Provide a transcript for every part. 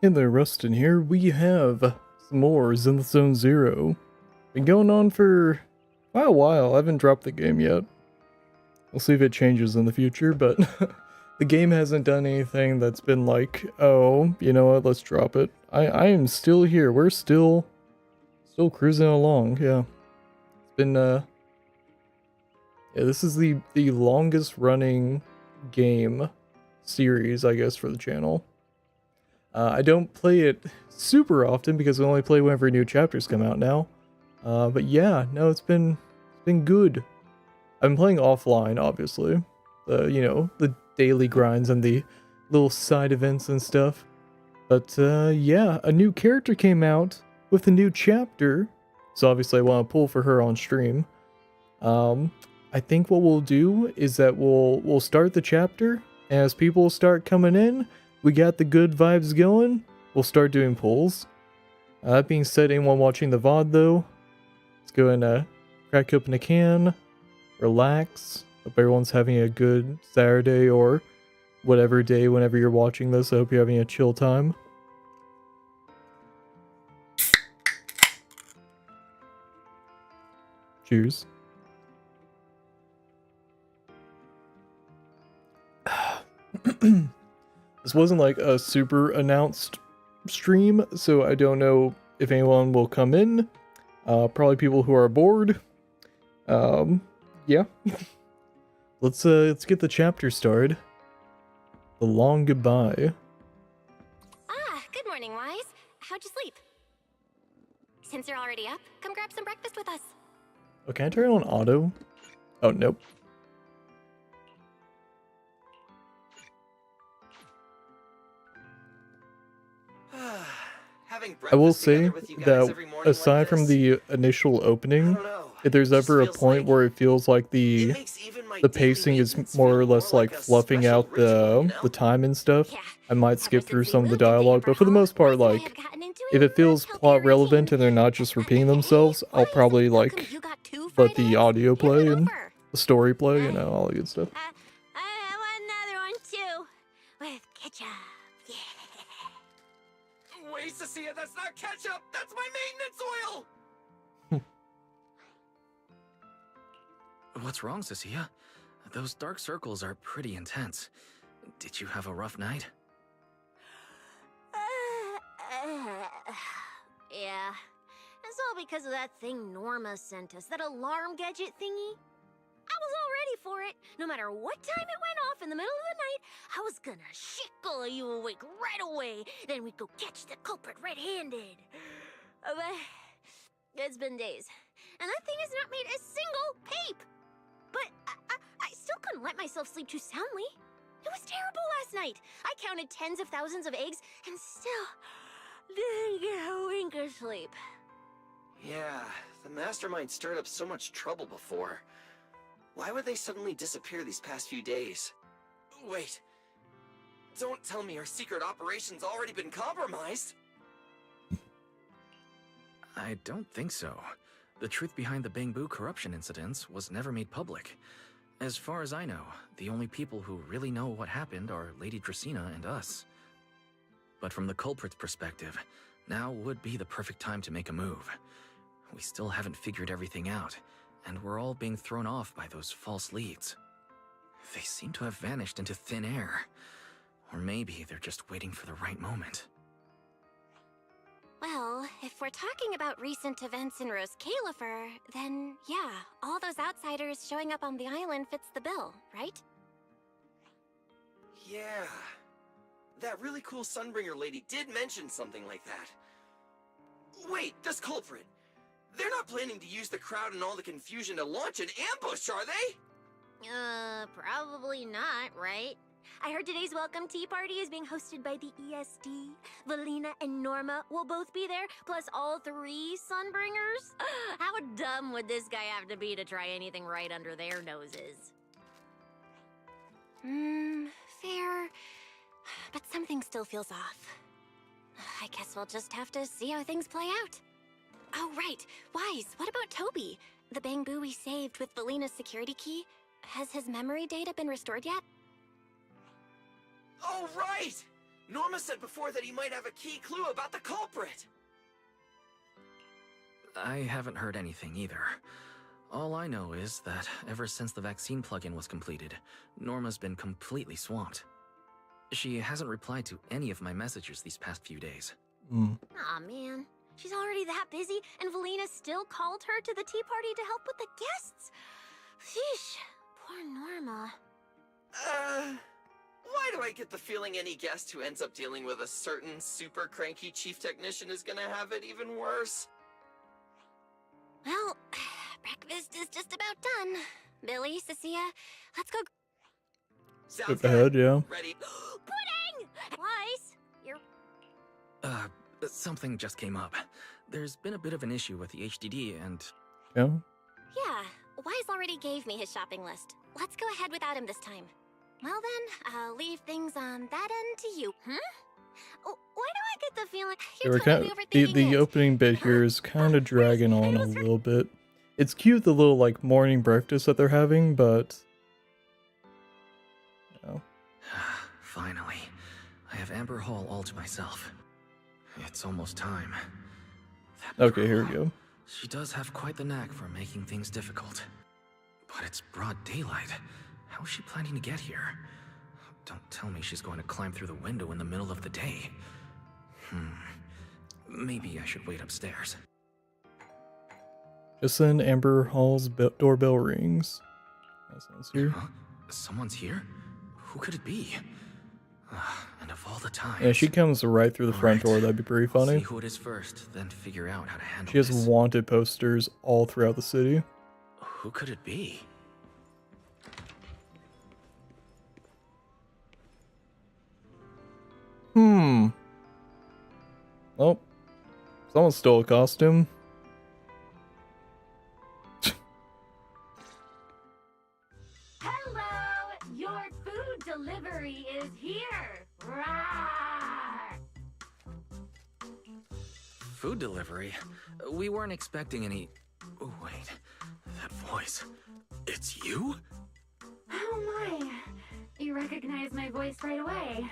Hey there, Rustin here. We have some more Zenless Zone Zero. Been going on for quite a while. I haven't dropped the game yet. We'll see if it changes in the future, but the game hasn't done anything that's been like, oh, you know what, let's drop it. I am still here. We're still cruising along, yeah. It's been yeah, this is the longest running game series, I guess, for the channel. I don't play it super often because I only play whenever new chapters come out now. But yeah, no, it's been good. I'm playing offline, obviously. The daily grinds and the little side events and stuff. But yeah, a new character came out with a new chapter. So obviously I want to pull for her on stream. I think what we'll do is that we'll start the chapter, and as people start coming in, we got the good vibes going, we'll start doing pulls. That being said, anyone watching the VOD though, let's go and crack open a can, relax. Hope everyone's having a good Saturday or whatever day whenever you're watching this. I hope you're having a chill time. Cheers. This wasn't like a super announced stream, so I don't know if anyone will come in. Probably people who are bored. Yeah. Let's get the chapter started. The Long Goodbye. Ah, good morning, Wise. How'd you sleep? Since you're already up, come grab some breakfast with us. Oh, can I turn on auto? Oh, nope. I will say that aside from the initial opening, if there's ever a point where it feels like the pacing is more or less like fluffing out the time and stuff, I might skip through some of the dialogue, but for the most part, like, if it feels plot relevant and they're not just repeating themselves, I'll probably like let the audio play and the story play, you know, all the good stuff. I want another one too, with ketchup. Yeah. Wait, Cecilia, that's not ketchup! That's my maintenance oil! What's wrong, Cecilia? Those dark circles are pretty intense. Did you have a rough night? Yeah. It's all because of that thing Norma sent us, that alarm gadget thingy. I was all ready for it. No matter what time it went off in the middle of the night, I was gonna shickle you awake right away. Then we'd go catch the culprit red-handed. But it's been days, and that thing has not made a single peep. But I still couldn't let myself sleep too soundly. It was terrible last night. I counted tens of thousands of eggs and still didn't get a wink of sleep. Yeah, the mastermind stirred up so much trouble before. Why would they suddenly disappear these past few days? Wait. Don't tell me our secret operation's already been compromised! I don't think so. The truth behind the Bangbu corruption incidents was never made public. As far as I know, the only people who really know what happened are Lady Dracaena and us. But from the culprit's perspective, now would be the perfect time to make a move. We still haven't figured everything out, and we're all being thrown off by those false leads. They seem to have vanished into thin air. Or maybe they're just waiting for the right moment. Well, if we're talking about recent events in Rose Califer, then yeah, all those outsiders showing up on the island fits the bill, right? Yeah. That really cool Sunbringer lady did mention something like that. Wait, this culprit! They're not planning to use the crowd and all the confusion to launch an ambush, are they? Probably not, right? I heard today's welcome tea party is being hosted by the ESD. Valina and Norma will both be there, plus all three Sunbringers. How dumb would this guy have to be to try anything right under their noses? Fair. But something still feels off. I guess we'll just have to see how things play out. Oh, right. Wise, what about Toby? The Bangbu we saved with Valina's security key? Has his memory data been restored yet? Oh, right! Norma said before that he might have a key clue about the culprit. I haven't heard anything either. All I know is that ever since the vaccine plugin was completed, Norma's been completely swamped. She hasn't replied to any of my messages these past few days. Aw, man. She's already that busy, and Valina still called her to the tea party to help with the guests. Sheesh. Poor Norma. Why do I get the feeling any guest who ends up dealing with a certain super cranky chief technician is gonna have it even worse? Well, breakfast is just about done. Billy, Cecilia, let's go. Sounds Skip ahead, good. yeah. Ready? Pudding! Weiss, you're... Something just came up. There's been a bit of an issue with the HDD and... Yeah. Yeah, Weiss already gave me his shopping list. Let's go ahead without him this time. Well then, I'll leave things on that end to you. Oh, why do I get the feeling We're you're kind totally of, overthinking the it? opening bit here is kind of dragging on a little bit. It's cute, the little like morning breakfast that they're having, but you know. Finally, I have Amber Hall all to myself. It's almost time. That Okay, here we girl, go. She does have quite the knack for making things difficult. But it's broad daylight. How is she planning to get here? Don't tell me she's going to climb through the window in the middle of the day. Maybe I should wait upstairs. Just then, Amber Hall's doorbell rings. Someone's here. Huh? Someone's here? Who could it be? And of all the times... Yeah, she comes right through the front door. That'd be pretty I'll funny. see who it is first, then figure out how to handle She has this. wanted posters all throughout the city. Who could it be? Oh, someone stole a costume. Hello! Your food delivery is here! Rawr! Food delivery? We weren't expecting any... Oh, wait. That voice. It's you? Oh my! You recognize my voice right away.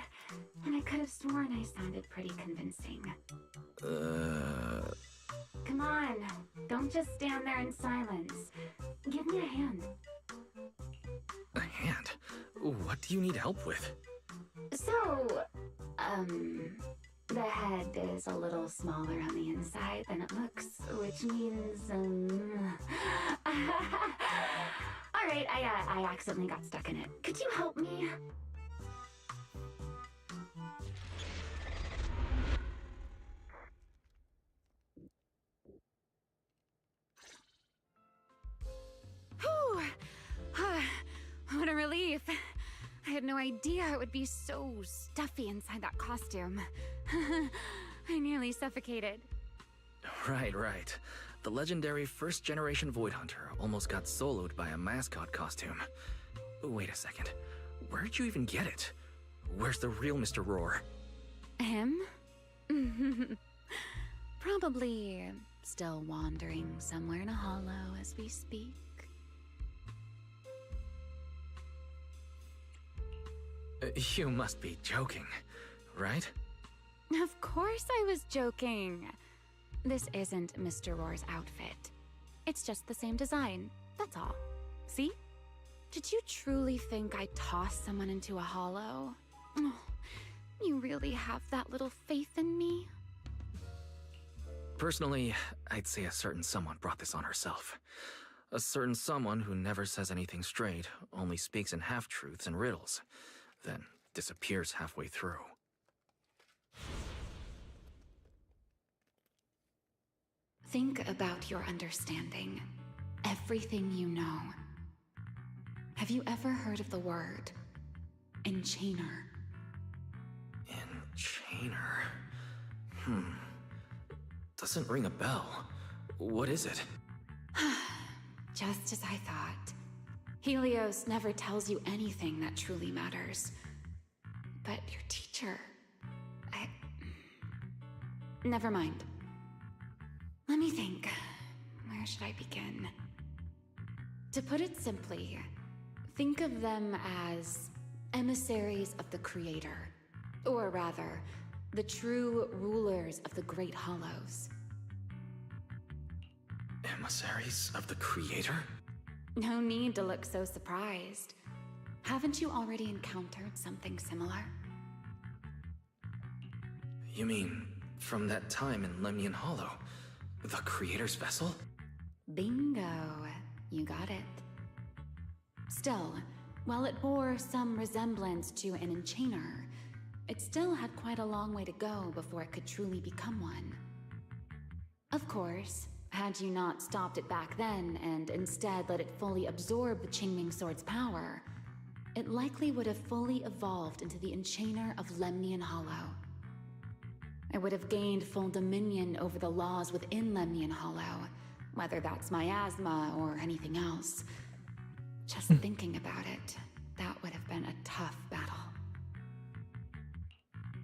And I could have sworn I sounded pretty convincing. Come on, don't just stand there in silence. Give me a hand. A hand? What do you need help with? So, the head is a little smaller on the inside than it looks, which means, Alright, I accidentally got stuck in it. Could you help me? Whew. What a relief. I had no idea it would be so stuffy inside that costume. I nearly suffocated. Right. The legendary first-generation Void Hunter almost got soloed by a mascot costume. Wait a second. Where'd you even get it? Where's the real Mr. Roar? Him? Probably still wandering somewhere in a hollow as we speak. You must be joking, right? Of course I was joking. This isn't Mr. Roar's outfit. It's just the same design, that's all. See? Did you truly think I tossed someone into a hollow? Oh, you really have that little faith in me? Personally, I'd say a certain someone brought this on herself. A certain someone who never says anything straight, only speaks in half-truths and riddles, then disappears halfway through. Think about your understanding. Everything you know. Have you ever heard of the word enchainer? Enchainer? Doesn't ring a bell. What is it? Just as I thought. Helios never tells you anything that truly matters. But your teacher... Never mind. Let me think. Where should I begin? To put it simply, think of them as emissaries of the Creator. Or rather, the true rulers of the Great Hollows. Emissaries of the Creator? No need to look so surprised. Haven't you already encountered something similar? You mean, from that time in Lemnian Hollow? The Creator's vessel? Bingo. You got it. Still, while it bore some resemblance to an enchainer, it still had quite a long way to go before it could truly become one. Of course, had you not stopped it back then and instead let it fully absorb the Qingming Sword's power, it likely would have fully evolved into the Enchainer of Lemnian Hollow. It would have gained full dominion over the laws within Lemnian Hollow, whether that's miasma or anything else. Just thinking about it, that would have been a tough battle.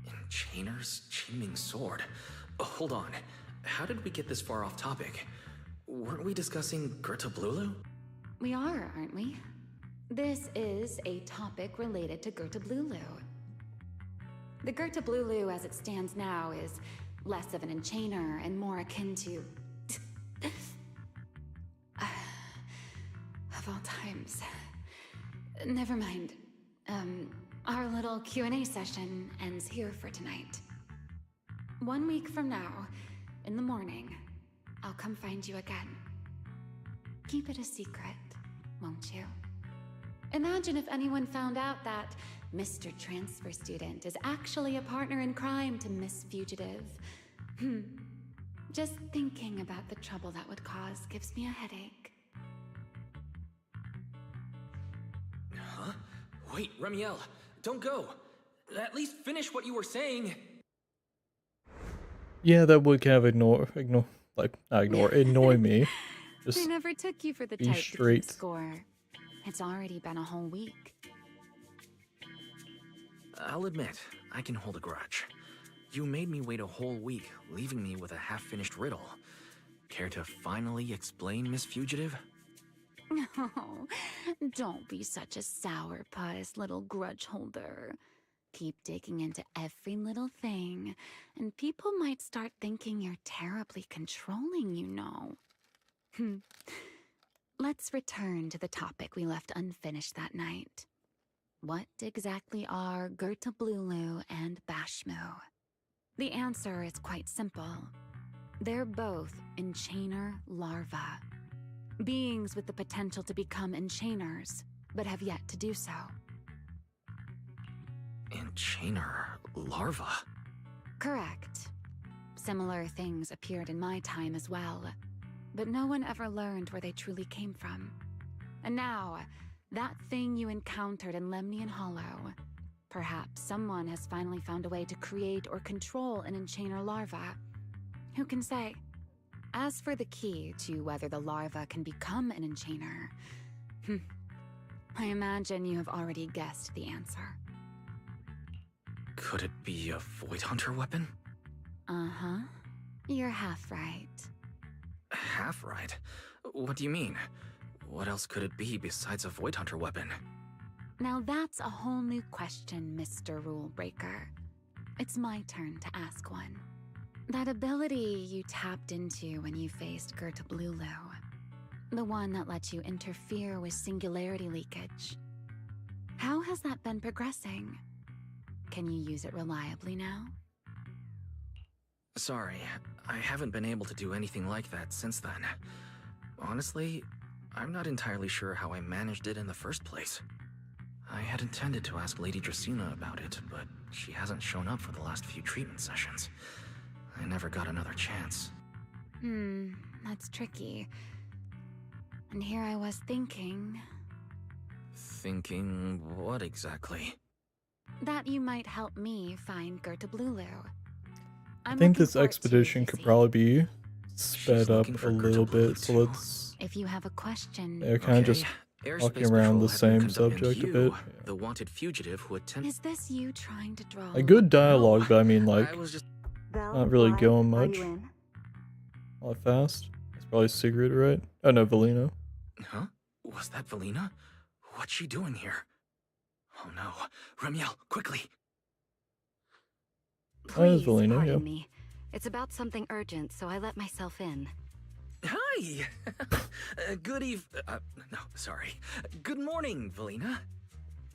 Enchainer's Qingming Sword? Hold on. How did we get this far off topic? Weren't we discussing Gerta Blulu? We are, aren't we? This is a topic related to Gerta Blulu. The Gerta Blulu as it stands now is less of an enchainer and more akin to... of all times. Never mind. Our little Q&A session ends here for tonight. 1 week from now, in the morning, I'll come find you again. Keep it a secret, won't you? Imagine if anyone found out that Mr. Transfer Student is actually a partner in crime to Miss Fugitive. Just thinking about the trouble that would cause gives me a headache. Huh? Wait, Remiel, don't go. At least finish what you were saying. Yeah, that would kind of annoy me. Just I never took you for the be type to straight. keep score. It's already been a whole week. I'll admit, I can hold a grudge. You made me wait a whole week, leaving me with a half-finished riddle. Care to finally explain, Miss Fugitive? No, don't be such a sourpuss, little grudge holder. Keep digging into every little thing, and people might start thinking you're terribly controlling, you know. Let's return to the topic we left unfinished that night. What exactly are Gerta Blulu and Bashmu? The answer is quite simple. They're both enchainer larvae. Beings with the potential to become enchainers, but have yet to do so. Enchainer larva? Correct. Similar things appeared in my time as well, but no one ever learned where they truly came from. And now, that thing you encountered in Lemnian Hollow, perhaps someone has finally found a way to create or control an enchainer larva. Who can say? As for the key to whether the larva can become an enchainer, I imagine you have already guessed the answer. Could it be a Void Hunter weapon? Uh-huh. You're half right. Half right? What do you mean? What else could it be besides a Void Hunter weapon? Now that's a whole new question, Mr. Rule Breaker. It's my turn to ask one. That ability you tapped into when you faced Gerta Blulu, the one that lets you interfere with singularity leakage. How has that been progressing? Can you use it reliably now? Sorry, I haven't been able to do anything like that since then. Honestly, I'm not entirely sure how I managed it in the first place. I had intended to ask Lady Dracaena about it, but she hasn't shown up for the last few treatment sessions. I never got another chance. That's tricky. And here I was thinking... Thinking what exactly? that you might help me find Gerta Blulu. I think this expedition could probably be sped up a little bit, so let's If you have a question... kind of just walking around the same subject a bit. The wanted fugitive who attempted... Is this you trying to draw... A good dialogue, but I mean, like, I was just... not really going much. All that fast. It's probably Sigrid, right? Oh no, Valina. Huh? Was that Valina? What's she doing here? Oh no. Remiel, quickly! That is Please, Valina, pardon yeah. me. It's about something urgent, so I let myself in. Hi! No, sorry. Good morning, Valina.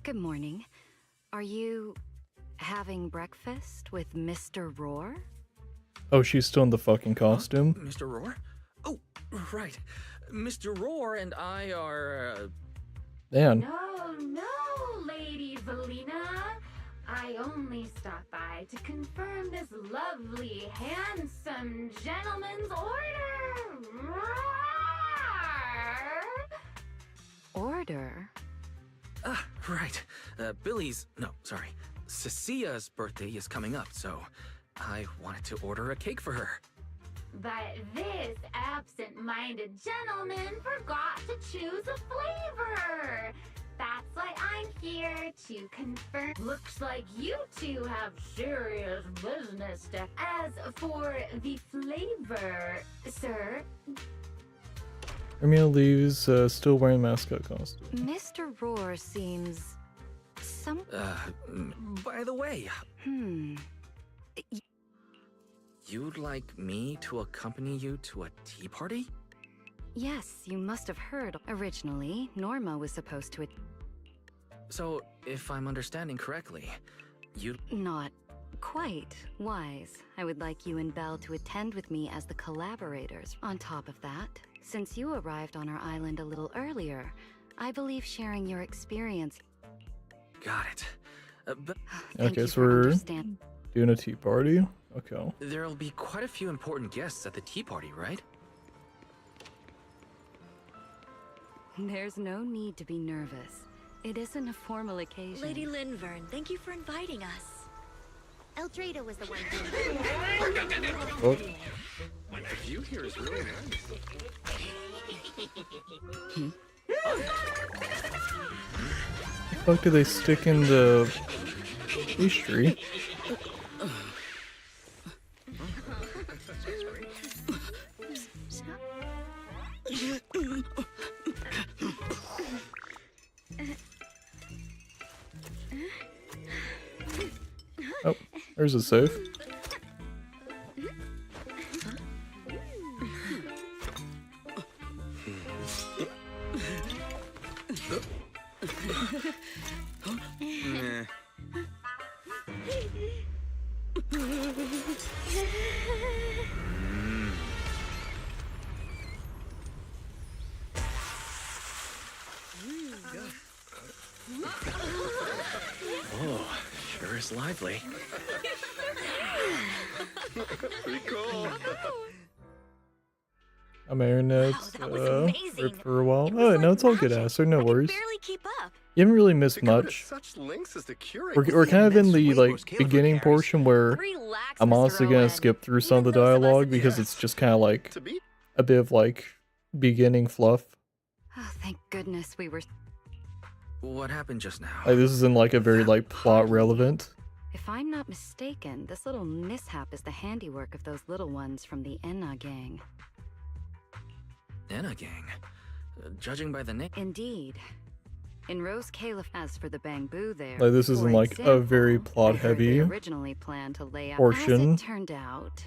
Good morning. Are you having breakfast with Mr. Roar? Oh, she's still in the fucking costume. Mr. Roar? Oh, right. Mr. Roar and I are, Man. No, Lady Valina. I only stopped by to confirm this lovely, handsome gentleman's order. Order? right. Cecia's birthday is coming up, so I wanted to order a cake for her. But this absent-minded gentleman forgot to choose a flavor. That's why I'm here to confirm. Looks like you two have serious business to. As for the flavor, sir. Hermia leaves still wearing mascot costume. Mr. Roar seems... By the way, Hmm. you'd like me to accompany you to a tea party? Yes, you must have heard. Originally, Norma was supposed to... So, if I'm understanding correctly, you... Not quite wise. I would like you and Belle to attend with me as the collaborators. On top of that, since you arrived on our island a little earlier, I believe sharing your experience... Got it. But Thank Okay, you so for we're understand- doing a tea party. Okay. there'll be quite a few important guests at the tea party, right? There's no need to be nervous. It isn't a formal occasion. Lady Lindvern, thank you for inviting us. Eldrada was the one who... Oh, The view here is really nice. fuck do they stick in the pastry? Oh, there's a safe. Oh, sure is lively. Pretty cool. I'm internet Wow, that was amazing. ripped for a while. It was Oh, like no, it's all good, magic. Aster. No I could worries. barely keep up. You haven't really missed To go to much. such lengths as to curate. We're kind of in the immense weight like Rose Caliber beginning carries. portion where Relax, I'm Mr. honestly gonna Owen. skip through some of the Even those of us dialogue in because the- it's just kind of like To beat a bit of like beginning fluff. Oh, thank goodness we were... What happened just now? Like this isn't like a very like plot relevant. If I'm not mistaken, this little mishap is the handiwork of those little ones from the Enna gang. Enna gang. Judging by the name. Indeed. In Rose Caliph, as for the bamboo there... Like this for isn't like a very example, plot I heard they heavy originally planned to lay out... portion. As it turned out...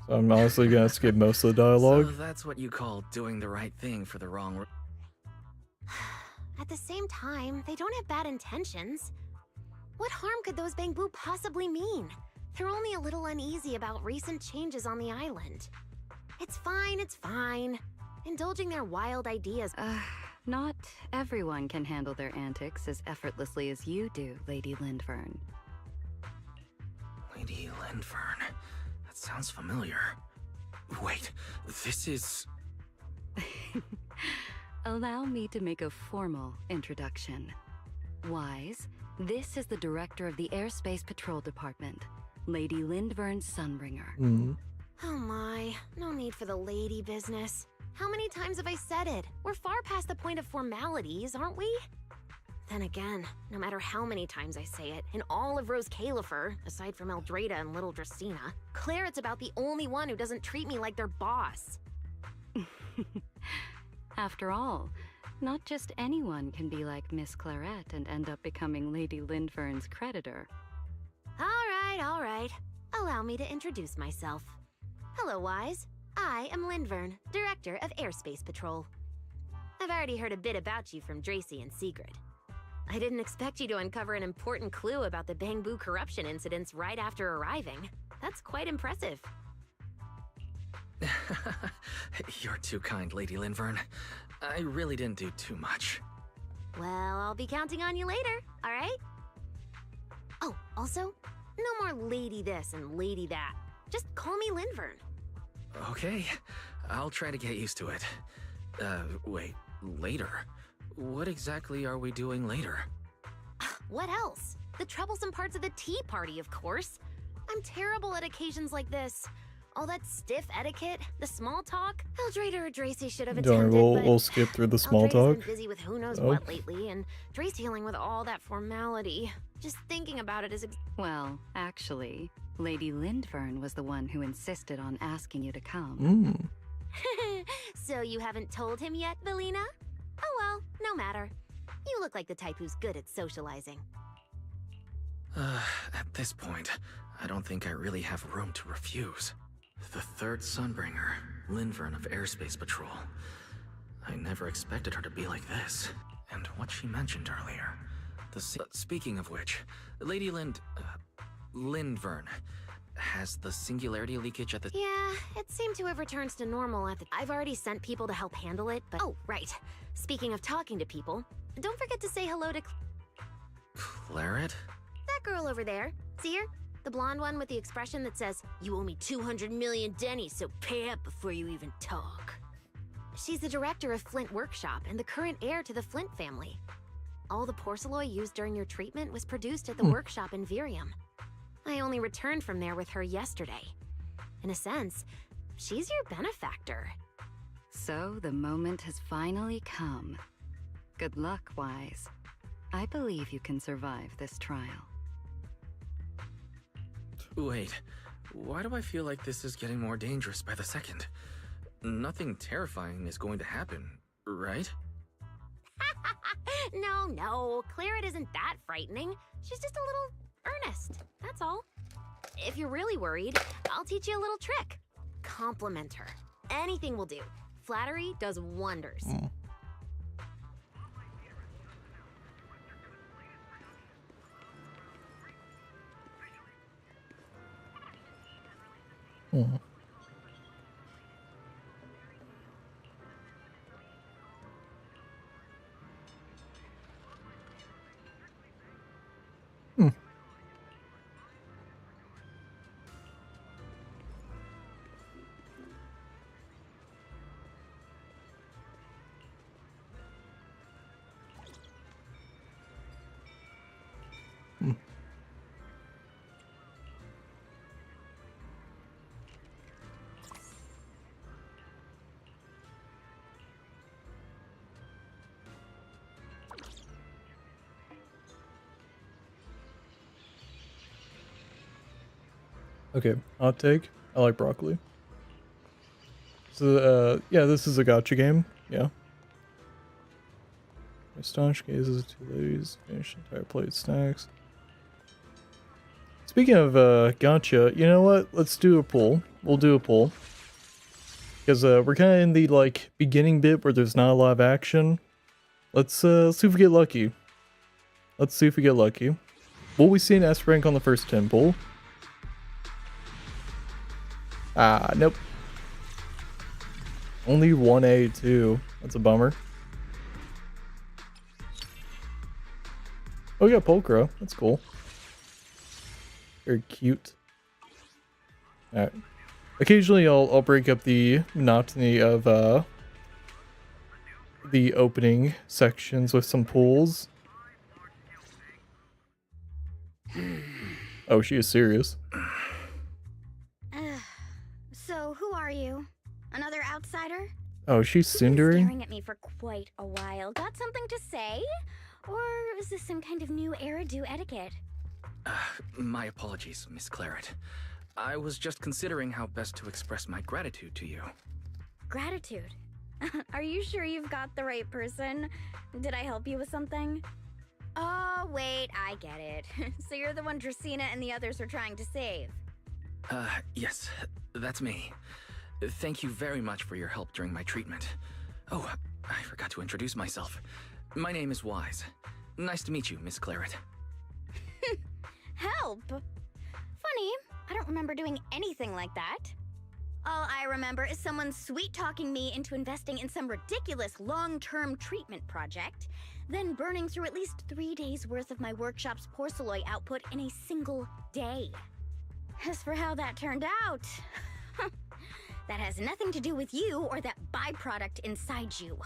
So I'm honestly gonna skip most of the So dialogue. that's what you call doing the right thing for the wrong... At the same time, they don't have bad intentions. What harm could those bamboo possibly mean? They're only a little uneasy about recent changes on the island. It's fine, it's fine. Indulging their wild ideas. Not everyone can handle their antics as effortlessly as you do, Lady Lindvern. Lady Lindvern. That sounds familiar. Wait, this is... Allow me to make a formal introduction. Wise, this is the director of the Airspace Patrol Department, Lady Lindvern Sunbringer. Hmm. Oh my, no need for the lady business. How many times have I said it? We're far past the point of formalities, aren't we? Then again, no matter how many times I say it, in all of Rose Califer, aside from Eldrada and Little Dracena, Claret's about the only one who doesn't treat me like their boss. After all, not just anyone can be like Miss Claret and end up becoming Lady Lindvern's creditor. All All right. Allow me to introduce myself. Hello, Wise. I am Lindvern, Director of Airspace Patrol. I've already heard a bit about you from Dracy and Sigrid. I didn't expect you to uncover an important clue about the Bangbu corruption incidents right after arriving. That's quite impressive. You're too kind, Lady Linvern. I really didn't do too much. Well, I'll be counting on you later, all right? Oh, also, no more lady this and lady that. Just call me Lindvern. Okay, I'll try to get used to it. Wait, later? What exactly are we doing later? What else? The troublesome parts of the tea party, of course. I'm terrible at occasions like this. All that stiff etiquette, the small talk. Eldrader or Dracy should have Don't attended, worry, but we'll skip through the small Eldrader's talk. been busy with who knows Oh. what lately, and Drace dealing with all that formality. Just thinking about it is Well, actually, Lady Lindvern was the one who insisted on asking you to come. So you haven't told him yet, Belina? Oh well, no matter. You look like the type who's good at socializing. At this point, I don't think I really have room to refuse. The third Sunbringer, Linvern of Airspace Patrol. I never expected her to be like this. And what she mentioned earlier. Speaking of which, Lady Lindvern has the singularity leakage at the... Yeah, it seemed to have returned to normal at the... I've already sent people to help handle it, but... Oh, right. Speaking of talking to people, don't forget to say hello to... Claret? That girl over there. See her? The blonde one with the expression that says, "You owe me 200 million dennies, so pay up before you even talk." She's the director of Flint Workshop and the current heir to the Flint family. All the porcelain used during your treatment was produced at the workshop in Virium. I only returned from there with her yesterday. In a sense, she's your benefactor. So the moment has finally come. Good luck, Wise. I believe you can survive this trial. Wait, why do I feel like this is getting more dangerous by the second? Nothing terrifying is going to happen, right? No, Claret isn't that frightening. She's just a little earnest, that's all. If you're really worried, I'll teach you a little trick. Compliment her. Anything will do. Flattery does wonders. Okay, hot take. I like broccoli. So, yeah, this is a gacha game. Yeah. Astonished gazes, two ladies, finish entire plate of snacks. Speaking of gacha, you know what? Let's do a poll. We'll do a poll. Because we're kind of in the, like, beginning bit where there's not a lot of action. Let's see if we get lucky. Let's see if we get lucky. Will we see an S rank on the first 10 poll? Ah, nope. Only 1A too. That's a bummer. Oh, we got Pulcro. That's cool. Very cute. Alright. Occasionally I'll break up the monotony of the opening sections with some pulls. Oh, she is serious. So, who are you? Another outsider? Oh, she's You've been cindering? staring at me for quite a while. Got something to say? Or is this some kind of new era do etiquette? My apologies, Miss Claret. I was just considering how best to express my gratitude to you. Gratitude. Are you sure you've got the right person? Did I help you with something? Oh, wait, I get it. So you're the one Dracaena and the others are trying to save. Yes, that's me. Thank you very much for your help during my treatment. Oh, I forgot to introduce myself. My name is Wise. Nice to meet you, Miss Claret. Help? Funny, I don't remember doing anything like that. All I remember is someone sweet-talking me into investing in some ridiculous long-term treatment project, then burning through at least 3 days' worth of my workshop's porcelain output in a single day. As for how that turned out, that has nothing to do with you or that byproduct inside you.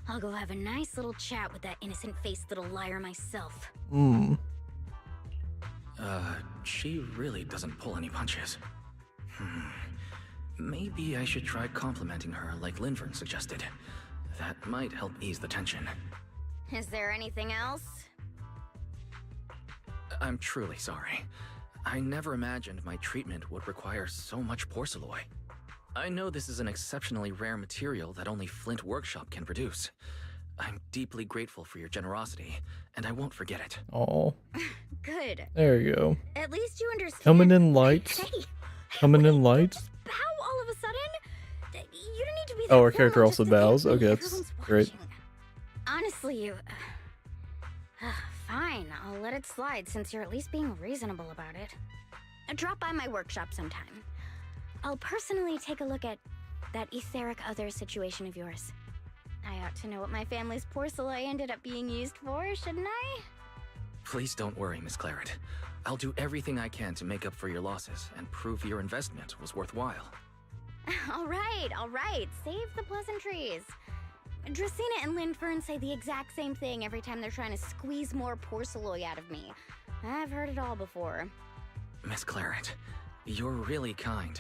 I'll go have a nice little chat with that innocent-faced little liar myself. She really doesn't pull any punches. Maybe I should try complimenting her like Linfern suggested. That might help ease the tension. Is there anything else? I'm truly sorry. I never imagined my treatment would require so much porcelain. I know this is an exceptionally rare material that only Flint Workshop can produce. I'm deeply grateful for your generosity, and I won't forget it. Oh, Good. there you go. At least you understand. Coming in light. Hey, Coming in light. how all of a sudden? You don't need to be that Oh, our character formal, also just to bows. thank me. Okay, that's Everyone's great. watching. Honestly, you... fine, I'll let it slide since you're at least being reasonable about it. Drop by my workshop sometime. I'll personally take a look at that etheric other situation of yours. I ought to know what my family's porcelain ended up being used for, shouldn't I? Please don't worry, Miss Claret. I'll do everything I can to make up for your losses and prove your investment was worthwhile. All right. Save the pleasantries. Dracaena and Linfern say the exact same thing every time they're trying to squeeze more porcelain out of me. I've heard it all before. Miss Claret, you're really kind.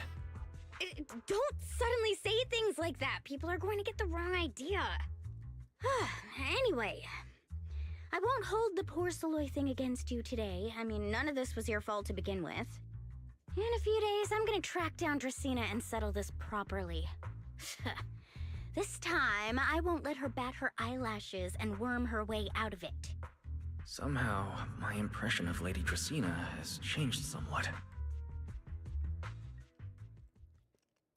Don't suddenly say things like that. People are going to get the wrong idea. Anyway, I won't hold the porcelain thing against you today. I mean, none of this was your fault to begin with. In a few days, I'm gonna track down Dracaena and settle this properly. This time, I won't let her bat her eyelashes and worm her way out of it. Somehow, my impression of Lady Dracaena has changed somewhat.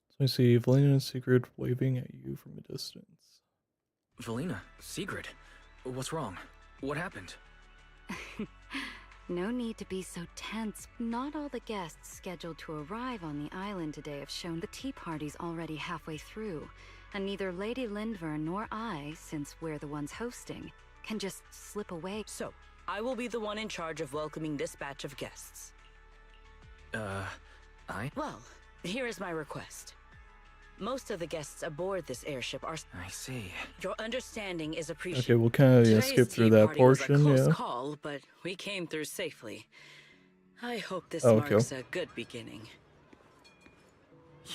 So I see Valina and Sigrid waving at you from a distance. Valina, Sigrid, what's wrong? What happened? No need to be so tense. Not all the guests scheduled to arrive on the island today have shown. The tea party's already halfway through, and neither Lady Lindvern nor I, since we're the ones hosting, can just slip away. So, I will be the one in charge of welcoming this batch of guests. Well, here is my request. Most of the guests aboard this airship are... I see. Your understanding is appreciated. Okay, we'll kind of Today's skip through tea that party was portion, a close yeah. call, but we came through safely. I hope this Oh, okay. marks a good beginning.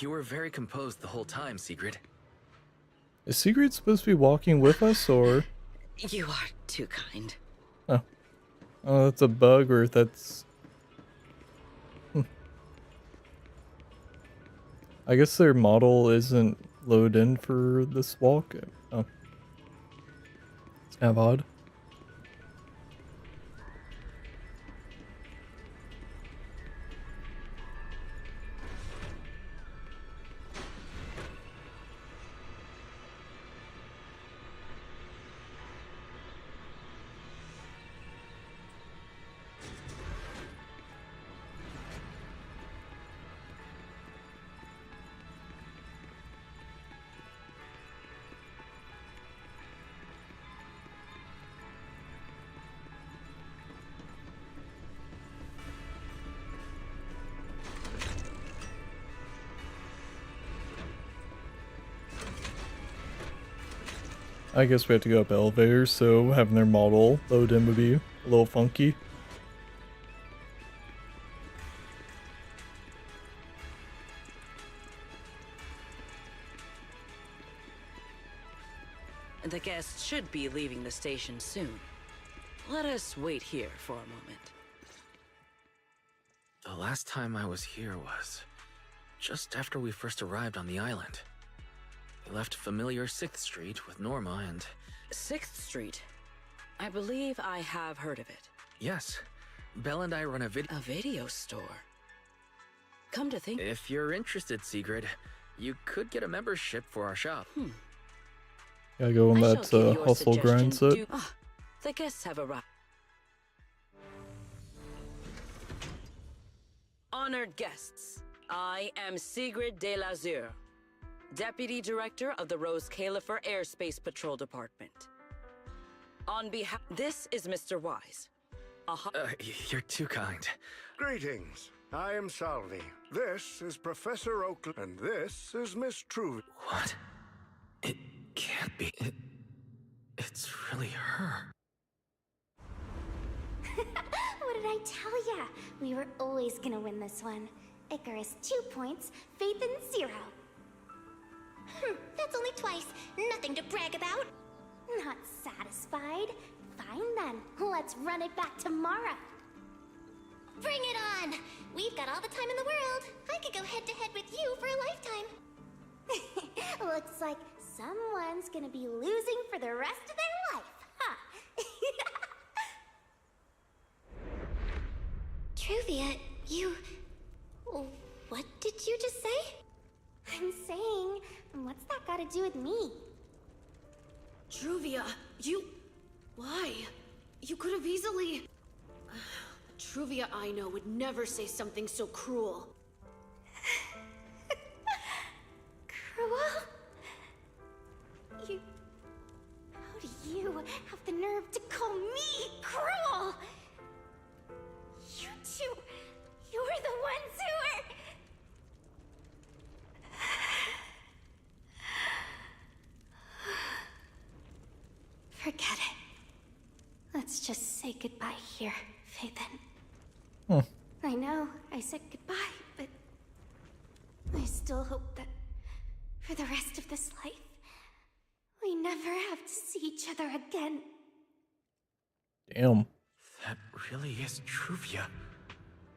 You were very composed the whole time, Sigrid. Is Sigrid supposed to be walking with us, or... You are too kind. Oh, that's a bug, or that's... I guess their model isn't loaded in for this walk. Oh. It's kind of odd. I guess we have to go up elevators, so having their model load in would be a little funky. The guests should be leaving the station soon. Let us wait here for a moment. The last time I was here was just after we first arrived on the island. We left familiar 6th Street with Norma and... 6th Street? I believe I have heard of it. Yes. Belle and I run a video store. Come to think... If you're interested, Sigrid, you could get a membership for our shop. Gotta go on that hustle grind set. The guests have arrived. Honored guests, I am Sigrid de Lazure, Deputy Director of the Rose Califer Airspace Patrol Department. On behalf... This is Mr. Wise. You're too kind. Greetings. I am Salvi. This is Professor Oakley, and this is Miss Truvia. What? It can't be. It's really her. What did I tell ya? We were always gonna win this one. Icarus 2 points, Phaethon 0. That's only twice. Nothing to brag about. Not satisfied? Fine then. Let's run it back tomorrow. Bring it on! We've got all the time in the world. I could go head-to-head with you for a lifetime. Looks like someone's gonna be losing for the rest of their life, huh? Truvia, you... What did you just say? I'm saying, what's that got to do with me? Truvia, you... Why? You could have easily... Truvia I know would never say something so cruel. Cruel? You... How do you have the nerve to call me cruel? You two... You're the ones who are... Forget it. Let's just say goodbye here, Phaethon. I know, I said goodbye, but... I still hope that for the rest of this life, we never have to see each other again. Damn. That really is Truvia.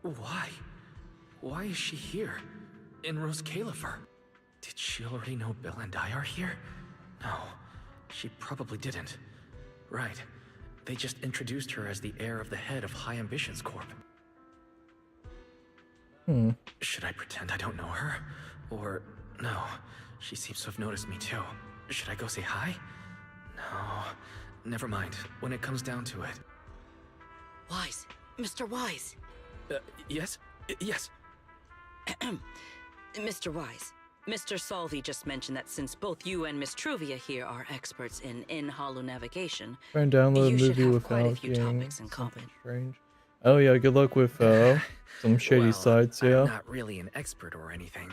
Why? Why is she here? In Rose Califer? Did she already know Belle and I are here? No, she probably didn't. Right. They just introduced her as the heir of the head of High Ambitions Corp. Should I pretend I don't know her? Or, no, she seems to have noticed me too. Should I go say hi? No, never mind, when it comes down to it. Wise. Mr. Wise. Yes? Yes. Mr. Wise, Mr. Salvi just mentioned that since both you and Miss Truvia here are experts in holo navigation, Try and download a you should movie have quite a without few getting topics in common. strange. Oh yeah, good luck with some shady Well, sites, yeah. I'm not really an expert or anything.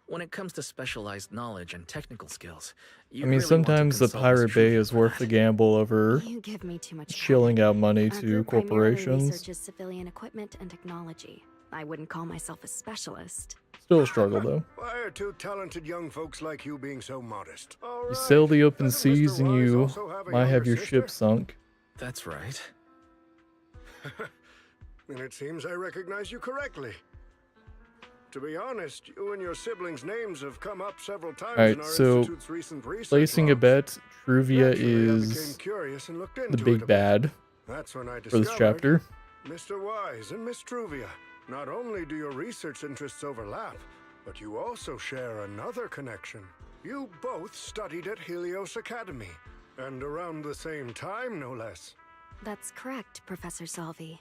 When it comes to specialized knowledge and technical skills, I mean, sometimes the Pirate Bay is worth the gamble over You give me too much shilling out money Our to group primarily corporations. researches civilian equipment and technology. I wouldn't call myself a specialist. Still a struggle though. Why are two talented young folks like you being so modest? You sail the open seas and you might have your ship sunk. That's right. And it seems I recognize you correctly. To be honest, you and your siblings' names have come up several times in Alright, our so institute's recent research placing a logs. bet, Truvia Naturally, I is became curious and looked the into it a big bit. bad That's when I for this discovered chapter. Mr. Wise and Miss Truvia. Not only do your research interests overlap, but you also share another connection. You both studied at Helios Academy, and around the same time, no less. That's correct, Professor Salvi.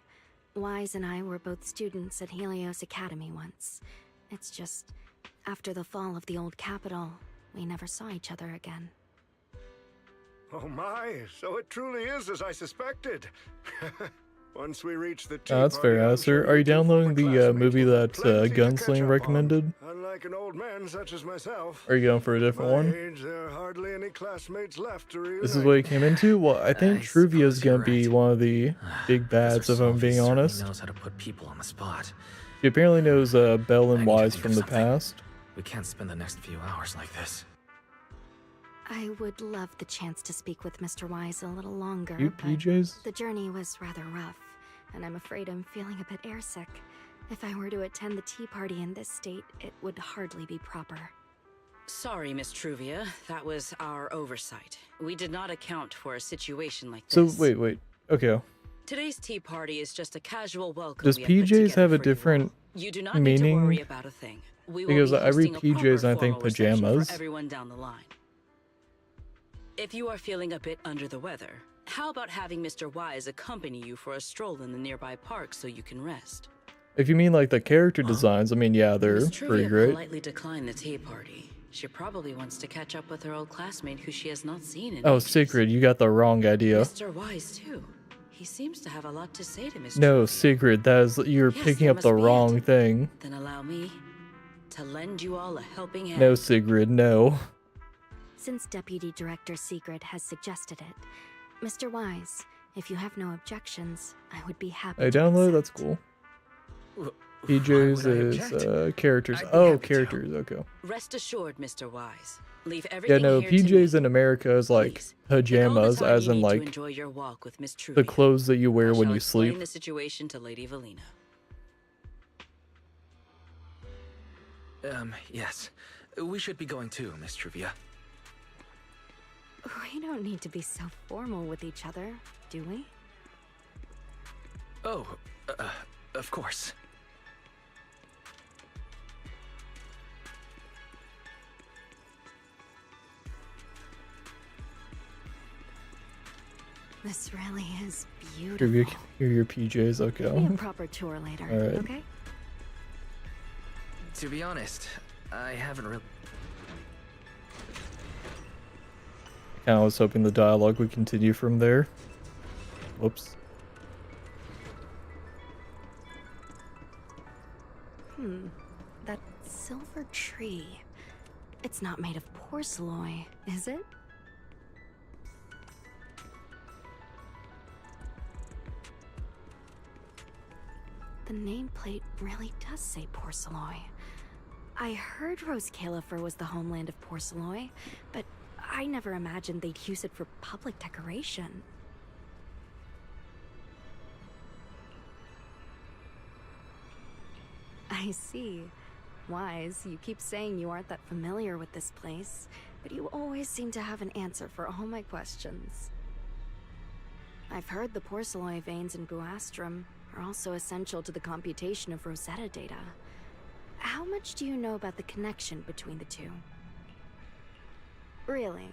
Wise and I were both students at Helios Academy once. It's just, after the fall of the old capital, we never saw each other again. Oh my, so it truly is as I suspected. Once we reach the tea That's party, fair, I'm Asser. sure Are you you two former downloading the classmates movie will that have plenty to catch Gunsling up on. recommended? Unlike an old man such as myself. Are you going for a different My one? age, there are hardly any classmates left to reunite. This is what he came into? Well, I think Truvia's gonna be one of the big bads, if I'm being honest. Knows how to put people on the spot. She apparently knows Belle I and need to Wise think from of the something. past. We can't spend the next few hours like this. I would love the chance to speak with Mr. Wise a little longer, Cute but PJs? the journey was rather rough, and I'm afraid I'm feeling a bit airsick. If I were to attend the tea party in this state, it would hardly be proper. Sorry, Miss Truvia. That was our oversight. We did not account for a situation like So this. wait. Okay. Today's tea party is just a casual welcome. Does we have put PJs have a together for you different all. You do not need to worry meaning? about a thing. We will Because be I read hosting a PJs and I proper think formal reception pajamas. for everyone down the line. If you are feeling a bit under the weather, how about having Mr. Wise accompany you for a stroll in the nearby park so you can rest? If you mean like the character designs, I mean, yeah, they're Miss pretty Truvia great. politely declined the tea party. She probably wants to catch up with her old classmate who she has not seen in Oh, ages. Sigrid, you got the wrong idea. Mr. Wise, too. He seems to have a lot to say to Miss No, Truvia. Sigrid, that is you're Yes, picking there up the must be it. wrong thing. Then allow me to lend you all a helping hand. No, Sigrid, no. Since Deputy Director Sigrid has suggested it, Mr. Wise, if you have no objections, I would be happy I to download, accept. that's cool. Why PJs would I is object? characters. I'd be Oh, happy to. characters, okay. Rest assured, Mr. Wise. Leave Yeah, everything no, here to me. PJs in America is like Please, take all the pajamas, time as you in need to like enjoy your walk with Miss Truvia. the clothes that you wear I when shall you explain sleep. the situation to Lady Valina. Yes. We should be going too, Miss Truvia. We don't need to be so formal with each other, do we? Oh, of course. This really is Here beautiful. are your PJs, Give me a okay. proper tour later, Alright. okay? To be honest, I haven't really... Kinda was hoping the dialogue would continue from there. Whoops. That silver tree. It's not made of porcelain, is it? The nameplate really does say porcelain. I heard Rose Califer was the homeland of porcelain, but I never imagined they'd use it for public decoration. I see. Wise, you keep saying you aren't that familiar with this place, but you always seem to have an answer for all my questions. I've heard the porcelain veins in Buastrum are also essential to the computation of Rosetta data. How much do you know about the connection between the two? Really?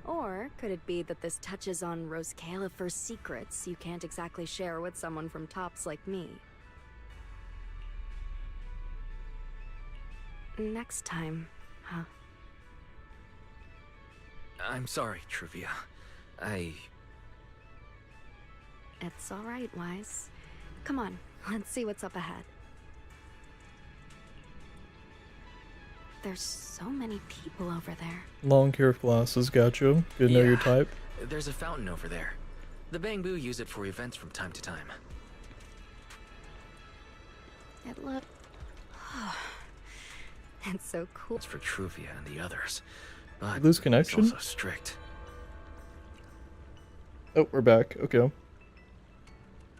Or could it be that this touches on Rose Califer's secrets you can't exactly share with someone from Tops like me? Next time, huh? I'm sorry, Truvia. It's all right, Wise. Come on, let's see what's up ahead. There's so many people over there. Long hair glasses, gotcha. Good to know your Yeah. type. There's a fountain over there. The Bangbu use it for events from time to time. It look... It's so cool. It's for Truvia and the others, but Lose it's connection? also strict. Oh, we're back. Okay.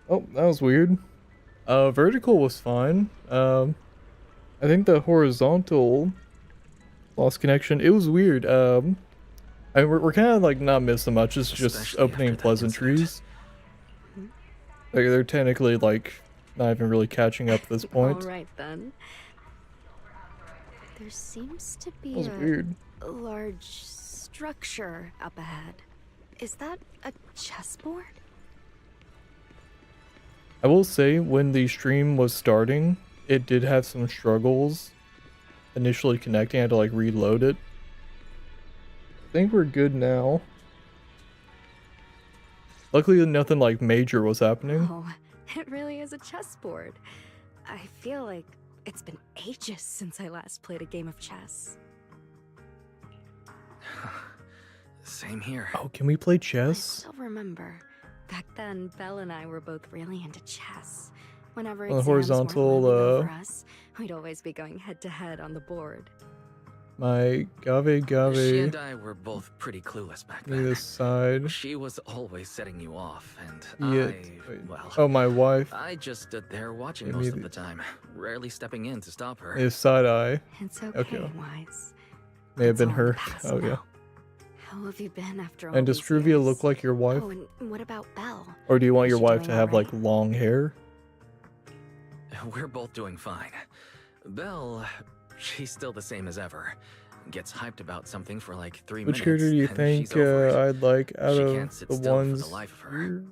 Oh, that was weird. Vertical was fine. I think the horizontal lost connection. It was weird. We're kind of like not missing much. It's just Especially opening after that pleasantries. Like they're technically like not even really catching up at this point. All right then. There seems to be That was weird. a large structure up ahead. Is that a chessboard? I will say, when the stream was starting, it did have some struggles initially connecting. I had to like reload it. I think we're good now. Luckily, nothing like major was happening. Oh, it really is a chessboard. I feel like it's been ages since I last played a game of chess. Same here. Oh, can we play I chess? still remember. Back then, Belle and I were both really into chess. Whenever On the exams weren't horizontal, looming over us, we'd always be going head to head on the board. My Gave. She and I were both pretty clueless back Me then. this side. She was always setting you off, and well... Oh, my wife. I just stood there watching Give most me of the time, rarely stepping in to stop her. His side eye. It's okay, Wise. May have It's been all in the her. past Okay. now. How have you been after all And does these Truvia years? look like your wife? Oh, and what about Belle? Or do you want Is your she wife doing to have all right? like long hair? We're both doing fine. Belle, she's still the same as ever. Gets hyped about something for like 3 Which minutes. character do you and think she's over it. I'd like out She of can't sit the still for ones the life of her. here?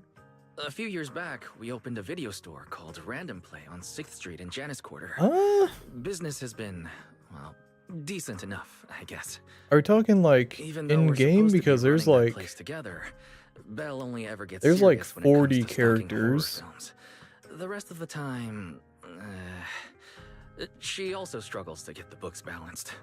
A few years back, we opened a video store called Random Play on 6th Street in Janus Quarter. Business has been, well, decent enough, I guess. Are we talking like Even though in we're game? supposed to be Because there's running that like place together, Belle only ever gets there's like serious when it comes 40 to stalking horror characters. films. The rest of the time, she also struggles to get the books balanced.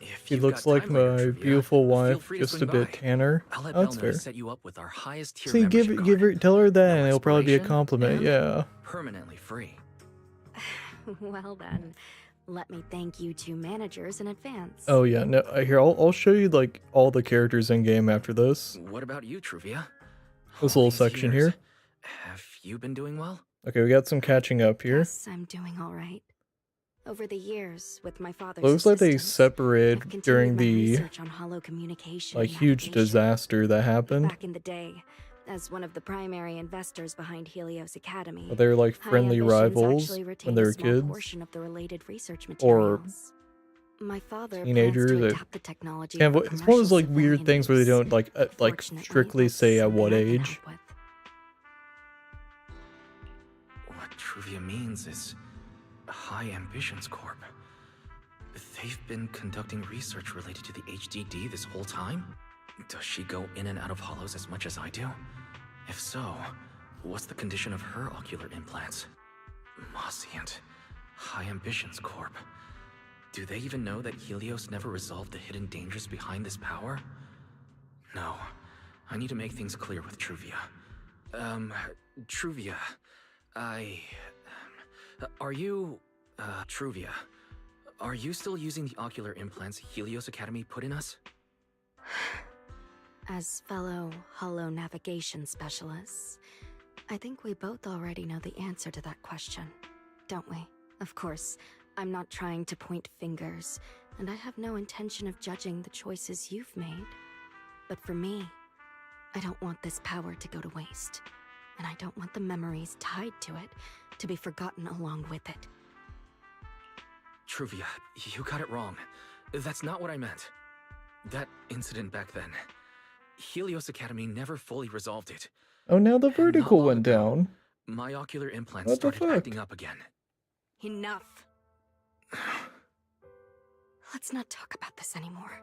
If She you've looks got like time later, my Trivia, beautiful feel wife, free to just a swing bit by. tanner. I'll let Oh, Belle that's know fair. to set you up with our highest tier See, give her, tell her that, and it'll probably be a explanation compliment. and Yeah. permanently free. Well then, let me thank you two managers in advance. Oh yeah. No, here I'll show you like all the characters in game after this. What about you, Truvia? This All little these section years, here. Have you been doing well? Okay, we got some catching up here. Yes, I'm doing all right. Over the years, with my father's Looks like they assistance, separated I've continued during my the research on hollow communication like and huge navigation. disaster that happened. Back in the day, as one of the primary investors behind Helios Academy, They were like High friendly Ambitions rivals actually when retained they a were small kids. portion of the related research Or materials. My father teenagers. plans to That adapt the technology kind for of, it's one of those commercial like weird civilian things where they use. don't like Fortunately, strictly that's say at something what I can age. help with. What Truvia means is High Ambitions Corp. They've been conducting research related to the HDD this whole time? Does she go in and out of hollows as much as I do? If so, what's the condition of her ocular implants? Mossient. High Ambitions Corp. Do they even know that Helios never resolved the hidden dangers behind this power? No. I need to make things clear with Truvia. Truvia. Are you... Truvia. Are you still using the ocular implants Helios Academy put in us? As fellow hollow navigation specialists, I think we both already know the answer to that question, don't we? Of course, I'm not trying to point fingers, and I have no intention of judging the choices you've made. But for me, I don't want this power to go to waste, and I don't want the memories tied to it to be forgotten along with it. Truvia, you got it wrong. That's not what I meant. That incident back then, Helios Academy never fully resolved it. Oh, now the vertical went down. My ocular implants What the started fuck? acting up again. Enough. Let's not talk about this anymore.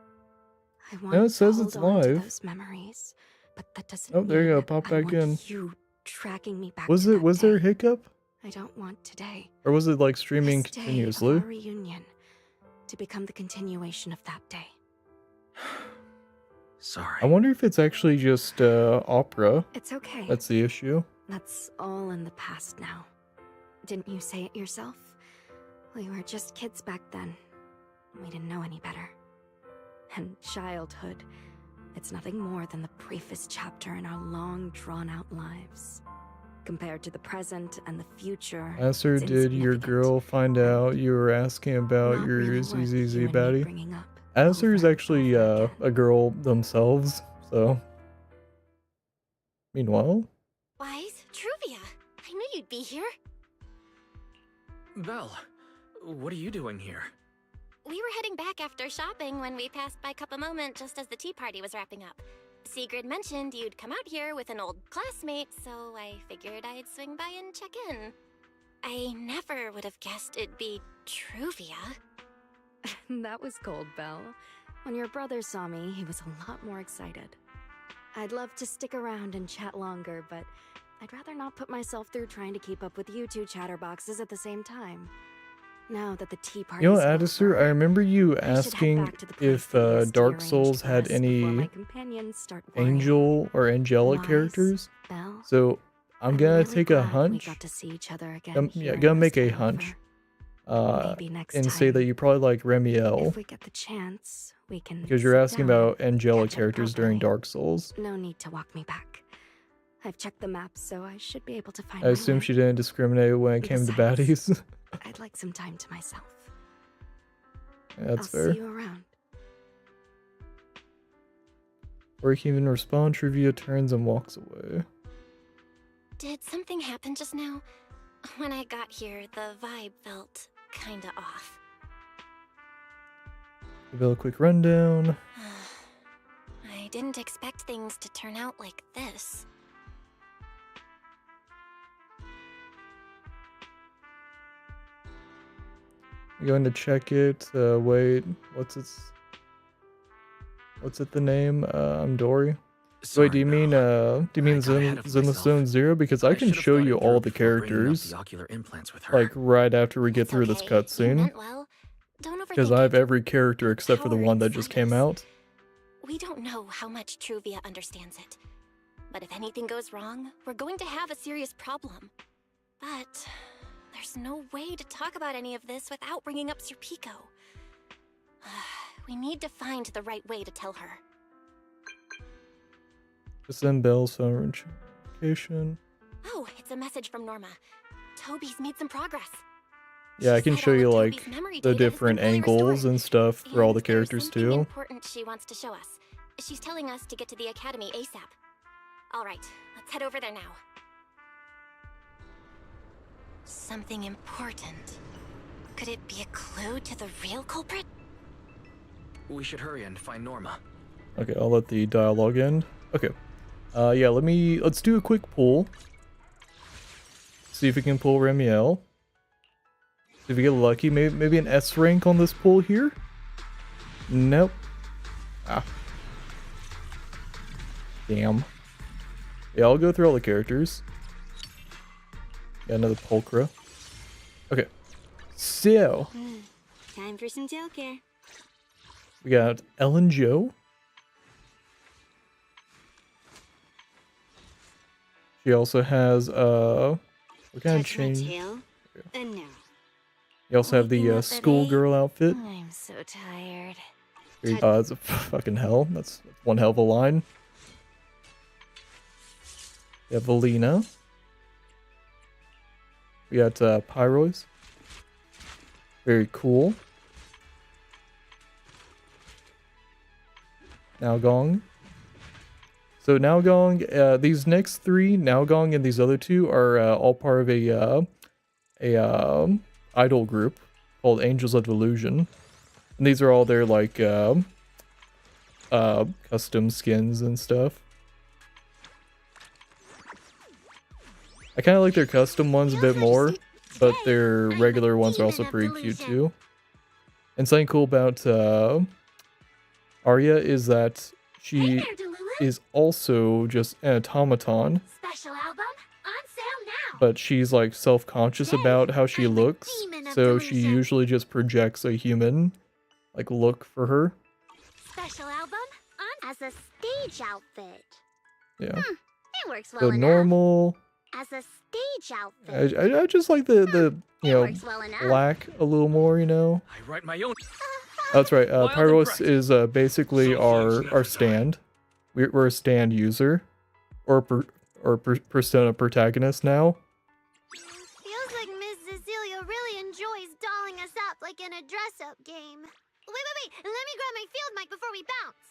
I want No, it says to it's hold on to live. those memories, but that doesn't Oh, there you mean go. Pop I back want in. you tracking me back Was to it? that Was day. there a hiccup? I don't want today. Or was it like streaming This day continuously? of our reunion to become the continuation of that day. Sorry. I wonder if it's actually just opera. It's okay. That's the issue. That's all in the past now. Didn't you say it yourself? We were just kids back then. We didn't know any better. And childhood, it's nothing more than the briefest chapter in our long, drawn-out lives. Compared to the present and the future, After it's did your insignificant. girl find out you were asking about Not your really worth ZZZ you and me baddie? bringing up Azur's over and actually over again. a girl themselves, so. Meanwhile, Wise, Truvia, I knew you'd be here. Belle, what are you doing here? We were heading back after shopping when we passed by Cup a Moment just as the tea party was wrapping up. Sigrid mentioned you'd come out here with an old classmate, so I figured I'd swing by and check in. I never would have guessed it'd be Truvia. That was cold, Belle. When your brother saw me, he was a lot more excited. I'd love to stick around and chat longer, but I'd rather not put myself through trying to keep up with you two chatterboxes at the same time. Now that the tea party you know, Adisur, I remember you I should head asking back to the place if the ESD Dark arranged Souls for had us before my any companions start worrying. angel or angelic Wise, characters. Belle, So I'm gonna really take a glad hunch. We got to see each other again Yeah, here gonna in make a Rustin hunch. River. Maybe next and time, say that you probably like Remiel. if we get the chance, we can. Because you're sit asking down about and angelic catch up characters during properly. Dark Souls. No need to walk me back. I've checked the map, so I should be able to find I my assume way. she didn't discriminate when it came to Besides, baddies. I'd like some time to myself. That's I'll fair. see you around. Or he can even respond, Trivia turns and walks away. Did something happen just now? When I got here, the vibe felt kinda off. Give it a quick rundown. I didn't expect things to turn out like this. I'm going to check it. Wait, what's it the name? I'm Dory. Sorry, Wait, do you mean got ahead of Zenless myself. Zone Zero? Because I can should have show thought you it all through the before bringing up characters, the ocular implants with her. like right after we get It's through this okay. You cutscene. meant well. Don't Because overthink I have it. every character except for the Power one that just inside came us. out. We don't know how much Truvia understands it. But if anything goes wrong, we're going to have a serious problem. But there's no way to talk about any of this without bringing up Sir Pico. We need to find the right way to tell her. Just send Bell's phone notification. Oh, it's a message from Norma. Toby's made some progress. Yeah, I She can said show all you of like Toby's memory the data has been different fully angles restored. and stuff for all the And there's characters something too. important she wants to show us. She's telling us to get to the academy ASAP. All right, let's head over there now. Something important. Could it be a clue to the real culprit? We should hurry and find Norma. Okay, I'll let the dialogue end. Okay. Yeah, let's do a quick pull. See if we can pull Remiel. See if we get lucky. Maybe an S rank on this pull here? Nope. Ah. Damn. Yeah, I'll go through all the characters. Got another Pulchra. Okay. So, Time for some tail care. we got Ellen Jo. She also has, what kind of change? And now. You also have the schoolgirl outfit. I'm so tired. It's a fucking hell. That's one hell of a line. We have Valina. We got Pyrois. Very cool. Naogong. So Naogong, these next three, Naogong and these other two, are all part of a idol group called Angels of Illusion. And these are all their like custom skins and stuff. I kind of like their custom ones a bit more, but their regular ones are also pretty cute too. And something cool about Arya is that she is also just an automaton, Special album on sale now. but she's like self-conscious about how she looks, so she usually just projects a human like look for her. Special album on as a stage outfit. Yeah. It works well So enough. normal. As a stage outfit. I just like the you know, works well enough. black a little more, you know. I write my own. That's right. Wild and Pyros bright. is basically our stand. We're a stand user, or persona protagonist now. Feels like Miss Cecilia really enjoys dolling us up like in a dress-up game. Wait. Let me grab my field mic before we bounce.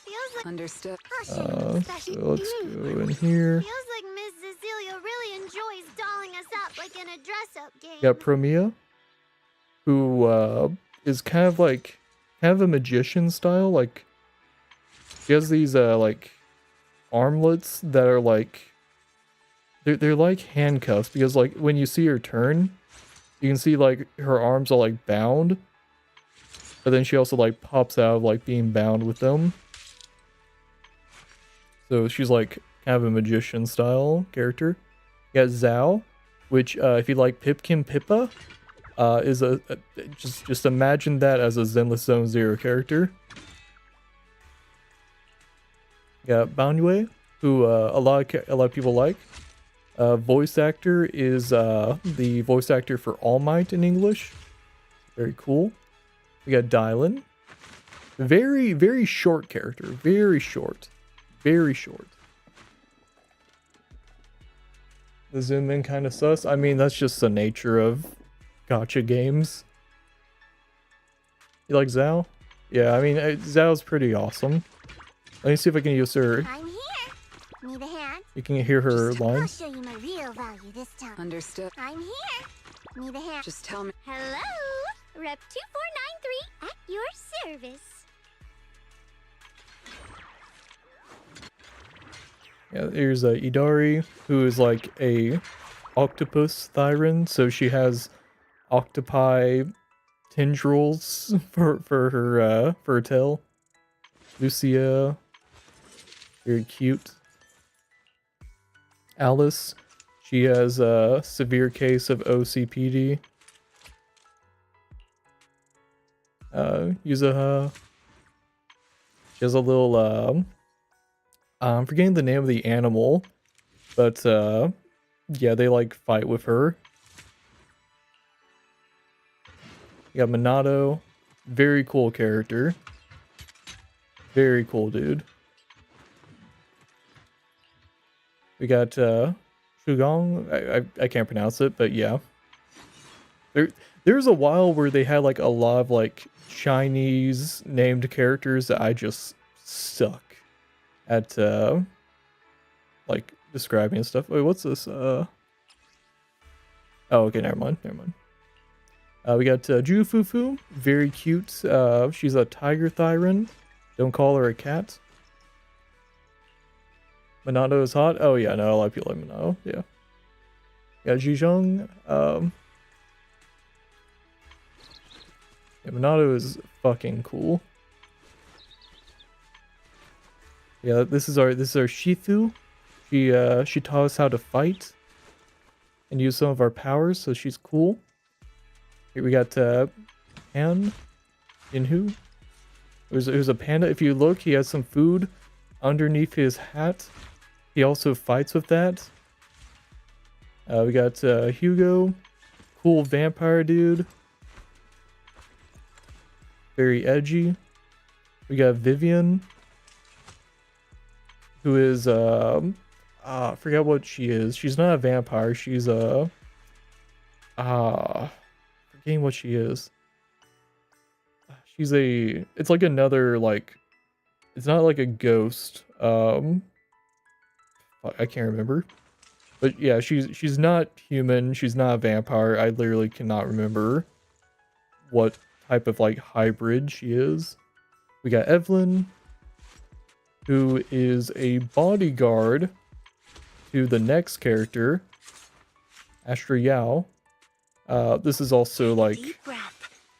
Feels like Understood. So let's go in here. Feels like Miss Cecilia really enjoys dolling us up like in a dress-up game. Got Promia, who is kind of a magician style. Like she has these like armlets that are like they're like handcuffs, because like when you see her turn, you can see like her arms are like bound, but then she also like pops out of like being bound with them. So she's like kind of a magician style character. You got Zhao, which if you like Pipkin Pippa, is just imagine that as a Zenless Zone Zero character. You got Banyue, who a lot of people like. Voice actor is the voice actor for All Might in English. Very cool. We got Dylan. Very, very short character. Very short. Very short. The zoom in kind of sus. I mean, that's just the nature of gacha games. You like Zhao? Yeah, I mean, Zhao's pretty awesome. Let me see if I can use her. I'm here. Need a hand? You can hear her I'll lines. show you my real value this time. Understood. I'm here. Need a hand? Just tell me. Hello, Rep 2493 at your service. Yeah, here's Idari, who is like a octopus Thyran, so she has octopi tendrils for her tail. Lucia, very cute. Alice, she has a severe case of OCPD. Yuzuha, she has a little I'm forgetting the name of the animal, but yeah, they like fight with her. You got Minato, very cool character. Very cool dude. We got Shugong, I can't pronounce it, but yeah. There's a while where they had like a lot of like Chinese named characters that I just suck at like describing and stuff. Wait, what's this? Oh, okay, never mind. We got Jufufu, very cute. She's a tiger Thyran. Don't call her a cat. Minato is hot. Oh yeah, no, a lot of people like Minato. Yeah. Got Jijong. Yeah, Minato is fucking cool. Yeah, this is our Shifu. She taught us how to fight and use some of our powers, so she's cool. Here we got Han Inhu. Who's a panda. If you look, he has some food underneath his hat. He also fights with that. We got Hugo, cool vampire dude. Very edgy. We got Vivian, who is I forget what she is. She's not a vampire. She's a forgetting what she is. She's it's like another like, it's not like a ghost. I can't remember. But yeah, she's not human. She's not a vampire. I literally cannot remember what type of like hybrid she is. We got Evelyn, who is a bodyguard to the next character, Astra Yao. This is also like,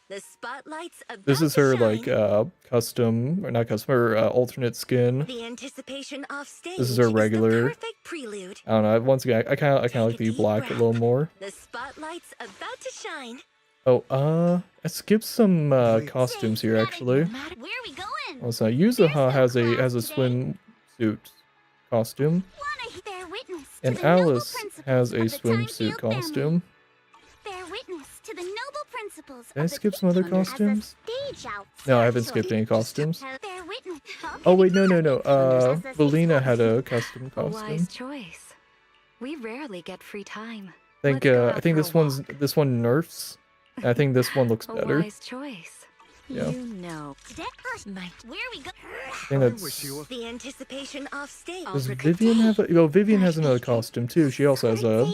the spotlight's about this is to her shine. like custom, or not custom, her alternate skin. The anticipation off stage This is her regular. perfect prelude. I don't know. Once again, I kind of like the black a little more. The spotlight's about to shine. Oh, I skipped some costumes here actually. Where are we going? Well, so Yuzuha has a swimsuit costume, Bear witness to and the noble Alice principles has a of the swimsuit Timefield family. costume. Bear witness to the noble principles Did I of the skip some other Timefield as a costumes? stage outsider No, I haven't choice. skipped any costumes. Bear witness. Oh wait, no. Belina had a custom A costume. wise choice. We rarely get free time. I think Let's go I out think for this a this one nerfs. And I think this one looks A better. wise choice. Yeah. You know. Where are we going? I think that's. The anticipation off stage. Does Vivian have a? Well, Vivian has another costume too. She also has a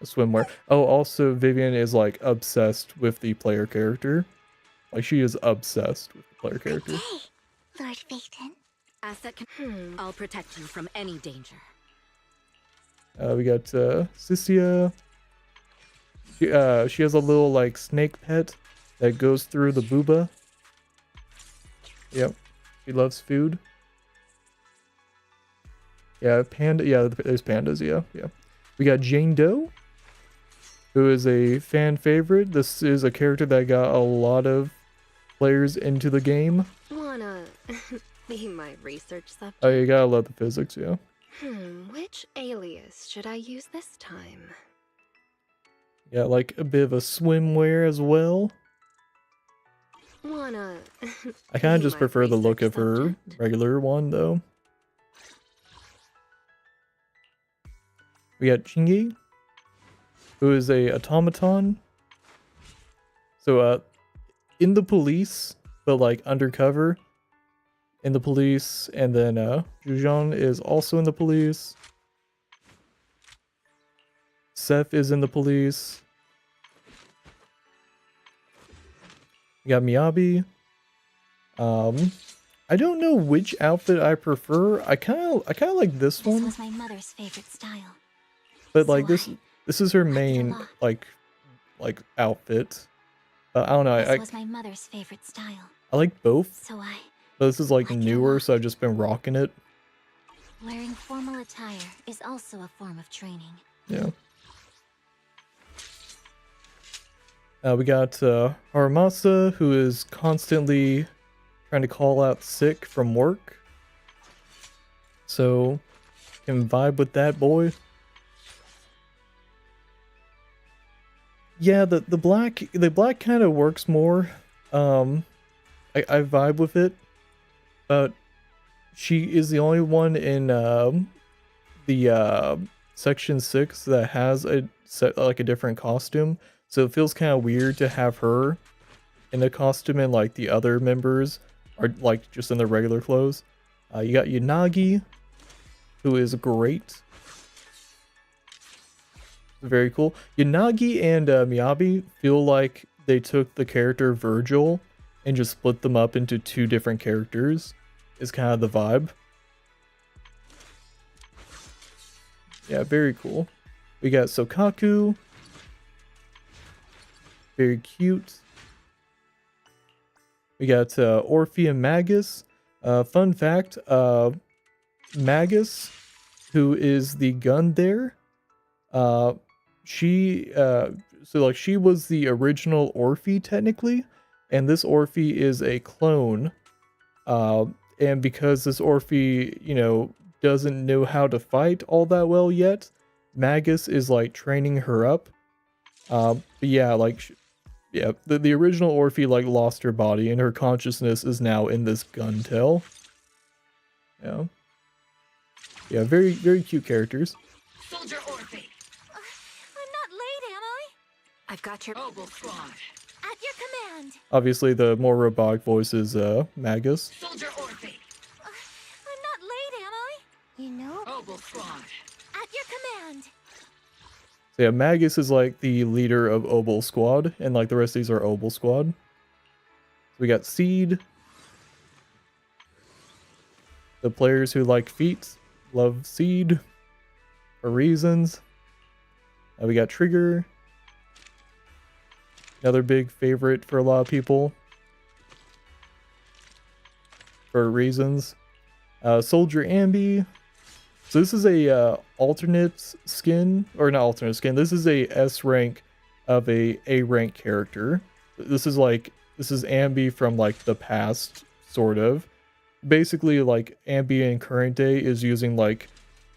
swimwear. Oh, also Vivian is like obsessed with the player character. Like she is obsessed with the player character. Lord Phaeton. Asset I'll protect you from any danger. We got Sissia. She has a little like snake pet that goes through the booba. Yep, she loves food. Yeah, panda. Yeah, there's pandas. Yeah. We got Jane Doe, who is a fan favorite. This is a character that got a lot of players into the game. Wanna be my research subject? Oh, you gotta love the physics, yeah. Which alias should I use this time? Got like a bit of a swimwear as well. Wanna I kind of be just my prefer the look of research her subject? regular one though. We got Chingy, who is a automaton. So in the police, but like undercover in the police, and then Jujon is also in the police. Seth is in the police. We got Miyabi. I don't know which outfit I prefer. I kind of like this one. This was my mother's favorite style. But like So this is her liked it a main lot. like outfit. I don't know. This was my mother's favorite style. I like both. So But this is like like it a newer, lot. so I've just been rocking it. wearing formal attire is also a form of training. Yeah. We got Haramasa, who is constantly trying to call out sick from work. So, can vibe with that boy. Yeah, the black kind of works more. I vibe with it, but she is the only one in the section 6 that has a set like a different costume. So it feels kind of weird to have her in a costume and like the other members are like just in their regular clothes. You got Yanagi, who is great. Very cool. Yanagi and Miyabi feel like they took the character Virgil and just split them up into two different characters. Is kind of the vibe. Yeah, very cool. We got Sokaku. Very cute. We got Orphe and Magus. Fun fact, Magus, who is the gun there, she she was the original Orphe technically, and this Orphe is a clone. And because this Orphe, you know, doesn't know how to fight all that well yet, Magus is like training her up. But yeah, like yeah, the original Orphe like lost her body and her consciousness is now in this gun tail. Yeah. Yeah, very, very cute characters. Soldier Orphe, I'm not late, am I? I've got your Obel Squad. At your command. Obviously, the more robotic voice is Magus. Soldier Orphe, I'm not late, am I? You know, Obel Squad. At your command. So yeah, Magus is like the leader of Obel Squad, and like the rest of these are Obel Squad. So we got Seed. The players who like feet love Seed for reasons. We got Trigger. Another big favorite for a lot of people. For reasons. Soldier Ambi. So this is a alternate skin, or not alternate skin. This is a S rank of a rank character. This is Ambi from like the past, sort of. Basically, like Ambi in current day is using like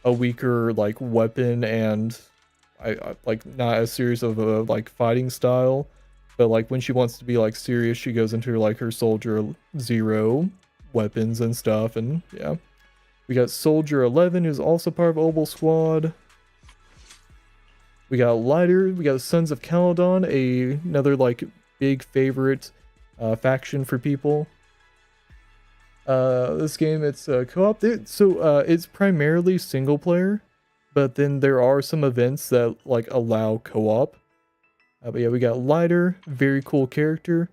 a weaker like weapon and I like not as serious of a like fighting style, but like when she wants to be like serious, she goes into like her Soldier 0 weapons and stuff, and yeah. We got Soldier 11, who's also part of Obel Squad. We got Lighter. We got Sons of Caledon, another like big favorite faction for people. This game, it's co-op. It's primarily single player, but then there are some events that like allow co-op. But yeah, we got Lighter, very cool character.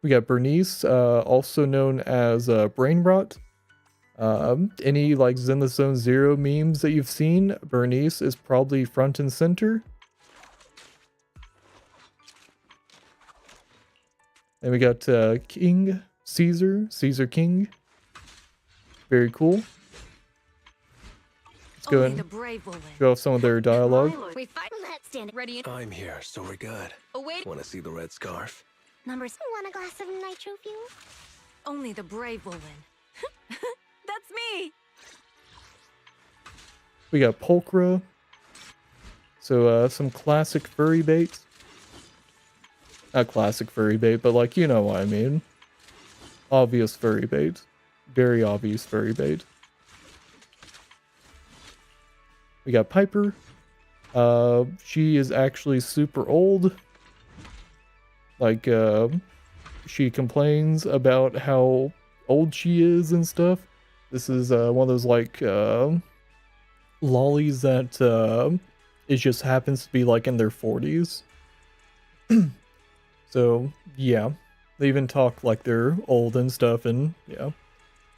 We got Bernice, also known as Brain Rot. Any like Zenless Zone 0 memes that you've seen, Bernice is probably front and center. Then we got King, Caesar King. Very cool. Let's go and show off some of their dialogue. We fight. Let's stand ready. I'm here, so we're good. Wait. Want to see the red scarf? Numbers. Want a glass of nitro fuel? Only the brave will win. That's me! We got Pulchra. So, some classic furry bait. Not classic furry bait, but like, you know what I mean. Obvious furry bait. Very obvious furry bait. We got Piper. She is actually super old. Like, she complains about how old she is and stuff. This is one of those like lollies that it just happens to be like in their 40s. So yeah, they even talk like they're old and stuff. And yeah,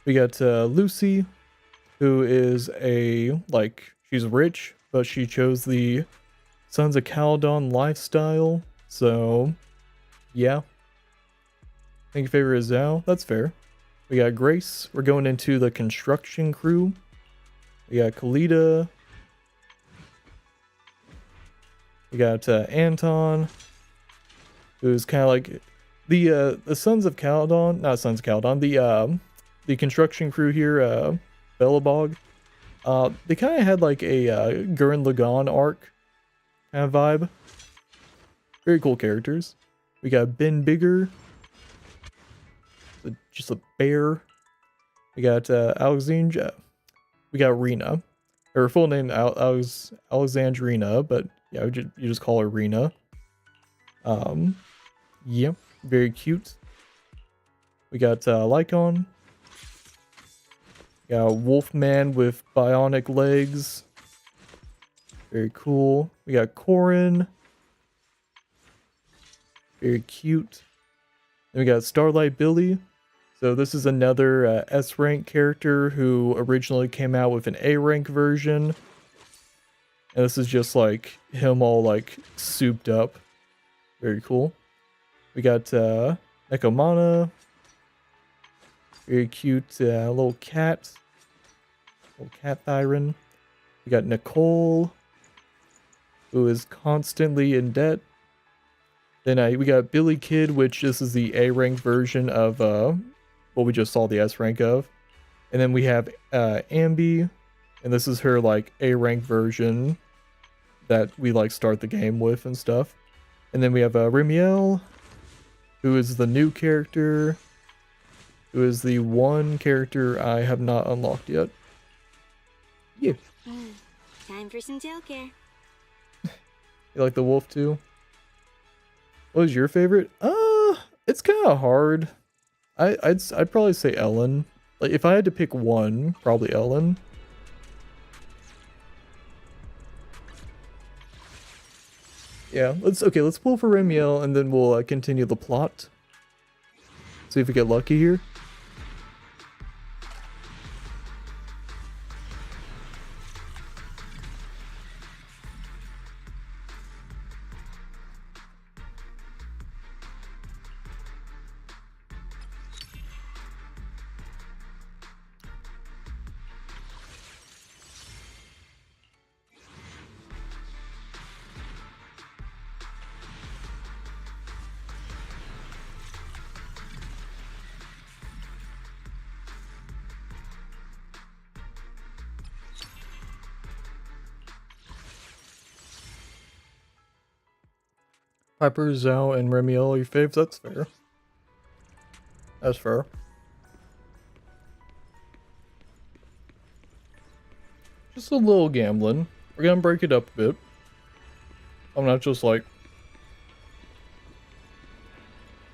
we got Lucy, who is she's rich, but she chose the Sons of Caledon lifestyle. So yeah, I think favorite is Zhao. That's fair. We got Grace. We're going into the construction crew. We got Kalita. We got Anton, who's kind of like the Sons of Caledon, not Sons of Caledon. The construction crew here, Bellabog. They kind of had like a Gurren Lagann arc kind of vibe. Very cool characters. We got Ben Bigger. Just a bear. We got Alexandra. We got Rena. Her full name Alexandrina, but yeah, you just call her Rena. Yeah, very cute. We got Lycon. We got Wolfman with bionic legs. Very cool. We got Corin. Very cute. Then we got Starlight Billy. So this is another S-rank character who originally came out with an A-rank version. And this is just like him all like souped up. Very cool. We got Nekomana. Very cute little cat. Little cat Thyron. We got Nicole, who is constantly in debt. Then we got Billy Kid, which this is the A-rank version of what we just saw the S-rank of. And then we have Ambi, and this is her like A-rank version that we like start the game with and stuff. And then we have Remiel, who is the new character, who is the one character I have not unlocked yet. Yeah. Time for some tail care. You like the wolf too? What was your favorite? It's kind of hard. I'd probably say Ellen. Like if I had to pick one, probably Ellen. Yeah, let's pull for Remiel and then we'll continue the plot. See if we get lucky here. Piper, Zhao, and Remiel are your faves. That's fair. That's fair. Just a little gambling. We're gonna break it up a bit. I'm not just like,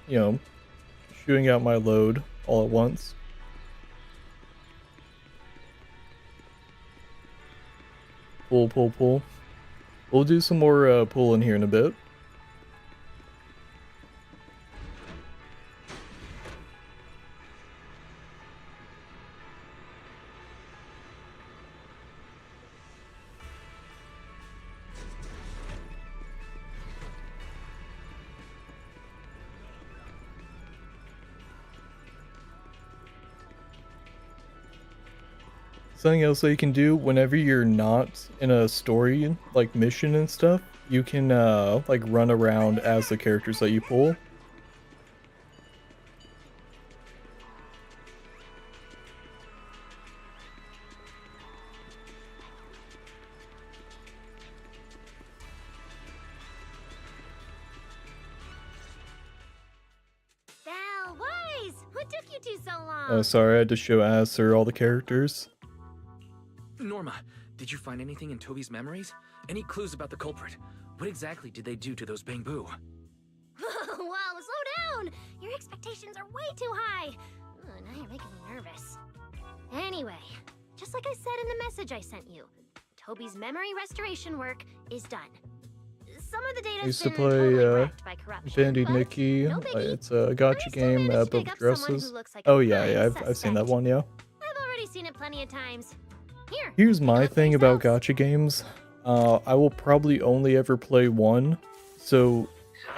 you know, shooting out my load all at once. Pull, pull, pull. We'll do some more pulling here in a bit. Something else that you can do whenever you're not in a story, like mission and stuff, you can like run around as the characters that you pull. What took you two so long? Oh, sorry, I had to show Acer all the characters. Norma, did you find anything in Toby's memories? Any clues about the culprit? What exactly did they do to those bamboo? Whoa, slow down! Your expectations are way too high. Now you're making me nervous. Anyway, just like I said in the message I sent you, Toby's memory restoration work is done. Some of the data I used to play Bandy Nikki. It's a gacha game, build dresses. Oh yeah, I've seen that one, yeah. I've already seen it plenty of times. Here's my thing about gacha games. I will probably only ever play one. So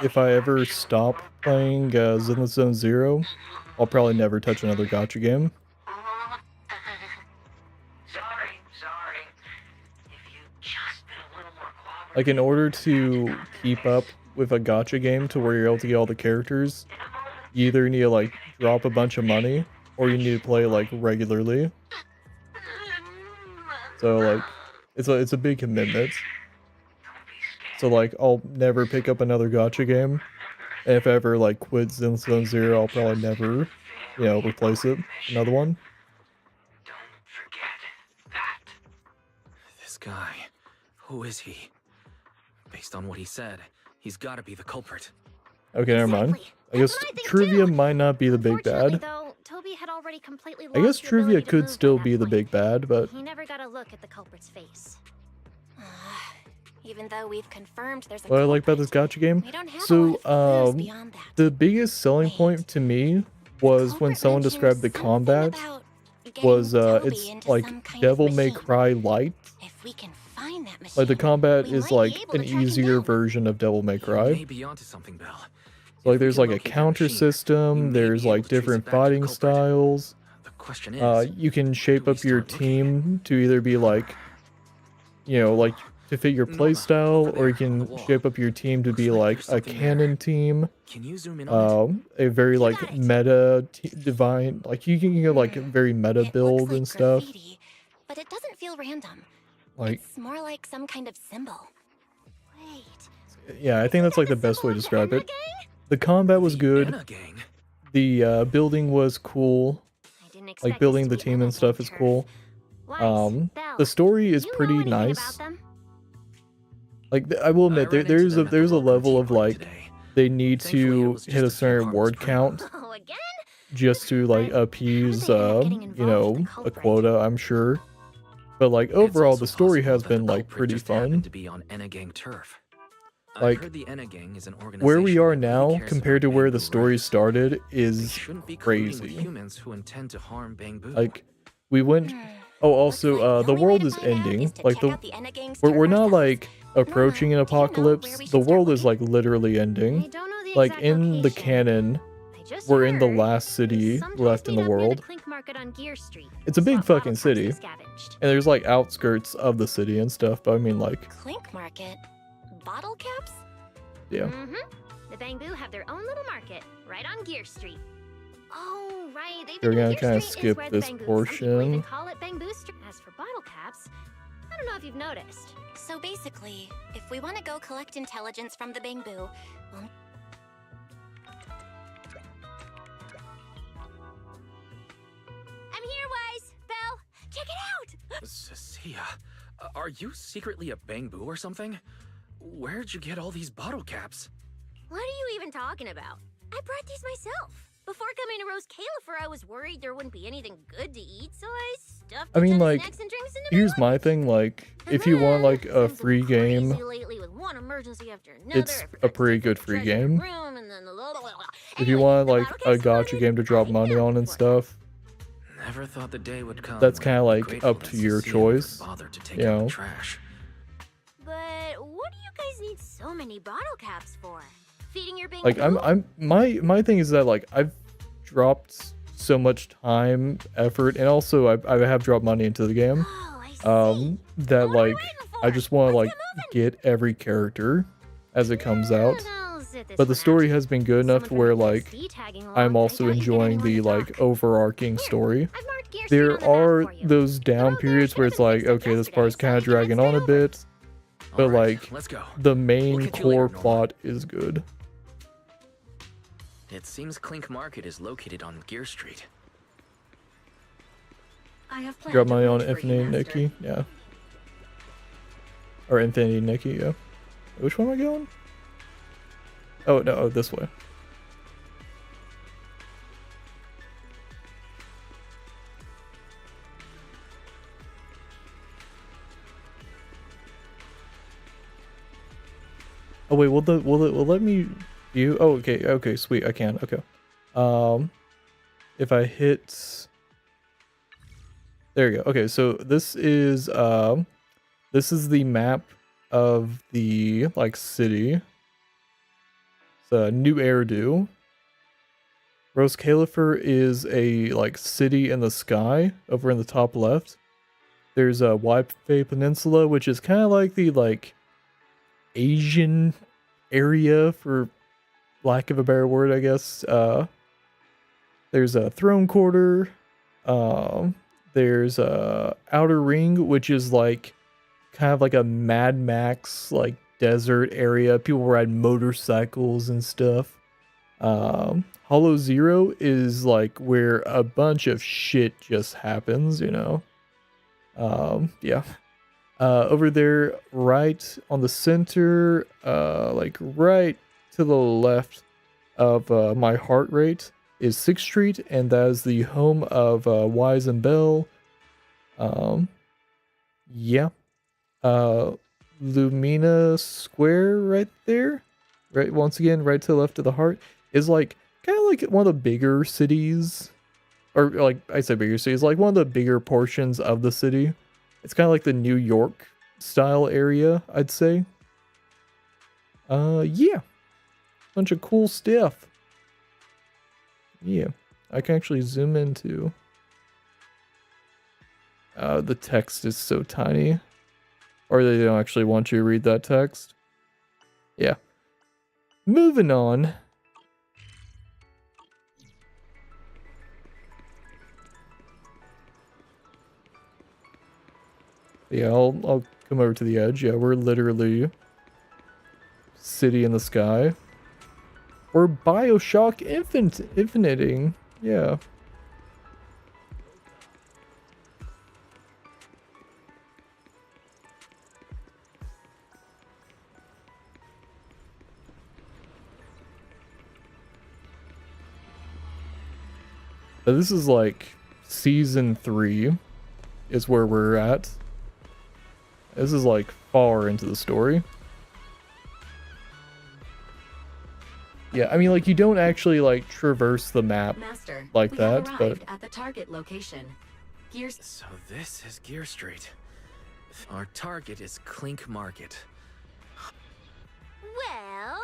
if I ever stop playing Zenless Zone Zero, I'll probably never touch another gacha game. Like, in order to keep up with a gacha game to where you're able to get all the characters, you either need to, like, drop a bunch of money, or you need to play, like, regularly. So, like, it's a big commitment. So, like, I'll never pick up another gacha game. And if I ever, like, quit Zenless Zone Zero, I'll probably never, you know, replace it. Another one. This guy, who is he? Based on what he said, he's gotta be the culprit. Okay, never mind. I guess Truvia might not be the big bad. Though, Toby had already completely I guess lost the ability Truvia to could move still by be that the point. big bad, but He never got a look at the culprit's face. Even though we've confirmed there's a what I like about this gacha game, so the biggest selling point to me was when someone described the combat was it's like Devil May Cry light. If we can find that machine, Like the combat is like an easier version of Devil May Cry. Maybe onto something, Belle. So, like there's like a counter system, there's like different fighting styles. The question is, you can shape up your team to either be like, you know, like to fit your playstyle, or you can shape up your team to be like a cannon team. Can you zoom in on a very like meta divine, like you can get like a very meta build and stuff. graffiti, but it doesn't feel random. Like, It's more like some kind of symbol. Wait. yeah, I think that's like the best way to describe it. The combat was good. The building was cool. Like building the team and stuff is cool. The story is pretty nice. Like I will admit, there's a level of like they need to hit a certain word count just to like appease you know, a quota, I'm sure. But like overall, the story has been like pretty fun. to be on Enagang turf? Like, where we are now compared to where the story started is crazy. Humans who intend to harm bamboo. Like, we went. Oh, also, the world is ending. Like we're not like approaching an apocalypse. The world is like literally ending. Like in the canon, we're in the last city left in the world. It's a big fucking city, and there's like outskirts of the city and stuff. But I mean, like, Clink Market? Bottle caps? yeah. The Bamboo have their own little market right on Gear Street. Oh, right. We're gonna kind of skip this portion. Call it Bamboo Street. As for bottle caps, I don't know if you've noticed. So basically, if we want to go collect intelligence from the Bamboo, we'll... I'm here, Wise. Belle, check it out. Cecilia, are you secretly a bamboo or something? Where'd you get all these bottle caps? What are you even talking about? I brought these myself. Before coming to Rose Califer, I was worried there wouldn't be anything good to eat, so I stuffed I mean, like, snacks and drinks into here's my thing. Like, if you want like a free game, lately with one emergency after another. it's a pretty good free game. Room and then If you want like a gacha game to drop money on and stuff, Never thought the day would come. that's kind of like up to your choice. You know. Trash. But what do you guys need so many bottle caps for? Feeding your bamboo? Like my thing is that like I've dropped so much time, effort, and also I have dropped money into the game. That like I just want to like get every character as it comes out. But the story has been good enough to where like I'm also enjoying the like overarching story. There are those down periods where it's like, okay, this part's kind of dragging on a bit, but like the main core plot is good. It seems Clink Market is located on Gear Street. I have planned Drop a my own route for you, Infinity Master. Nikki, yeah. Or Infinity Nikki, yeah. Which one am I going? Oh, no, oh, this way. Oh wait, will it let me view? Oh, okay, sweet, I can. Okay. If I hit, there you go. Okay, so this is the map of the like city. It's a New Eridu. Rose Califer is a like city in the sky over in the top left. There's a Waipei Peninsula, which is kind of like the like Asian area, for lack of a better word, I guess. There's a Throne Quarter. There's a Outer Ring, which is like kind of like a Mad Max like desert area. People ride motorcycles and stuff. Hollow Zero is like where a bunch of shit just happens, you know. Yeah. Over there, right on the center, like right to the left of my heart rate is 6th Street, and that is the home of Wise and Bell. Yeah. Lumina Square right there, right, once again, right to the left of the heart, is like kind of like one of the bigger cities, or like I said bigger cities, like one of the bigger portions of the city. It's kind of like the New York style area, I'd say. Yeah. Bunch of cool stuff. Yeah. I can actually zoom into. The text is so tiny. Or they don't actually want you to read that text. Yeah. Moving on. Yeah, I'll come over to the edge. Yeah, we're literally city in the sky. We're Bioshock infiniting. Yeah. But this is like season 3 is where we're at. This is like far into the story. Yeah, I mean, like, you don't actually like traverse the map Master, like we that, have but arrived at the target location. Gears. So this is Gear Street. Our target is Clink Market. Well,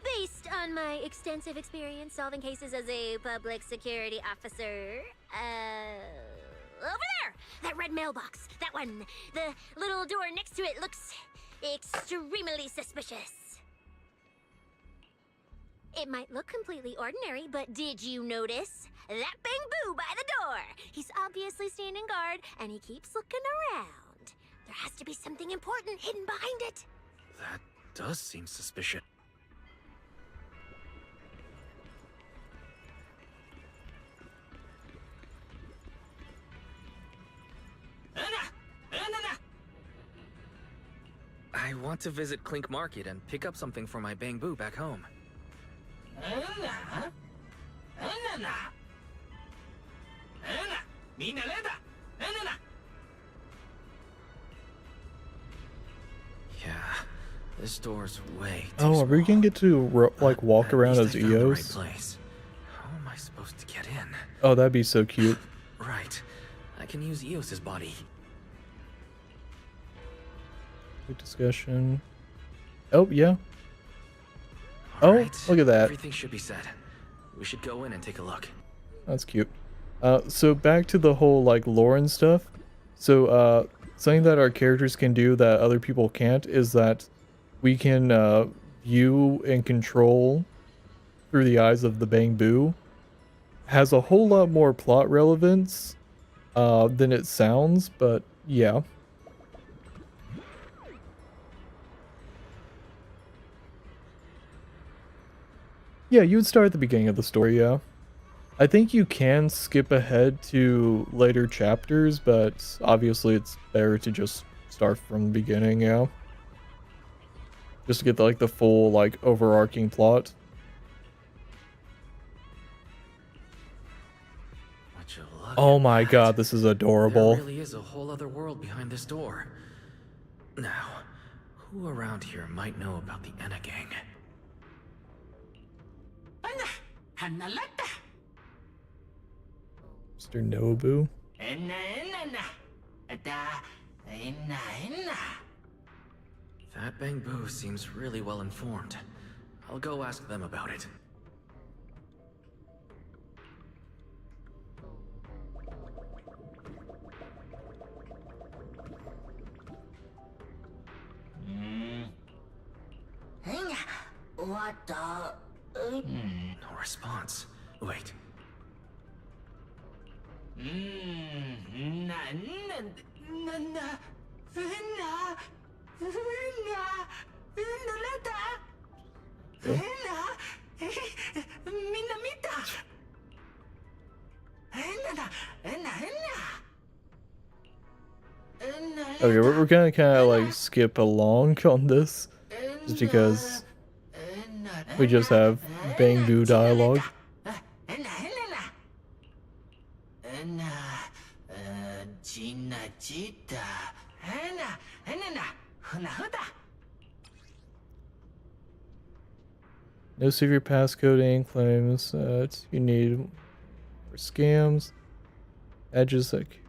based on my extensive experience solving cases as a public security officer, over there! That red mailbox! That one! The little door next to it looks extremely suspicious. It might look completely ordinary, but did you notice? That Bang-Boo by the door! He's obviously standing guard, and he keeps looking around. There has to be something important hidden behind it. That does seem suspicious. I want to visit Clink Market and pick up something for my Bang-Boo back home. Yeah, this door's way too oh, are we gonna get to like walk At around least as I found the right EOS? place. How am I supposed to get in? Oh, that'd be so cute. Right, I can use Eos's body. Good discussion. Oh, yeah. Alright, look at that. Everything should be set. We should go in and take a look. That's cute. So back to the whole like lore and stuff. So something that our characters can do that other people can't is that we can view and control through the eyes of the Bang-Boo. Has a whole lot more plot relevance than it sounds, but yeah. Yeah, you would start at the beginning of the story, yeah. I think you can skip ahead to later chapters, but obviously it's better to just start from the beginning, yeah. Just to get like the full like overarching plot. Would you look Oh at my that? god, this is adorable. There really is a whole other world behind this door. Now, who around here might know about the Enna gang? Mr. Nobu. That Bangbu seems really well informed. I'll go ask them about it. What the? No response. Wait. Okay, we're gonna kind of like skip along on this, just because we just have Bangbu dialogue. No secret passcoding claims that you need for scams. Edges like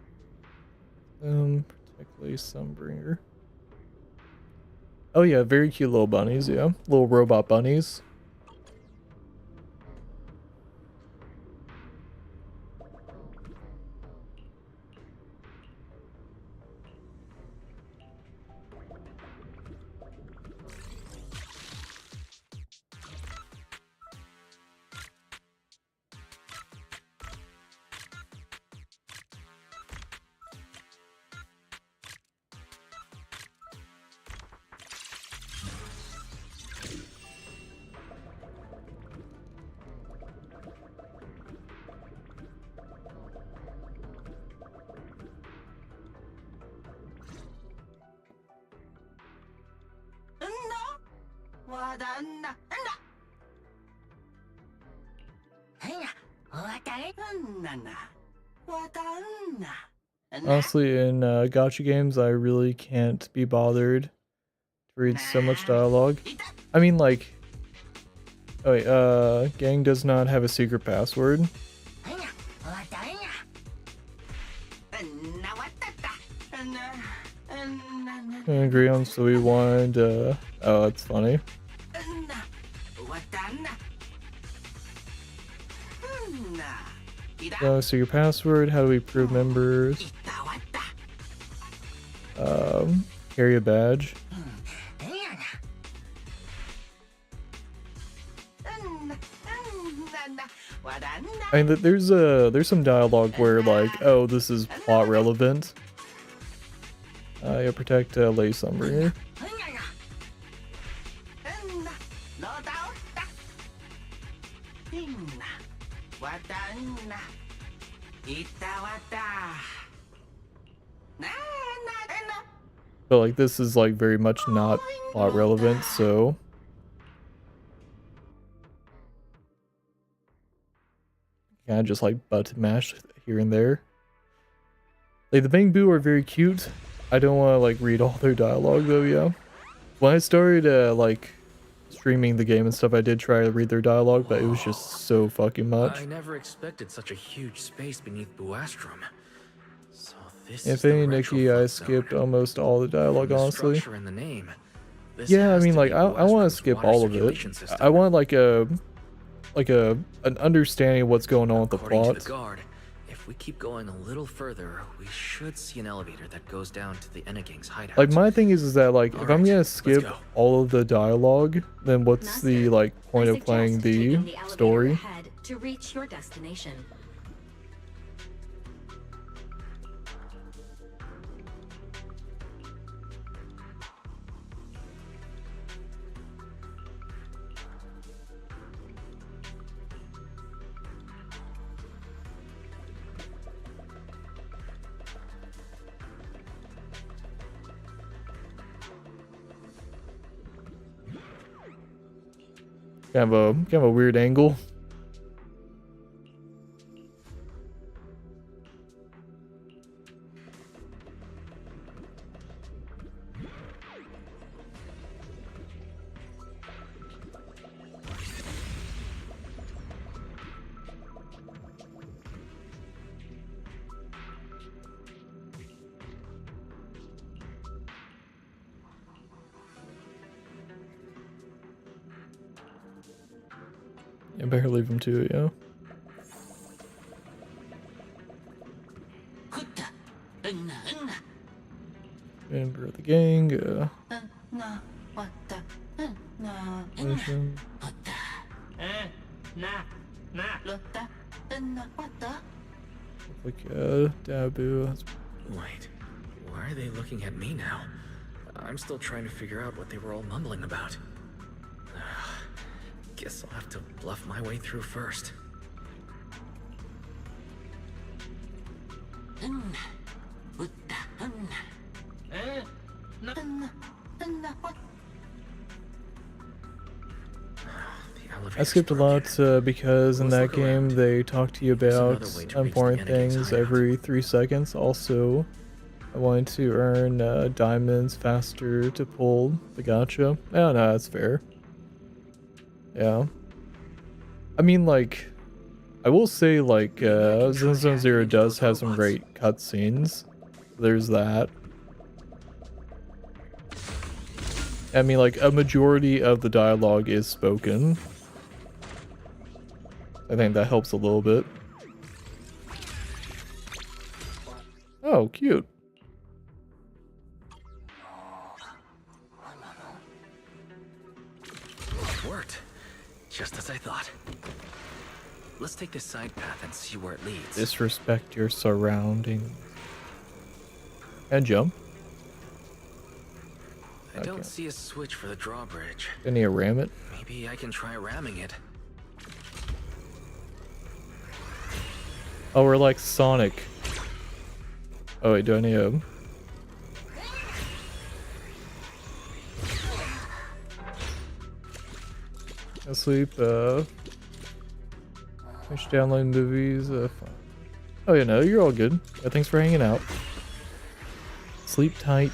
particularly Sunbringer. Oh yeah, very cute little bunnies, yeah. Little robot bunnies. Honestly, in gacha games, I really can't be bothered to read so much dialogue. I mean, like, oh wait, gang does not have a secret password. I agree on, so we wanted, oh, that's funny. No secret password, how do we prove members? Carry a badge. I mean, there's some dialogue where like, oh, this is plot relevant. Yeah, protect Lady Sunbringer. But like, this is like very much not plot relevant, so kind of just like butt mash here and there. Like the Bangbu are very cute. I don't want to like read all their dialogue though, yeah. When I started like streaming the game and stuff, I did try to read their dialogue, but it was just so fucking much. I never expected such a huge space beneath Buastrom. So this If any Nikki, I skipped almost all the dialogue, honestly. In the name, yeah, I mean, like I want to skip all of it. I want like an understanding of what's going on with the plot. To the guard, if we keep going a little further, we should see an elevator that goes down to the Enna gang's hideout. Like my thing is that like if I'm gonna skip all of the dialogue, then what's the like point of playing the story? To reach your destination. Kind of a weird angle. I better leave him to it, yeah. Member of the gang, mission. Like, Dabu. Wait, why are they looking at me now? I'm still trying to figure out what they were all mumbling about. Guess I'll have to bluff my way through first. I skipped a lot because in that game they talk to you about important things every 3 seconds. Also, I wanted to earn diamonds faster to pull the gacha. Oh no, that's fair. Yeah. I mean, like, I will say, like, Zenless Zero does have some great cutscenes. There's that. I mean, like, a majority of the dialogue is spoken. I think that helps a little bit. Oh, cute. It worked. Just as I thought. Let's take this side path and see where it leads. Disrespect your surroundings. And jump. I don't see a switch for the drawbridge. Can you ram it? Maybe I can try ramming it. Oh, we're like Sonic. Oh wait, do I need a... Asleep, finish downloading movies, fine. Oh yeah, no, you're all good. Yeah, thanks for hanging out. Sleep tight.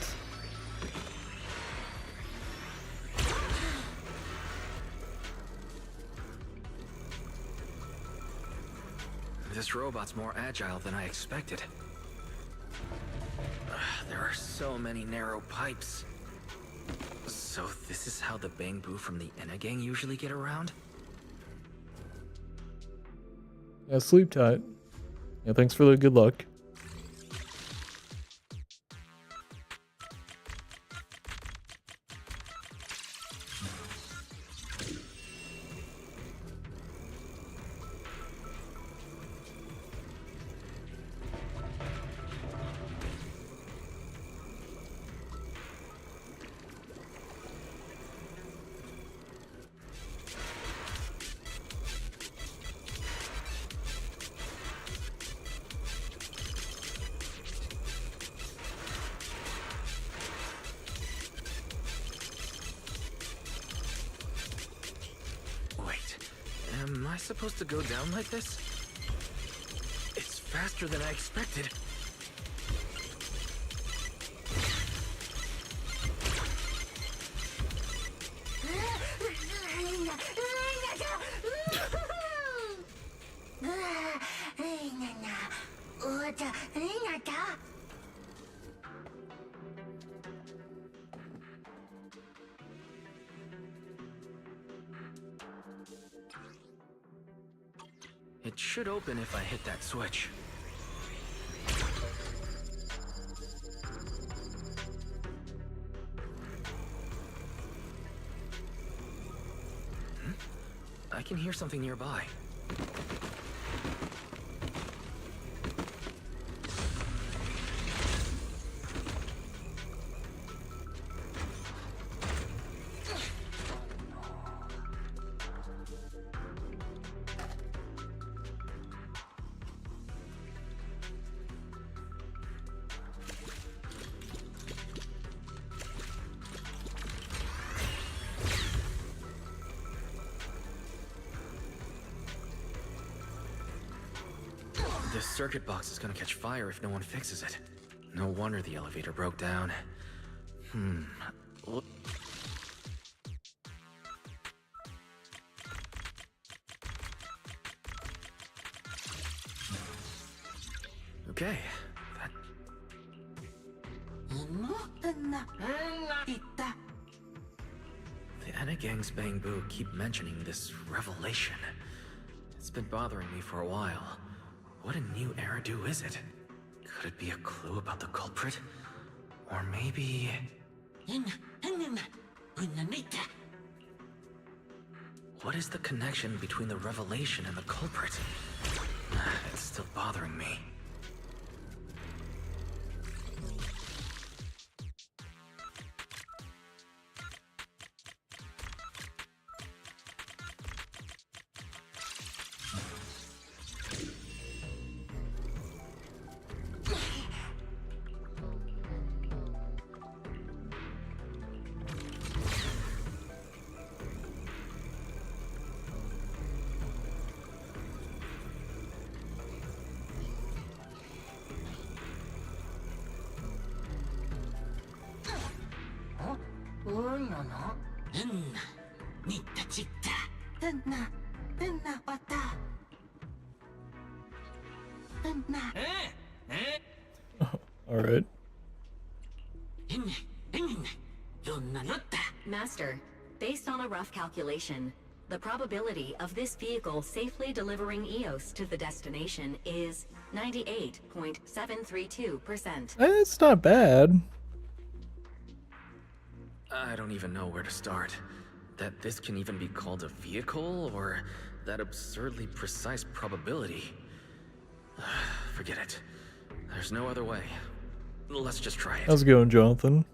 This robot's more agile than I expected. There are so many narrow pipes. So this is how the Bang-Boo from the Enna gang usually get around? Yeah, sleep tight. Yeah, thanks for the good luck. Am I supposed to go down like this? It's faster than I expected. It should open if I hit that switch. I can hear something nearby. This circuit box is gonna catch fire if no one fixes it. No wonder the elevator broke down. Okay. The Anna Gang's Bangbu keep mentioning this revelation. It's been bothering me for a while. What a new Eridu is it? Could it be a clue about the culprit? Or maybe... What is the connection between the revelation and the culprit? It's still bothering me. Alright. Master, based on a rough calculation, the probability of this vehicle safely delivering EOS to the destination is 98.732%. It's not bad. I don't even know where to start. That this can even be called a vehicle, or that absurdly precise probability. Forget it. There's no other way. Let's just try it. How's it going, Jonathan?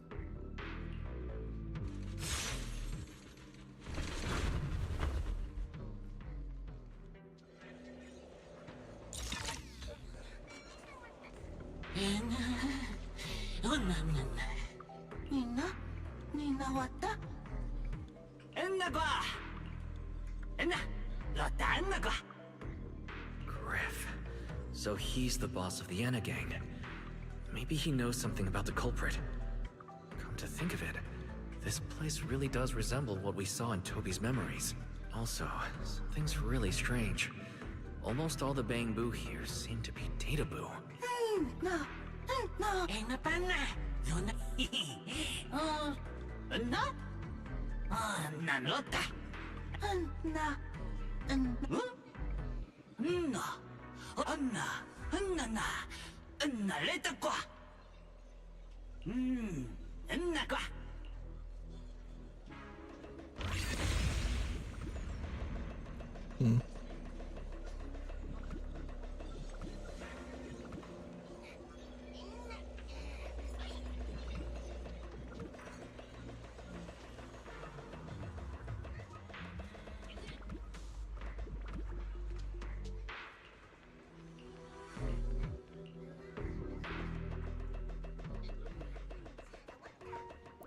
Griff. So he's the boss of the Anna Gang. Maybe he knows something about the culprit. Come to think of it, this place really does resemble what we saw in Toby's memories. Also, something's really strange. Almost all the Bangbu here seem to be Databu.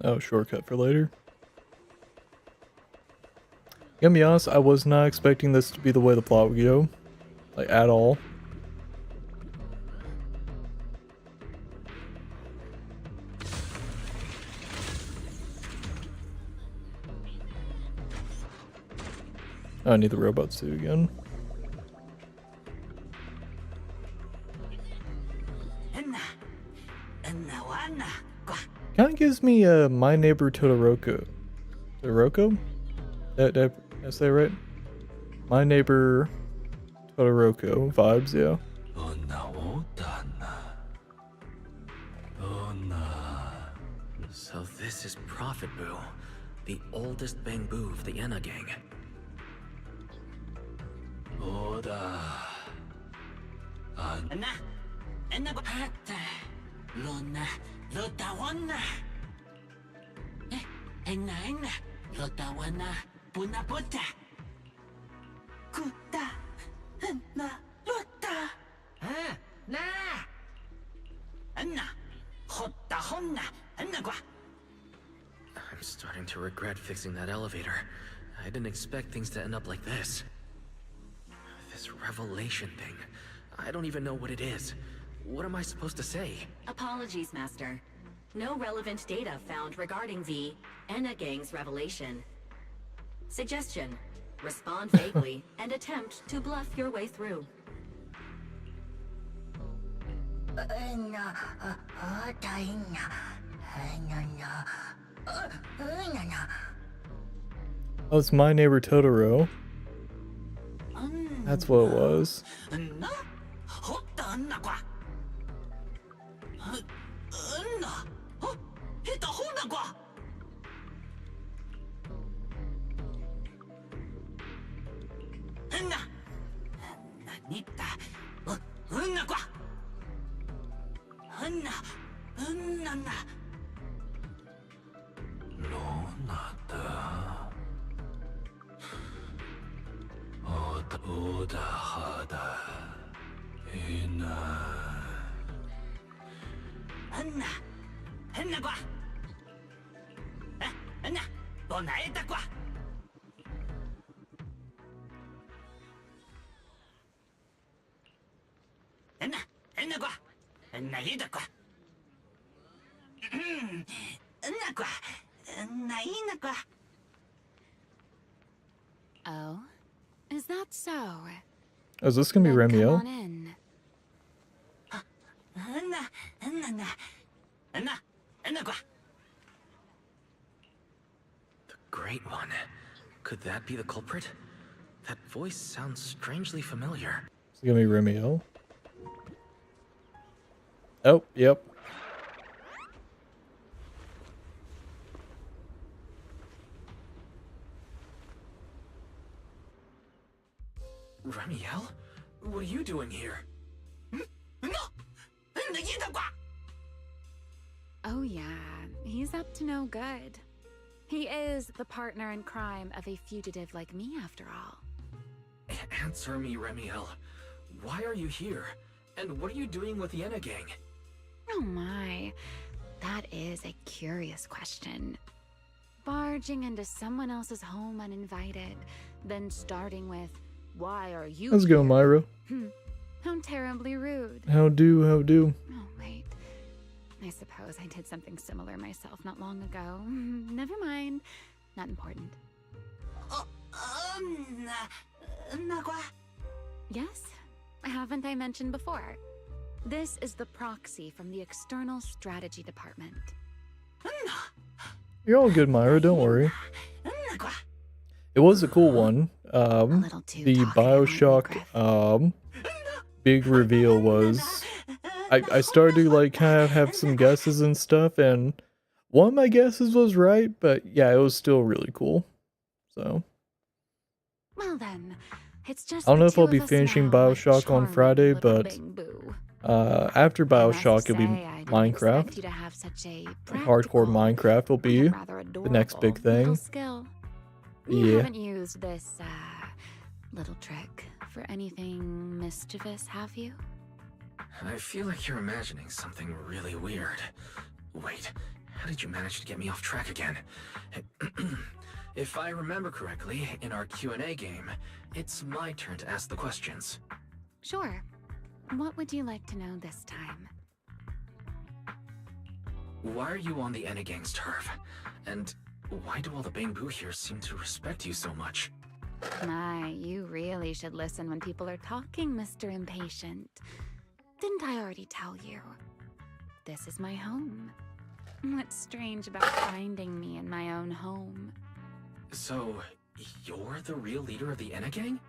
Oh, shortcut for later. Gonna be honest, I was not expecting this to be the way the plot would go. Like, at all. I need the robot suit again. Kind of gives me My Neighbor Totoro. Totoro? Did I say right? My Neighbor Totoro vibes, yeah. So this is Prophet Boo, the oldest Bangbu of the Anna Gang. I'm starting to regret fixing that elevator. I didn't expect things to end up like this. This revelation thing. I don't even know what it is. What am I supposed to say? Apologies, Master. No relevant data found regarding the Enna Gang's revelation. Suggestion: respond vaguely and attempt to bluff your way through. Oh, it's My Neighbor Totoro. That's what it was. Oh, is that so? Oh, is this gonna be Then come Remio? on in. The Great One. Could that be the culprit? That voice sounds strangely familiar. Is it gonna be Remio? Oh, yep. Remiel? What are you doing here? Oh yeah, he's up to no good. He is the partner in crime of a fugitive like me, after all. Answer me, Remiel. Why are you here? And what are you doing with the Enna Gang? Oh my, that is a curious question. Barging into someone else's home uninvited, then starting with, "Why are you How's it going, Myra? How terribly rude. How do? Oh, wait. I suppose I did something similar myself not long ago. Never mind. Not important. Yes? Haven't I mentioned before? This is the proxy from the External Strategy Department. You're all good, Myra. Don't worry. It was a cool one. The Bioshock big reveal was. I started to like kind of have some guesses and stuff, and one of my guesses was right, but yeah, it was still really cool. So. Well then, it's just I don't know the if I'll two be of us finishing now, my Bioshock on charming Friday, little but Bing Boo. after I must Bioshock, it'll be say, I didn't expect Minecraft. you to have such a Like hardcore Minecraft will be rather the next big adorable little thing. skill. You Yeah. haven't used this little trick for anything mischievous, have you? I feel like you're imagining something really weird. Wait, how did you manage to get me off track again? If I remember correctly, in our Q&A game, it's my turn to ask the questions. Sure. What would you like to know this time? Why are you on the Enna Gang's turf? And why do all the Bangbu here seem to respect you so much? My, you really should listen when people are talking, Mr. Impatient. Didn't I already tell you? This is my home. What's strange about finding me in my own home? So, you're the real leader of the Enna Gang?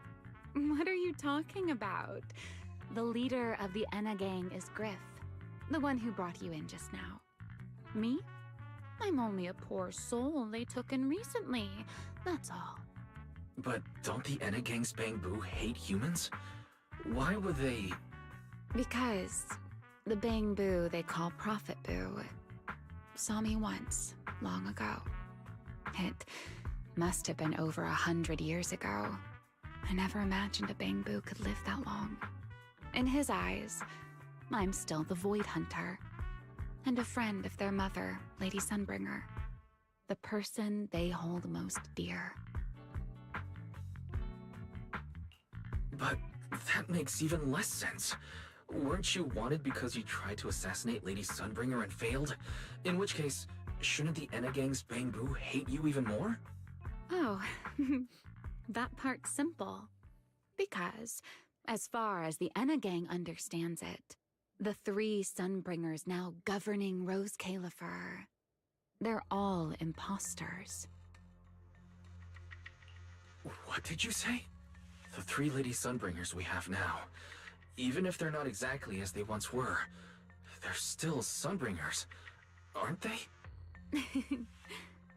What are you talking about? The leader of the Enna Gang is Griff, the one who brought you in just now. Me? I'm only a poor soul they took in recently, that's all. But don't the Enna Gang's Bangbu hate humans? Why would they... Because the Bangbu they call Prophet Boo saw me once, long ago. It must have been over 100 years ago. I never imagined a Bangbu could live that long. In his eyes, I'm still the Void Hunter, and a friend of their mother, Lady Sunbringer, the person they hold most dear. But That makes even less sense. Weren't you wanted because you tried to assassinate Lady Sunbringer and failed? In which case, shouldn't the Enna Gang's Bangbu hate you even more? Oh, that part's simple. Because, as far as the Enna Gang understands it, the 3 Sunbringers now governing Rose Califer, they're all imposters. What did you say? The 3 Lady Sunbringers we have now, even if they're not exactly as they once were, they're still Sunbringers, aren't they?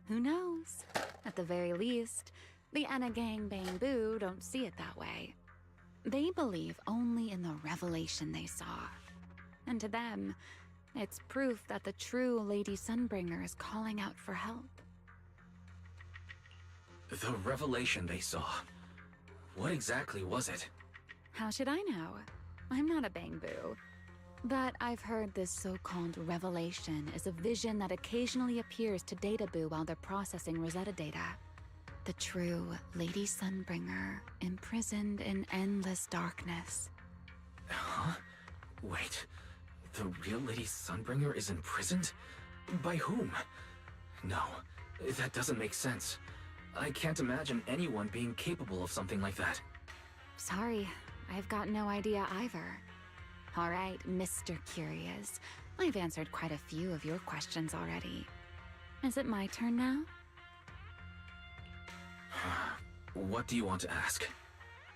Who knows? At the very least, the Enna Gang Bangbu don't see it that way. They believe only in the revelation they saw. And to them, it's proof that the true Lady Sunbringer is calling out for help. The revelation they saw. What exactly was it? How should I know? I'm not a Bangbu. But I've heard this so-called revelation is a vision that occasionally appears to Databoo while they're processing Rosetta data. The true Lady Sunbringer, imprisoned in endless darkness. Huh? Wait, the real Lady Sunbringer is imprisoned? By whom? No, that doesn't make sense. I can't imagine anyone being capable of something like that. Sorry, I've got no idea either. All right, Mr. Curious. I've answered quite a few of your questions already. Is it my turn now? What do you want to ask?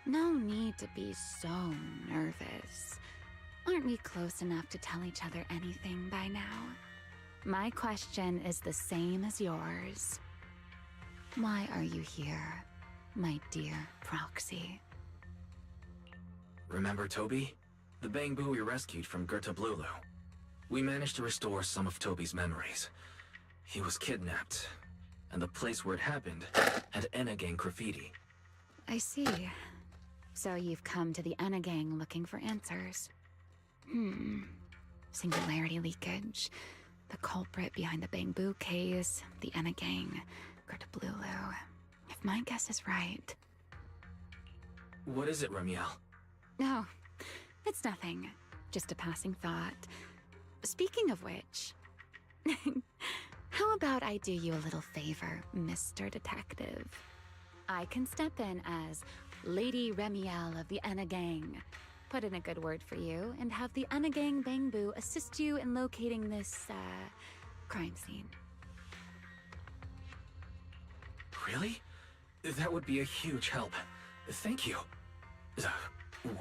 No need to be so nervous. Aren't we close enough to tell each other anything by now? My question is the same as yours. Why are you here, my dear Proxy? Remember Toby? The Bangbu we rescued from Gerta Blulu. We managed to restore some of Toby's memories. He was kidnapped, and the place where it happened had Enna Gang graffiti. I see. So you've come to the Enna Gang looking for answers. Singularity leakage, the culprit behind the Bangbu case, the Enna Gang, Gerta Blulu. If my guess is right... What is it, Remiel? No, it's nothing. Just a passing thought. Speaking of which... how about I do you a little favor, Mr. Detective? I can step in as Lady Remiel of the Enna Gang, put in a good word for you, and have the Enna Gang Bangbu assist you in locating this, crime scene. Really? That would be a huge help. Thank you.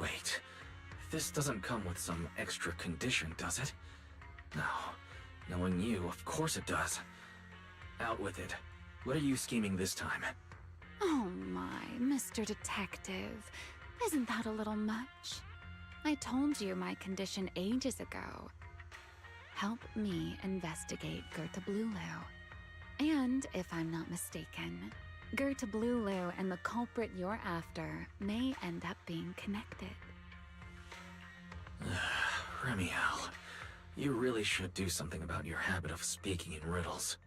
Wait. This doesn't come with some extra condition, does it? No. Knowing you, of course it does. Out with it. What are you scheming this time? Oh my, Mr. Detective. Isn't that a little much? I told you my condition ages ago. Help me investigate Gerta Blulu. And, if I'm not mistaken, Gerta Blulu and the culprit you're after may end up being connected. Remiel, you really should do something about your habit of speaking in riddles.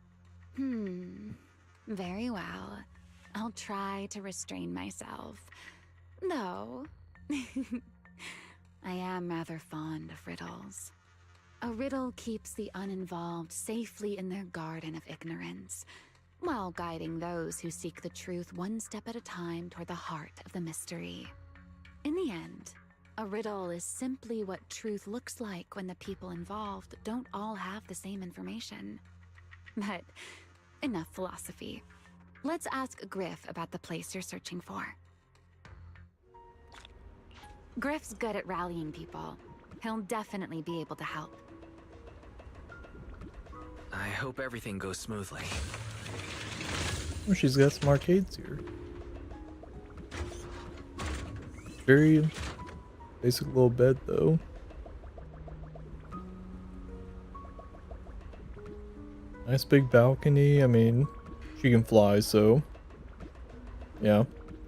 Very well. I'll try to restrain myself. Though, I am rather fond of riddles. A riddle keeps the uninvolved safely in their garden of ignorance, while guiding those who seek the truth one step at a time toward the heart of the mystery. In the end, a riddle is simply what truth looks like when the people involved don't all have the same information. But enough philosophy. Let's ask Griff about the place you're searching for. Griff's good at rallying people. He'll definitely be able to help. I hope everything goes smoothly. Oh, she's got some arcades here. Very basic little bed, though. Nice big balcony. I mean, she can fly, so yeah,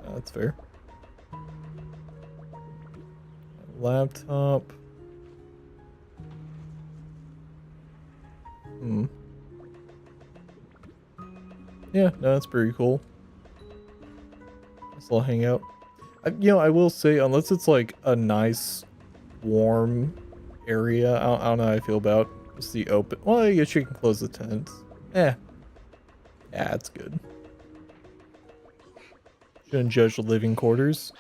that's fair. Laptop. Yeah, no, that's pretty cool. Nice little hangout. I will say, unless it's like a nice, warm area, I don't know how I feel about just the open. Well, I guess you can close the tents. Yeah, it's good. Shouldn't judge the living quarters.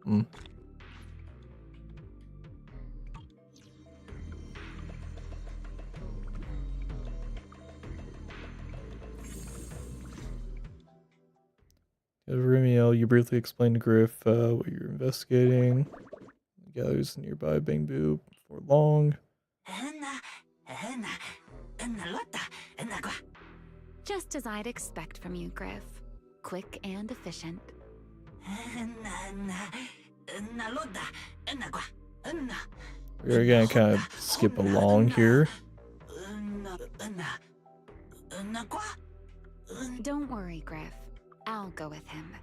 Hmm. Remiel, you briefly explained to Griff what you're investigating. The galleries nearby Bangbu before long. Just as I'd expect from you, Griff. Quick and efficient. We're gonna kind of skip along here. Don't worry, Griff. I'll go with him.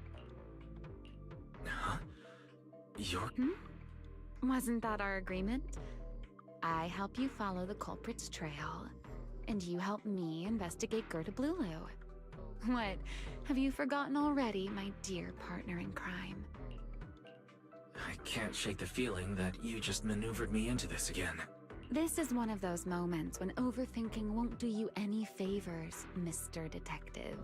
Huh? You're... Wasn't that our agreement? I help you follow the culprit's trail, and you help me investigate Gerda Blulu. What? Have you forgotten already, my dear partner in crime? I can't shake the feeling that you just maneuvered me into this again. This is one of those moments when overthinking won't do you any favors, Mr. Detective.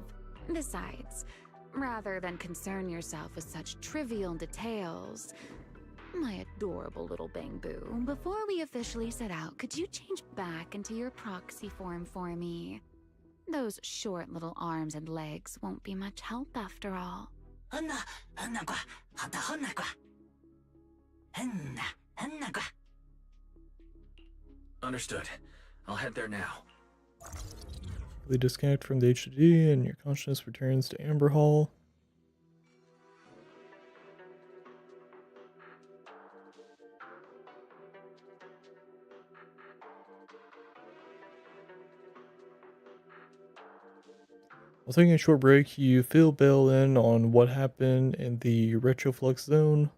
Besides, rather than concern yourself with such trivial details, my adorable little Bangbu, before we officially set out, could you change back into your proxy form for me? Those short little arms and legs won't be much help after all. Understood. I'll head there now. They disconnect from the HDD and your consciousness returns to Amber Hall. While taking a short break, you fill Bill in on what happened in the Retroflux zone.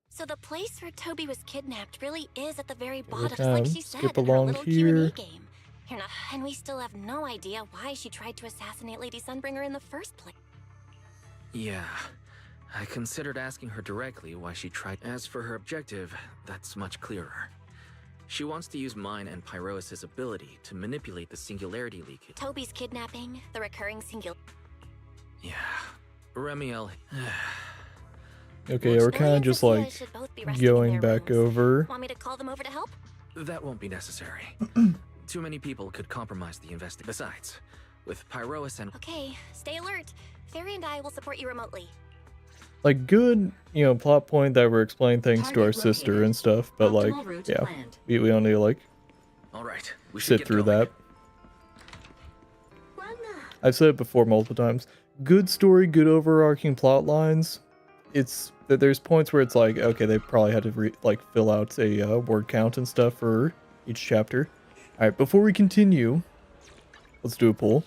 So the place where Toby was kidnapped really is at the very We'll bottom, just like she said skip in her along little here. Q&A game. And we still have no idea why she tried to assassinate Lady Sunbringer in the first place. Yeah. I considered asking her directly why she tried. As for her objective, that's much clearer. She wants to use mine and Pyrois' ability to manipulate the singularity leakage. Toby's kidnapping, the recurring Yeah. Remiel. Okay, we're kind of just like going back over. Want me to call them over to help? That won't be necessary. Too many people could compromise the investigation. Besides, with Pyrois and... Okay, stay alert. Fairy and I will support you remotely. Like, good, plot point that we're explaining things to our sister and stuff, but like, yeah, we don't need to like All right, we sit through that. I've said it before multiple times. Good story, good overarching plot lines. It's that there's points where it's like, okay, they probably had to fill out a word count and stuff for each chapter. All right, before we continue, let's do a poll.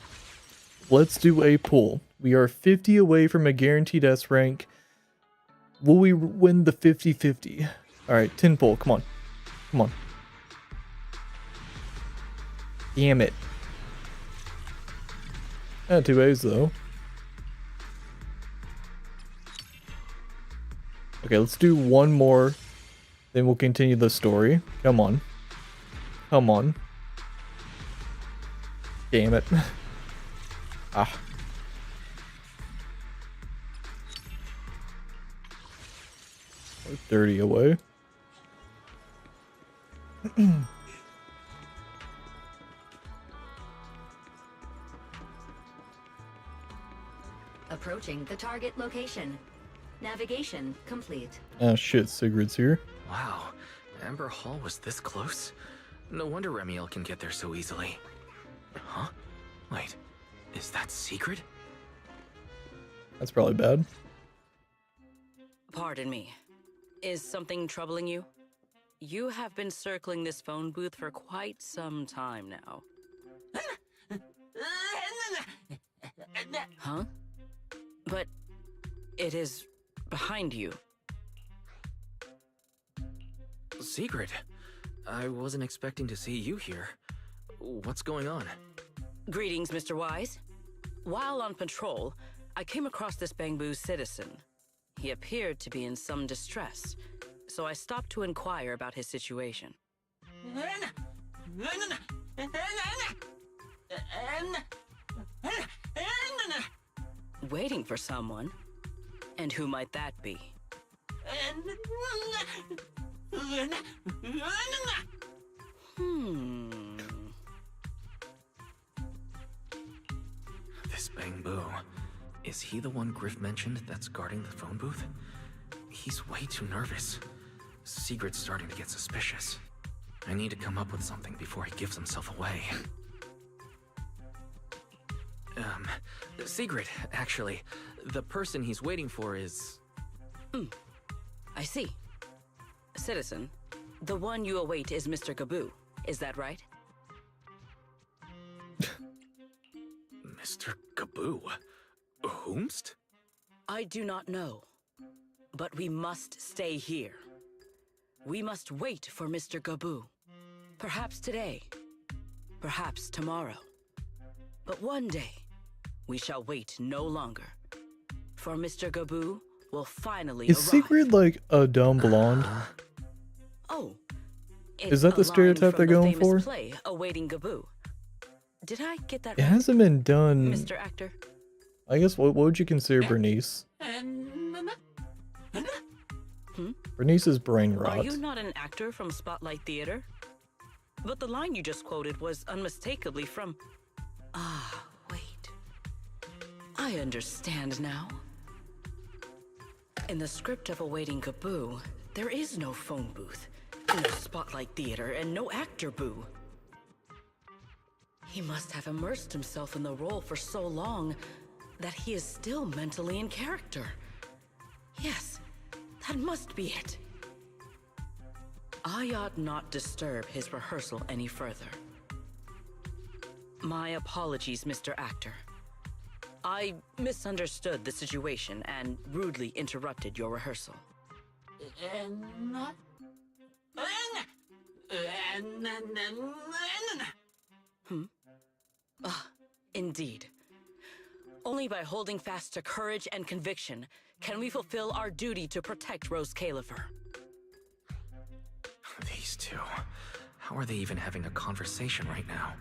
Let's do a poll. We are 50 away from a guaranteed S rank. Will we win the 50-50? All right, 10 poll. Come on. Come on. Damn it. Not 2 A's, though. Okay, let's do one more. Then we'll continue the story. Come on. Come on. Damn it. Ah. We're 30 away. Approaching the target location. Navigation complete. Ah, shit, Sigrid's here. Wow, Amber Hall was this close? No wonder Remiel can get there so easily. Huh? Wait, is that secret? That's probably bad. Pardon me. Is something troubling you? You have been circling this phone booth for quite some time now. Huh? But it is behind you. Secret. I wasn't expecting to see you here. What's going on? Greetings, Mr. Wise. While on patrol, I came across this Bangbu citizen. He appeared to be in some distress, so I stopped to inquire about his situation. Waiting for someone? And who might that be? This Bangbu. Is he the one Griff mentioned that's guarding the phone booth? He's way too nervous. Sigrid's starting to get suspicious. I need to come up with something before he gives himself away. Sigrid, actually. The person he's waiting for is... I see. Citizen, the one you await is Mr. Gaboo. Is that right? Mr. Gaboo? Whomst? I do not know. But we must stay here. We must wait for Mr. Gaboo. Perhaps today. Perhaps tomorrow. But one day, we shall wait no longer. For Mr. Gaboo will finally Is arrive. Sigrid like a dumb blonde? Oh. Is that the stereotype they're going for? Play, Awaiting Gaboo. Did I get that It right? hasn't been done. Mr. Actor? I guess what would you consider Bernice? Bernice's brain rot. Are you not an actor from Spotlight Theater? But the line you just quoted was unmistakably from... Ah, wait. I understand now. In the script of Awaiting Gaboo, there is no phone booth, no Spotlight Theater, and no actor boo. He must have immersed himself in the role for so long that he is still mentally in character. Yes, that must be it. I ought not disturb his rehearsal any further. My apologies, Mr. Actor. I misunderstood the situation and rudely interrupted your rehearsal. Indeed. Only by holding fast to courage and conviction can we fulfill our duty to protect Rose Califer. These two. How are they even having a conversation right now?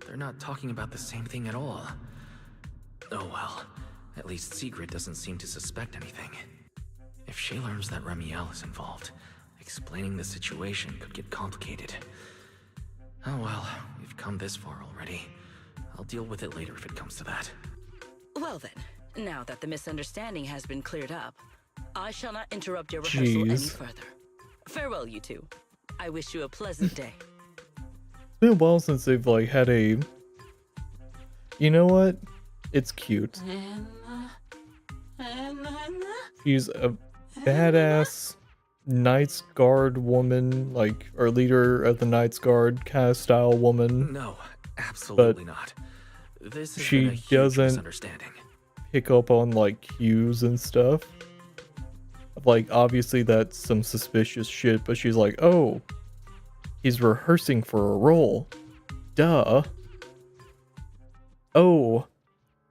They're not talking about the same thing at all. Oh well. At least Sigrid doesn't seem to suspect anything. If she learns that Remiel is involved, explaining the situation could get complicated. Oh well, we've come this far already. I'll deal with it later if it comes to that. Well then, now that the misunderstanding has been cleared up, I shall not interrupt your rehearsal any further. Farewell, you two. I wish you a pleasant day. It's been a while since they've like had a... You know what? It's cute. She's a badass Knights Guard woman, like, or leader of the Knights Guard kind of style woman. No, absolutely not. This has been a huge doesn't misunderstanding. pick up on like cues and stuff. Like, obviously that's some suspicious shit, but she's like, oh, he's rehearsing for a role. Duh. Oh,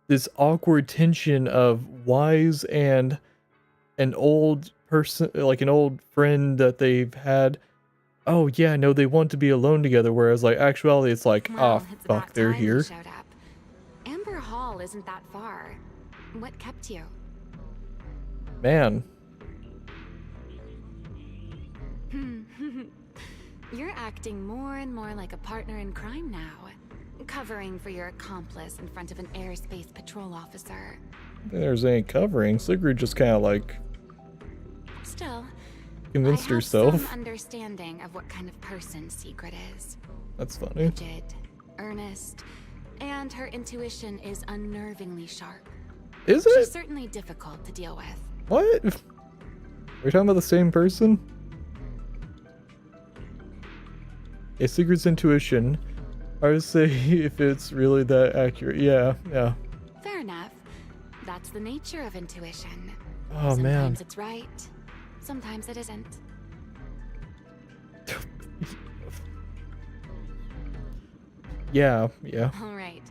this awkward tension of Wise and an old person, like an old friend that they've had. Oh yeah, no, they want to be alone together, whereas like actuality it's like, Well, ah, it's fuck, about they're time you here. showed up. Amber Hall isn't that far. What kept you? Man. You're acting more and more like a partner in crime now. Covering for your accomplice in front of an airspace patrol officer. There's any covering. Sigrid just kind of like Still, convinced I have herself. some understanding of what kind of person Sigrid is. That's funny. Rigid, earnest, and her intuition is unnervingly sharp. Is She's it? certainly difficult to deal with. What? Are we talking about the same person? Yeah, Sigrid's intuition. I would say if it's really that accurate. Yeah, yeah. Fair enough. That's the nature of intuition. Oh, sometimes man. It's right, sometimes it isn't. Yeah. All right,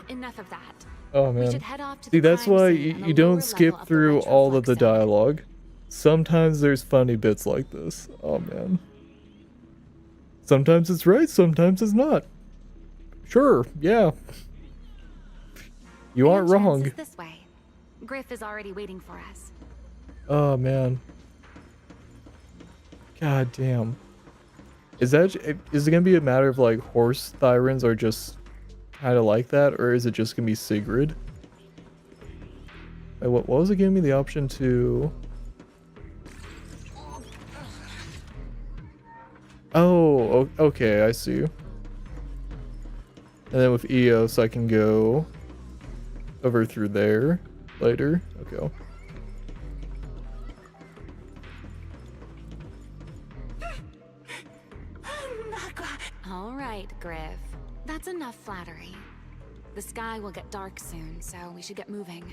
enough of that. Oh, We man. should head off to See, the that's crime why scene on the you lower don't skip level of the through all of the Retroflux zone. dialogue. Sometimes there's funny bits like this. Oh, man. Sometimes it's right, sometimes it's not. Sure, yeah. You aren't Entrance wrong. is this way. Griff is already waiting for us. Oh, man. God damn. Is it gonna be a matter of like horse thyrans are just kind of like that, or is it just gonna be Sigrid? Wait, what was it giving me the option to? Oh, okay, I see. And then with Eos, I can go over through there later. Okay. All right, Griff. That's enough flattery. The sky will get dark soon, so we should get moving.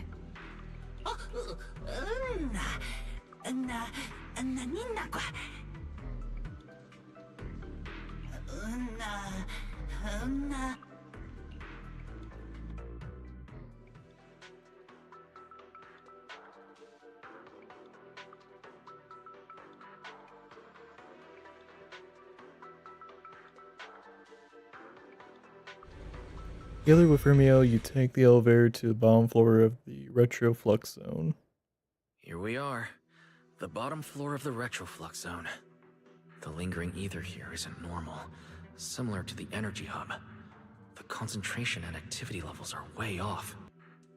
Together with Romeo, you take the elevator to the bottom floor of the Retroflux zone. Here we are. The bottom floor of the Retroflux zone. The lingering ether here isn't normal, similar to the energy hub. The concentration and activity levels are way off.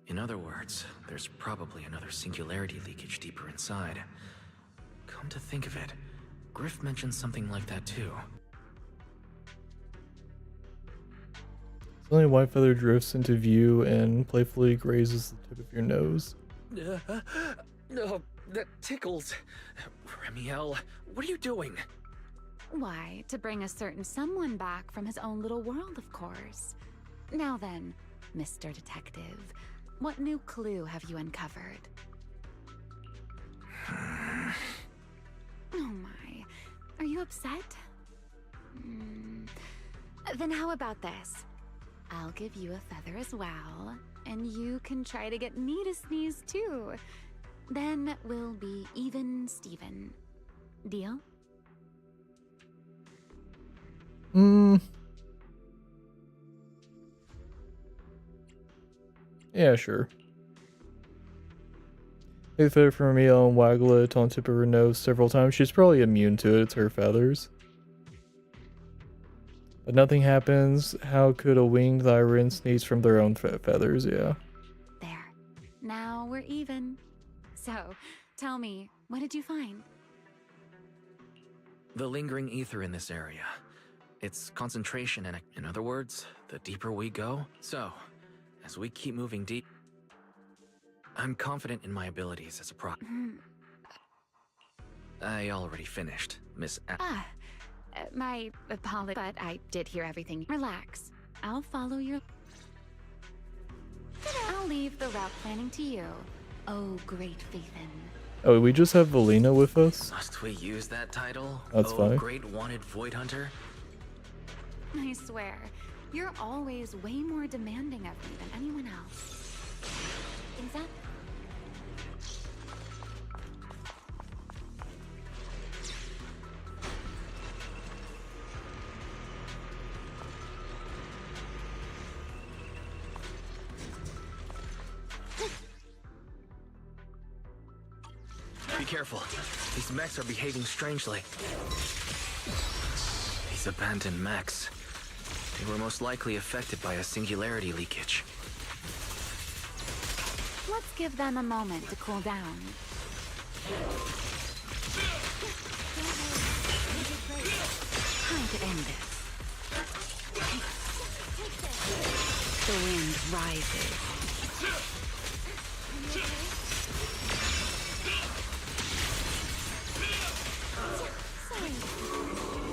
In other words, there's probably another singularity leakage deeper inside. Come to think of it, Griff mentioned something like that too. Suddenly, White Feather drifts into view and playfully grazes the tip of your nose. No, that tickles. Remiel, what are you doing? Why, to bring a certain someone back from his own little world, of course. Now then, Mr. Detective, what new clue have you uncovered? Oh my, are you upset? Then how about this? I'll give you a feather as well, and you can try to get me to sneeze too. Then we'll be even Steven. Deal? Yeah, sure. Take the feather from Romeo and waggle it on the tip of her nose several times. She's probably immune to it, it's her feathers. But nothing happens. How could a winged Thyran sneeze from their own feathers? Yeah. There. Now we're even. So, tell me, what did you find? The lingering ether in this area. Its concentration and, in other words, the deeper we go. So, as we keep moving deep, I'm confident in my abilities as a pro. I already finished, Miss My apology, but I did hear everything. Relax. I'll follow your... I'll leave the route planning to you. Oh, great Faithin. Oh, we just have Valina with us? Must we use that title? That's fine. Great wanted void hunter? I swear, you're always way more demanding of me than anyone else. Think that? Be careful. These mechs are behaving strangely. These abandoned mechs. They were most likely affected by a singularity leakage. Let's give them a moment to cool down. Time to end this. The wind rises.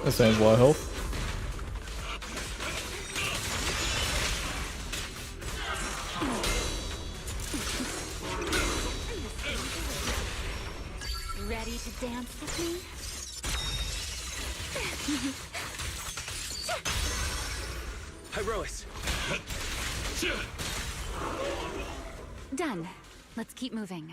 That sounds a lot of health. to dance with me? Pyrois! Done. Let's keep moving.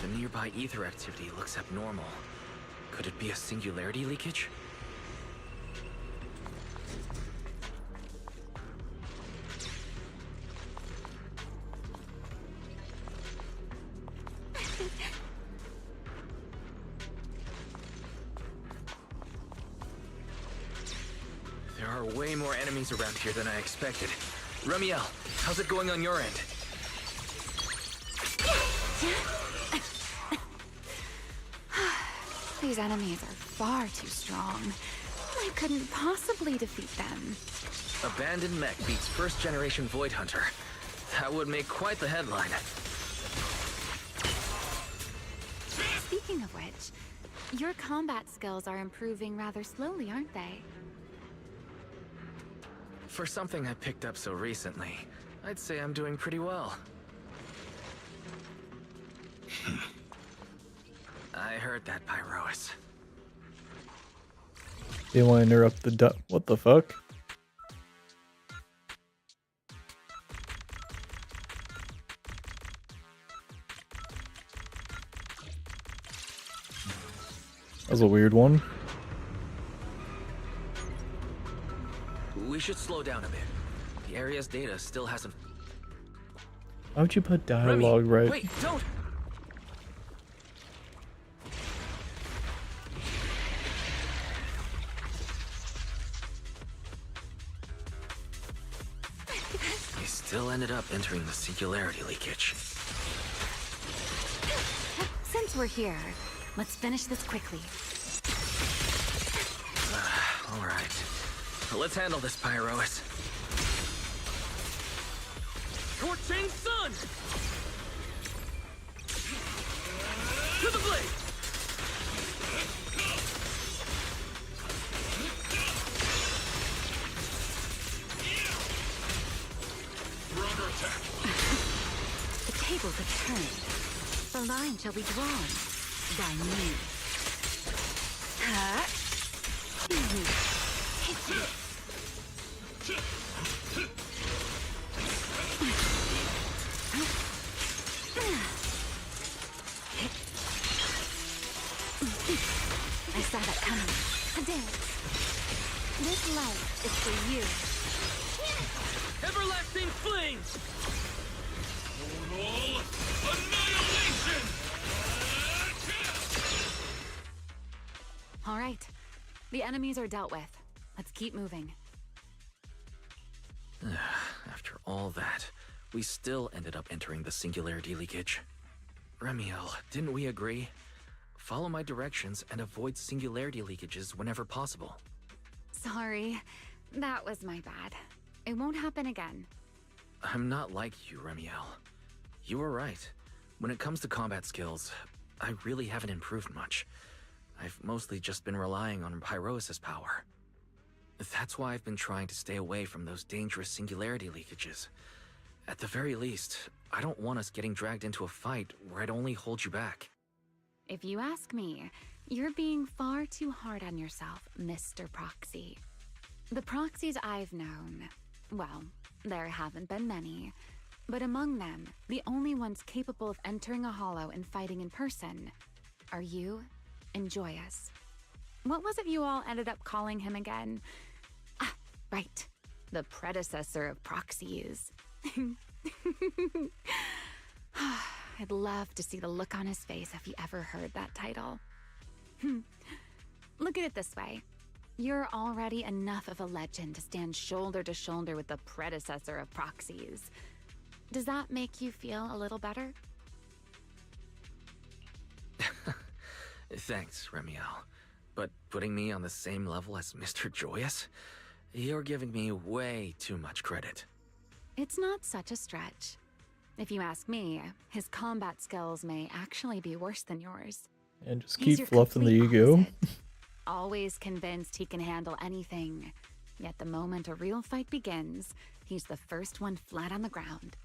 The nearby ether activity looks abnormal. Could it be a singularity leakage? There are way more enemies around here than I expected. Remiel, how's it going on your end? These enemies are far too strong. I couldn't possibly defeat them. Abandoned mech beats first-generation Void Hunter. That would make quite the headline. Speaking of which, your combat skills are improving rather slowly, aren't they? For something I picked up so recently, I'd say I'm doing pretty well. I heard that, Pyrois. They want to interrupt the what the fuck? That was a weird one. We should slow down a bit. The area's data still hasn't... Why would you put dialogue right? Wait, don't! We still ended up entering the singularity leakage. Since we're here, let's finish this quickly. All right. Let's handle this, Pyrois. Torching Sun! To the blade! Rubber attack! The tables have turned. The line shall be drawn by me. I saw that coming. A dance. This light is for you. Everlasting flames! Total annihilation! All right. The enemies are dealt with. Let's keep moving. After all that, we still ended up entering the singularity leakage. Remiel, didn't we agree? Follow my directions and avoid singularity leakages whenever possible. Sorry. That was my bad. It won't happen again. I'm not like you, Remiel. You were right. When it comes to combat skills, I really haven't improved much. I've mostly just been relying on Pyrois' power. That's why I've been trying to stay away from those dangerous singularity leakages. At the very least, I don't want us getting dragged into a fight where I'd only hold you back. If you ask me, you're being far too hard on yourself, Mr. Proxy. The proxies I've known, well, there haven't been many, but among them, the only ones capable of entering a hollow and fighting in person are you and Joyous. What was it you all ended up calling him again? Ah, right. The predecessor of proxies. I'd love to see the look on his face if he ever heard that title. Look at it this way. You're already enough of a legend to stand shoulder to shoulder with the predecessor of proxies. Does that make you feel a little better? Thanks, Remiel. But putting me on the same level as Mr. Joyous? You're giving me way too much credit. It's not such a stretch. If you ask me, his combat skills may actually be worse than yours. And just He's keep your fluffing the complete ego. opposite. always convinced he can handle anything. Yet the moment a real fight begins, he's the first one flat on the ground.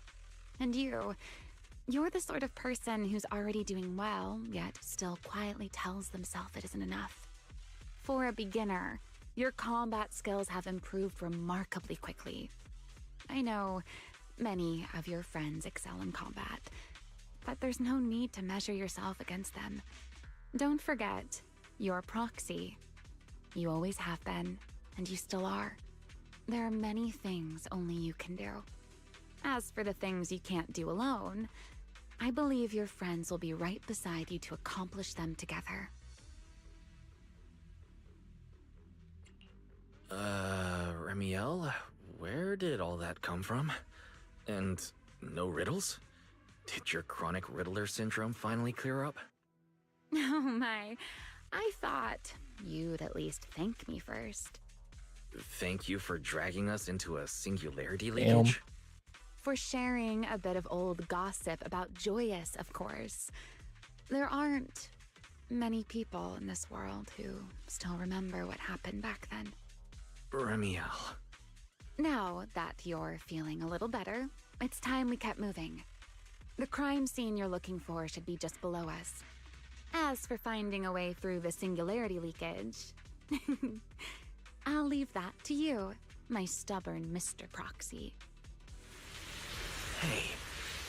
And you're the sort of person who's already doing well, yet still quietly tells themselves it isn't enough. For a beginner, your combat skills have improved remarkably quickly. I know many of your friends excel in combat, but there's no need to measure yourself against them. Don't forget, you're proxy. You always have been, and you still are. There are many things only you can do. As for the things you can't do alone, I believe your friends will be right beside you to accomplish them together. Remiel, where did all that come from? And no riddles? Did your chronic Riddler syndrome finally clear up? Oh my, I thought you'd at least thank me first. Thank you for dragging us into a singularity leakage? For sharing a bit of old gossip about Joyous, of course. There aren't many people in this world who still remember what happened back then. Remiel. Now that you're feeling a little better, it's time we kept moving. The crime scene you're looking for should be just below us. As for finding a way through the singularity leakage, I'll leave that to you, my stubborn Mr. Proxy. Hey,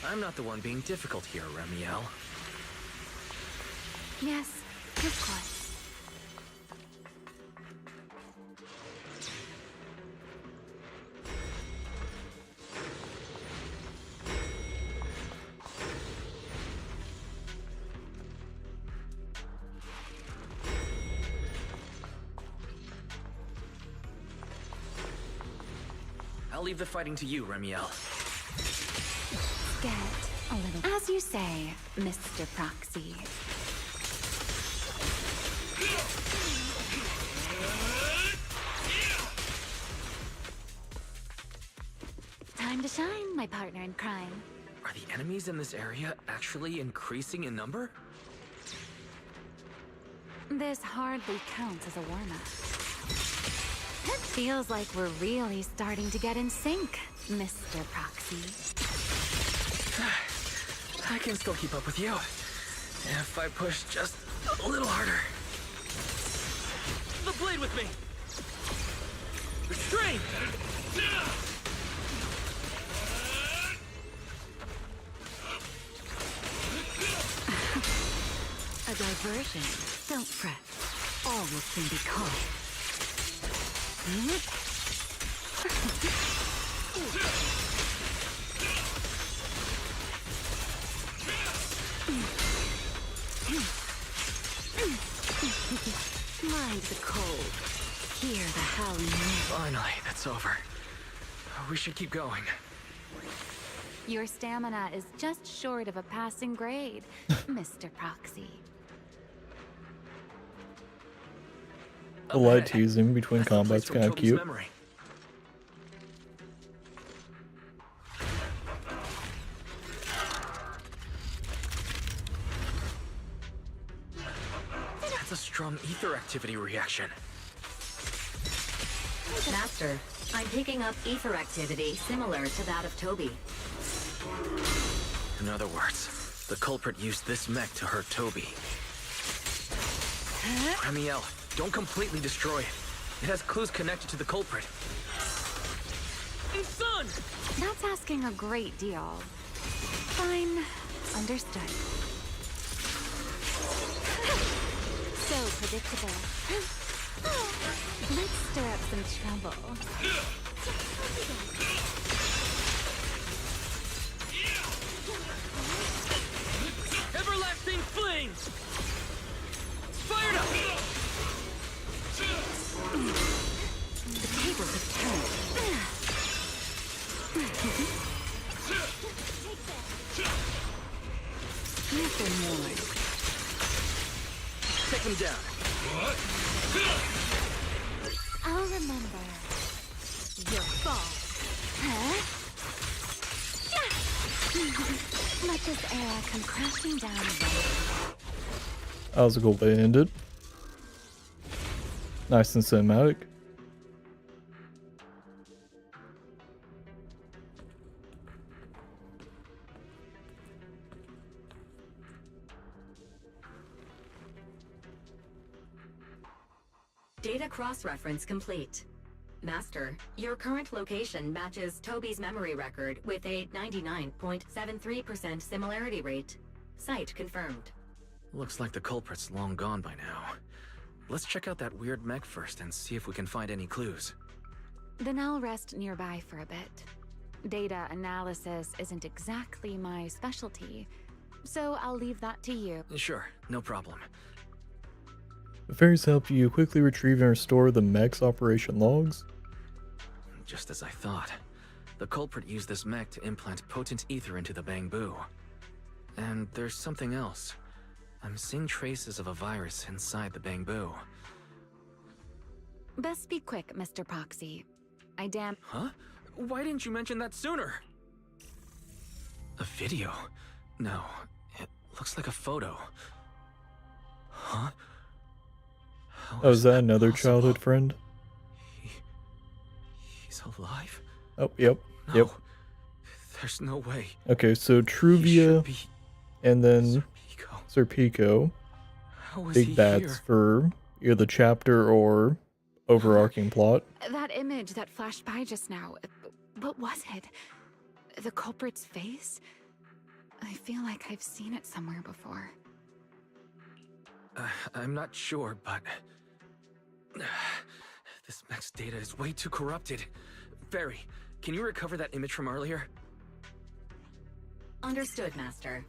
I'm not the one being difficult here, Remiel. Yes, of course. I'll leave the fighting to you, Remiel. Get a little... As you say, Mr. Proxy. Time to shine, my partner in crime. Are the enemies in this area actually increasing in number? This hardly counts as a warm-up. It feels like we're really starting to get in sync, Mr. Proxy. I can still keep up with you. If I push just a little harder. The blade with me! Restrain! A diversion. Don't fret. All will soon be calm. Mind the cold. Hear the howling wind. Finally, that's over. We should keep going. Your stamina is just short of a passing grade, Mr. Proxy. The light teasing between combat's kind of cute. Memory. That's a strong ether activity reaction. Master, I'm picking up ether activity similar to that of Toby. In other words, the culprit used this mech to hurt Toby. Remiel, don't completely destroy it. It has clues connected to the culprit. Son! That's asking a great deal. Fine. Understood. So predictable. Let's stir up some trouble. Everlasting flames! Fired up! The tables have turned. Nothing more. Take them down. What? I'll remember your fall. Huh? Let this era come crashing down again. That was a cool way to end it. Nice and cinematic. Data cross-reference complete. Master, your current location matches Toby's memory record with a 99.73% similarity rate. Site confirmed. Looks like the culprit's long gone by now. Let's check out that weird mech first and see if we can find any clues. Then I'll rest nearby for a bit. Data analysis isn't exactly my specialty, so I'll leave that to you. Sure, no problem. The fairies help you quickly retrieve and restore the mech's operation logs. Just as I thought. The culprit used this mech to implant potent ether into the Bangbu. And there's something else. I'm seeing traces of a virus inside the Bangbu. Best be quick, Mr. Proxy. Huh? Why didn't you mention that sooner? A video? No, it looks like a photo. Huh? Oh, is that another childhood friend? He's alive? Oh, yep, No, yep. There's no way. Okay, so Truvia and then Serpico. How is Big he bats here? for either the chapter or overarching plot. That image that flashed by just now, what was it? The culprit's face? I feel like I've seen it somewhere before. I'm not sure, but... this mech's data is way too corrupted. Barry, can you recover that image from earlier? Understood, Master.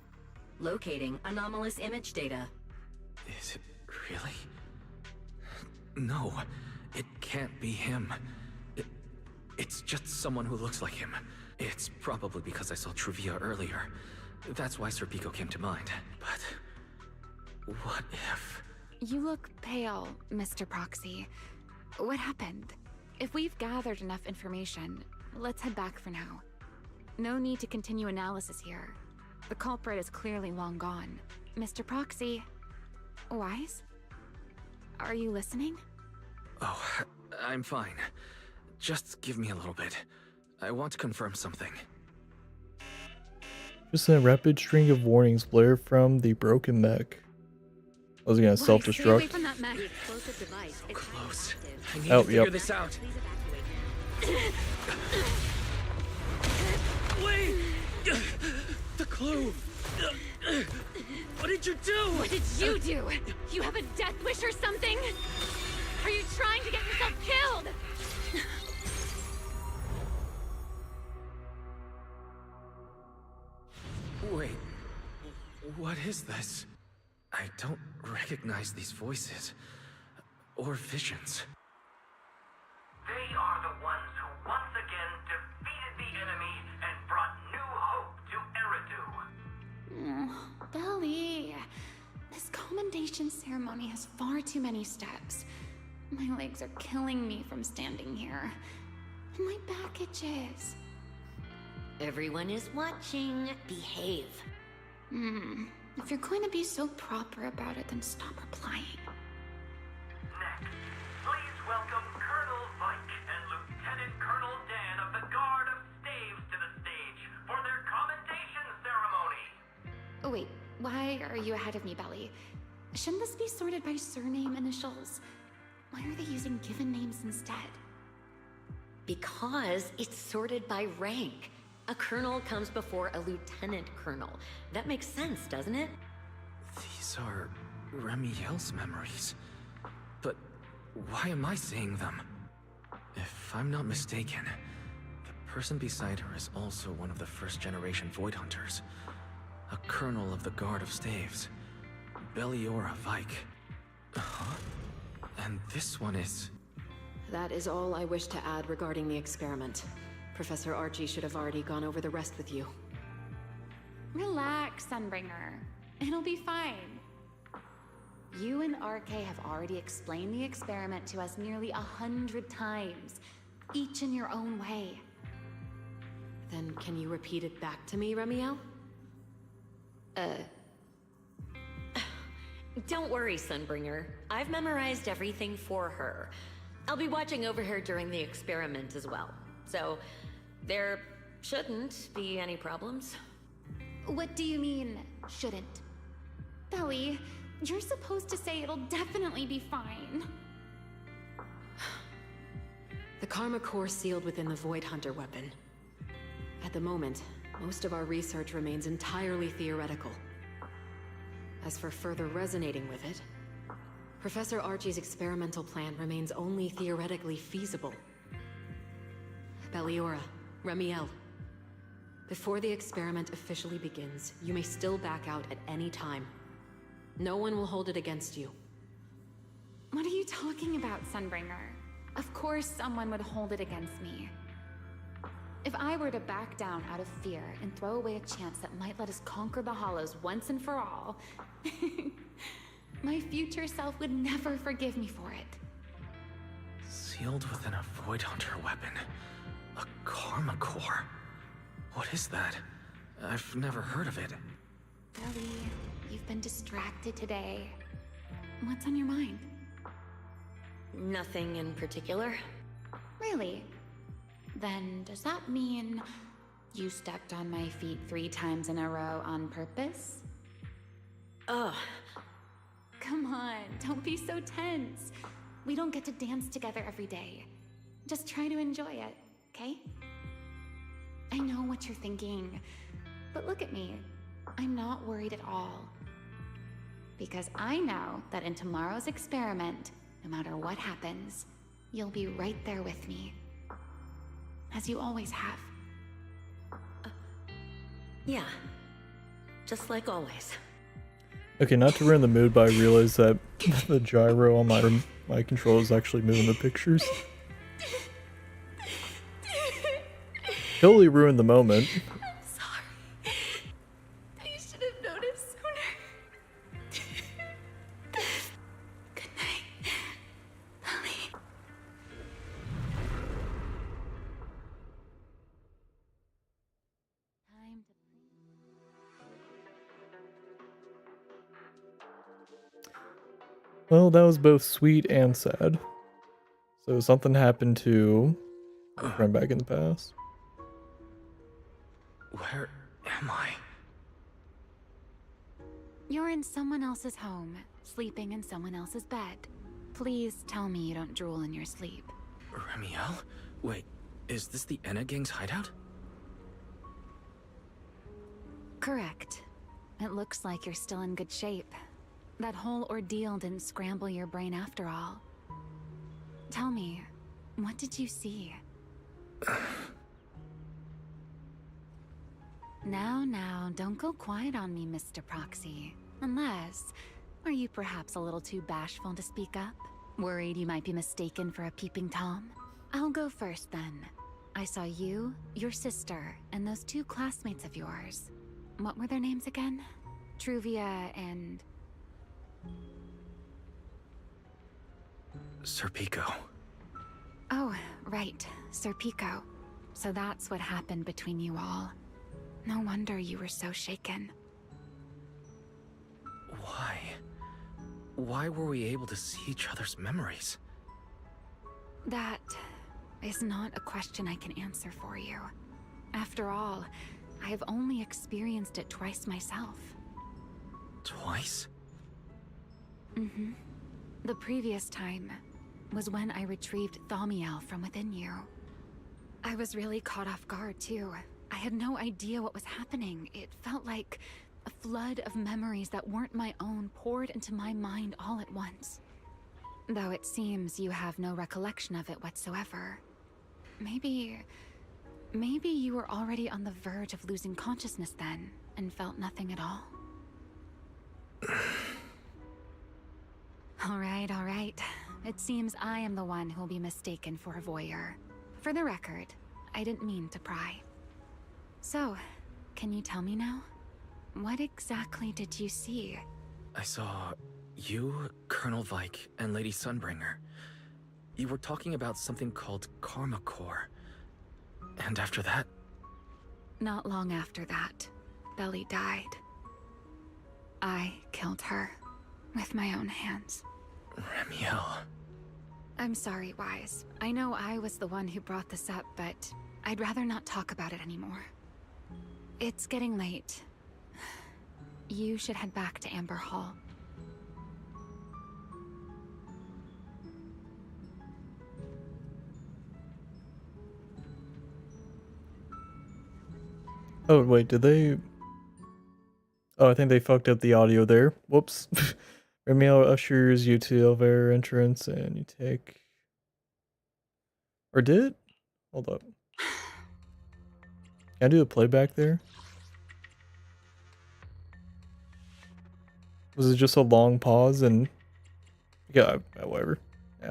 Locating anomalous image data. Is it really? No, it can't be him. It's just someone who looks like him. It's probably because I saw Truvia earlier. That's why Serpico came to mind. But what if... You look pale, Mr. Proxy. What happened? If we've gathered enough information, let's head back for now. No need to continue analysis here. The culprit is clearly long gone. Mr. Proxy... Wise? Are you listening? Oh, I'm fine. Just give me a little bit. I want to confirm something. Just a rapid string of warnings blare from the broken mech. I was gonna self-destruct. Close. I need Oh, to figure yep. this out. Wait! The clue! What did you do? What did you do? You have a death wish or something? Are you trying to get yourself killed? Wait, what is this? I don't recognize these voices or visions. They are the ones who once again defeated the enemy and brought new hope to Eridu. Belly, this commendation ceremony has far too many steps. My legs are killing me from standing here. And my back itches. Everyone is watching. Behave. If you're going to be so proper about it, then stop replying. Next, please welcome Colonel Vike and Lieutenant Colonel Dan of the Guard of Staves to the stage for their commendation ceremony. Oh, wait, why are you ahead of me, Belly? Shouldn't this be sorted by surname initials? Why are they using given names instead? Because it's sorted by rank. A colonel comes before a lieutenant colonel. That makes sense, doesn't it? These are Remiel's memories. But why am I seeing them? If I'm not mistaken, the person beside her is also one of the first-generation Void Hunters. A colonel of the Guard of Staves. Belliora Vike. Huh? And this one is... That is all I wish to add regarding the experiment. Professor Archie should have already gone over the rest with you. Relax, Sunbringer. It'll be fine. You and RK have already explained the experiment to us nearly 100 times, each in your own way. Then can you repeat it back to me, Remiel? Don't worry, Sunbringer. I've memorized everything for her. I'll be watching over her during the experiment as well. So, there shouldn't be any problems. What do you mean, shouldn't? Belly, you're supposed to say it'll definitely be fine. The Karma Core sealed within the Void Hunter weapon. At the moment, most of our research remains entirely theoretical. As for further resonating with it, Professor Archie's experimental plan remains only theoretically feasible. Belliora, Remiel, before the experiment officially begins, you may still back out at any time. No one will hold it against you. What are you talking about, Sunbringer? Of course someone would hold it against me. If I were to back down out of fear and throw away a chance that might let us conquer the Hollows once and for all, my future self would never forgive me for it. Sealed within a Void Hunter weapon. A Karma Core. What is that? I've never heard of it. Belly, you've been distracted today. What's on your mind? Nothing in particular. Really? Then does that mean you stepped on my feet 3 times in a row on purpose? Ugh. Come on, don't be so tense. We don't get to dance together every day. Just try to enjoy it, okay? I know what you're thinking, but look at me. I'm not worried at all. Because I know that in tomorrow's experiment, no matter what happens, you'll be right there with me. As you always have. Yeah. Just like always. Okay, not to ruin the mood, but I realized that the gyro on my controller is actually moving the pictures. Totally ruined the moment. I'm sorry. I should have noticed sooner. Good night, Belly. Well, that was both sweet and sad. So something happened to a friend back in the past. Where am I? You're in someone else's home, sleeping in someone else's bed. Please tell me you don't drool in your sleep. Remiel? Wait, is this the Enna Gang's hideout? Correct. It looks like you're still in good shape. That whole ordeal didn't scramble your brain after all. Tell me, what did you see? Now, don't go quiet on me, Mr. Proxy. Unless, are you perhaps a little too bashful to speak up? Worried you might be mistaken for a peeping Tom? I'll go first then. I saw you, your sister, and those 2 classmates of yours. What were their names again? Truvia and... Sir Pico. Oh, right, Sir Pico. So that's what happened between you all. No wonder you were so shaken. Why? Why were we able to see each other's memories? That is not a question I can answer for you. After all, I have only experienced it twice myself. Twice? Mm-hmm. The previous time was when I retrieved Thaumiel from within you. I was really caught off guard, too. I had no idea what was happening. It felt like a flood of memories that weren't my own poured into my mind all at once. Though it seems you have no recollection of it whatsoever. Maybe you were already on the verge of losing consciousness then, and felt nothing at all. All right. It seems I am the one who'll be mistaken for a voyeur. For the record, I didn't mean to pry. So, can you tell me now? What exactly did you see? I saw you, Colonel Vike, and Lady Sunbringer. You were talking about something called Karma Core. And after that? Not long after that, Belly died. I killed her. with my own hands. Ramiel. I'm sorry, Wise. I know I was the one who brought this up, but I'd rather not talk about it anymore. It's getting late. You should head back to Amber Hall. Oh, wait, did they... Oh, I think they fucked up the audio there. Whoops. Ramiel ushers you to the elevator entrance and you take... Or did? Hold up. Can I do a playback there? Was it just a long pause and... Yeah, whatever. Yeah.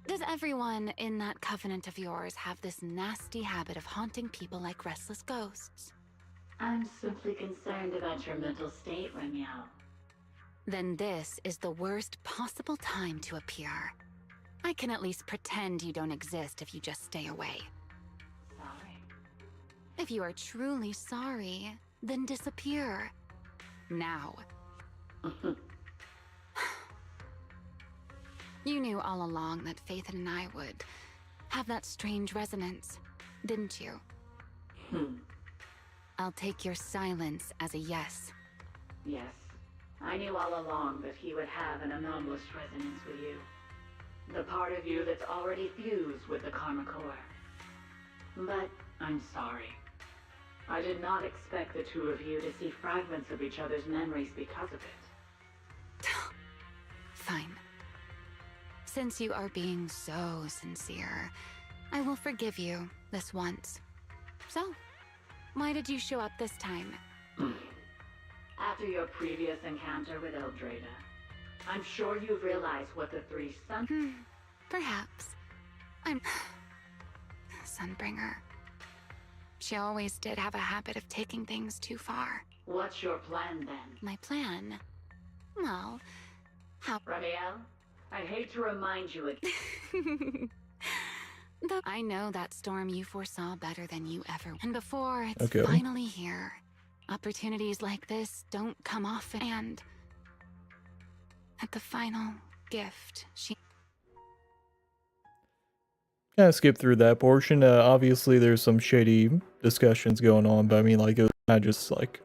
Does everyone in that covenant of yours have this nasty habit of haunting people like restless ghosts? I'm simply concerned about your mental state, Ramiel. Then this is the worst possible time to appear. I can at least pretend you don't exist if you just stay away. Sorry. If you are truly sorry, then disappear. Now. You knew all along that Faith and I would have that strange resonance, didn't you? I'll take your silence as a yes. Yes. I knew all along that he would have an anomalous resonance with you. The part of you that's already fused with the Karma Core. But I'm sorry. I did not expect the two of you to see fragments of each other's memories because of it. Fine. Since you are being so sincere, I will forgive you this once. So, why did you show up this time? After your previous encounter with Eldrada, I'm sure you've realized what the three Perhaps. I'm... Sunbringer. She always did have a habit of taking things too far. What's your plan then? My plan? Well, how... Ramiel, I'd hate to remind you again. I know that storm you foresaw better than you ever... And before it's Okay. finally here, opportunities like this don't come often, and... At the final gift, she... Kind of skip through that portion. Obviously, there's some shady discussions going on, but I mean, like, it was kind of just like,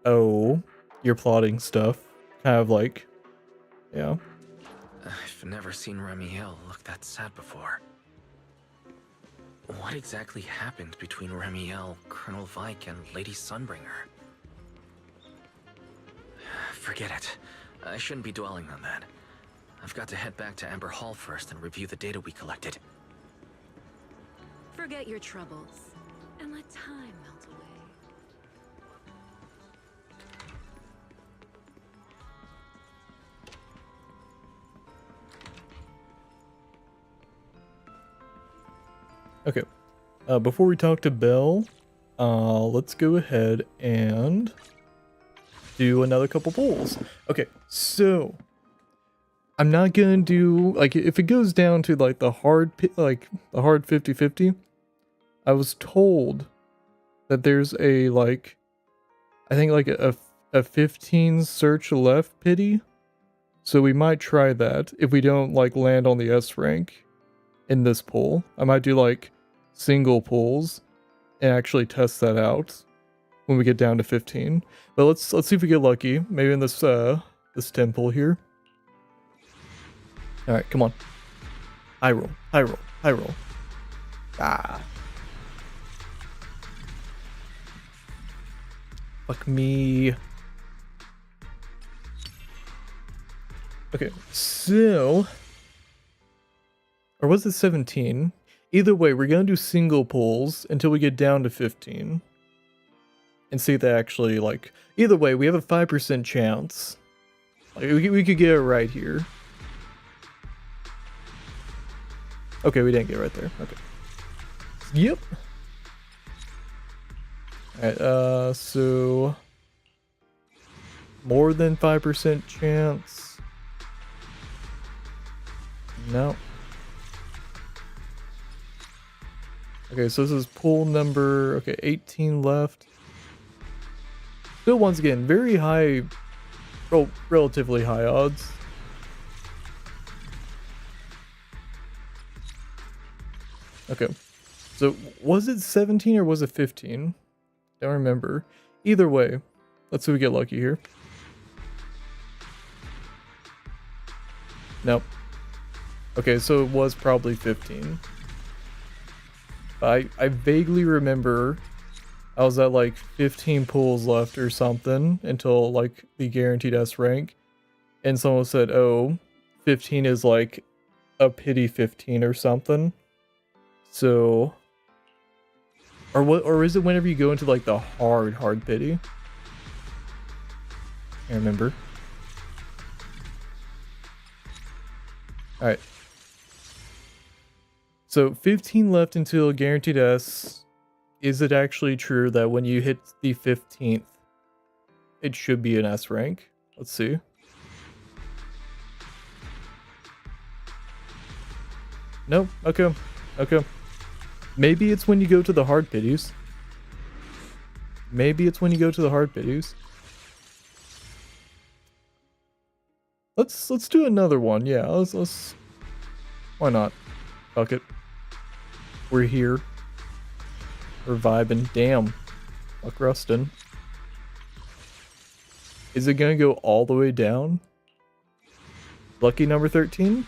oh, you're plotting stuff. Kind of like, yeah. I've never seen Ramiel look that sad before. What exactly happened between Ramiel, Colonel Vike, and Lady Sunbringer? Forget it. I shouldn't be dwelling on that. I've got to head back to Amber Hall first and review the data we collected. Forget your troubles, and let time melt away. Okay. Before we talk to Belle, let's go ahead and do another couple polls. Okay, so I'm not gonna do, like, if it goes down to like the hard 50-50, I was told that there's a, like, I think like a 15 search left pity, so we might try that if we don't like land on the S rank in this poll. I might do like single polls and actually test that out when we get down to 15. But let's see if we get lucky. Maybe in this this 10 poll here. All right, come on. High roll, high roll, high roll. Ah. Fuck me. Okay, so... Or was it 17? Either way, we're gonna do single polls until we get down to 15. And see if they actually, like... Either way, we have a 5% chance. Like, we could get it right here. Okay, we didn't get it right there. Okay. Yep. Alright, so... More than 5% chance. No. Okay, so this is pool number, okay, 18 left. Still, once again, very high, relatively high odds. Okay, so was it 17 or was it 15? Don't remember. Either way, let's see if we get lucky here. Nope. Okay, so it was probably 15. I vaguely remember I was at like 15 pulls left or something until like the guaranteed S rank. And someone said, oh, 15 is like a pity 15 or something. So, or is it whenever you go into like the hard pity? I remember. Alright. So 15 left until guaranteed S. Is it actually true that when you hit the 15th, it should be an S rank? Let's see. Nope. Okay. Okay. Maybe it's when you go to the hard pities. Maybe it's when you go to the hard pities. Let's do another one. Yeah, let's why not? Fuck it. We're here. We're vibing. Damn. Fuck Rustin. Is it gonna go all the way down? Lucky number 13?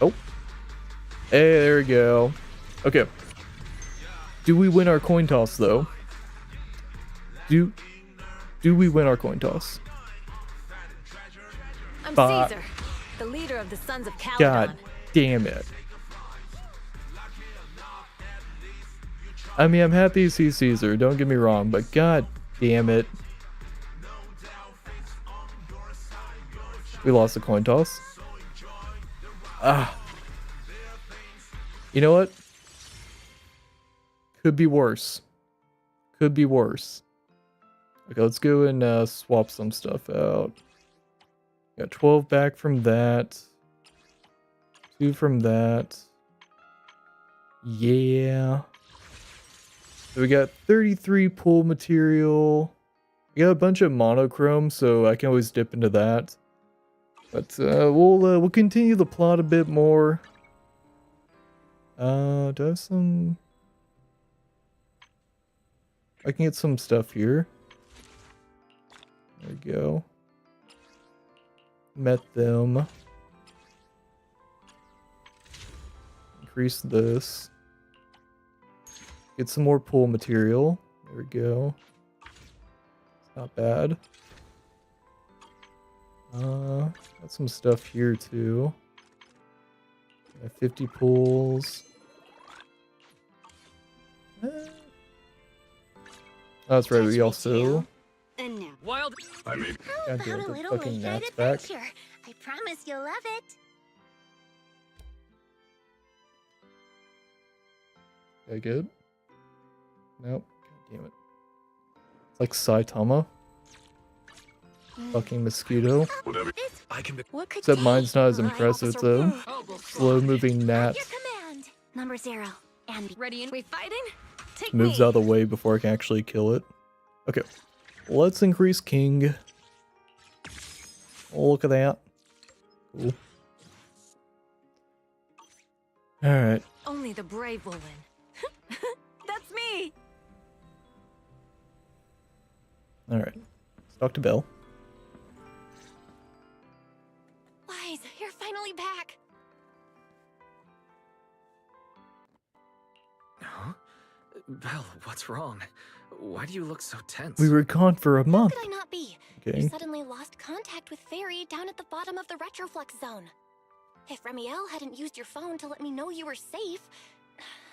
Oh. Hey, there we go. Okay. Do we win our coin toss though? Do we win our coin toss? I'm Caesar, the leader of the Sons of Caledon. God damn it. I mean, I'm happy to see Caesar, don't get me wrong, but god damn it. We lost the coin toss. Ah. You know what? Could be worse. Could be worse. Okay, let's go and swap some stuff out. Got 12 back from that. 2 from that. Yeah. So we got 33 pool material. We got a bunch of monochrome, so I can always dip into that. But we'll continue the plot a bit more. Do I have some? I can get some stuff here. There we go. Met them. Increase this. Get some more pool material. There we go. It's not bad. Got some stuff here too. Got 50 pools. Oh, that's right. We also. And now, Wild. how God about damn, a the little fucking late night gnats back. adventure? I promise you'll love it. Did I get it? Nope. God damn it. It's like Saitama. Fucking mosquito. I can be. Except mine's not as impressive. It's a slow-moving gnat. Command. Number 0. And Ready and we fighting? Take Moves me. out of the way before I can actually kill it. Okay. Let's increase King. Oh, look at that. Cool. Alright. Only the brave will win. That's me. Alright. Let's talk to Belle. Wise, you're finally back. Huh? Belle, what's wrong? Why do you look so tense? We were gone for a month. how could I not be? Okay. You suddenly lost contact with Fairy down at the bottom of the Retroflux zone. If Remiel hadn't used your phone to let me know you were safe,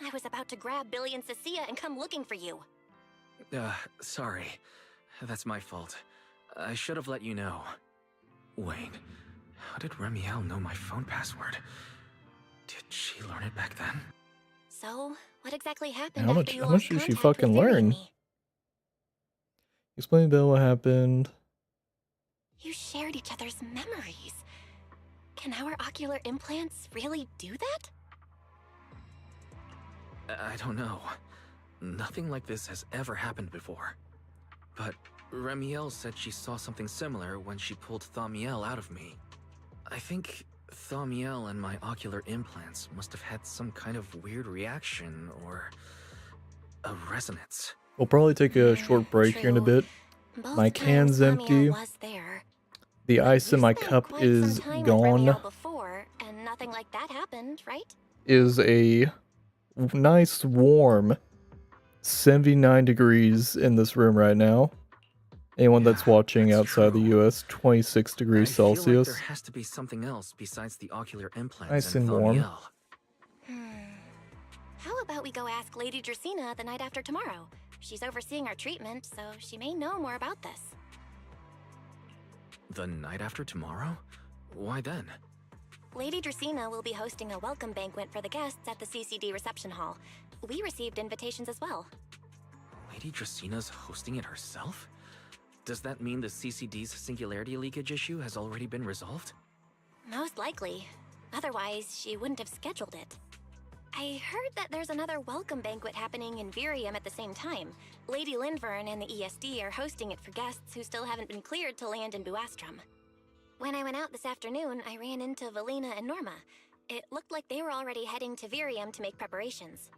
I was about to grab Billy and Cecilia and come looking for you. Sorry. That's my fault. I should have let you know. Wait, how did Remiel know my phone password? Did she learn it back then? So, what exactly happened How after much you did lost she contact fucking with Fairy and learn? me? Explain to Belle what happened. You shared each other's memories. Can our ocular implants really do that? I don't know. Nothing like this has ever happened before. But Remiel said she saw something similar when she pulled Thaumiel out of me. I think Thaumiel and my ocular implants must have had some kind of weird reaction or a resonance. We'll probably take a short break here in a bit. Both My times can's Thaumiel empty. was there. The But ice you in my spent cup quite is some time with gone. Remiel before, and nothing like that happened, right? Is a nice warm 79 degrees in this room right now. Anyone that's watching outside the US, 26 degrees I feel like Celsius. there has to be something else besides the ocular implants Nice and and warm. Thaumiel. How about we go ask Lady Dracena the night after tomorrow? She's overseeing our treatment, so she may know more about this. The night after tomorrow? Why then? Lady Dracena will be hosting a welcome banquet for the guests at the CCD reception hall. We received invitations as well. Lady Dracena's hosting it herself? Does that mean the CCD's singularity leakage issue has already been resolved? Most likely. Otherwise, she wouldn't have scheduled it. I heard that there's another welcome banquet happening in Virium at the same time. Lady Lindvern and the ESD are hosting it for guests who still haven't been cleared to land in Buastrom. When I went out this afternoon, I ran into Valina and Norma. It looked like they were already heading to Virium to make preparations.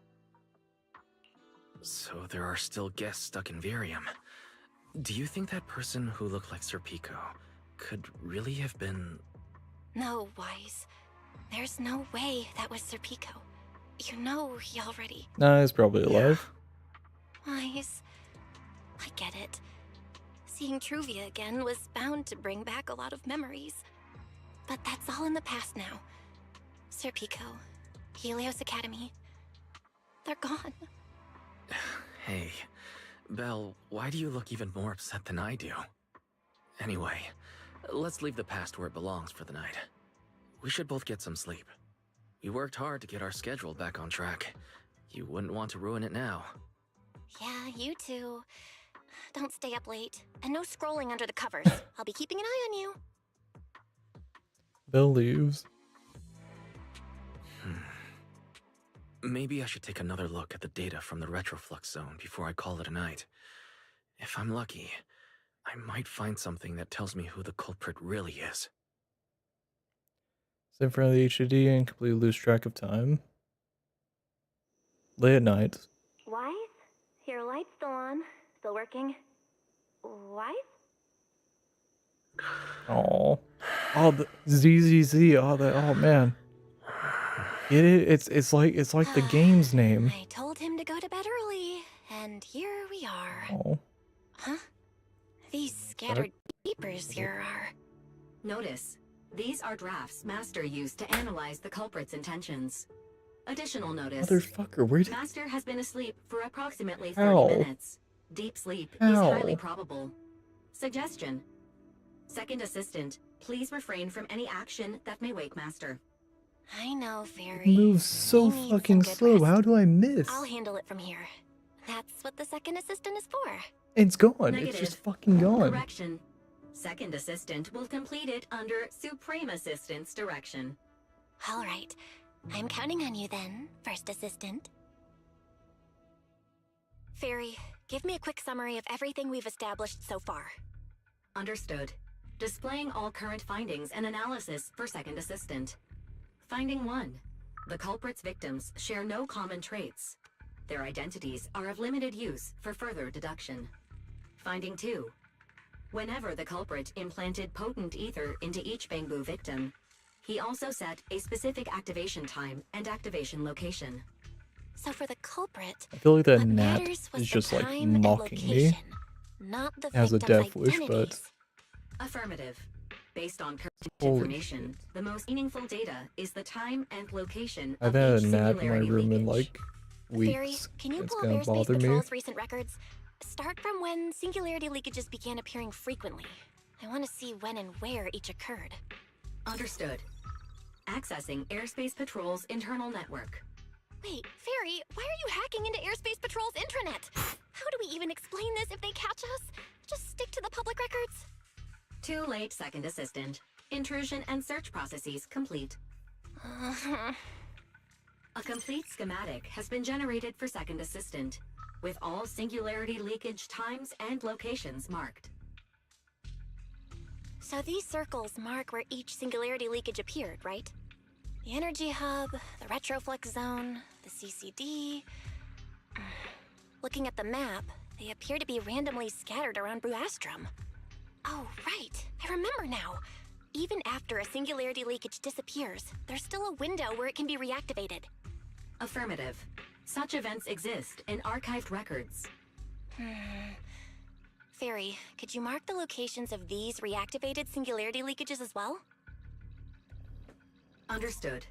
So there are still guests stuck in Virium. Do you think that person who looked like Sir Pico could really have been... No, Wise. There's no way that was Sir Pico. You know he already... Nah, he's probably alive. Wise. I get it. Seeing Truvia again was bound to bring back a lot of memories. But that's all in the past now. Sir Pico, Helios Academy, they're gone. Hey, Belle, why do you look even more upset than I do? Anyway, let's leave the past where it belongs for the night. We should both get some sleep. We worked hard to get our schedule back on track. You wouldn't want to ruin it now. Yeah, you too. Don't stay up late. And no scrolling under the covers. I'll be keeping an eye on you. Belle leaves. Maybe I should take another look at the data from the retroflux zone before I call it a night. If I'm lucky, I might find something that tells me who the culprit really is. Sit in front of the HUD and completely lose track of time. Late at night. Wise? Your light's still on. Still working. Wise? Oh, the ZZZ. Oh man. Get it? It's like the game's name. I told him to go to bed early, and here we are. Oh. Huh? These scattered papers here are... Notice, these are drafts Master used to analyze the culprit's intentions. Additional notice. Motherfucker, where did... Master has been asleep for approximately 30 How? minutes. Deep sleep How? is highly probable. Suggestion. Second assistant, please refrain from any action that may wake Master. I know, Fairy. It moves so He needs fucking some good slow. rest. How do I miss? I'll handle it from here. That's what the second assistant is for. It's gone. Negative. It's just fucking gone. Correction. Second assistant will complete it under Supreme Assistant's direction. All right. I'm counting on you then, first assistant. Fairy, give me a quick summary of everything we've established so far. Understood. Displaying all current findings and analysis for second assistant. Finding 1. The culprit's victims share no common traits. Their identities are of limited use for further deduction. Finding 2. Whenever the culprit implanted potent ether into each Bangbu victim, he also set a specific activation time and activation location. So for the culprit, I feel like that what gnat matters was is the just like time and mocking me. location, not the Has a victim's death wish, but identities. Affirmative. Based on current Holy information, the most meaningful data is the time and location I've of had each a gnat in my singularity room in leakage. like weeks. Fairy, can you It's pull gonna up Airspace bother me. Patrol's recent records? Start from when singularity leakages began appearing frequently. I want to see when and where each occurred. Understood. Accessing Airspace Patrol's internal network. Wait, Fairy, why are you hacking into Airspace Patrol's intranet? How do we even explain this if they catch us? Just stick to the public records. Too late, second assistant. Intrusion and search processes complete. A complete schematic has been generated for second assistant. with all singularity leakage times and locations marked. So these circles mark where each singularity leakage appeared, right? The energy hub, the retroflex zone, the CCD. Looking at the map, they appear to be randomly scattered around Buastrom. Oh, right. I remember now. Even after a singularity leakage disappears, there's still a window where it can be reactivated. Affirmative. Such events exist in archived records. Fairy, could you mark the locations of these reactivated singularity leakages as well? Understood.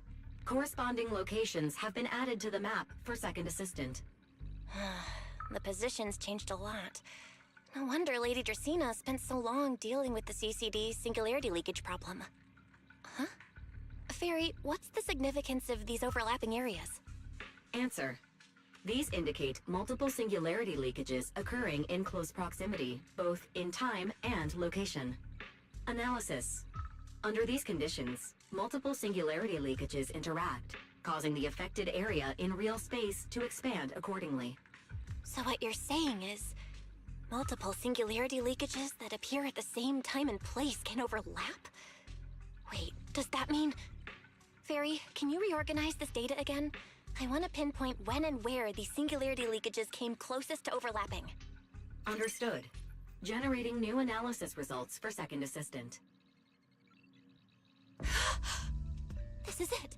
Corresponding locations have been added to the map for Second Assistant. The positions changed a lot. No wonder Lady Dracaena spent so long dealing with the CCD singularity leakage problem. Huh? Fairy, what's the significance of these overlapping areas? Answer. These indicate multiple singularity leakages occurring in close proximity, both in time and location. Analysis. Under these conditions, multiple singularity leakages interact, causing the affected area in real space to expand accordingly. So what you're saying is, multiple singularity leakages that appear at the same time and place can overlap? Wait, does that mean... Fairy, can you reorganize this data again? I want to pinpoint when and where these singularity leakages came closest to overlapping. Understood. Generating new analysis results for Second Assistant. This is it.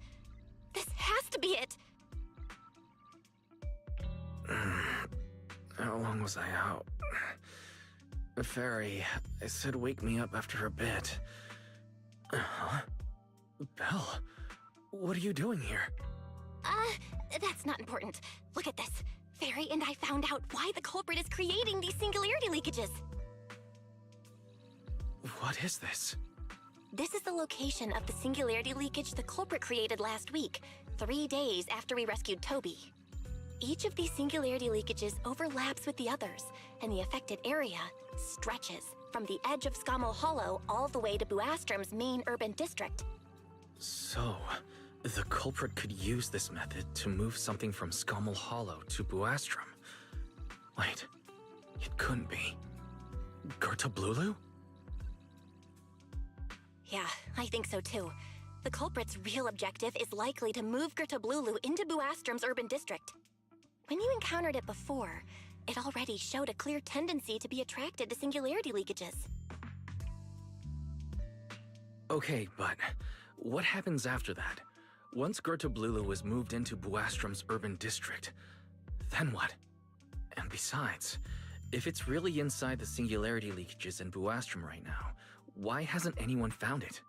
This has to be it. How long was I out? Fairy, I said wake me up after a bit. Huh? Belle, what are you doing here? That's not important. Look at this. Fairy and I found out why the culprit is creating these singularity leakages. What is this? This is the location of the singularity leakage the culprit created last week, 3 days after we rescued Toby. Each of these singularity leakages overlaps with the others, and the affected area stretches from the edge of Scommel Hollow all the way to Buastrom's main urban district. So, the culprit could use this method to move something from Scommel Hollow to Buastrom. Wait, it couldn't be. Gertablulu? Yeah, I think so too. The culprit's real objective is likely to move Gertablulu into Buastrom's urban district. When you encountered it before, it already showed a clear tendency to be attracted to singularity leakages. Okay, but what happens after that? Once Gertablulu is moved into Buastrom's urban district, then what? And besides, if it's really inside the singularity leakages in Buastrom right now, why hasn't anyone found it?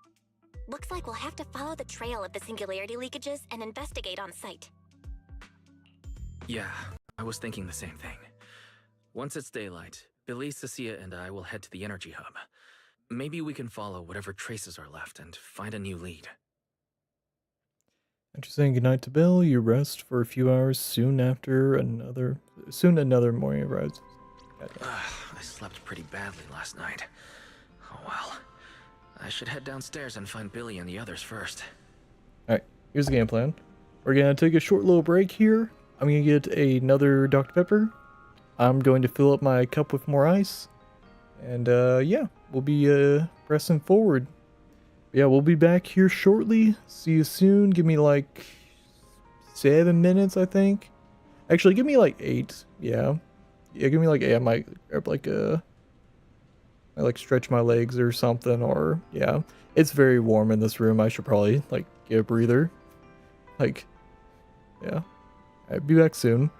Looks like we'll have to follow the trail of the singularity leakages and investigate on site. Yeah, I was thinking the same thing. Once it's daylight, Billy, Cecilia, and I will head to the energy hub. Maybe we can follow whatever traces are left and find a new lead. After saying goodnight to Bill, you rest for a few hours. Soon another morning arrives. I slept pretty badly last night. Oh well. I should head downstairs and find Billy and the others first. Alright, here's the game plan. We're gonna take a short little break here. I'm gonna get another Dr. Pepper. I'm going to fill up my cup with more ice. And yeah, we'll be pressing forward. Yeah, we'll be back here shortly. See you soon. Give me like 7 minutes, I think. Actually, give me like 8. Yeah. Yeah, give me like 8. I might grab like I like stretch my legs or something, or yeah. It's very warm in this room. I should probably like get a breather. Like, yeah. I'll be back soon.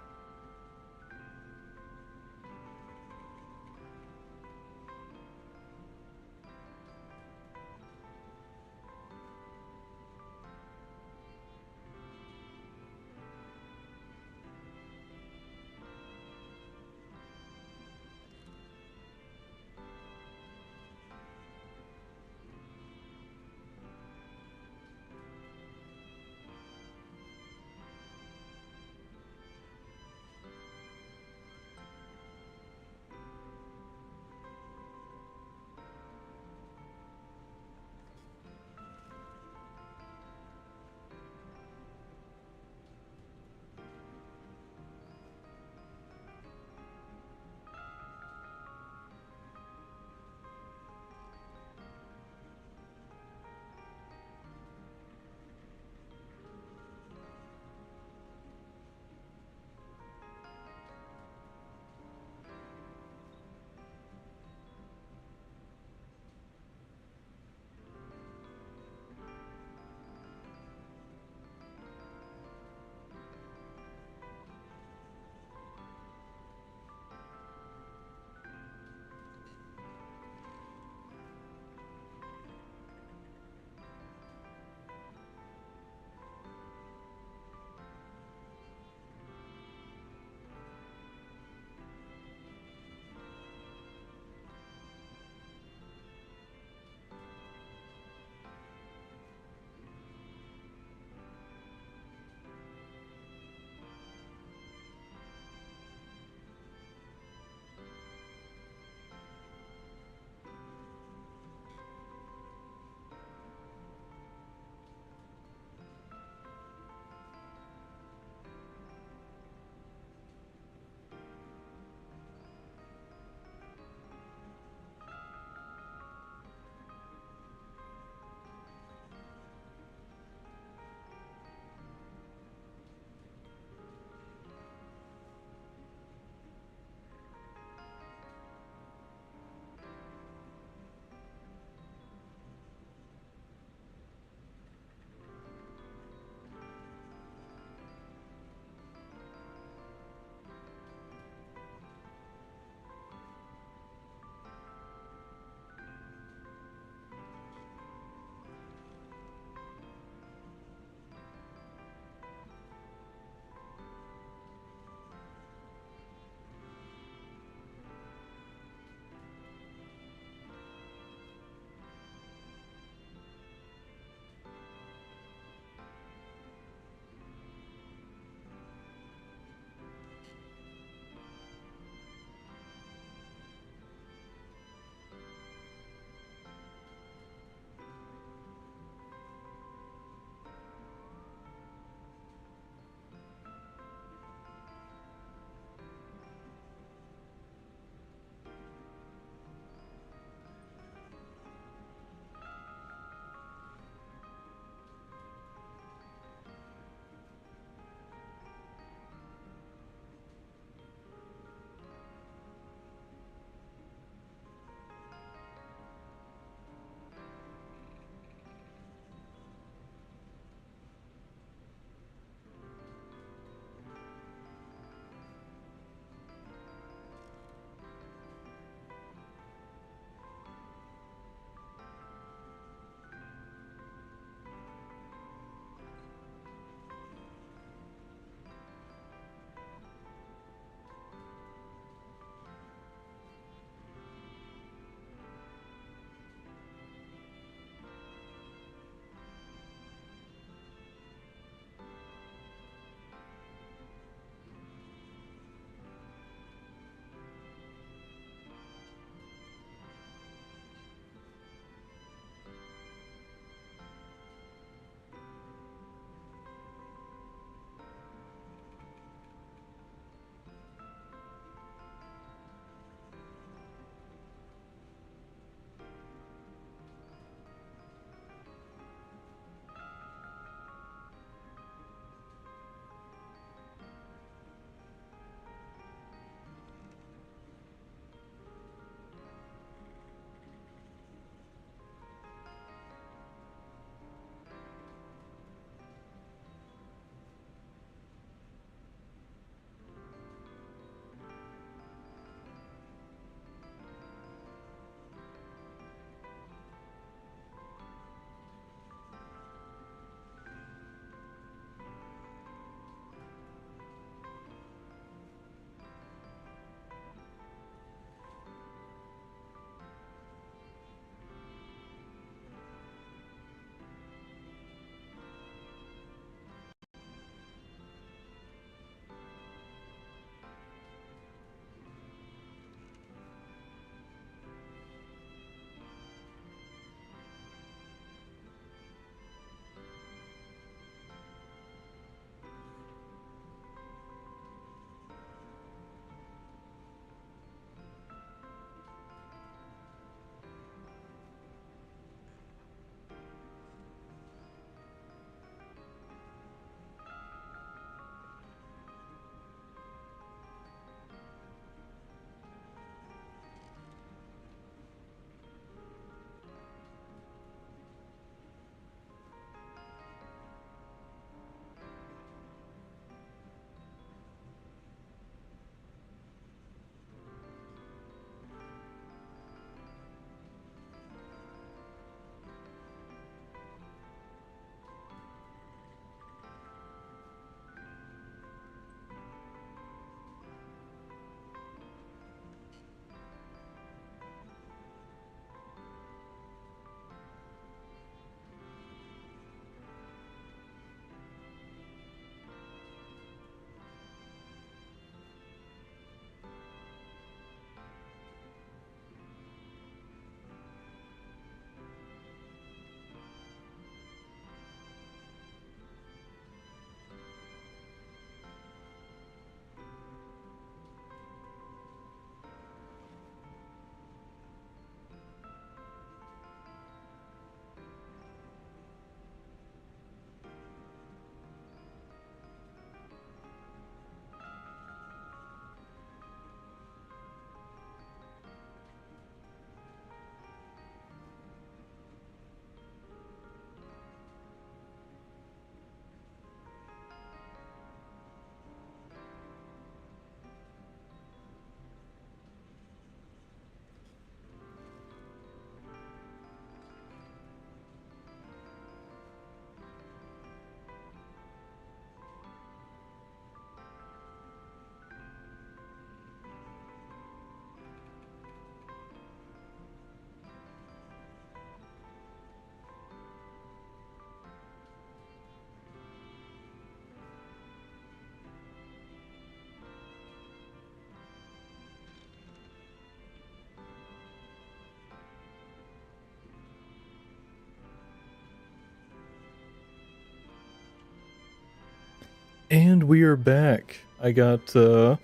And we are back. I got some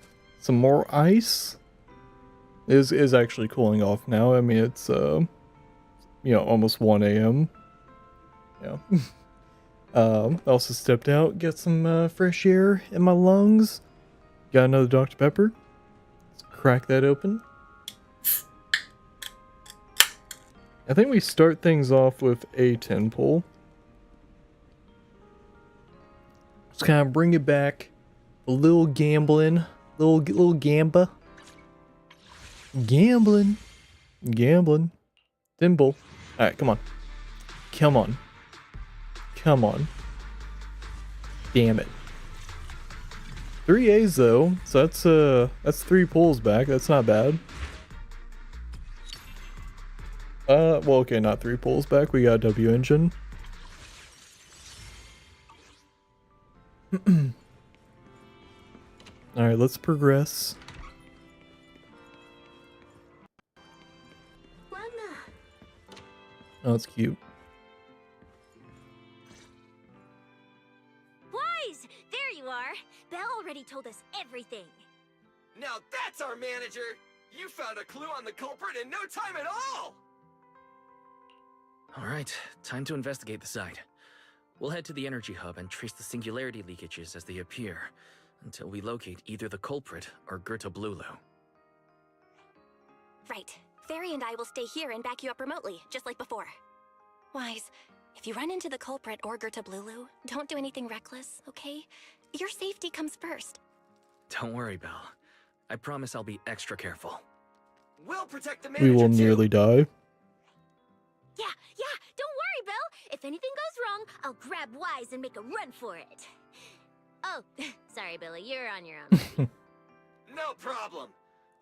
more ice. It is actually cooling off now. I mean, it's almost 1 a.m. Yeah. Also stepped out, get some fresh air in my lungs. Got another Dr. Pepper. Let's crack that open. I think we start things off with a 10 pull. Just kind of bring it back. A little gambling. Little gamba. Gambling. 10 pull. Alright, come on. Come on. Damn it. 3 A's though, so that's 3 pulls back. That's not bad. Well, okay, not 3 pulls back. We got W engine. Alright, let's progress. Oh, it's cute. Wise! There you are! Belle already told us everything. Now that's our manager! You found a clue on the culprit in no time at all! Alright, time to investigate the site. We'll head to the energy hub and trace the singularity leakages as they appear, until we locate either the culprit or Gerta Blulu. Right. Fairy and I will stay here and back you up remotely, just like before. Wise, if you run into the culprit or Gerta Blulu, don't do anything reckless, okay? Your safety comes first. Don't worry, Belle. I promise I'll be extra careful. We'll protect the manager We will too. nearly die. Yeah, don't worry, Belle. If anything goes wrong, I'll grab Wise and make a run for it. Oh, sorry, Billy, you're on your own. No problem.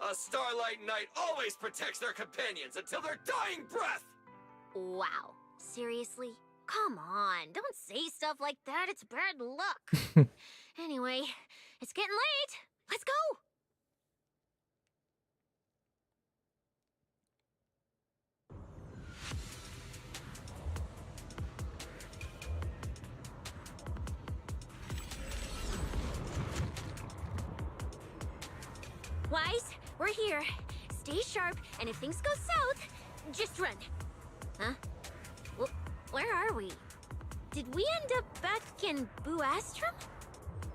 A Starlight Knight always protects their companions until their dying breath! Wow, seriously? Come on, don't say stuff like that, it's bad luck. Anyway, it's getting late. Let's go! Wise, we're here. Stay sharp, and if things go south, just run. Huh? Where are we? Did we end up back in Buastrum?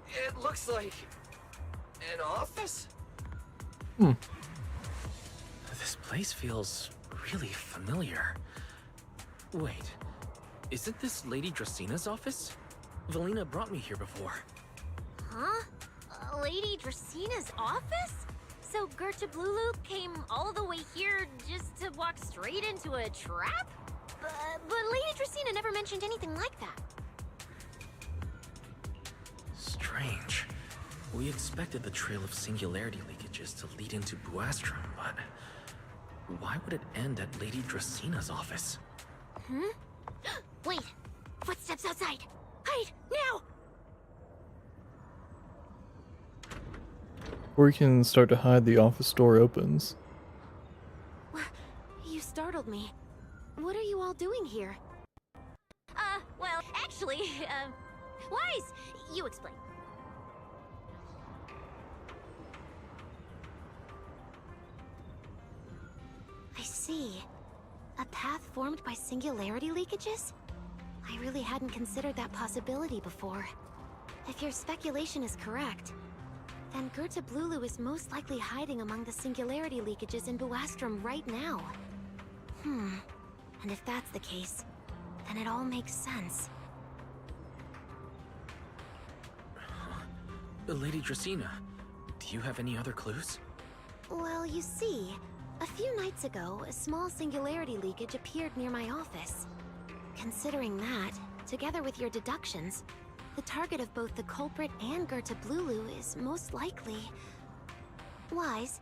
It looks like an office? This place feels really familiar. Wait, isn't this Lady Dracina's office? Valina brought me here before. Huh? Lady Dracina's office? So Gerta Blulu came all the way here just to walk straight into a trap? But Lady Dracina never mentioned anything like that. Strange. We expected the trail of singularity leakages to lead into Buastrum, but why would it end at Lady Dracina's office? Wait! Footsteps outside! Hide! Now! Or we can start to hide. The office door opens. You startled me. What are you all doing here? Well, actually, Wise, you explain. I see. A path formed by singularity leakages? I really hadn't considered that possibility before. If your speculation is correct, then Gerta Blulu is most likely hiding among the singularity leakages in Buastrum right now. And if that's the case, then it all makes sense. Lady Dracina, do you have any other clues? Well, you see, a few nights ago, a small singularity leakage appeared near my office. Considering that, together with your deductions, the target of both the culprit and Gerta Blulu is most likely... Wise,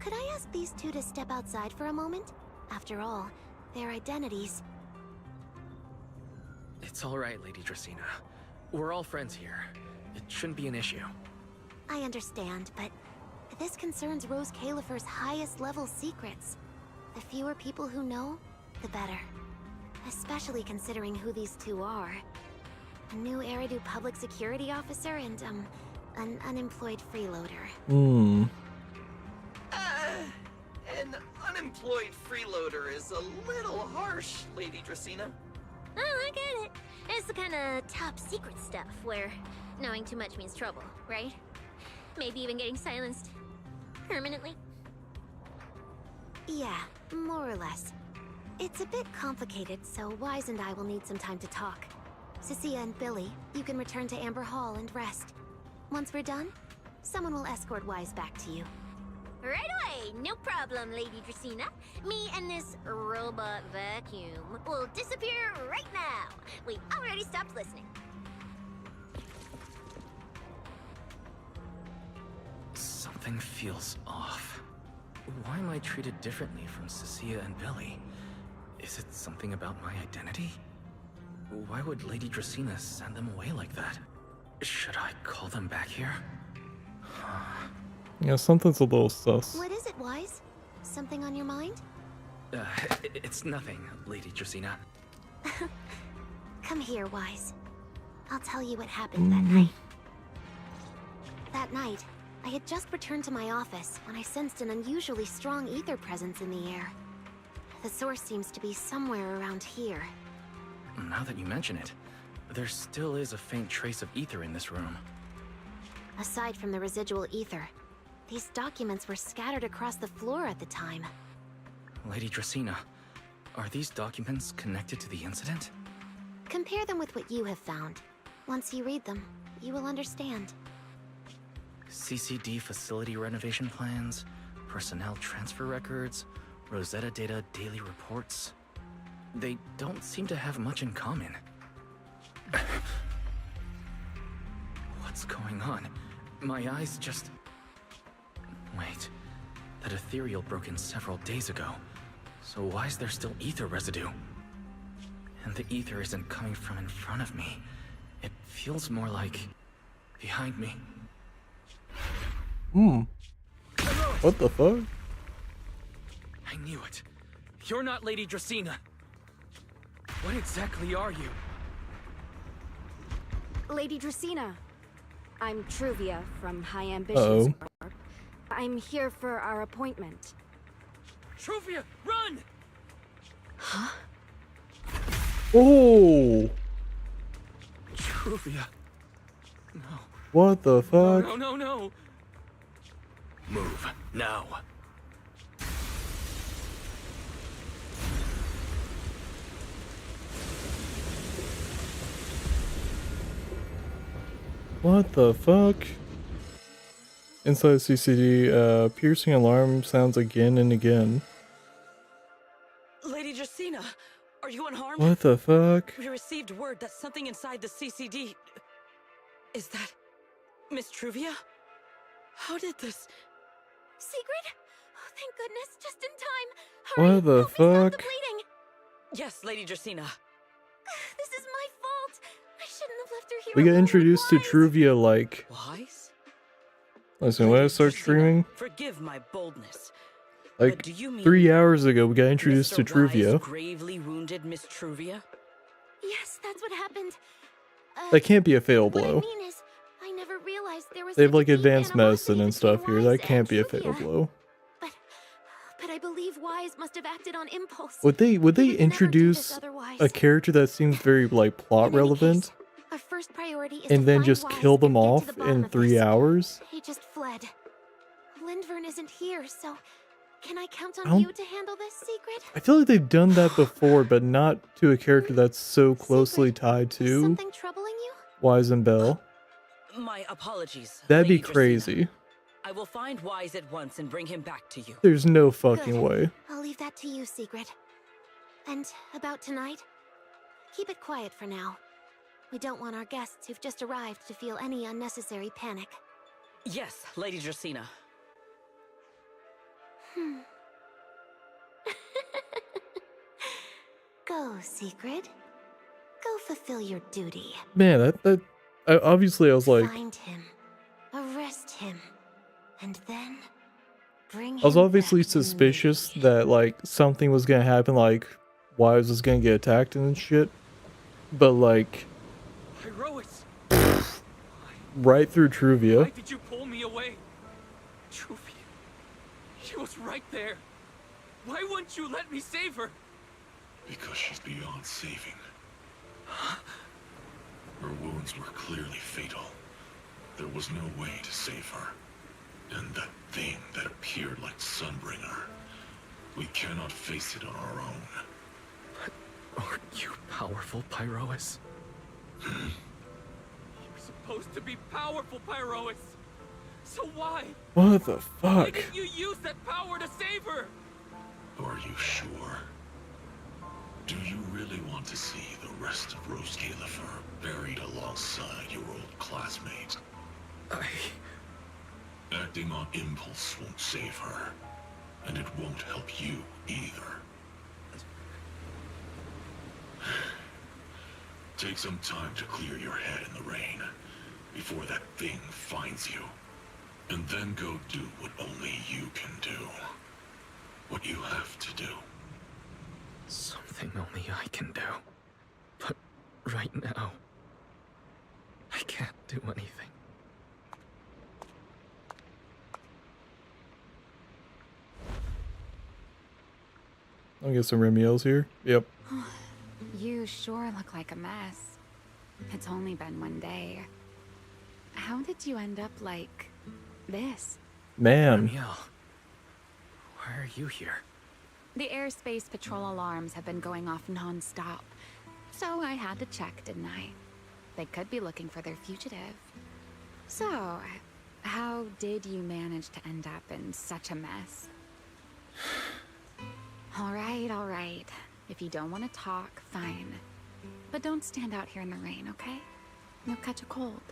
could I ask these two to step outside for a moment? After all, their identities... It's all right, Lady Dracina. We're all friends here. It shouldn't be an issue. I understand, but this concerns Rose Califer's highest level secrets. The fewer people who know, the better. Especially considering who these two are. a new Eridu public security officer, and, an unemployed freeloader. Hmm. An unemployed freeloader is a little harsh, Lady Dracena. Oh, I get it. It's the kind of top secret stuff where knowing too much means trouble, right? Maybe even getting silenced permanently. Yeah, more or less. It's a bit complicated, so Wise and I will need some time to talk. Cecilia and Billy, you can return to Amber Hall and rest. Once we're done, someone will escort Wise back to you. Right away, no problem, Lady Dracena. Me and this robot vacuum will disappear right now. We already stopped listening. Something feels off. Why am I treated differently from Cecilia and Billy? Is it something about my identity? Why would Lady Dracena send them away like that? Should I call them back here? Yeah, something's a little sus. What is it, Wise? Something on your mind? It's nothing, Lady Dracena. Come here, Wise. I'll tell you what happened that night. That night, I had just returned to my office when I sensed an unusually strong ether presence in the air. The source seems to be somewhere around here. Now that you mention it, there still is a faint trace of ether in this room. Aside from the residual ether, these documents were scattered across the floor at the time. Lady Dracena, are these documents connected to the incident? Compare them with what you have found. Once you read them, you will understand. CCD facility renovation plans, personnel transfer records, Rosetta Data daily reports. They don't seem to have much in common. What's going on? My eyes just... Wait, that ethereal broke in several days ago. So why is there still ether residue? And the ether isn't coming from in front of me. It feels more like... behind me. What the fuck? I knew it. You're not Lady Dracena. What exactly are you? Lady Dracena. I'm Truvia from High Ambitions. I'm here for our appointment. Truvia, run! Huh? Oh! Truvia. No. What the fuck? No. Move, now. What the fuck? Inside CCD, piercing alarm sounds again and again. Lady Dracena, are you unharmed? What the fuck? We received word that something inside the CCD... Is that... Miss Truvia? How did this... Secret? Oh, thank goodness, just in time. Hurry, What the help me stop fuck? the bleeding. Yes, Lady Dracena. This is my fault. I shouldn't have left her here. We got alone with introduced to Wise. Truvia like... Wise? Listen, when I start streaming, Forgive my boldness. like do you mean 3 hours ago, we got introduced to Mr. Wise Truvia. gravely wounded Miss Truvia? Yes, that's what happened. That can't be a fatal What I blow. mean is, I never realized there was They have such a like deep advanced medicine animosity and stuff between here. That Wise can't and be a fatal Truvia. blow. But I believe Wise must have acted on impulse. Would they He would never do this introduce otherwise. a character that seems very like plot relevant Our first priority is and to then find just Wise kill them and get to off the bottom in of 3 this. hours? He just fled. Lindvern isn't here, so can I count I on don't- you to handle this secret? I feel like they've done that before, but not to a character that's so closely tied to Something troubling you? Wise and Bell. My apologies. That'd be Lady Dracena. crazy. I will find Wise at once and bring him back to you. There's no fucking Good. way. I'll leave that to you, Secret. And about tonight, keep it quiet for now. We don't want our guests who've just arrived to feel any unnecessary panic. Yes, Lady Dracena. Go, Secret. Go fulfill your duty. Man, obviously I was like, Find him. Arrest him. And then bring him I was obviously back to me. suspicious that like something was gonna happen, like Wise was gonna get attacked and shit. But like, Pyrois! Right through Truvia. Why did you pull me away? Truvia. She was right there. Why wouldn't you let me save her? Because she's beyond saving. Her wounds were clearly fatal. There was no way to save her. And that thing that appeared like Sunbringer, we cannot face it on our own. But aren't you powerful, Pyrois? You're supposed to be powerful, Pyrois. So why? What the Why fuck? didn't you use that power to save her? Are you sure? Do you really want to see the rest of Rose Califer buried alongside your old classmate? Acting on impulse won't save her, and it won't help you either. Take some time to clear your head in the rain, before that thing finds you. And then go do what only you can do. What you have to do. Something only I can do. But right now, I can't do anything. I'll get some Remiel's here. Yep. You sure look like a mess. It's only been one day. How did you end up like this? Man. Remiel, why are you here? The airspace patrol alarms have been going off non-stop, so I had to check, didn't I? They could be looking for their fugitive. So, how did you manage to end up in such a mess? All right. If you don't want to talk, fine. But don't stand out here in the rain, okay? You'll catch a cold.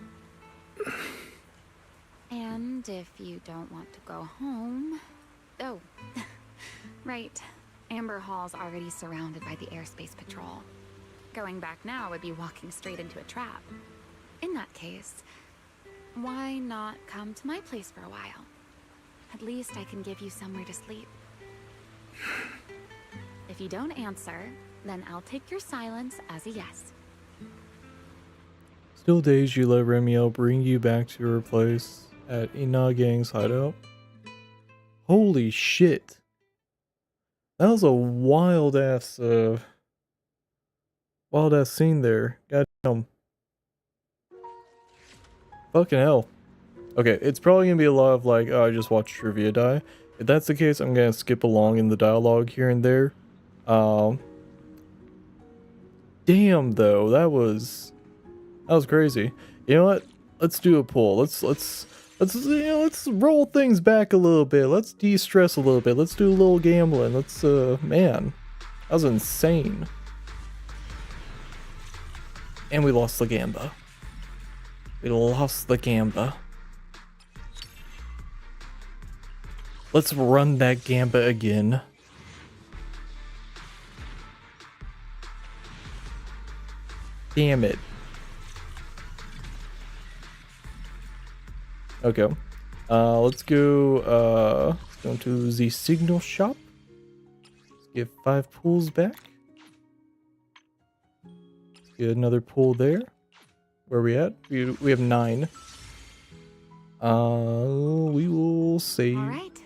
And if you don't want to go home... Oh, right. Amber Hall's already surrounded by the airspace patrol. Going back now would be walking straight into a trap. In that case, why not come to my place for a while? At least I can give you somewhere to sleep. If you don't answer, then I'll take your silence as a yes. Still dazed, you let Remiel bring you back to your place at Ina Gang's hideout. Holy shit. That was a wild ass scene there. Goddamn. Fucking hell. Okay, it's probably gonna be a lot of like, oh, I just watched Trivia die. If that's the case, I'm gonna skip along in the dialogue here and there. Damn though, that was crazy. You know what? Let's do a poll. Let's roll things back a little bit. Let's de-stress a little bit. Let's do a little gambling. Let's man, that was insane. And we lost the Gamba. Let's run that Gamba again. Damn it. Okay. Let's go into the signal shop. Let's get 5 pools back. Let's get another pool there. Where are we at? We have 9. We will save. All right.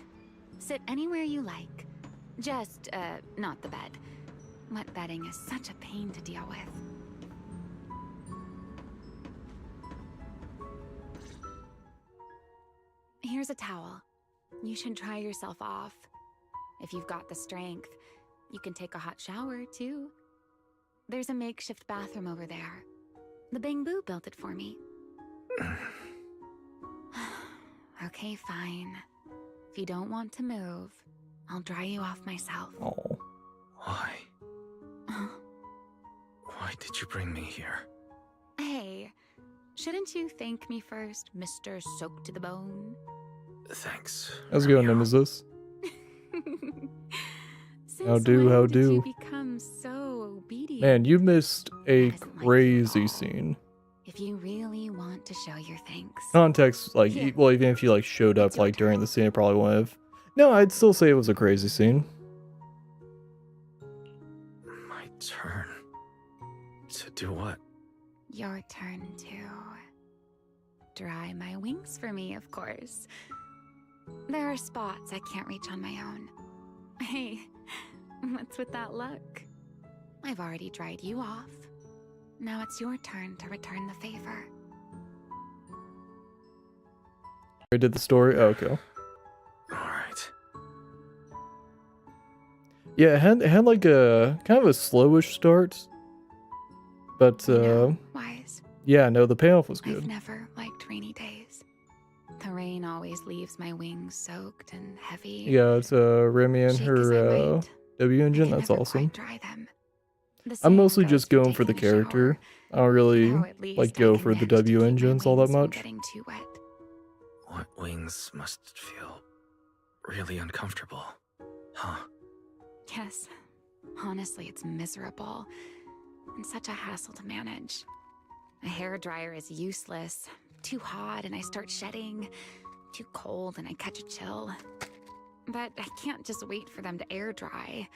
Sit anywhere you like. Just, not the bed. Wet bedding is such a pain to deal with. Here's a towel. You should dry yourself off. If you've got the strength, you can take a hot shower, too. There's a makeshift bathroom over there. The Bang-Boo built it for me. Okay, fine. If you don't want to move, I'll dry you off myself. Oh. Why? Why did you bring me here? Hey, shouldn't you thank me first, Mr. Soaked to the Bone? Thanks. How's it going, Nemesis? How do? You become so obedient. Man, you missed a crazy scene. If you really want to show your thanks. Context, like, Here. well, even if you like showed up like during the scene, I probably wouldn't have. No, I'd still say it was a crazy scene. My turn. To do what? your turn to dry my wings for me, of course. There are spots I can't reach on my own. Hey, what's with that look? I've already dried you off. Now it's your turn to return the favor. I did the story. Oh, okay. Alright. Yeah, it had like a kind of a slowish start. But Wise. yeah, no, the payoff was I've good. never liked rainy days. The rain always leaves my wings soaked and heavy. Yeah, it's Remy and Shake as I her wait, W I engine. can That's never awesome. quite dry them. The I'm same mostly goes just going for the taking a shower. character. I don't really Now at least like I go can for the manage to W keep my engines all that wings from much. getting too wet. What wings must feel really uncomfortable, huh? Yes. Honestly, it's miserable. And such a hassle to manage. A hairdryer is useless. Too hot and I start shedding. Too cold and I catch a chill. But I can't just wait for them to air dry.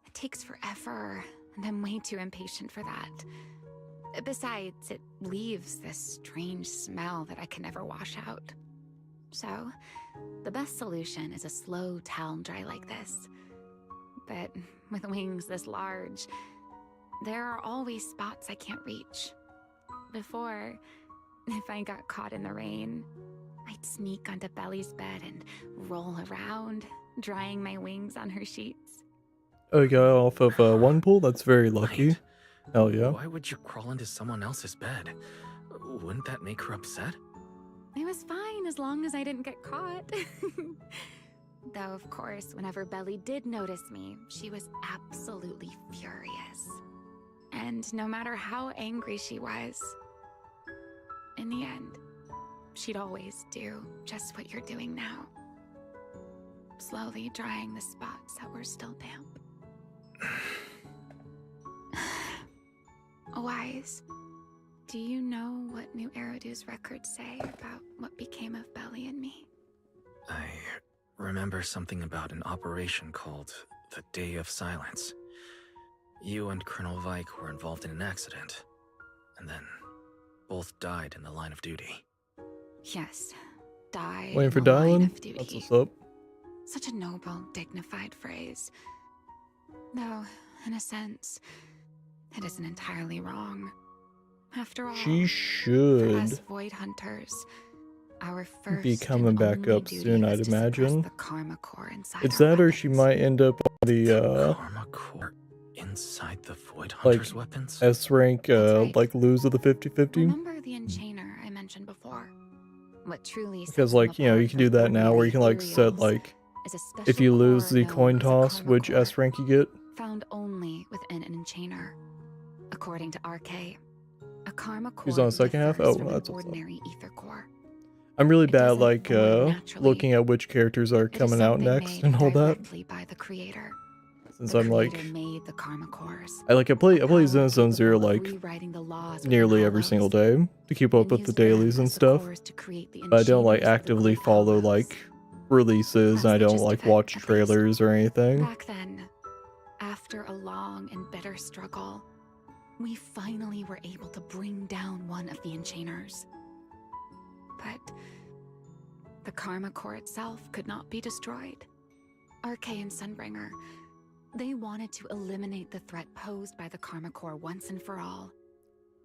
It takes forever, and I'm way too impatient for that. Besides, it leaves this strange smell that I can never wash out. So, the best solution is a slow towel dry like this. But with wings this large, there are always spots I can't reach. Before, if I got caught in the rain, I'd sneak onto Belly's bed and roll around, drying my wings on her sheets. Oh, you got it off of one pool? That's very lucky. Wait. Hell yeah. Why would you crawl into someone else's bed? Wouldn't that make her upset? It was fine as long as I didn't get caught. Though, of course, whenever Belly did notice me, she was absolutely furious. And no matter how angry she was, in the end, she'd always do just what you're doing now. Slowly drying the spots that were still damp. Wise, do you know what New Eridu's records say about what became of Belly and me? I remember something about an operation called the Day of Silence. You and Colonel Vike were involved in an accident, and then both died in the line of duty. Yes, died Waiting in for the line dialing? of duty. That's what's up. Such a noble, dignified phrase. Though, in a sense, it isn't entirely wrong. After all, She for should us Void Hunters, our first be coming and back only up duty soon, was I'd to suppress imagine. the karma core inside It's our that or she might end up on the Karma core inside the Void like Hunter's weapons? S rank like lose of the 50-50. Remember the enchainer I mentioned before? What truly sets Because them like, you know, apart you can do from that now where you can like ordinary set ethereals like is a if special you lose core the known coin as a toss, karma which core, S rank you get. found only within an enchainer. According to RK, a karma core Who's on the second half? differs Oh, from an that's what's up. ordinary ether core. I'm really It bad doesn't like form naturally. looking at which characters are It is coming out something next made and all that. directly by the creator. Since The I'm like creator made the karma cores. I play Zenless Zone Zero capable of like rewriting the laws nearly within every hollows, single day to keep up and with the use them dailies and as the stuff. cores to create the But I don't like enchainers of the actively great follow hollows. like releases and I That's the don't gist like of it, watch at least. trailers or anything. Back then, after a long and bitter struggle, we finally were able to bring down one of the enchainers. But the karma core itself could not be destroyed. RK and Sunbringer, they wanted to eliminate the threat posed by the karma core once and for all,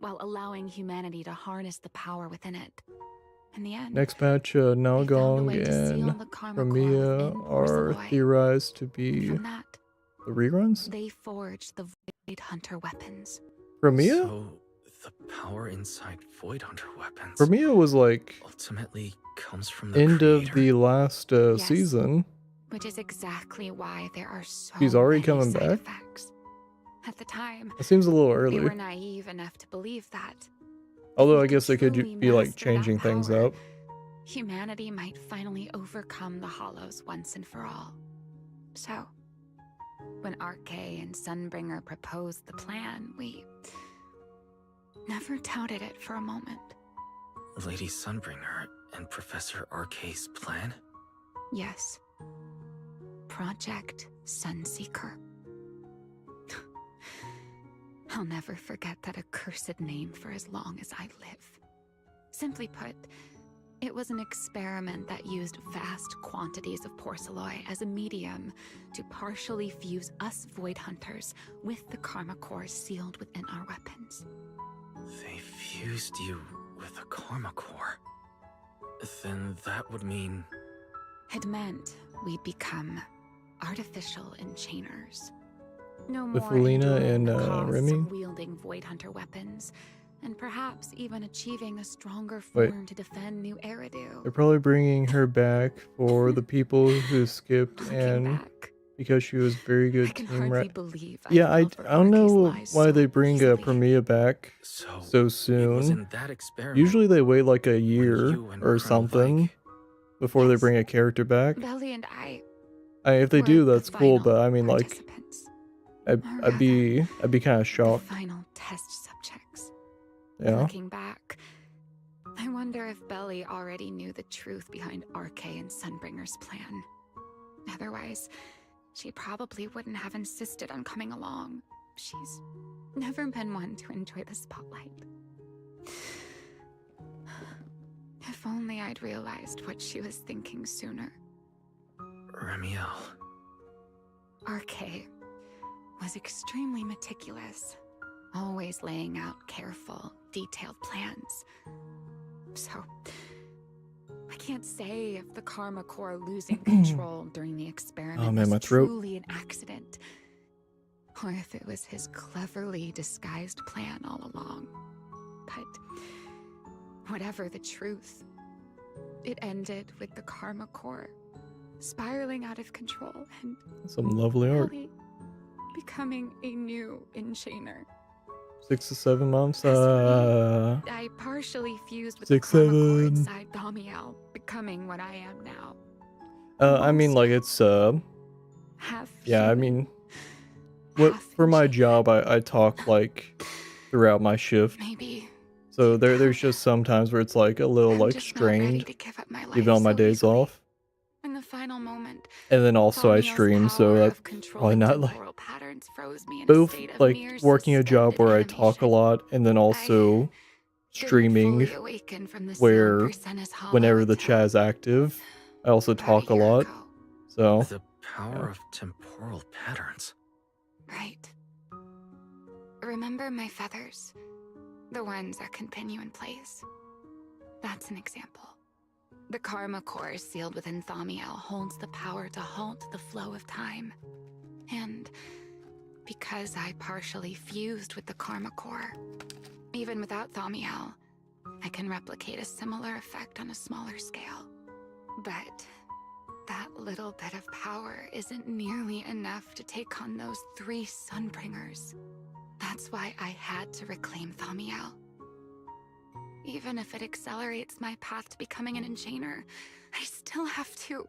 while allowing humanity to harness the power within it. In the end, Next match, way Nalgong to seal and the karma core Ramia within are Orsaloi. theorized to be From that, the reruns. they forged the Void Hunter weapons. Ramia? So, the power inside Void Hunter weapons Ramia was like ultimately comes from the end creator. of the last Yes. season. Which is exactly why there are so She's already many coming side back? effects. At the time, That seems a little we early. were naive enough to believe that. Although we I guess they could truly be like master that changing things power, up. humanity might finally overcome the Hollows once and for all. So, when RK and Sunbringer proposed the plan, we never doubted it for a moment. Lady Sunbringer and Professor RK's plan? Yes. Project Sunseeker. I'll never forget that accursed name for as long as I live. Simply put, it was an experiment that used vast quantities of porcelloi as a medium to partially fuse us Void Hunters with the Karma Core sealed within our weapons. They fused you with a Karma Core. Then that would mean... It meant we'd become artificial enchainers. No With more Felina enduring and the costs Remy? of wielding Void Hunter weapons, and perhaps even achieving a stronger Wait. form to defend New Eridu. They're probably bringing her back for the people who skipped and because she was very good I can team hardly rep. believe I Yeah, I fell for don't know Arce's why lies they so bring Premia back so soon. in that experiment Usually they wait like a year you and or Colonel something before they bring a character back. Belly and I If they were do, the that's cool. final But I mean, like, participants. I'd be kind of The shocked. final test subjects. Yeah. Looking back, I wonder if Belly already knew the truth behind RK and Sunbringer's plan. Otherwise, she probably wouldn't have insisted on coming along. She's never been one to enjoy the spotlight. If only I'd realized what she was thinking sooner. Remiel. RK was extremely meticulous, always laying out careful, detailed plans. So, I can't say if the Karma Core losing control during the experiment Oh man, my was throat. truly an accident, or if it was his cleverly disguised plan all along. But whatever the truth, it ended with the Karma Core spiraling out of control and Some lovely art. Belly becoming a new enchainer. 6 to 7 months. I partially fused with 6, the Karma Core 7. inside Damiel, becoming what I am now. I mean, like it's Half yeah. I mean, what for my job, I talk like throughout my shift. Maybe. So there's just some times where it's like a little like strained, to give up my life even on my so days easily. off. In the final moment, And then also I Damiel's stream, so power that's of probably controlling not like temporal patterns froze me in a both state of like near working a job where I talk a lot and then also streaming fully awaken from the where sound Persena's hollow whenever the chat is active, I also talk a lot. So The power of temporal patterns. Right. Remember my feathers? The ones that can pin you in place? That's an example. The Karma Core sealed within Thamiel holds the power to halt the flow of time. And because I partially fused with the Karma Core, even without Thamiel, I can replicate a similar effect on a smaller scale. But that little bit of power isn't nearly enough to take on those 3 Sunbringers. That's why I had to reclaim Thamiel. Even if it accelerates my path to becoming an enchainer, I still have to...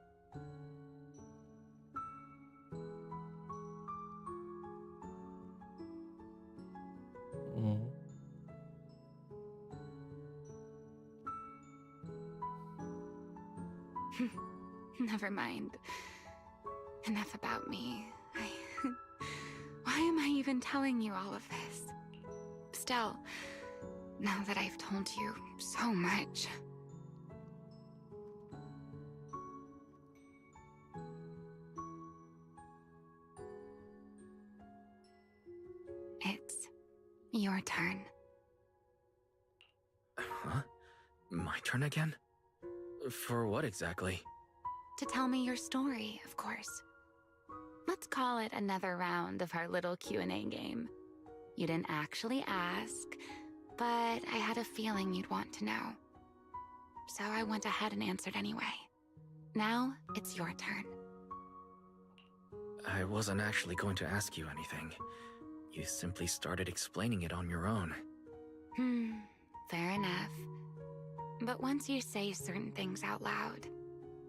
Never mind. Enough about me. Why am I even telling you all of this? Still, now that I've told you so much... It's your turn. Huh? My turn again? For what exactly? To tell me your story, of course. Let's call it another round of our little Q&A game. You didn't actually ask, but I had a feeling you'd want to know. So I went ahead and answered anyway. Now, it's your turn. I wasn't actually going to ask you anything. You simply started explaining it on your own. Fair enough. But once you say certain things out loud,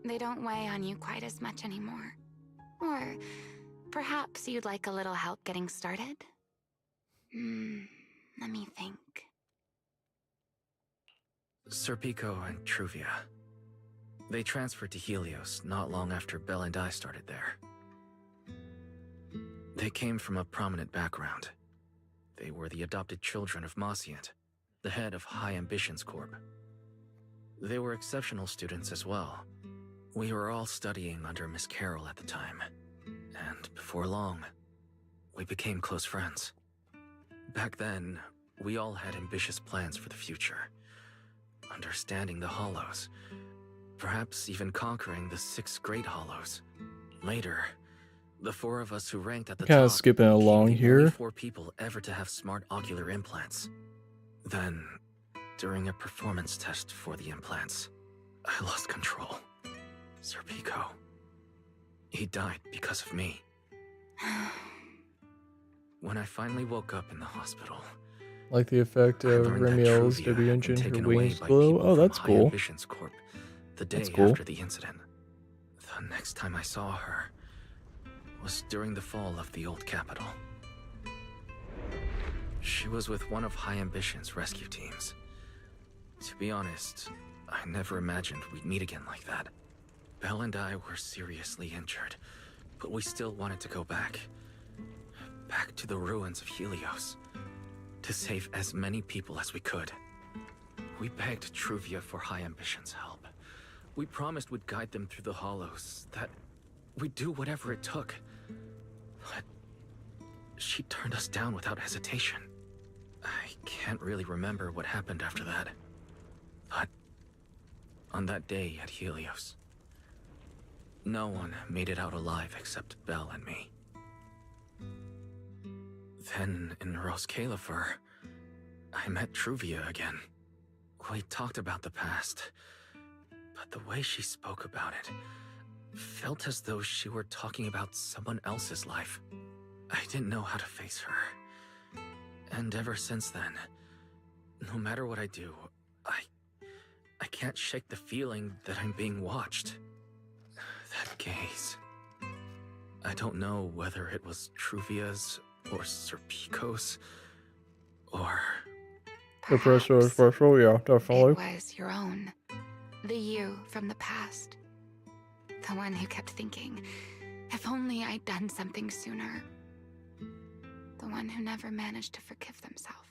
they don't weigh on you quite as much anymore. Or perhaps you'd like a little help getting started? Let me think. Serpico and Truvia. They transferred to Helios not long after Belle and I started there. They came from a prominent background. They were the adopted children of Masiant, the head of High Ambitions Corp. They were exceptional students as well. We were all studying under Miss Carroll at the time, and before long, we became close friends. Back then, we all had ambitious plans for the future. Understanding the Hollows, perhaps even conquering the 6 Great Hollows. Later, the 4 of us who ranked at the Kind of top skipping along became the only here. 4 people ever to have smart ocular implants. Then, during a performance test for the implants, I lost control. Sir Pico. He died because of me. When I finally woke up in the hospital, Like the effect of learned that Remiel's Truvia W had engine, been her taken away wings by glow. people Oh, from that's High cool. Ambitions Corp the day That's cool. after the incident. The next time I saw her was during the fall of the old capital. She was with one of High Ambition's rescue teams. To be honest, I never imagined we'd meet again like that. Belle and I were seriously injured, but we still wanted to go back. Back to the ruins of Helios, to save as many people as we could. We begged Truvia for High Ambition's help. We promised we'd guide them through the Hollows, that we'd do whatever it took. But she turned us down without hesitation. I can't really remember what happened after that. But on that day at Helios, no one made it out alive except Belle and me. Then in Rose Califer, I met Truvia again. We talked about the past, but the way she spoke about it felt as though she were talking about someone else's life. I didn't know how to face her. And ever since then, no matter what I do, I can't shake the feeling that I'm being watched. That gaze. I don't know whether it was Truvia's or Sir Pico's or... The pressure, yeah, definitely. It was your own. The you from the past. The one who kept thinking, if only I'd done something sooner. The one who never managed to forgive themselves.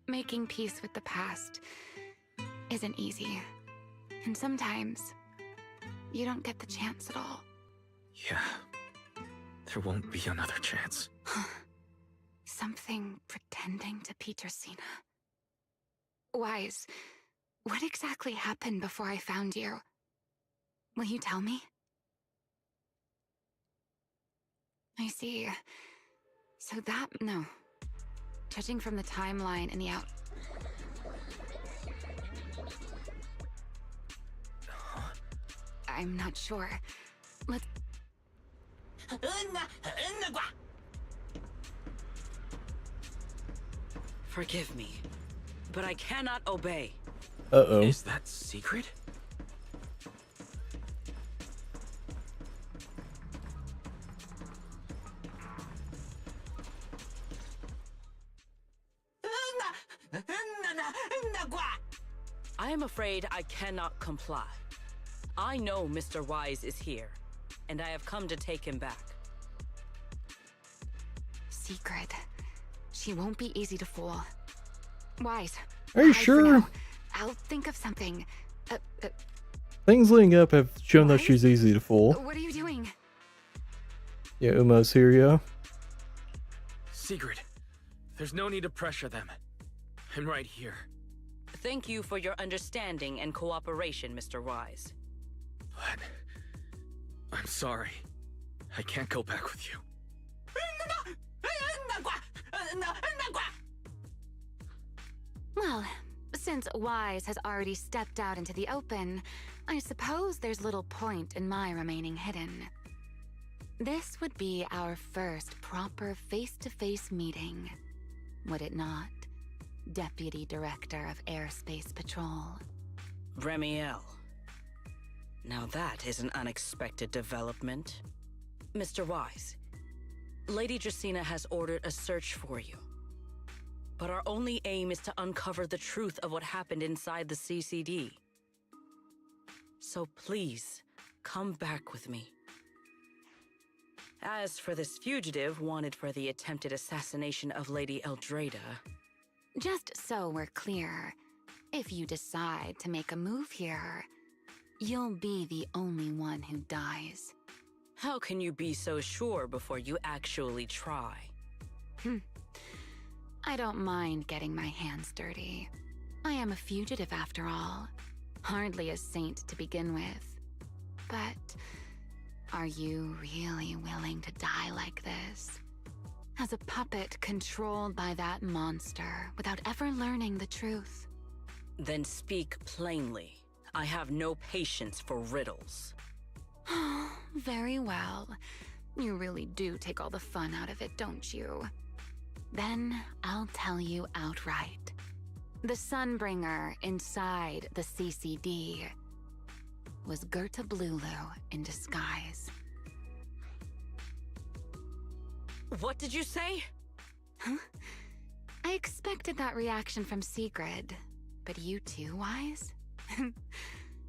Making peace with the past isn't easy. And sometimes, you don't get the chance at all. Yeah. There won't be another chance. Something pretending to be Dracena. Wise, what exactly happened before I found you? Will you tell me? I see. So that... no. Judging from the timeline and the I'm not sure. Let's... Forgive me, but I cannot obey. Uh-oh. Is that secret? I am afraid I cannot comply. I know Mr. Wise is here, and I have come to take him back. Secret. She won't be easy to fool. Wise. Are you hide for sure? now. I'll think of something. Things leading up have shown that she's easy to fool. What are you doing? Yeah, Umo's here, yeah. Secret. There's no need to pressure them. I'm right here. Thank you for your understanding and cooperation, Mr. Wise. But... I'm sorry. I can't go back with you. Well, since Wise has already stepped out into the open, I suppose there's little point in my remaining hidden. This would be our first proper face-to-face meeting, would it not, Deputy Director of Airspace Patrol? Remiel. Now that is an unexpected development. Mr. Wise, Lady Dracena has ordered a search for you. But our only aim is to uncover the truth of what happened inside the CCD. So please, come back with me. As for this fugitive wanted for the attempted assassination of Lady Eldrada... Just so we're clear, if you decide to make a move here, you'll be the only one who dies. How can you be so sure before you actually try? I don't mind getting my hands dirty. I am a fugitive after all. Hardly a saint to begin with. But are you really willing to die like this? As a puppet controlled by that monster without ever learning the truth? Then speak plainly. I have no patience for riddles. Very well. You really do take all the fun out of it, don't you? Then I'll tell you outright. The Sunbringer inside the CCD was Gerta Blulu in disguise. What did you say? Huh? I expected that reaction from Sigrid, but you too, Wise?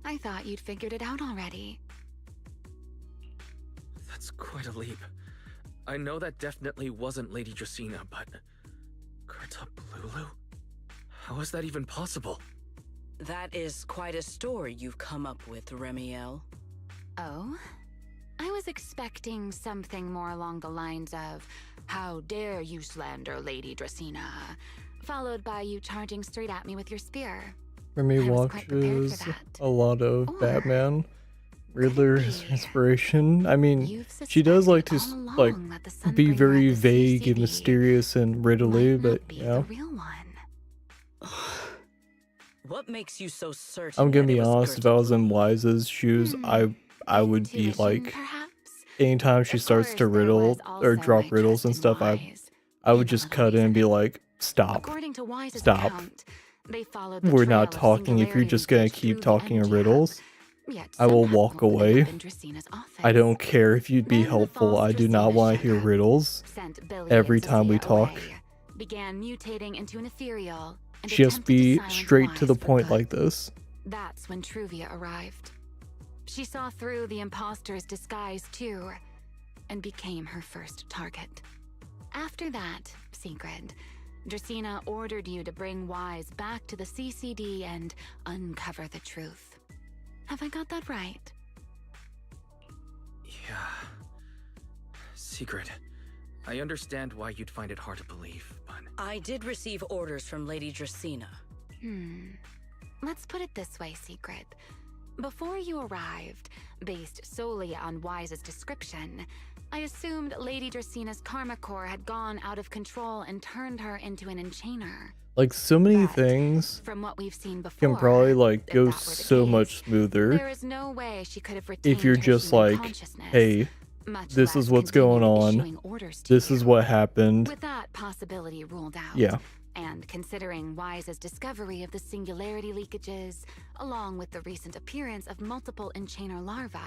I thought you'd figured it out already. That's quite a leap. I know that definitely wasn't Lady Dracena, but... Gerta Blulu? How is that even possible? That is quite a story you've come up with, Remiel. Oh? I was expecting something more along the lines of, "How dare you slander Lady Dracena?" followed by you charging straight at me with your spear. Remy I was quite prepared watches for that. a lot of Or Batman. Riddler's inspiration. I mean, she does like to be very vague and mysterious and riddly, but yeah. What makes you so certain? I'm gonna that be it was honest, if I was in Wise's shoes, I would be like, anytime she starts to riddle or drop riddles and stuff, I would just cut in and be like, stop, stop. We're not talking if you're just gonna keep talking in riddles. I will walk away. I don't care if you'd be helpful. I do not want to hear riddles every time we talk. Began mutating into an ethereal. Just be straight to the point like this. That's when Truvia arrived. She saw through the imposter's disguise too, and became her first target. After that, Sigrid, Dracena ordered you to bring Wise back to the CCD and uncover the truth. Have I got that right? Yeah. Sigrid, I understand why you'd find it hard to believe, but... I did receive orders from Lady Dracena. Let's put it this way, Sigrid. Before you arrived, based solely on Wise's description, I assumed Lady Dracena's karma core had gone out of control and turned her into an enchainer. Like, so many things from what we've seen before, can probably like go so much smoother there is no way she could have if you're just like, hey, this is what's going on, this is what happened. With that possibility ruled out, yeah. And considering Wise's discovery of the singularity leakages, along with the recent appearance of multiple enchainer larvae,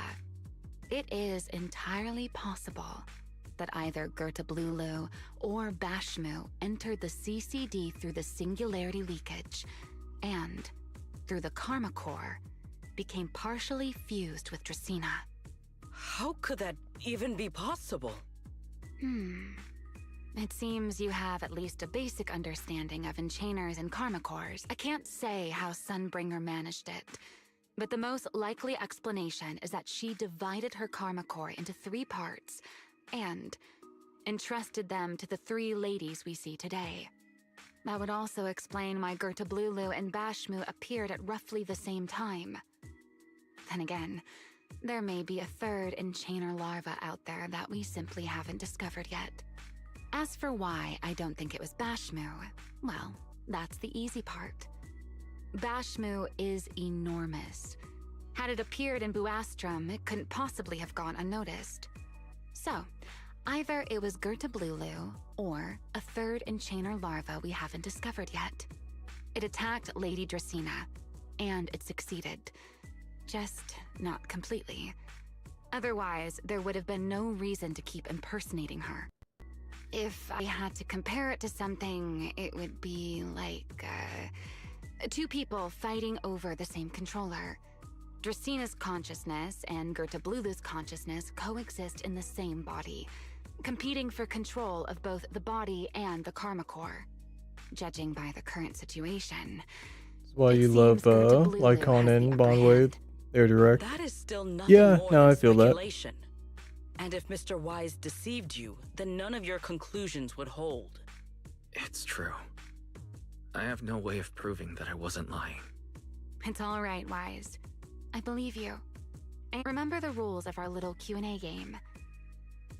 it is entirely possible that either Gerta Blulu or Bashmu entered the CCD through the singularity leakage, and, through the karma core, became partially fused with Dracena. How could that even be possible? It seems you have at least a basic understanding of enchainers and karma cores. I can't say how Sunbringer managed it, but the most likely explanation is that she divided her karma core into 3 parts and entrusted them to the 3 ladies we see today. That would also explain why Gerta Blulu and Bashmu appeared at roughly the same time. Then again, there may be a 3rd enchainer larva out there that we simply haven't discovered yet. As for why I don't think it was Bashmu, well, that's the easy part. Bashmu is enormous. Had it appeared in Buastrum, it couldn't possibly have gone unnoticed. So, either it was Gerta Blulu, or a 3rd enchainer larva we haven't discovered yet. It attacked Lady Dracena, and it succeeded. Just not completely. Otherwise, there would have been no reason to keep impersonating her. If I had to compare it to something, it would be like, 2 people fighting over the same controller. Dracina's consciousness and Gertablulu's consciousness coexist in the same body, competing for control of both the body and the Karma Core. Judging by the current situation, That's why you love Lycon and Bondway. They're direct. That is still nothing Yeah, more no, than I feel that. speculation. And if Mr. Wise deceived you, then none of your conclusions would hold. It's true. I have no way of proving that I wasn't lying. It's all right, Wise. I believe you. And remember the rules of our little Q&A game.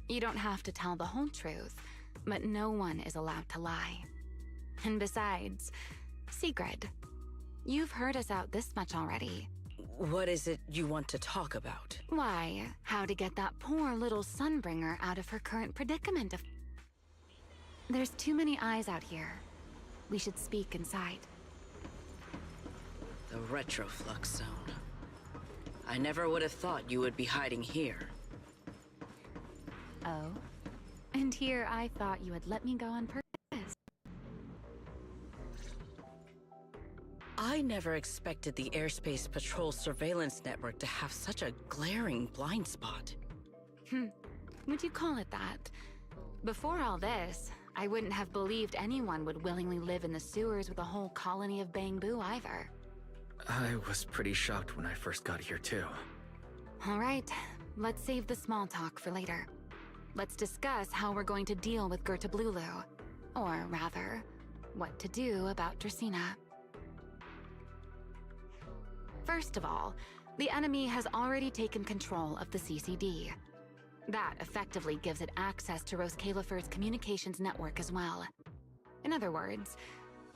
You don't have to tell the whole truth, but no one is allowed to lie. And besides, Sigrid, you've heard us out this much already. What is it you want to talk about? Why, how to get that poor little Sunbringer out of her current predicament of... There's too many eyes out here. We should speak inside. The Retroflux Zone. I never would have thought you would be hiding here. Oh? And here I thought you had let me go on purpose. I never expected the Airspace Patrol surveillance network to have such a glaring blind spot. Would you call it that? Before all this, I wouldn't have believed anyone would willingly live in the sewers with a whole colony of Bangbu either. I was pretty shocked when I first got here too. All right, let's save the small talk for later. Let's discuss how we're going to deal with Gertablulu. Or rather, what to do about Dracina. First of all, the enemy has already taken control of the CCD. That effectively gives it access to Roskalifer's communications network as well. In other words,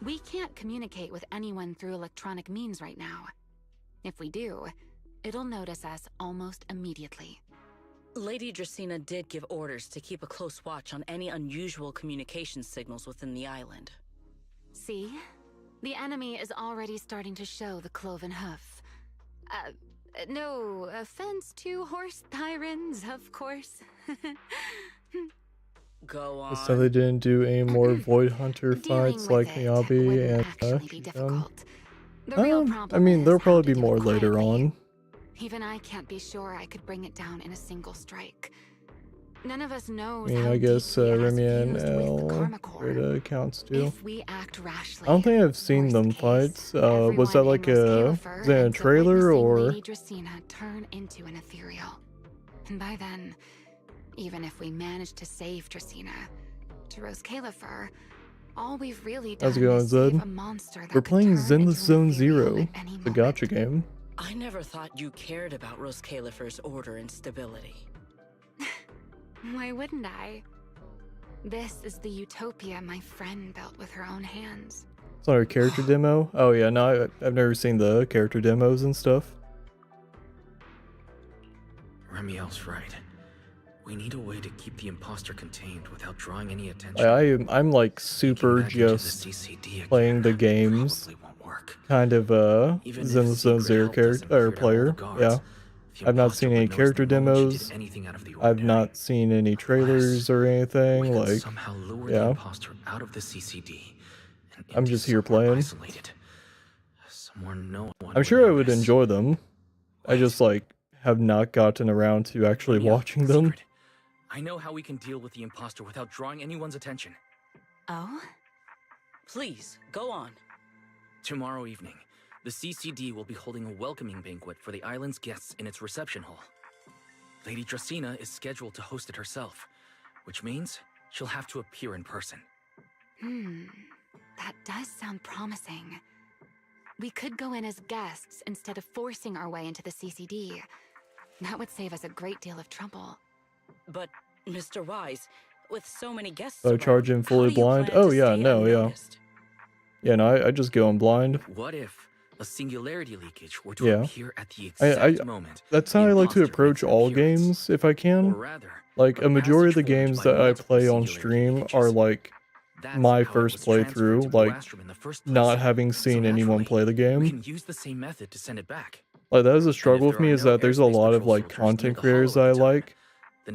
we can't communicate with anyone through electronic means right now. If we do, it'll notice us almost immediately. Lady Dracina did give orders to keep a close watch on any unusual communication signals within the island. See? The enemy is already starting to show the cloven hoof. No offense to horse tyrants, of course. Go on. So they didn't do any more Void Hunter fights like Miyabi and I mean, there'll probably be more later on. Even I can't be sure I could bring it down in a single strike. None of us knows I mean, how I guess Remy and fused with the L Karma Core. Rita counts too. If we act rashly, I don't think I've seen them fights. Was that like a is that a trailer or? Lady Dracina turn into an ethereal. And by then, even if we manage to save Dracina, to Roskalifer, all we've really done How's it going, is save Zed? a monster that We're could playing turn Zenless into Zone an ethereal Zero, at any the gacha game. I never thought you cared about Roskalifer's order and stability. Why wouldn't I? This is the utopia my friend built with her own hands. It's not our character demo. Oh yeah, no, I've never seen the character demos and stuff. Remiel's right. We need a way to keep the imposter contained without drawing any attention. I'm like super just playing the games, kind of Zenless Zone Zero character or player. Yeah, I've not seen any character demos. I've not seen any trailers or anything. Like, yeah, out of the CCD. I'm just here playing. Isolated. Somewhere no one I'm sure I would enjoy them. I just like have not gotten around to actually watching them. I know how we can deal with the imposter without drawing anyone's attention. Oh? Please, go on. Tomorrow evening, the CCD will be holding a welcoming banquet for the island's guests in its reception hall. Lady Dracina is scheduled to host it herself, which means she'll have to appear in person. That does sound promising. We could go in as guests instead of forcing our way into the CCD. That would save us a great deal of trouble. But, Mr. Wise, with so many guests So charge him fully blind? Oh yeah, no, yeah. Yeah, no, I just go in blind. What if a singularity leakage were to appear at the exact moment? That's how I like to approach all games, if I can. Like, a majority of the games that I play on stream are like my first playthrough, like not having seen anyone play the We game. can use the same method to send it back. Like, that is a struggle with me, is that there's a lot of like content creators that I like,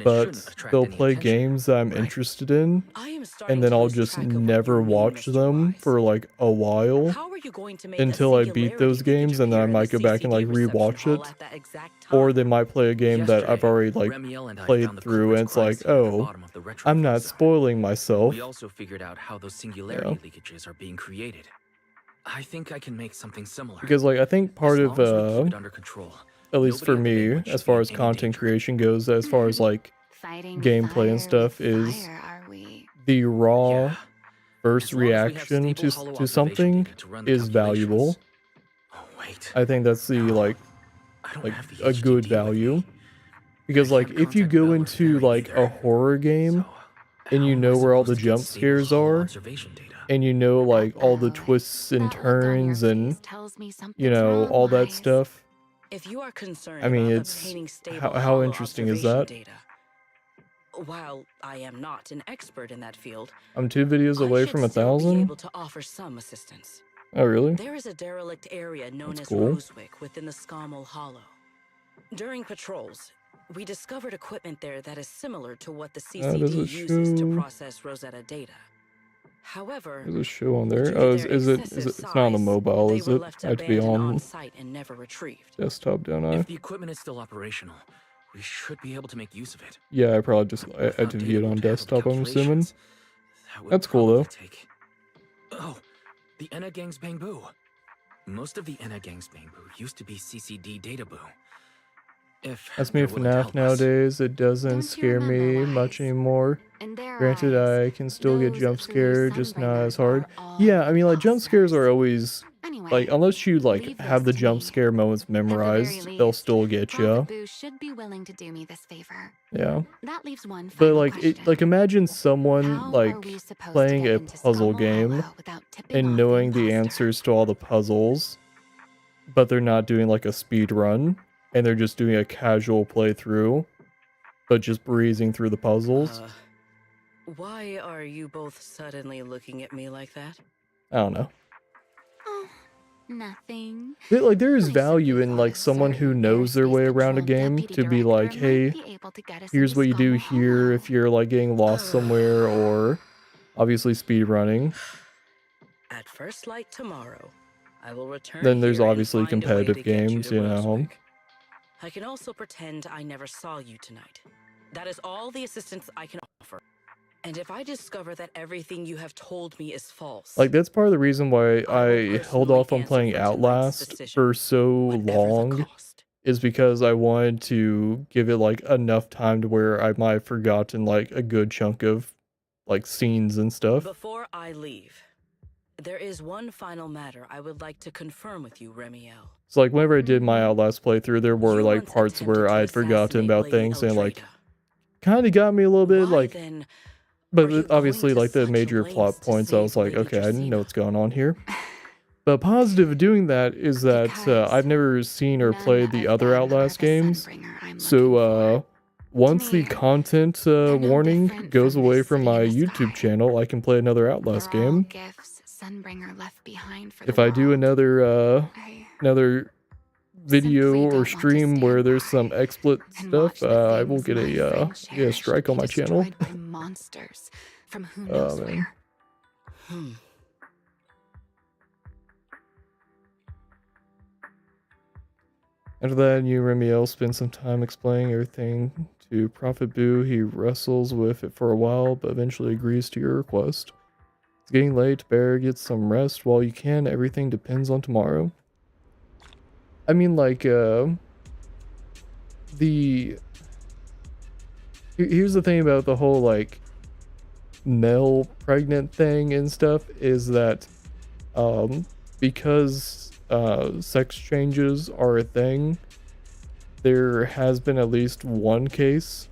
then it but shouldn't attract they'll any play attention, games that I'm right? interested in, I am starting and then to I'll lose just track of what never you mean, watch Mr. them Wise. for like a while How are you going to make a until I beat those singularity games, and then appear I in the might go back and like CCD reception rewatch hall it. at that exact Or time? they might play a game that I've Yesterday, already like Remiel and I played found the through, and culprit's it's like, crime scene at the oh, bottom of the retro I'm not zone. spoiling myself. We also figured out how those singularity leakages are being created. I think I can make something similar. Because like I think part as of long as we keep it under control. at least for Nobody at the me, banquet as should far be as in any content danger. creation goes, as far as like Fighting gameplay and fire stuff, with is fire, are we? the raw first As long as we have reaction stable hollow to observation something data to run the is valuable. calculations. Oh wait. I think that's the like have the a good HDD with value. Because like if you go into like a horror game and you know where all the jump scares are, and you know like all the twists and turns and you know all that stuff, If you are concerned I mean, about it's obtaining stable how hollow interesting is observation that? data, while I am not an expert in that field, I'm 2 videos away I should from still be 1,000. able to offer some assistance. Oh really? There is a derelict area known That's as cool. Rosewick within the Scommel Hollow. During patrols, we discovered equipment there that is similar to what the Oh, does CCD it uses to show? process Rosetta data. However, There's a show on there. due to Oh, their is it? excessive It's not on the size, mobile, they is were it? left I have to be abandoned on on site and never retrieved. desktop, don't I? If the equipment is still operational, we should be able to make use of it. Yeah, I probably just I had to view it on desktop, I'm assuming. That's cool though. Oh, the Enna Gang's Bangbu. Most of the Enna Gang's Bangbu used to be CCD Databoo. If That's me you're with willing to FNAF help us. nowadays. It doesn't scare me much anymore. Granted, I can still get jump scared, just not as hard. Yeah, I mean, like, jump scares are always, like, unless you, like, have the jump scare moments memorized, they'll still get you. Boo should be willing to do me this favor. Yeah. That leaves one But, final like, question. like, imagine someone, How like, are we supposed to playing get a into puzzle Scommel game Hollow without tipping and off knowing the answers to all the puzzles, but they're not doing, like, a speed run, and they're just doing a casual playthrough, but just breezing through the puzzles. Why are you both suddenly looking at me like that? I don't know. Nothing. Like, there is value in, like, someone who knows their way around a game to be like, hey, here's what you do here if you're, like, getting lost somewhere, or obviously speed running. At first light tomorrow, I will return. Then there's here and obviously find a way competitive to get you games, to you know. Rosewick. I can also pretend I never saw you tonight. That is all the assistance I can offer. And if I discover that everything you have told me is false, Like, that's part of the reason why I held off on playing Outlast for so long, is because I wanted to give it, like, enough time to where I might have forgotten, like, a good chunk of, like, scenes and stuff. before I leave, there is one final matter I would like to confirm with you, Remiel. So, like, whenever I did my Outlast playthrough, there were, like, parts where I had forgotten about things, and, like, kind of got me a little bit, like, but obviously, like, the major plot points, I was like, okay, I didn't know what's going on here. The positive of doing that is that I've never seen or played the other Outlast games, so, once the content warning goes away from my YouTube channel, I can play another Outlast game. Gifts Sunbringer left behind for If I do another video or stream where there's some explicit stuff, I will get a strike on my channel. by monsters from who knows where. After that, you and Remiel spend some time explaining everything to Prophet Boo. He wrestles with it for a while, but eventually agrees to your request. It's getting late. Better get some rest while you can. Everything depends on tomorrow. I mean, like, here's the thing about the whole, like, male pregnant thing and stuff, is that, because, sex changes are a thing, there has been at least one case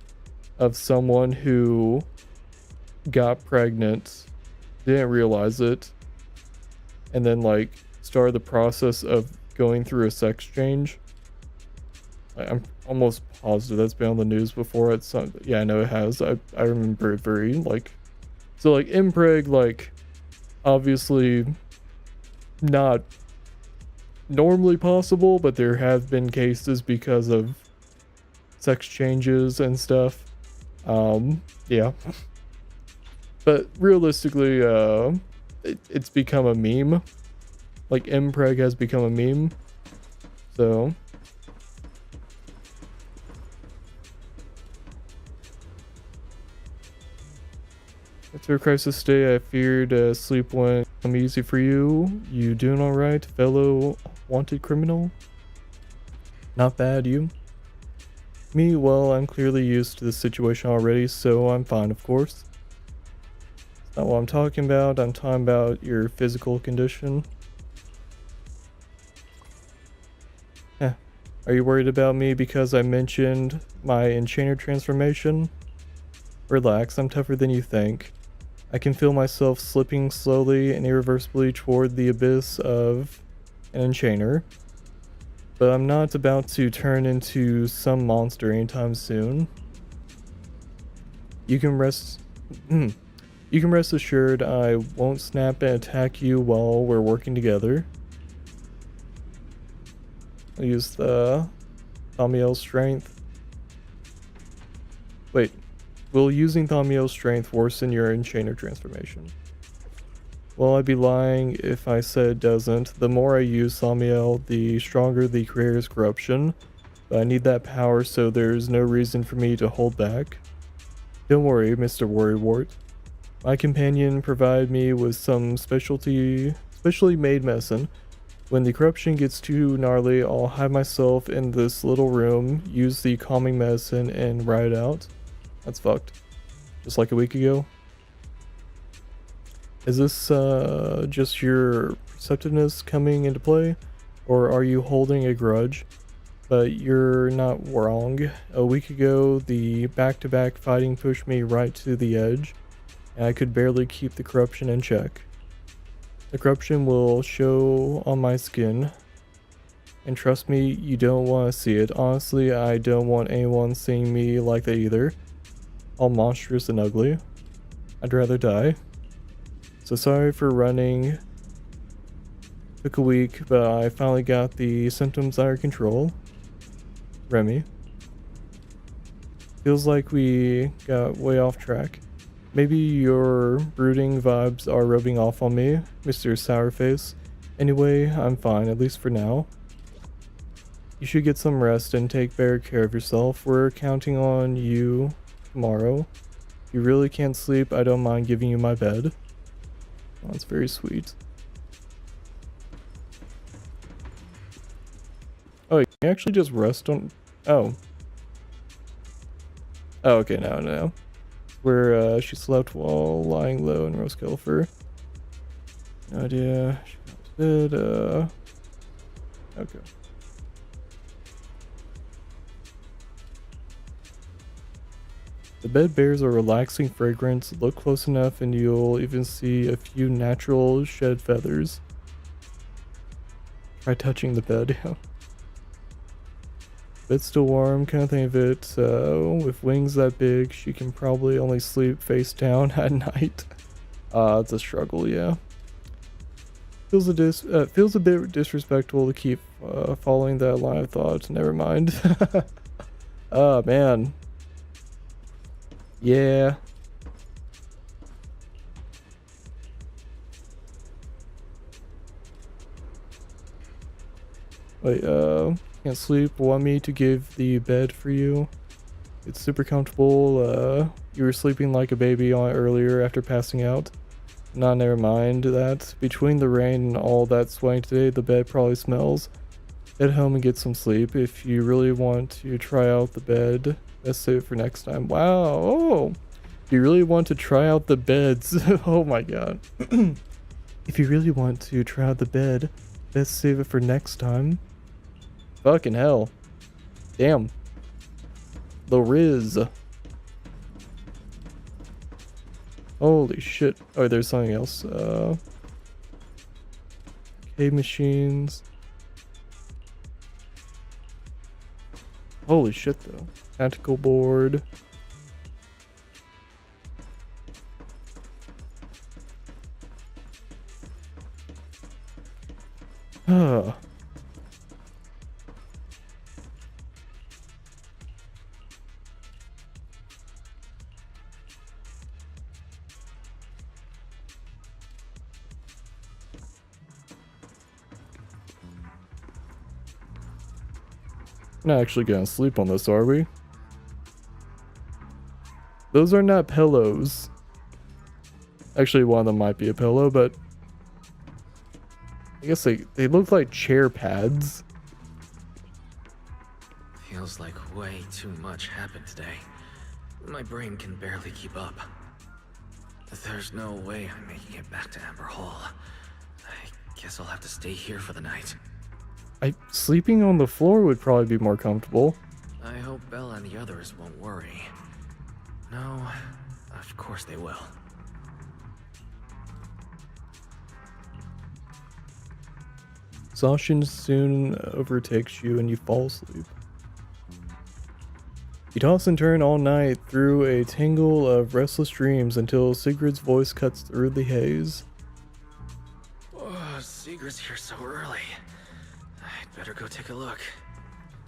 of someone who got pregnant, didn't realize it, and then, like, started the process of going through a sex change. I'm almost positive that's been on the news before. It's not, yeah, I know it has. I remember it very, like, so, like, impreg, like, obviously not normally possible, but there have been cases because of sex changes and stuff. Yeah. But realistically, it's become a meme. Like, Mpreg has become a meme. So... After a crisis day, I feared sleep went easy for you. You doing alright, fellow wanted criminal? Not bad, you? Me, well, I'm clearly used to this situation already, so I'm fine, of course. That's not what I'm talking about. I'm talking about your physical condition. Heh. Are you worried about me because I mentioned my enchanter transformation? Relax, I'm tougher than you think. I can feel myself slipping slowly and irreversibly toward the abyss of an enchanter. But I'm not about to turn into some monster anytime soon. You can rest assured I won't snap and attack you while we're working together. I'll use the Thaumiel's strength. Wait, will using Thaumiel's strength worsen your enchanter transformation? Well, I'd be lying if I said it doesn't. The more I use Thaumiel, the stronger the creator's corruption. But I need that power, so there's no reason for me to hold back. Don't worry, Mr. Worrywart. My companion provided me with some specially made medicine. When the corruption gets too gnarly, I'll hide myself in this little room, use the calming medicine, and ride out. That's fucked. Just like a week ago. Is this just your perceptiveness coming into play? Or are you holding a grudge? But you're not wrong. A week ago, the back-to-back fighting pushed me right to the edge, and I could barely keep the corruption in check. The corruption will show on my skin, and trust me, you don't want to see it. Honestly, I don't want anyone seeing me like that either. All monstrous and ugly. I'd rather die. So sorry for running. Took a week, but I finally got the symptoms under control. Remy. Feels like we got way off track. Maybe your brooding vibes are rubbing off on me, Mr. Sourface. Anyway, I'm fine, at least for now. You should get some rest and take better care of yourself. We're counting on you tomorrow. If you really can't sleep, I don't mind giving you my bed. Oh, that's very sweet. Oh, you can actually just rest on... Oh. Oh, okay, no. Where she slept while lying low in Rose Kelfer. No idea. She did, okay. The bed bears a relaxing fragrance. Look close enough and you'll even see a few natural shed feathers. Try touching the bed. Bed's still warm, kind of think of it. With wings that big, she can probably only sleep face down at night. It's a struggle, yeah. Feels a bit disrespectful to keep following that line of thought. Never mind. Oh man. Yeah. Wait, can't sleep. Want me to give the bed for you? It's super comfortable. You were sleeping like a baby on it earlier after passing out. Nah, never mind that. Between the rain and all that sweating today, the bed probably smells. Head home and get some sleep. If you really want to try out the bed, let's save it for next time. Wow. Oh, if you really want to try out the beds. Oh my god. If you really want to try out the bed, let's save it for next time. Fucking hell. Damn. The Riz. Holy shit. Oh, there's something else. Cave machines. Holy shit, though. Tactical board. We're not actually gonna sleep on this, are we? Those are not pillows. Actually, one of them might be a pillow, but I guess they look like chair pads. Feels like way too much happened today. My brain can barely keep up. There's no way I'm making it back to Amber Hall. I guess I'll have to stay here for the night. Sleeping on the floor would probably be more comfortable. I hope Bella and the others won't worry. No, of course they will. Exhaustion soon overtakes you and you fall asleep. You toss and turn all night through a tangle of restless dreams until Sigrid's voice cuts through the haze. Oh, Sigrid's here so early. I'd better go take a look.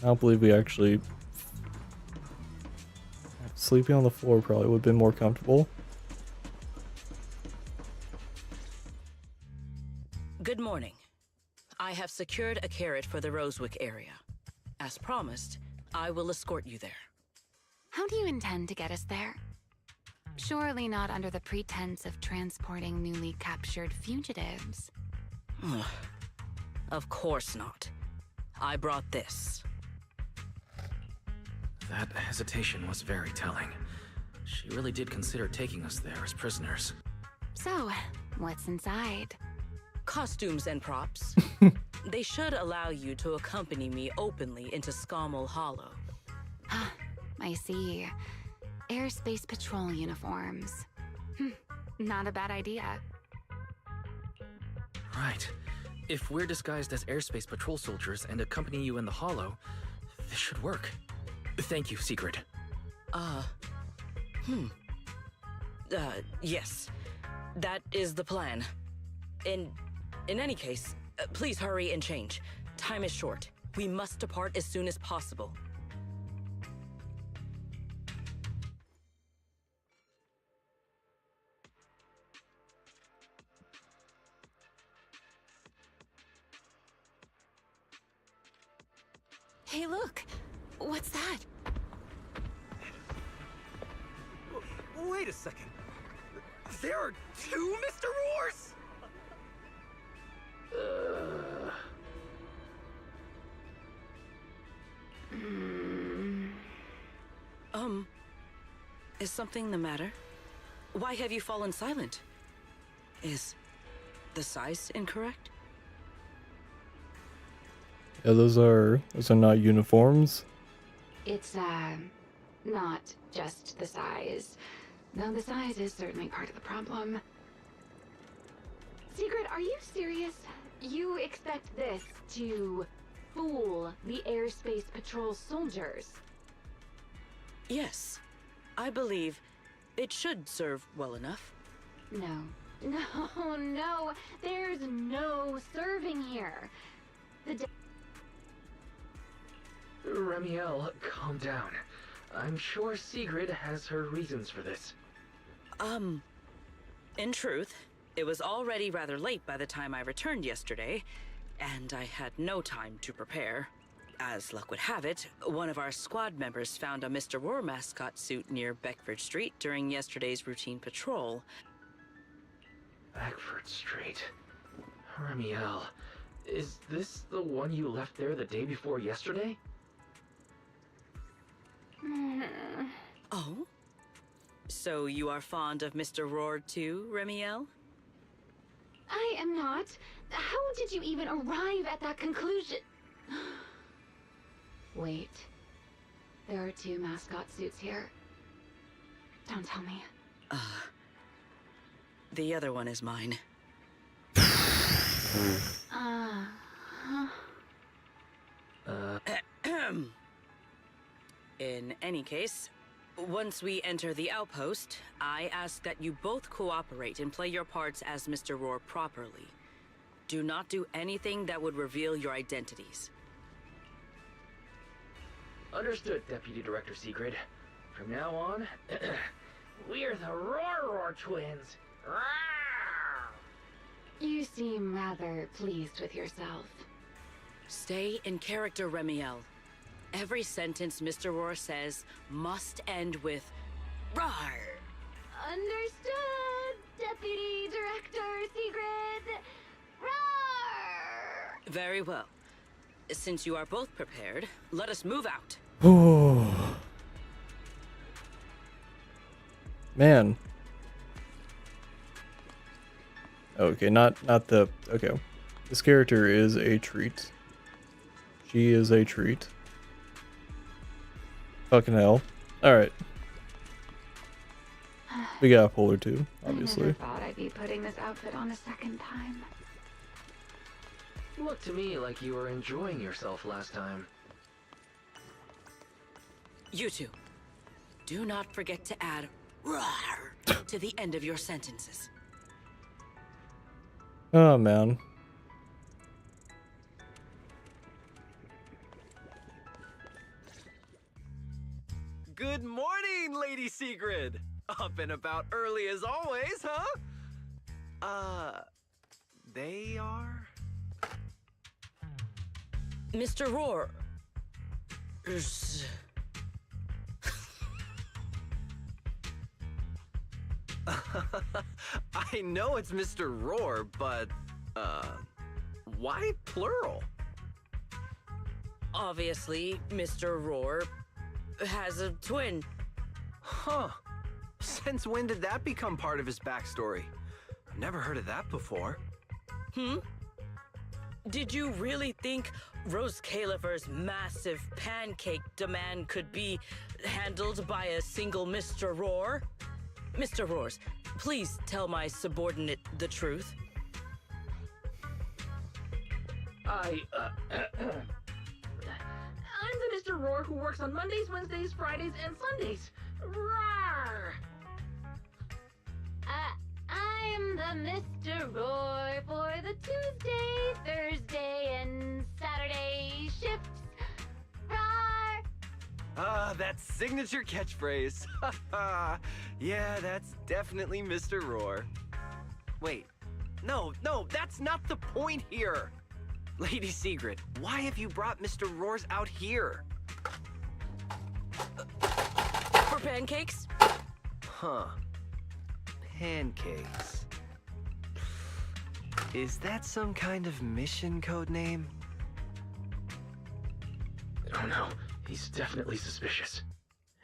I don't believe we actually... Sleeping on the floor probably would have been more comfortable. Good morning. I have secured a carrot for the Rosewick area. As promised, I will escort you there. How do you intend to get us there? Surely not under the pretense of transporting newly captured fugitives. Of course not. I brought this. That hesitation was very telling. She really did consider taking us there as prisoners. So, what's inside? Costumes and props. They should allow you to accompany me openly into Scommel Hollow. I see. Airspace patrol uniforms. Not a bad idea. Right. If we're disguised as airspace patrol soldiers and accompany you in the hollow, this should work. Thank you, Sigrid. Yes. That is the plan. In any case, please hurry and change. Time is short. We must depart as soon as possible. Hey, look! What's that? Wait a second. There are two Mr. Roars? Is something the matter? Why have you fallen silent? Is the size incorrect? Yeah, those are not uniforms. It's, not just the size. Though the size is certainly part of the problem. Sigrid, are you serious? You expect this to fool the airspace patrol soldiers? Yes. I believe it should serve well enough. No. No. There's no serving here. Remiel, calm down. I'm sure Sigrid has her reasons for this. In truth, it was already rather late by the time I returned yesterday, and I had no time to prepare. As luck would have it, one of our squad members found a Mr. Roar mascot suit near Beckford Street during yesterday's routine patrol. Beckford Street. Remiel, is this the one you left there the day before yesterday? Oh? So you are fond of Mr. Roar too, Remiel? I am not. How did you even arrive at that conclusion? Wait. There are two mascot suits here. Don't tell me. The other one is mine. In any case, once we enter the outpost, I ask that you both cooperate and play your parts as Mr. Roar properly. Do not do anything that would reveal your identities. Understood, Deputy Director Sigrid. From now on, we're the Roar twins. You seem rather pleased with yourself. Stay in character, Remiel. Every sentence Mr. Roar says must end with "rawr." Understood, Deputy Director Sigrid. Roar! Very well. Since you are both prepared, let us move out. Oh. Man. Okay, not the... Okay. This character is a treat. She is a treat. Fucking hell. Alright. We got a polar tube, obviously. I never thought I'd be putting this outfit on a second time. Looked to me like you were enjoying yourself last time. You two, do not forget to add "rawr" to the end of your sentences. Oh, man. Good morning, Lady Sigrid! Up and about early as always, huh? They are? Mr. Roar. I know it's Mr. Roar, but, why plural? Obviously, Mr. Roar has a twin. Huh. Since when did that become part of his backstory? I've never heard of that before. Did you really think Rose Califer's massive pancake demand could be handled by a single Mr. Roar? Mr. Roars, please tell my subordinate the truth. I'm the Mr. Roar who works on Mondays, Wednesdays, Fridays, and Sundays. Rawr! I'm the Mr. Roar for the Tuesday, Thursday, and Saturday shifts. Rawr! That signature catchphrase. Yeah, that's definitely Mr. Roar. Wait, no, that's not the point here. Lady Sigrid, why have you brought Mr. Roars out here? For pancakes? Huh. Pancakes. Is that some kind of mission code name? Oh no, he's definitely suspicious.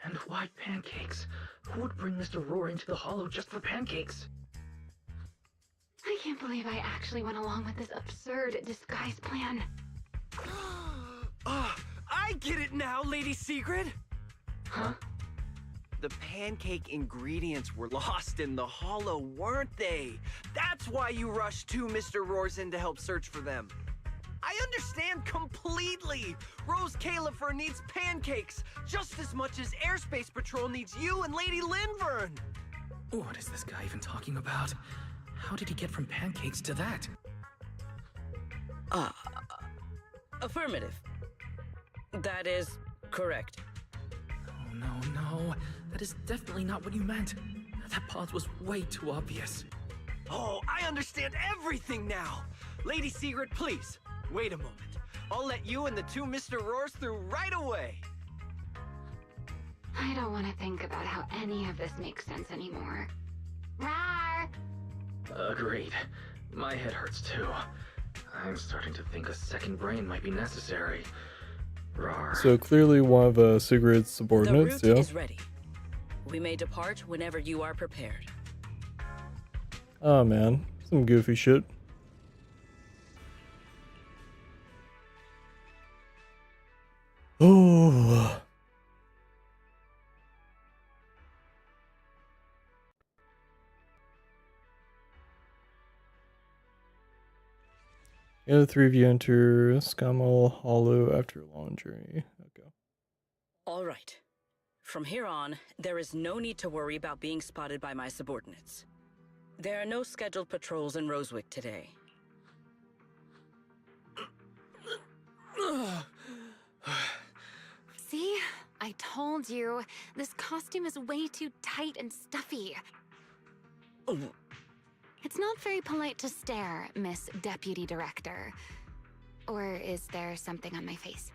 And why pancakes? Who would bring Mr. Roar into the Hollow just for pancakes? I can't believe I actually went along with this absurd disguise plan. I get it now, Lady Sigrid! Huh? The pancake ingredients were lost in the Hollow, weren't they? That's why you rushed two Mr. Roars in to help search for them. I understand completely! Rose Califer needs pancakes just as much as Airspace Patrol needs you and Lady Linvern! What is this guy even talking about? How did he get from pancakes to that? Affirmative. That is correct. Oh, no. That is definitely not what you meant. That pause was way too obvious. Oh, I understand everything now! Lady Sigrid, please, wait a moment. I'll let you and the two Mr. Roars through right away! I don't want to think about how any of this makes sense anymore. Rawr! Agreed. My head hurts too. I'm starting to think a second brain might be necessary. Rawr. So clearly one of Sigrid's The subordinates, route yeah. is ready. We may depart whenever you are prepared. Oh man, some goofy shit. Oh. Yeah, the three of you enter Scamal Hollow after a long journey. Okay. All right. From here on, there is no need to worry about being spotted by my subordinates. There are no scheduled patrols in Rosewick today. See? I told you. This costume is way too tight and stuffy. It's not very polite to stare, Miss Deputy Director. Or is there something on my face?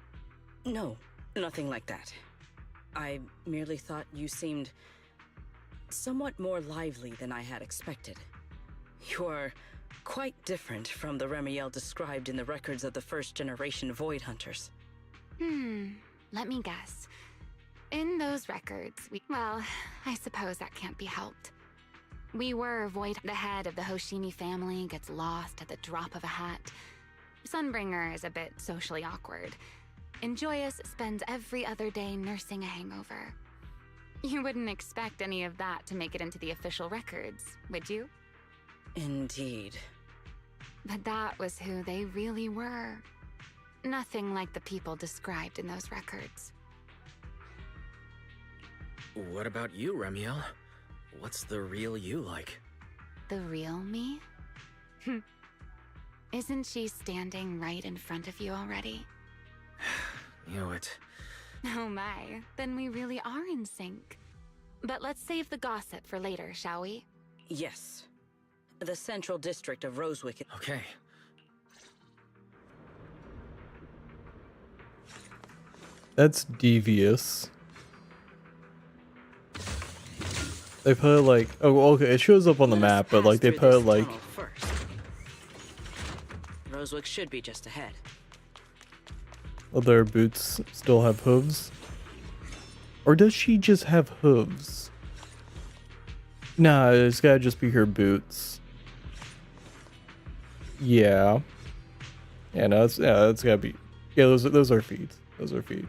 No, Nothing like that. I merely thought you seemed somewhat more lively than I had expected. You're quite different from the Remiel described in the records of the first-generation Void Hunters. Let me guess. In those records, well, I suppose that can't be helped. We were Void. The head of the Hoshimi family gets lost at the drop of a hat. Sunbringer is a bit socially awkward. And Joyous spends every other day nursing a hangover. You wouldn't expect any of that to make it into the official records, would you? Indeed. But that was who they really were. Nothing like the people described in those records. What about you, Remiel? What's the real you like? The real me? Isn't she standing right in front of you already? Knew it. Oh my, then we really are in sync. But let's save the gossip for later, shall we? Yes. The central district of Rosewick. Okay. That's devious. They put like, oh okay, it shows up on the map, but like they put like Rosewick should be just ahead. Will their boots still have hooves? Or does she just have hooves? Nah, it's gotta just be her boots. Yeah. Yeah, no, that's gotta be. Yeah, those are feet. Those are feet.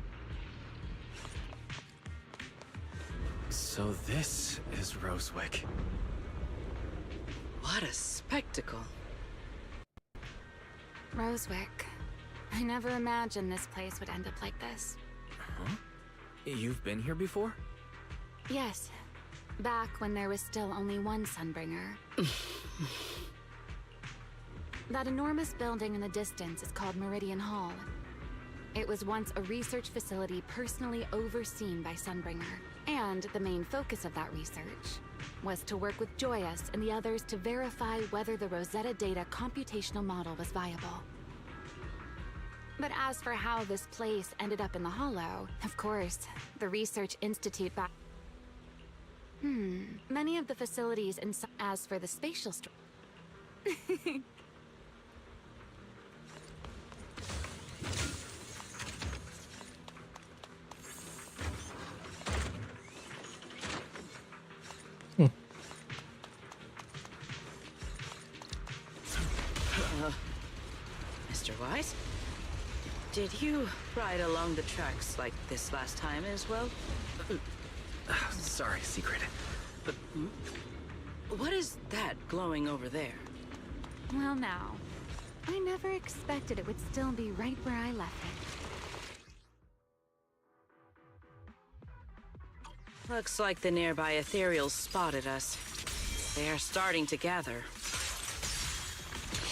So this is Rosewick. What a spectacle. Rosewick. I never imagined this place would end up like this. Huh? You've been here before? Yes. Back when there was still only one Sunbringer. That enormous building in the distance is called Meridian Hall. It was once a research facility personally overseen by Sunbringer. And the main focus of that research was to work with Joyous and the others to verify whether the Rosetta Data computational model was viable. But as for how this place ended up in the Hollow, of course, the Research Institute back... Many of the facilities in... As for the spatial... Mr. Wise? Did you ride along the tracks like this last time as well? Sorry, Secret. But what is that glowing over there? Well now, I never expected it would still be right where I left it. Looks like the nearby ethereals spotted us. They are starting to gather.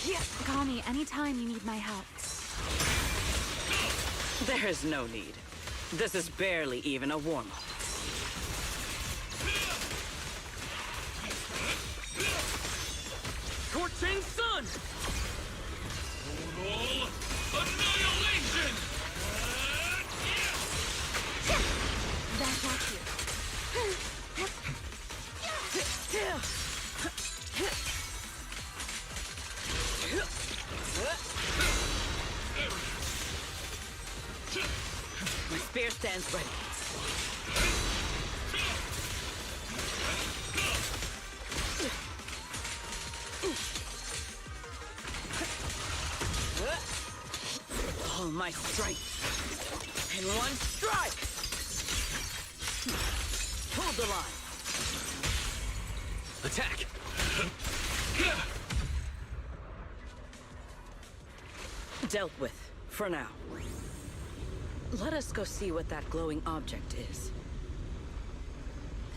Yeah. Call me anytime you need my help. There is no need. This is barely even a warm-up. Scorching sun! Total annihilation! Back at you. My spear stands ready. All my strength in one strike. Hold the line. Attack! Dealt with, for now. Let us go see what that glowing object is.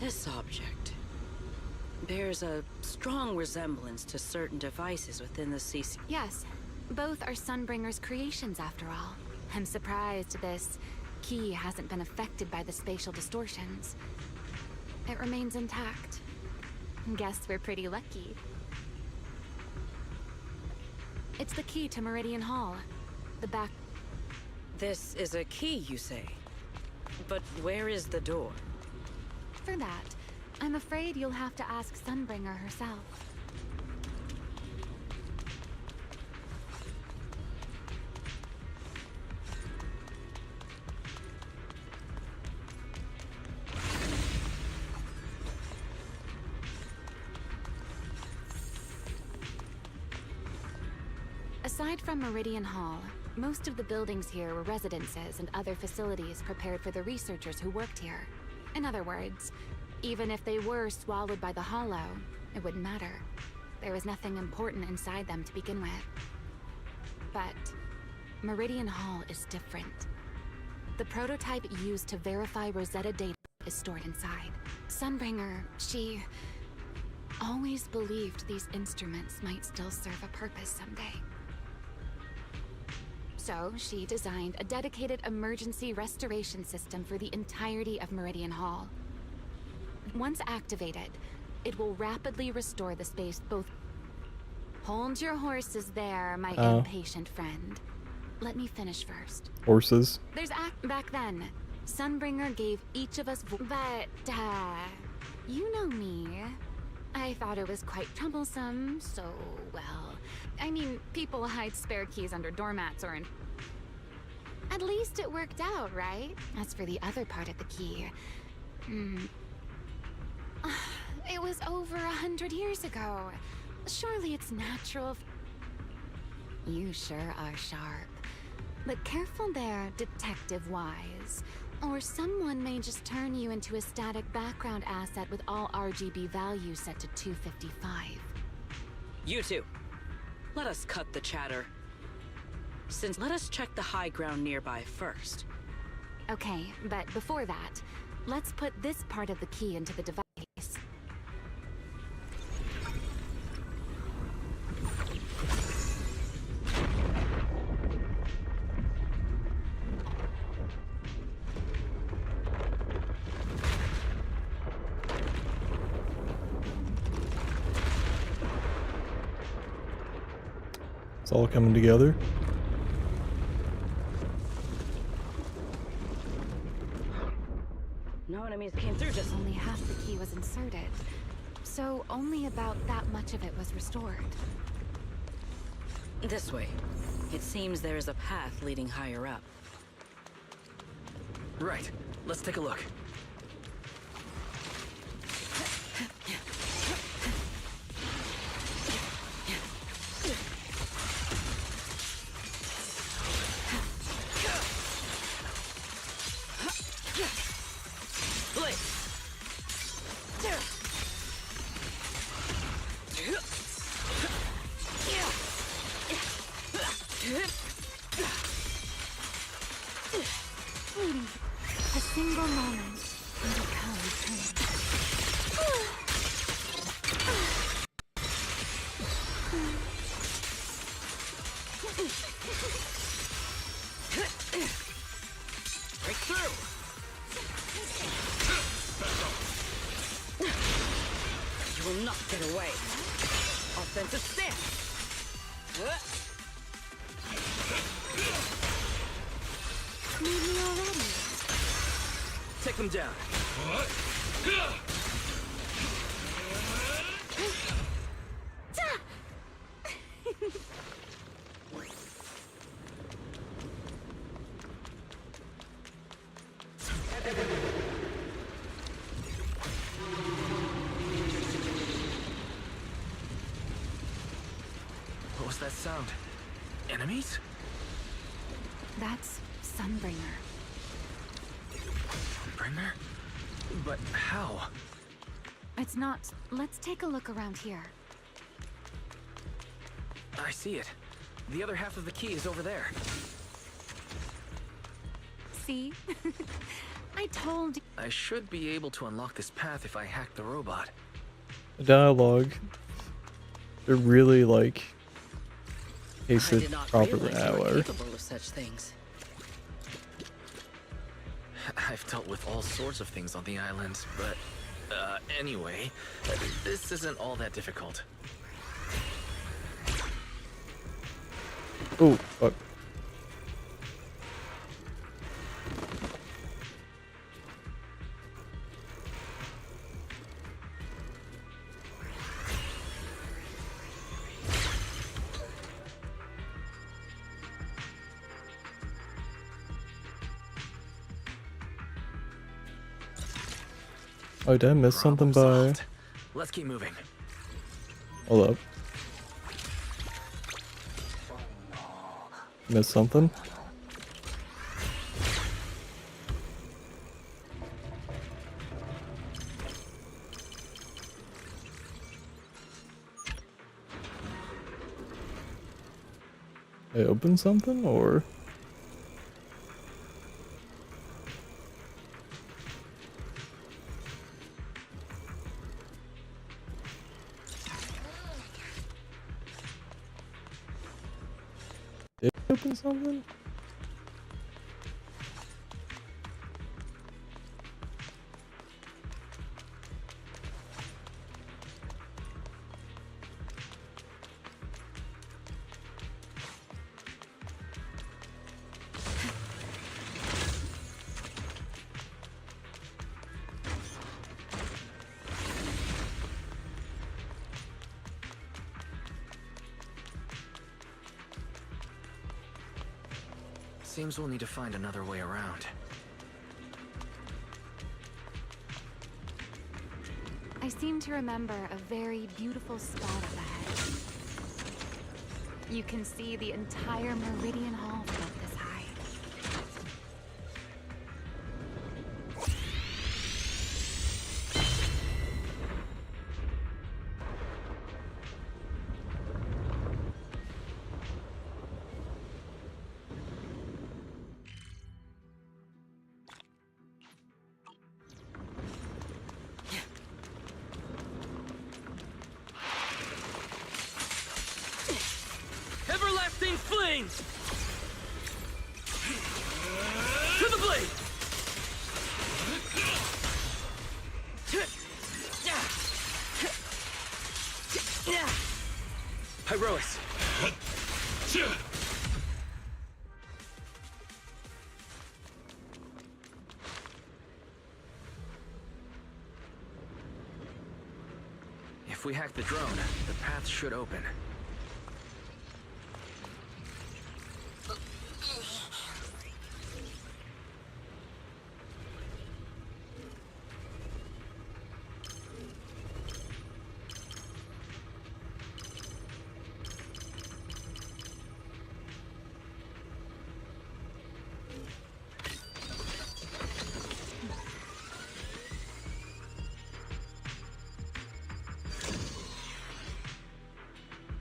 This object bears a strong resemblance to certain devices within the CC. Yes, both are Sunbringer's creations after all. I'm surprised this key hasn't been affected by the spatial distortions. It remains intact. Guess we're pretty lucky. It's the key to Meridian Hall. The back... This is a key, you say? But where is the door? For that, I'm afraid you'll have to ask Sunbringer herself. Aside from Meridian Hall, most of the buildings here were residences and other facilities prepared for the researchers who worked here. In other words, even if they were swallowed by the Hollow, it wouldn't matter. There was nothing important inside them to begin with. But Meridian Hall is different. The prototype used to verify Rosetta data is stored inside. Sunbringer, she always believed these instruments might still serve a purpose someday. So, she designed a dedicated emergency restoration system for the entirety of Meridian Hall. Once activated, it will rapidly restore the space both... Hold your horses there, my impatient friend. Let me finish first. Horses. Back then, Sunbringer gave each of us but, you know me. I thought it was quite troublesome, so, well... I mean, people hide spare keys under doormats or in... At least it worked out, right? As for the other part of the key... It was over 100 years ago. Surely it's natural... You sure are sharp. But careful there, Detective Wise. Or someone may just turn you into a static background asset with all RGB values set to 255. You two. Let us cut the chatter. Let us check the high ground nearby first. Okay, but before that, let's put this part of the key into the device. It's all coming together. No enemies came through just... Only half the key was inserted, so only about that much of it was restored. This way. It seems there is a path leading higher up. Right. Let's take a look. A single moment, and it comes home. Break through! You will not get away. Offensive stance! Need me already? Take them down. What was that sound? Enemies? That's Sunbringer. Sunbringer? But how? It's not. Let's take a look around here. I see it. The other half of the key is over there. See? I told you. I should be able to unlock this path if I hack the robot. The dialogue. They're really like pasted properly. Capable of such things. I've dealt with all sorts of things on the island, but anyway, this isn't all that difficult. Oh, fuck. Oh, did I miss something by... solved. Let's keep moving. Hold up. Missed something? I opened something, or? Did I open something? Seems we'll need to find another way around. I seem to remember a very beautiful spot up ahead. You can see the entire Meridian Hall from up this high. Everlasting flames! To the blade! Pyrois! If we hack the drone, the path should open.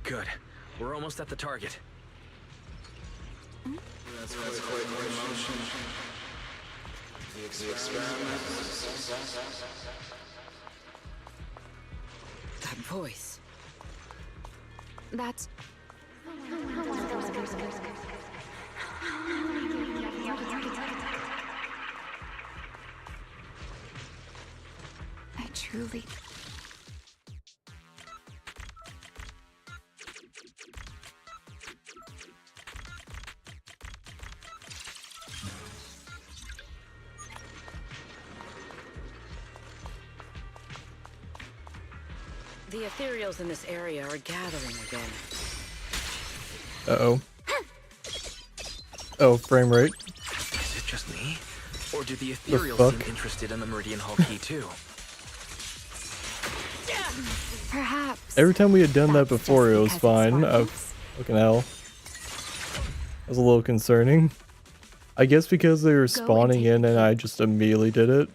Good. We're almost at the target. That's quite more emotion. The experiment. That voice. That's... I truly... The ethereals in this area are gathering again. Uh-oh. Oh, frame rate. Is it just me? Or do the ethereals seem interested in the Meridian Hall key too? Perhaps. Every time we had done that before, it was fine. Oh, fucking hell. That was a little concerning. I guess because they were spawning in and I just immediately did it.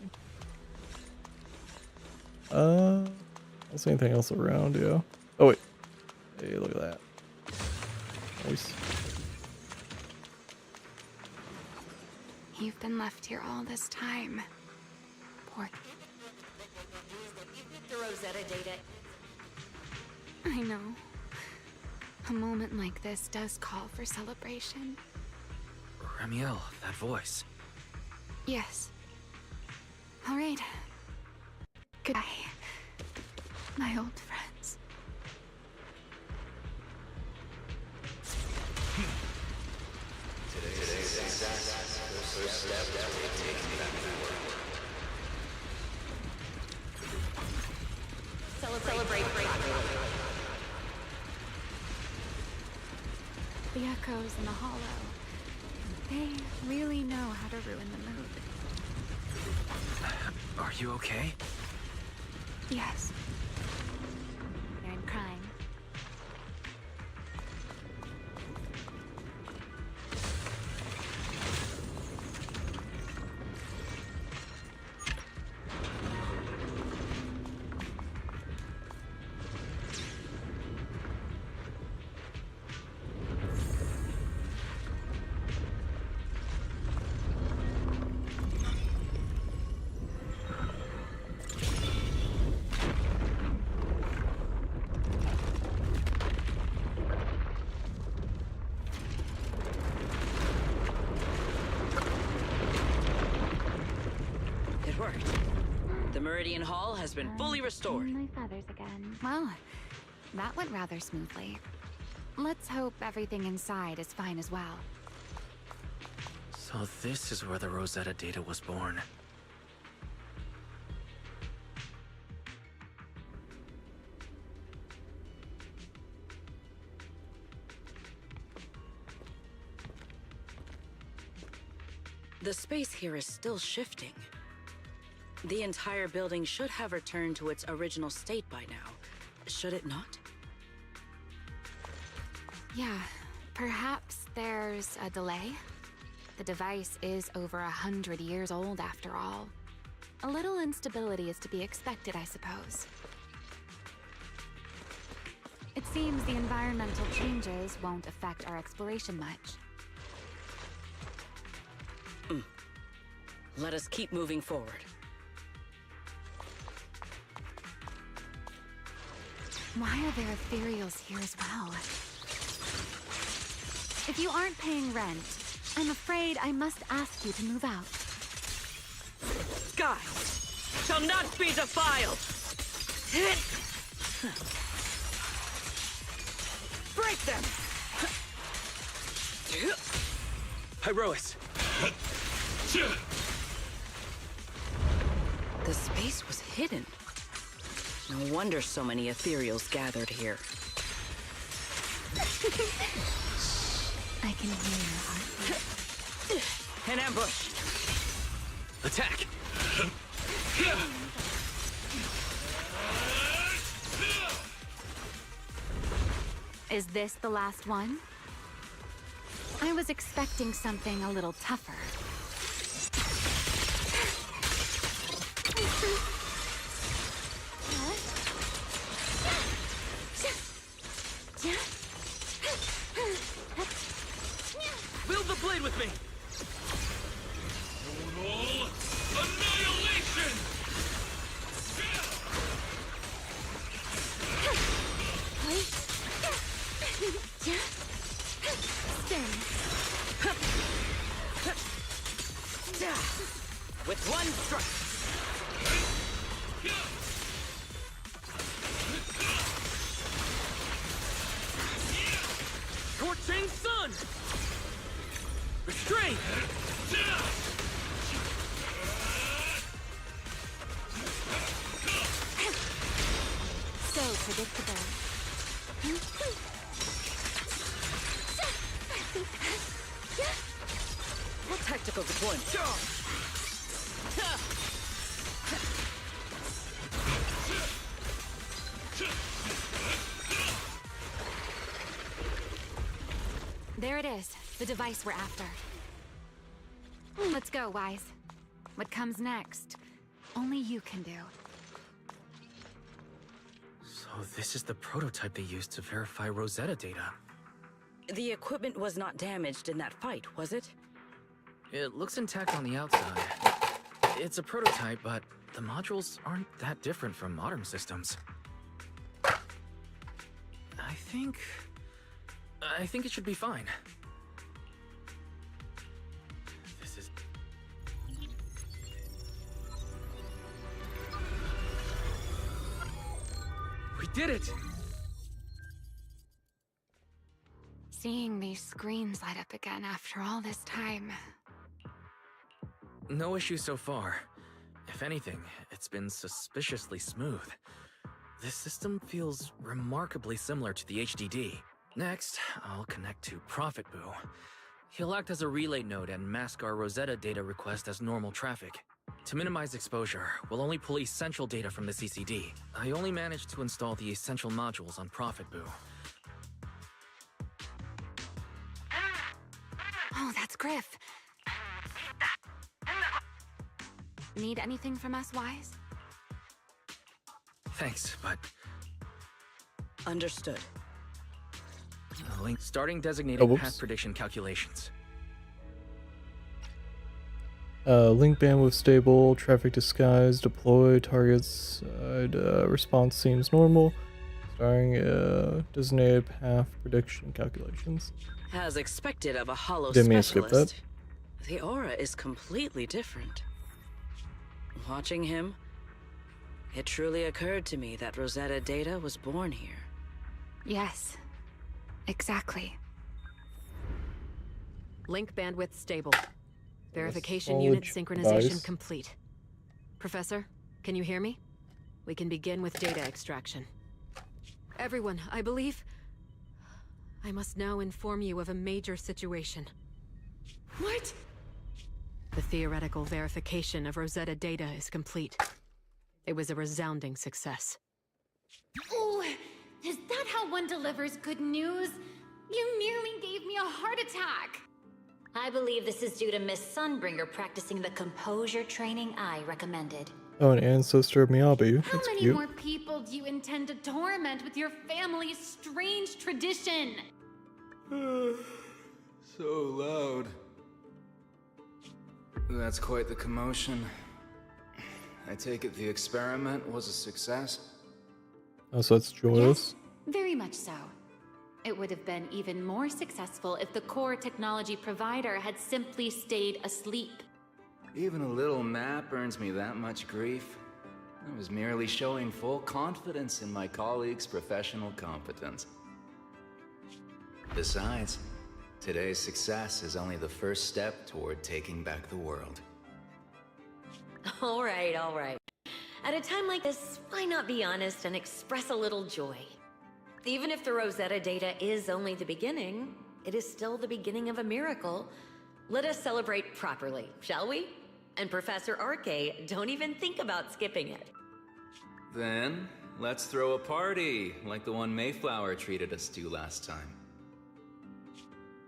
Don't see anything else around, yeah. Oh wait. Hey, look at that. Nice. You've been left here all this time. Poor... The Rosetta data. I know. A moment like this does call for celebration. Ramiel, that voice. Yes. All right. Goodbye, my old friends. Today's success, the first step that we've taken back to work. Celebrate. The echoes in the hollow. They really know how to ruin the mood. Are you okay? Yes. You're in crime. It worked. The Meridian Hall has been fully restored. My feathers again. Well, that went rather smoothly. Let's hope everything inside is fine as well. So this is where the Rosetta data was born. The space here is still shifting. The entire building should have returned to its original state by now, should it not? Yeah, perhaps there's a delay. The device is over 100 years old after all. A little instability is to be expected, I suppose. It seems the environmental changes won't affect our exploration much. Let us keep moving forward. Why are there ethereals here as well? If you aren't paying rent, I'm afraid I must ask you to move out. Sky shall not be defiled! Break them! Hyrois! The space was hidden. No wonder so many ethereals gathered here. I can hear your heartbeat. An ambush! Attack! Is this the last one? I was expecting something a little tougher. Wield the blade with me! Total annihilation! Spin. With one strike! Scorching sun! Restrain! So predictable. Tactical deployment. There it is, the device we're after. Let's go, Wise. What comes next, only you can do. So this is the prototype they used to verify Rosetta data. The equipment was not damaged in that fight, was it? It looks intact on the outside. It's a prototype, but the modules aren't that different from modern systems. I think it should be fine. This is... We did it! Seeing these screens light up again after all this time. No issue so far. If anything, it's been suspiciously smooth. This system feels remarkably similar to the HDD. Next, I'll connect to Prophet Boo. He'll act as a relay node and mask our Rosetta data request as normal traffic. To minimize exposure, we'll only pull essential data from the CCD. I only managed to install the essential modules on Prophet Boo. Oh, that's Griff. Need anything from us, Wise? Thanks, but... Understood. Link starting designated whoops. path prediction calculations. Link bandwidth stable, traffic disguise, deploy, targets, response seems normal. Starting designated path prediction calculations. As expected of a hollow Didn't mean to skip specialist, the aura is completely different. Watching him, it truly occurred to me that Rosetta Data was born here. Yes, exactly. Link bandwidth stable. Verification Solid unit synchronization device. complete. Professor, can you hear me? We can begin with data extraction. Everyone, I believe... I must now inform you of a major situation. What? The theoretical verification of Rosetta Data is complete. It was a resounding success. Oh, is that how one delivers good news? You nearly gave me a heart attack. I believe this is due to Miss Sunbringer practicing the composure training I recommended. Oh, an ancestor of Miyabi. How That's many cute. more people do you intend to torment with your family's strange tradition? So loud. That's quite the commotion. I take it the experiment was a success? Oh, so that's joyous. Very much so. It would have been even more successful if the core technology provider had simply stayed asleep. Even a little nap earns me that much grief. I was merely showing full confidence in my colleagues' professional competence. Besides, today's success is only the first step toward taking back the world. All right, all right. At a time like this, why not be honest and express a little joy? Even if the Rosetta Data is only the beginning, it is still the beginning of a miracle. Let us celebrate properly, shall we? And Professor Arke, don't even think about skipping it. Then, let's throw a party, like the one Mayflower treated us to last time.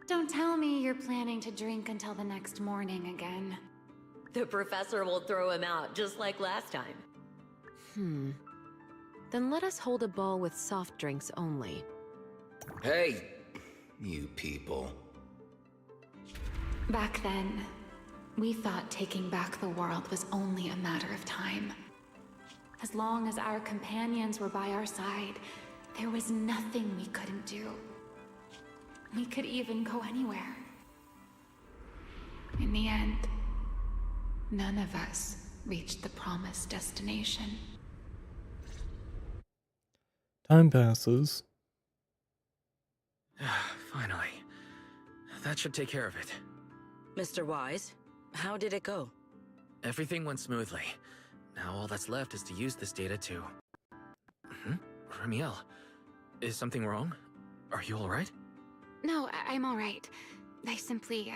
Don't tell me you're planning to drink until the next morning again. The professor will throw him out, just like last time. Then let us hold a ball with soft drinks only. Hey, you people. Back then, we thought taking back the world was only a matter of time. As long as our companions were by our side, there was nothing we couldn't do. We could even go anywhere. In the end, none of us reached the promised destination. Time passes. Finally. That should take care of it. Mr. Wise, how did it go? Everything went smoothly. Now all that's left is to use this data to... Ramiel, is something wrong? Are you alright? No, I'm all right. I simply,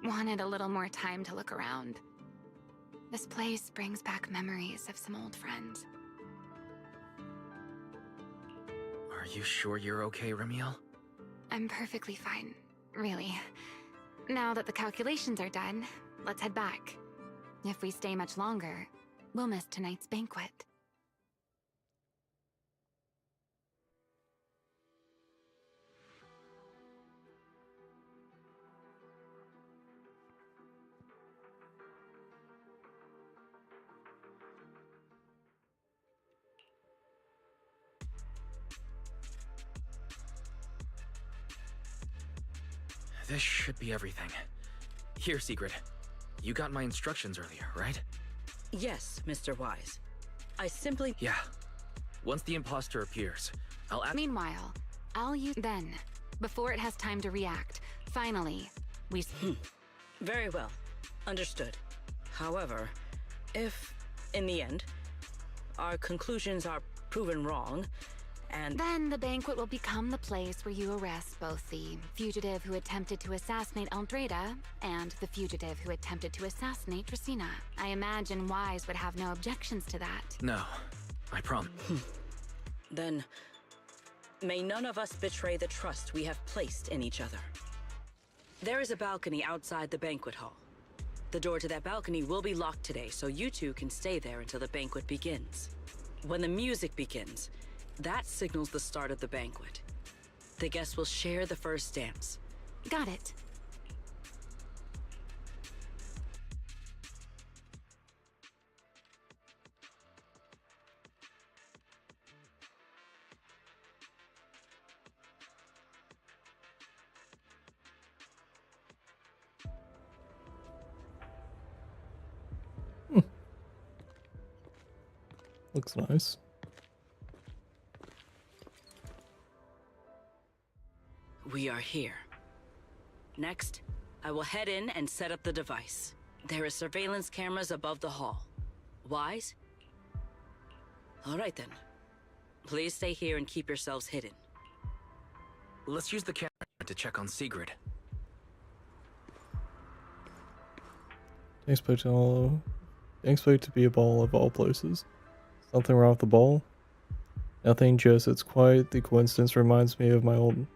wanted a little more time to look around. This place brings back memories of some old friends. Are you sure you're okay, Ramiel? I'm perfectly fine, really. Now that the calculations are done, let's head back. If we stay much longer, we'll miss tonight's banquet. This should be everything. Here, Secret. You got my instructions earlier, right? Yes, Mr. Wise. I simply... Yeah. Once the imposter appears, I'll add... Meanwhile, I'll use... Then, before it has time to react, finally, we... Very well. Understood. However, if, in the end, our conclusions are proven wrong, and... Then the banquet will become the place where you arrest both the fugitive who attempted to assassinate Aldreda and the fugitive who attempted to assassinate Tracina. I imagine Wise would have no objections to that. No, I promise. Then, may none of us betray the trust we have placed in each other. There is a balcony outside the banquet hall. The door to that balcony will be locked today, so you two can stay there until the banquet begins. When the music begins, that signals the start of the banquet. The guests will share the first dance. Got it. Looks nice. We are here. Next, I will head in and set up the device. There are surveillance cameras above the hall. Wise? All right then. Please stay here and keep yourselves hidden. Let's use the camera to check on Sigrid. Expect to be a ball of all places. Something wrong with the ball? Nothing, just it's quite the coincidence. Reminds me of my old...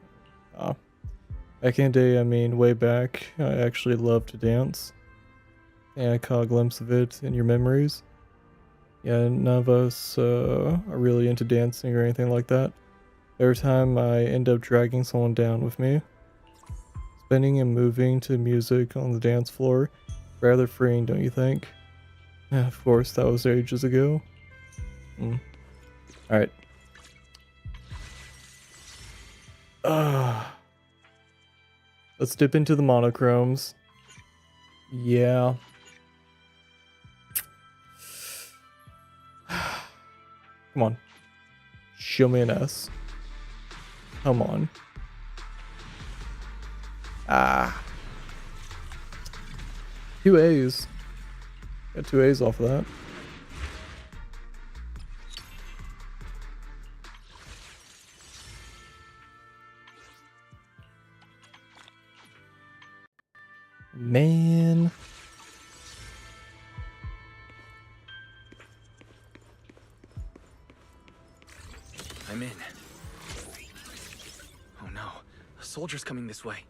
back in the day, I mean way back, I actually loved to dance. And I caught a glimpse of it in your memories. Yeah, none of us are really into dancing or anything like that. Every time I end up dragging someone down with me. Spinning and moving to music on the dance floor. Rather freeing, don't you think? Yeah, of course, that was ages ago. Alright. Let's dip into the monochromes. Yeah. Come on. Show me an S. Come on. Two A's. Got two A's off of that. Man. I'm in. Oh no, a soldier's coming this way.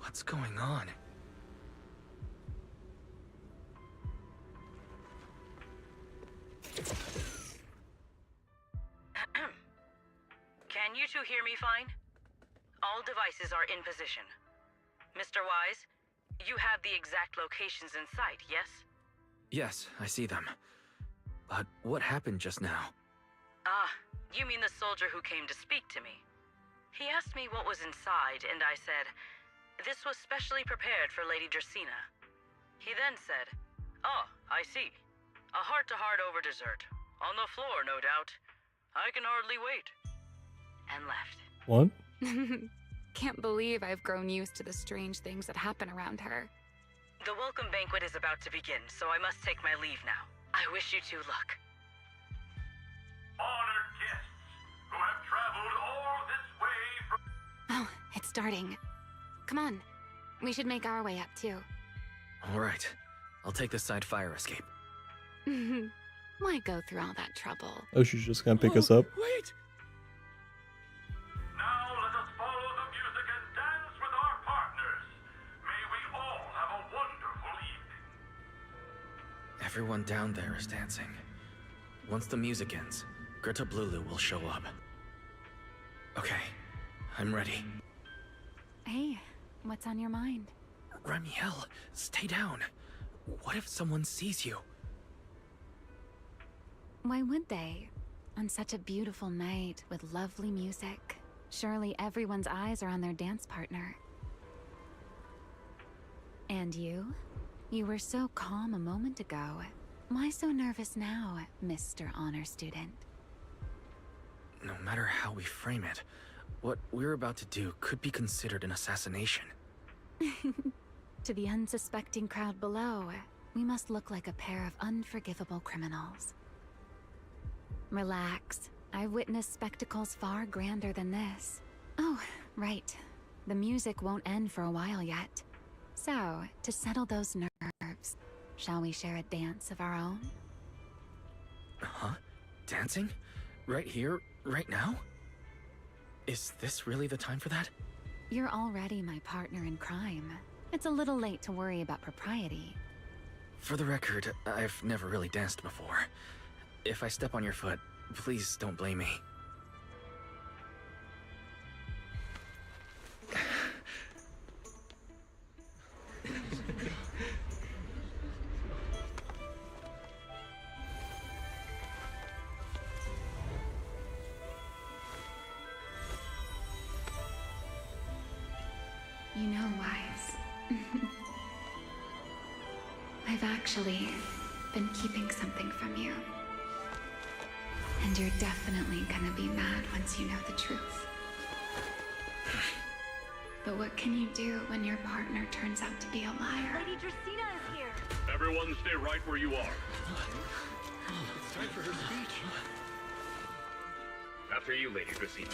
What's going on? Can you two hear me fine? All devices are in position. Mr. Wise, you have the exact locations in sight, yes? Yes, I see them. But what happened just now? You mean the soldier who came to speak to me? He asked me what was inside, and I said, this was specially prepared for Lady Dracina. He then said, oh, I see. A heart-to-heart over dessert. On the floor, no doubt. I can hardly wait. And left. What? Can't believe I've grown used to the strange things that happen around her. The welcome banquet is about to begin, so I must take my leave now. I wish you two luck. Honored guests who have traveled all this way from... Oh, it's starting. Come on. We should make our way up, too. All right. I'll take the side fire escape. Why go through all that trouble? Oh, she's just gonna pick us up. Wait! Now let us follow the music and dance with our partners. May we all have a wonderful evening. Everyone down there is dancing. Once the music ends, Greta Blulu will show up. Okay, I'm ready. Hey, what's on your mind? Ramiel, stay down. What if someone sees you? Why would they? On such a beautiful night with lovely music, surely everyone's eyes are on their dance partner. And you? You were so calm a moment ago. Why so nervous now, Mr. Honor Student? No matter how we frame it, what we're about to do could be considered an assassination. To the unsuspecting crowd below, we must look like a pair of unforgivable criminals. Relax. I've witnessed spectacles far grander than this. Oh, right. The music won't end for a while yet. So, to settle those nerves, shall we share a dance of our own? Huh? Dancing? Right here, right now? Is this really the time for that? You're already my partner in crime. It's a little late to worry about propriety. For the record, I've never really danced before. If I step on your foot, please don't blame me. You know, Wise. I've actually been keeping something from you. And you're definitely gonna be mad once you know the truth. But what can you do when your partner turns out to be a liar? Lady Dracena is here. Everyone stay right where you are. It's time for her speech. After you, Lady Dracena.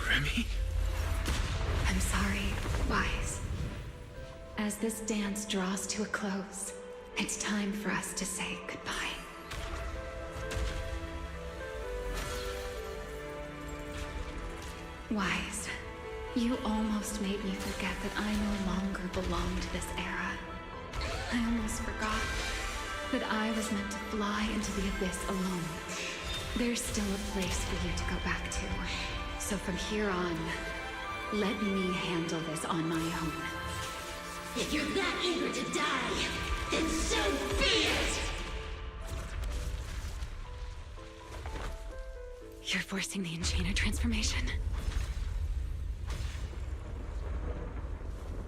Remy? I'm sorry, Wise. As this dance draws to a close, it's time for us to say goodbye. Wise, you almost made me forget that I no longer belong to this era. I almost forgot that I was meant to fly into the abyss alone. There's still a place for you to go back to. So from here on, let me handle this on my own. If you're that eager to die, then so be it! You're forcing the Enchainer transformation.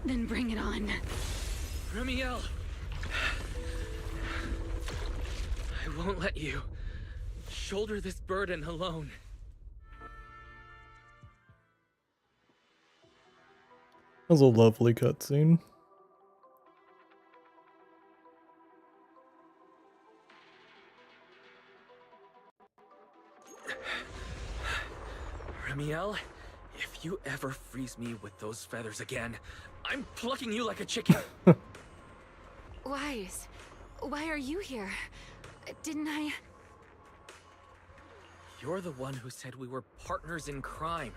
Then bring it on. Remiel! I won't let you shoulder this burden alone. That was a lovely cutscene. Remiel, if you ever freeze me with those feathers again, I'm plucking you like a chicken. Wise, why are you here? Didn't I? You're the one who said we were partners in crime.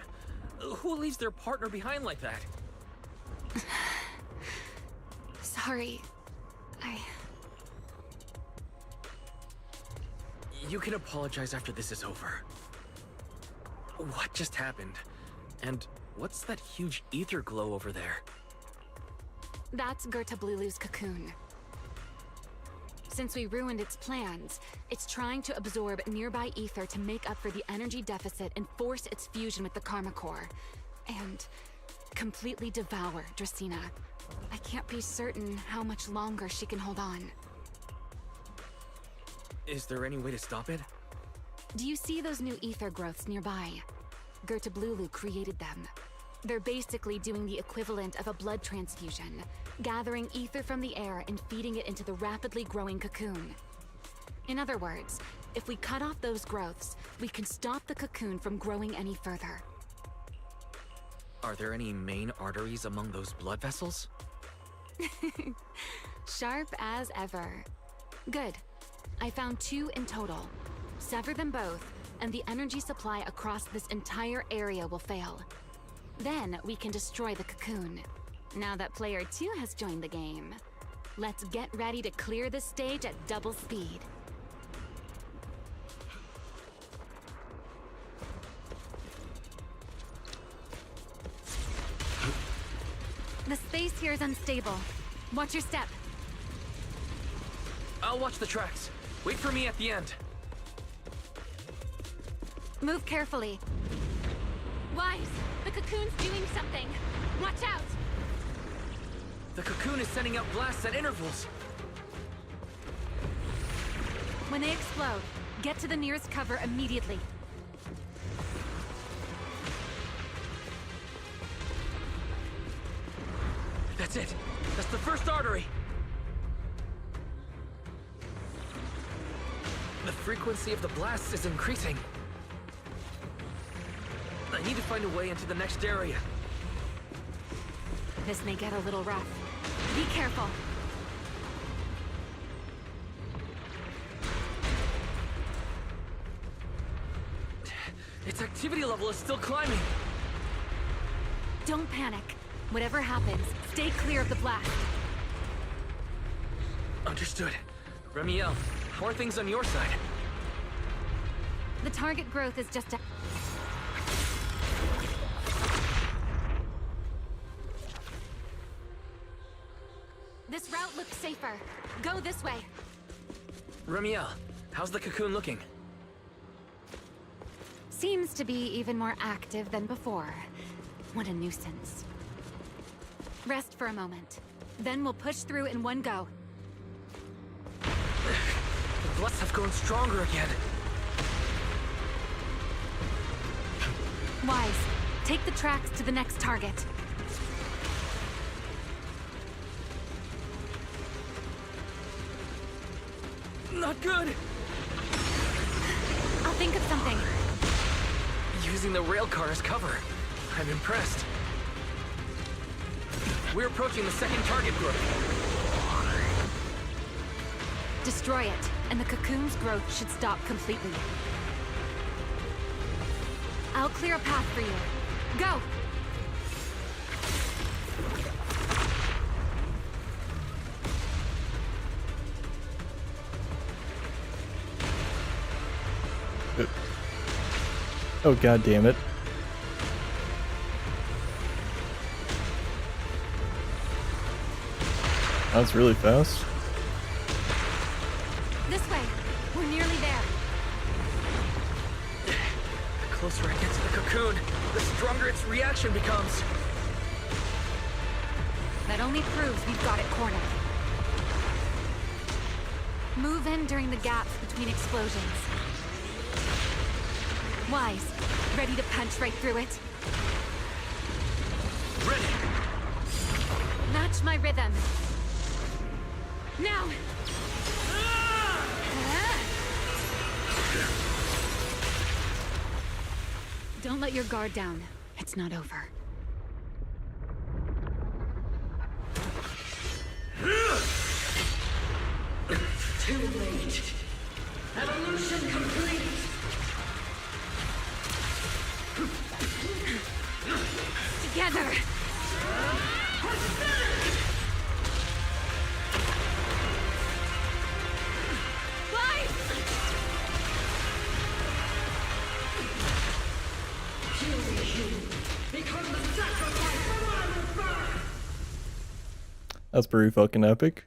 Who leaves their partner behind like that? Sorry. You can apologize after this is over. What just happened? And what's that huge ether glow over there? That's Gertablulu's cocoon. Since we ruined its plans, it's trying to absorb nearby ether to make up for the energy deficit and force its fusion with the Karma Core. And completely devour Dracena. I can't be certain how much longer she can hold on. Is there any way to stop it? Do you see those new ether growths nearby? Gertablulu created them. They're basically doing the equivalent of a blood transfusion, gathering ether from the air and feeding it into the rapidly growing cocoon. In other words, if we cut off those growths, we can stop the cocoon from growing any further. Are there any main arteries among those blood vessels? Sharp as ever. Good. I found 2 in total. Sever them both, and the energy supply across this entire area will fail. Then we can destroy the cocoon. Now that player 2 has joined the game, let's get ready to clear the stage at double speed. The space here is unstable. Watch your step. I'll watch the tracks. Wait for me at the end. Move carefully. Wise, the cocoon's doing something. Watch out! The cocoon is sending out blasts at intervals. When they explode, Get to the nearest cover immediately. That's it. That's the first artery. The frequency of the blasts is increasing. I need to find a way into the next area. This may get a little rough. Be careful. Its activity level is still climbing. Don't panic. Whatever happens, stay clear of the blast. Understood. Remiel, how are things on your side? The target growth is just a... This route looks safer. Go this way. Remiel, how's the cocoon looking? Seems to be even more active than before. What a nuisance. Rest for a moment. Then we'll push through in one go. The blasts have grown stronger again. Wise, take the tracks to the next target. Not good! I'll think of something. Using the rail car as cover. I'm impressed. We're approaching the second target group. Destroy it, and the cocoon's growth should stop completely. I'll clear a path for you. Go! Oh, god damn it. That's really fast. This way. We're nearly there. The closer I get to the cocoon, the stronger its reaction becomes. That only proves we've got it cornered. Move in during the gaps between explosions. Wise, ready to punch right through it? Ready! Match my rhythm. Now! Don't let your guard down. It's not over. Too late. Evolution complete. Together! That's pretty fucking epic.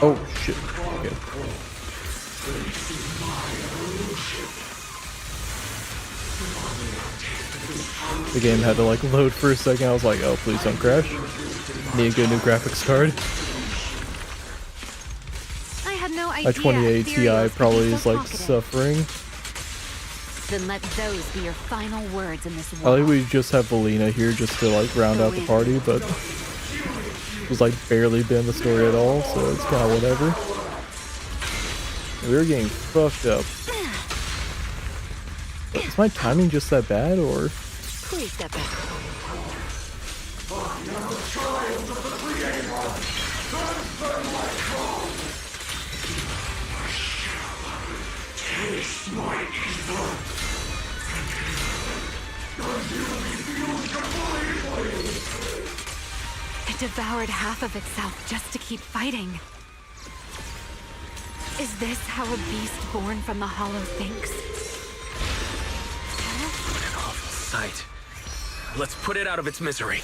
Oh shit. Okay. The game had to like load for a second. I was like, oh please don't crash. Need a good new graphics card. I had no idea. My 2080 Ti probably is like suffering. Then let those be your final words in this I war. think we just have Valina here just to like round out the party, but she's like barely been in the story at all, so it's kind of whatever. We're getting fucked up. Is my timing just that bad, or? Please step back. Taste my evil. It devoured half of itself just to keep fighting. Is this how a beast born from the Hollow thinks? What an awful sight. Let's put it out of its misery.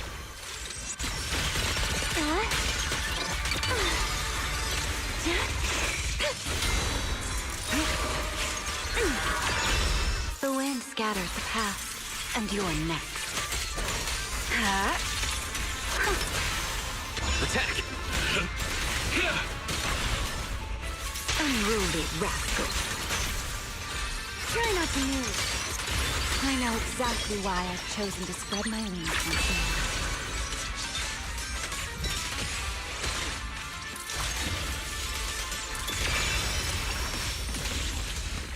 The wind scatters the past, and you're next. Attack! Unruly rascal. Try not to move. I know exactly why I've chosen to spread my wings once more.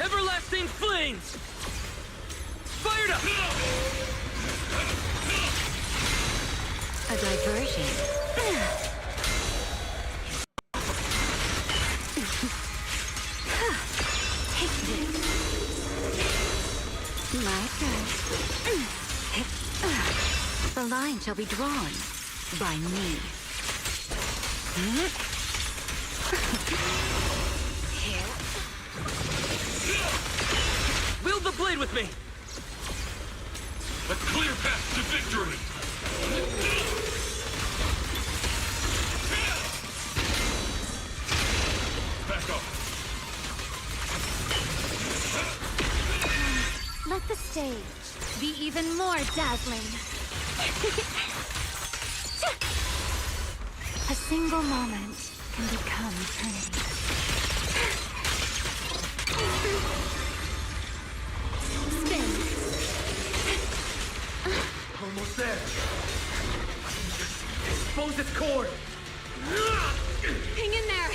Everlasting flames! Fired up! A diversion. Take this. My turn. The line shall be drawn by me. Wield the blade with me! A clear path to victory! Back off! Let the stage be even more dazzling. A single moment can become eternity. Spin. Almost there. Expose its core. Hang in there.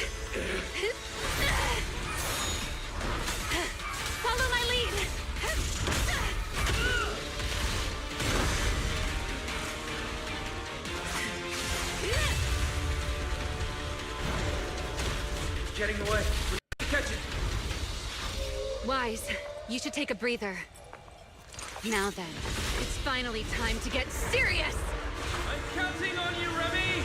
Follow my lead. Getting away. Catch it. Wise, you should take a breather. Now then, it's finally time to get serious! I'm counting on you, Remy!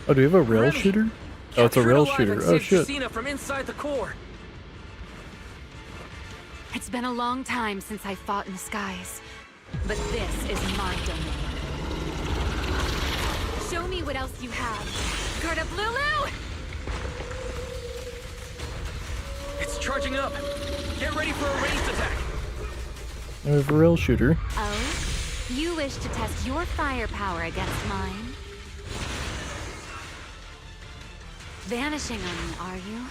Oh, do we have a rail Remy! shooter? Oh, it's a Capture it rail alive shooter. and Oh, save shit. Justina from inside the core. It's been a long time since I fought in the skies, but this is my domain. Show me what else you have. Guard up, Lulu! It's charging up. Get ready for a ranged attack. We have a rail shooter. Oh? You wish to test your firepower against mine? Vanishing on me, are you?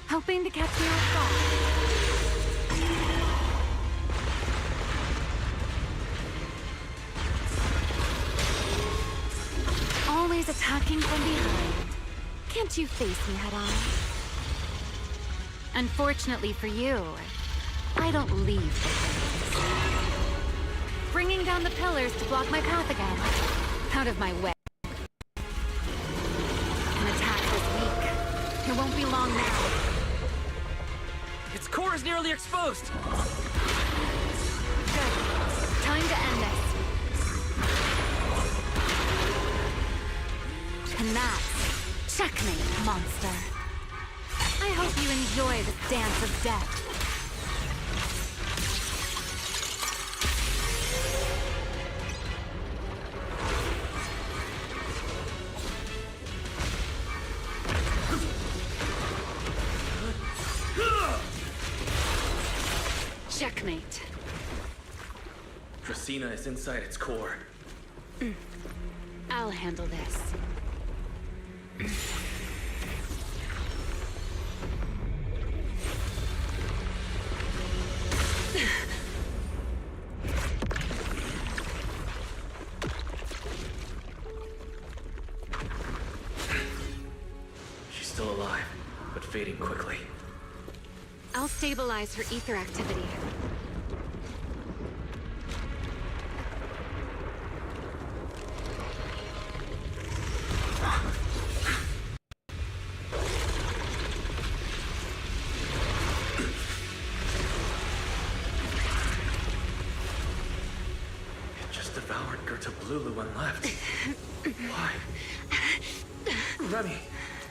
Hoping to catch me off guard. Always attacking from behind. Can't you face me head on? Unfortunately for you, I don't leave the pillars. Bringing down the pillars to block my path again. Out of my way. An attack this weak. It won't be long now. Its core is nearly exposed. Good. Time to end this. And that's checkmate, monster. I hope you enjoy this dance of death. Checkmate. Justina is inside its core. I'll handle this. She's still alive, but fading quickly. I'll stabilize her ether activity. It just devoured Gerta Blulu and left. Why? Remy,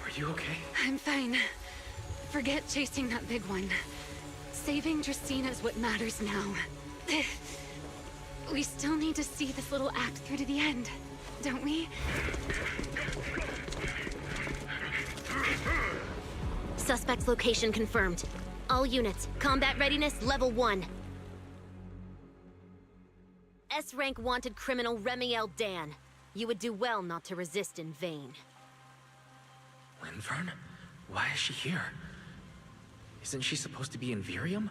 are you okay? I'm fine. Forget chasing that big one. Saving Justina is what matters now. We still need to see this little act through to the end, don't we? Suspect's location confirmed. All units, combat readiness level 1. S-rank wanted criminal Remiel Dan. You would do well not to resist in vain. Linvern? Why is she here? Isn't she supposed to be in Virium?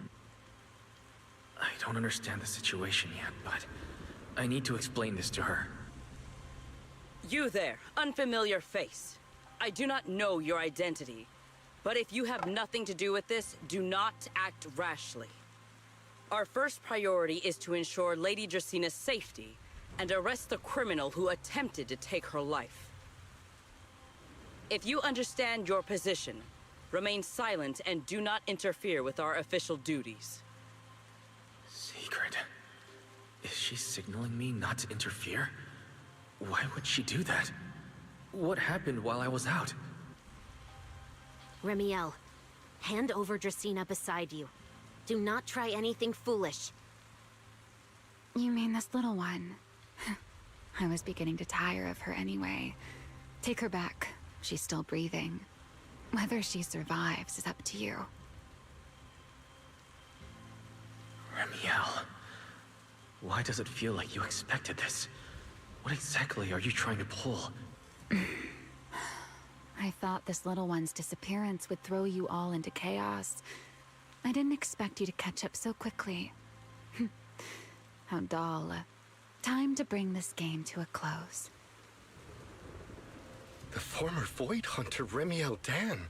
I don't understand the situation yet, but I need to explain this to her. You there, unfamiliar face. I do not know your identity, but if you have nothing to do with this, do not act rashly. Our first priority is to ensure Lady Dracina's safety and arrest the criminal who attempted to take her life. If you understand your position, remain silent and do not interfere with our official duties. Secret? Is she signaling me not to interfere? Why would she do that? What happened while I was out? Remiel, hand over Dracina beside you. Do not try anything foolish. You mean this little one? I was beginning to tire of her anyway. Take her back. She's still breathing. Whether she survives is up to you. Remiel, why does it feel like you expected this? What exactly are you trying to pull? I thought this little one's disappearance would throw you all into chaos. I didn't expect you to catch up so quickly. How dull. Time to bring this game to a close. The former Void Hunter Remiel Dan.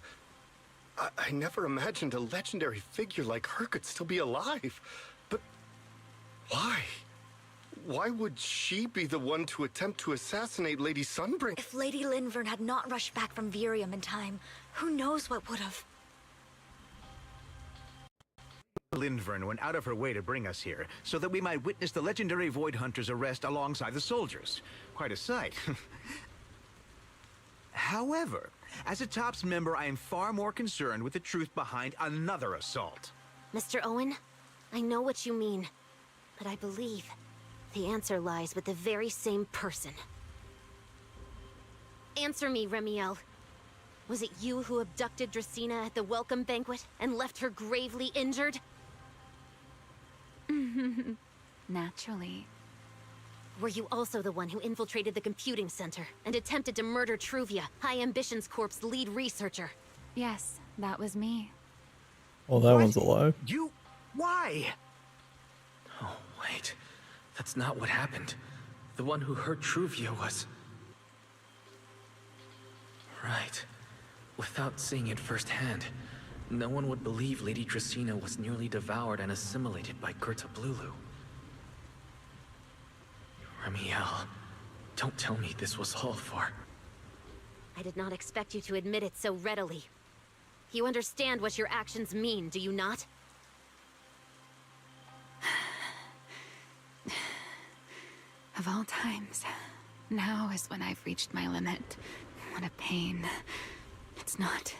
I never imagined a legendary figure like her could still be alive. But why? Why would she be the one to attempt to assassinate Lady Sunbring? If Lady Linvern had not rushed back from Virium in time, who knows what would have. Linvern went out of her way to bring us here, so that we might witness the legendary Void Hunter's arrest alongside the soldiers. Quite a sight. However, as a TOPS member, I am far more concerned with the truth behind another assault. Mr. Owen, I know what you mean, but I believe the answer lies with the very same person. Answer me, Remiel. Was it you who abducted Dracina at the welcome banquet and left her gravely injured? Naturally. Were you also the one who infiltrated the computing center and attempted to murder Truvia, High Ambitions Corp's lead researcher? Yes, that was me. Well, that one's alive. You... why? Oh, wait. That's not what happened. The one who hurt Truvia was... Right. Without seeing it firsthand, no one would believe Lady Dracina was nearly devoured and assimilated by Gerta Blulu. Remiel, don't tell me this was all for... I did not expect you to admit it so readily. You understand what your actions mean, do you not? Of all times, now is when I've reached my limit. What a pain. It's not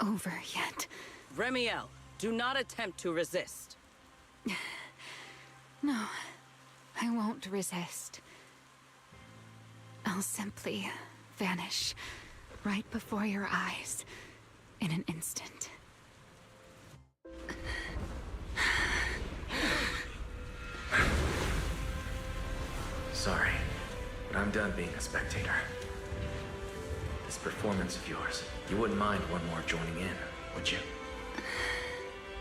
over yet. Remiel, do not attempt to resist. No, I won't resist. I'll simply vanish right before your eyes in an instant. Sorry, but I'm done being a spectator. This performance of yours, you wouldn't mind one more joining in, would you?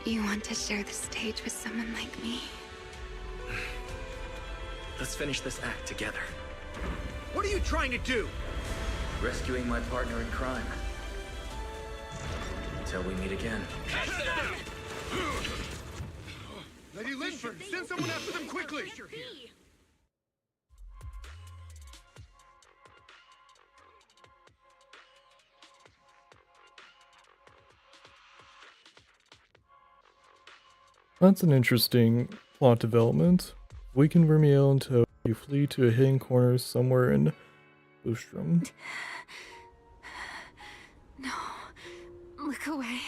You want to share the stage with someone like me? Let's finish this act together. What are you trying to do? Rescuing my partner in crime. Until we meet again. Lady Linford, send someone after them quickly! That's an interesting plot development. Weaken Remiel until you flee to a hidden corner somewhere in Ostrom. No. Look away.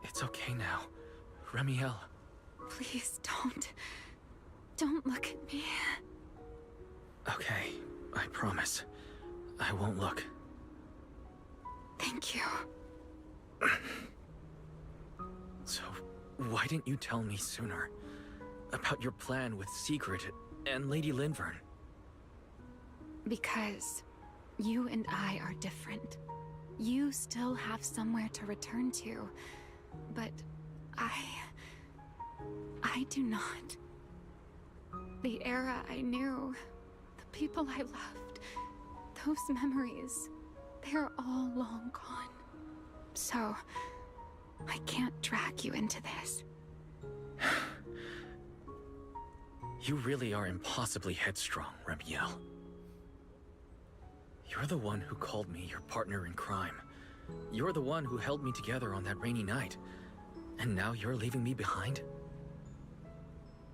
It's okay now. Remiel. Please don't. Don't look at me. Okay, I promise. I won't look. Thank you. So, why didn't you tell me sooner? About your plan with Secret And Lady Linvern? Because you and I are different. You still have somewhere to return to, but I do not. The era I knew, the people I loved, those memories, they're all long gone. So, I can't drag you into this. You really are impossibly headstrong, Remiel. You're the one who called me your partner in crime. You're the one who held me together on that rainy night. And now you're leaving me behind?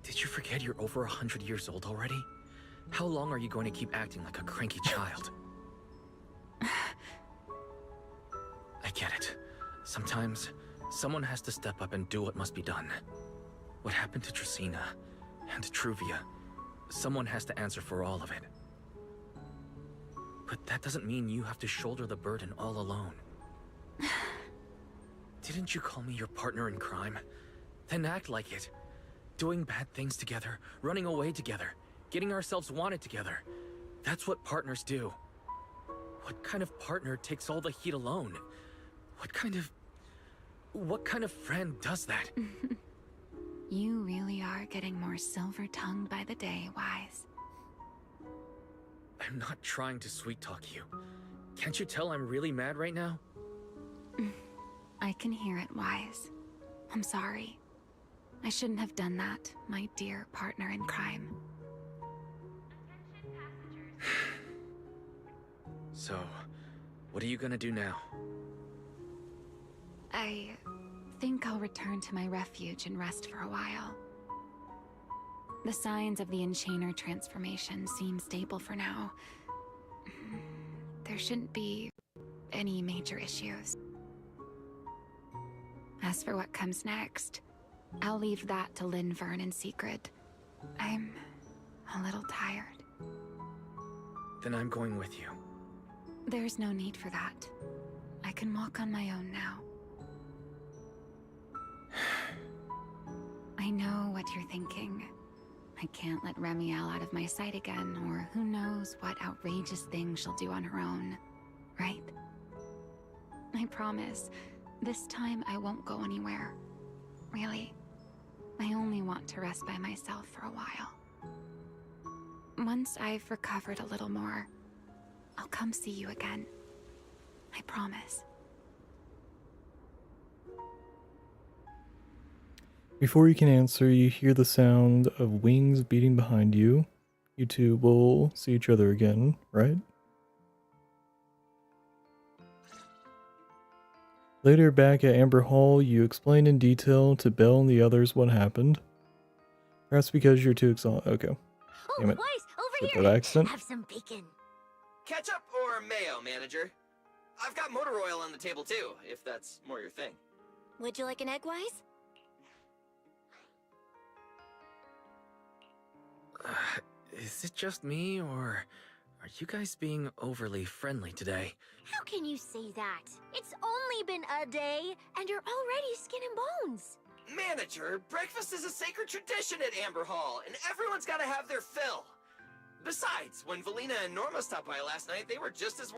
Did you forget you're over 100 years old already? How long are you going to keep acting like a cranky child? I get it. Sometimes, someone has to step up and do what must be done. What happened to Tracina and to Truvia, someone has to answer for all of it. But that doesn't mean you have to shoulder the burden all alone. Didn't you call me your partner in crime? Then act like it. Doing bad things together, running away together, getting ourselves wanted together. That's what partners do. What kind of partner takes all the heat alone? What kind of friend does that? You really are getting more silver-tongued by the day, Wise. I'm not trying to sweet-talk you. Can't you tell I'm really mad right now? I can hear it, Wise. I'm sorry. I shouldn't have done that, my dear partner in crime. So, what are you gonna do now? I think I'll return to my refuge and rest for a while. The signs of the Enchainer transformation seem stable for now. There shouldn't be any major issues. As for what comes next, I'll leave that to Linvern in secret. I'm a little tired. Then I'm going with you. There's no need for that. I can walk on my own now. I know what you're thinking. I can't let Remiel out of my sight again, or who knows what outrageous thing she'll do on her own, right? I promise, this time I won't go anywhere. Really. I only want to rest by myself for a while. Once I've recovered a little more, I'll come see you again. I promise. Before you can answer, you hear the sound of wings beating behind you. You two will see each other again, right? Later, back at Amber Hall, you explain in detail to Belle and the others what happened. Perhaps because you're too exhausted. Okay. Damn it. Wise, over Skip here. that accent. Have some bacon. Ketchup or mayo, manager? I've got motor oil on the table too, if that's more your thing. Would you like an egg, Wise? Is it just me, or are you guys being overly friendly today? How can you say that? It's only been a day, and you're already skin and bones. Manager, breakfast is a sacred tradition at Amber Hall, and everyone's gotta have their fill. Besides, when Valina and Norma stopped by last night, they were just as...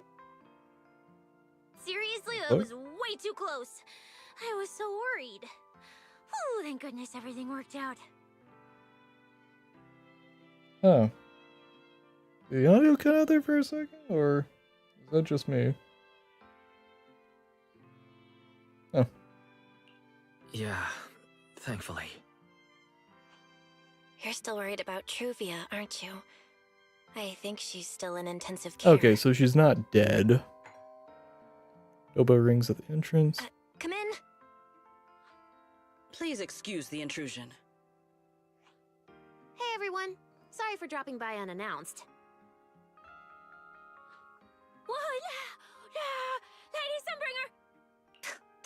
Seriously, that was way too close. I was so worried. Whew, thank goodness everything worked out. Oh. Did the audio cut out there for a second, or is that just me? Oh. Yeah, thankfully. You're still worried about Truvia, aren't you? I think she's still in intensive care. Okay, so she's not dead. Oboe rings at the entrance. Come in. Please excuse the intrusion. Hey, everyone. Sorry for dropping by unannounced. Whoa, Lady Sunbringer!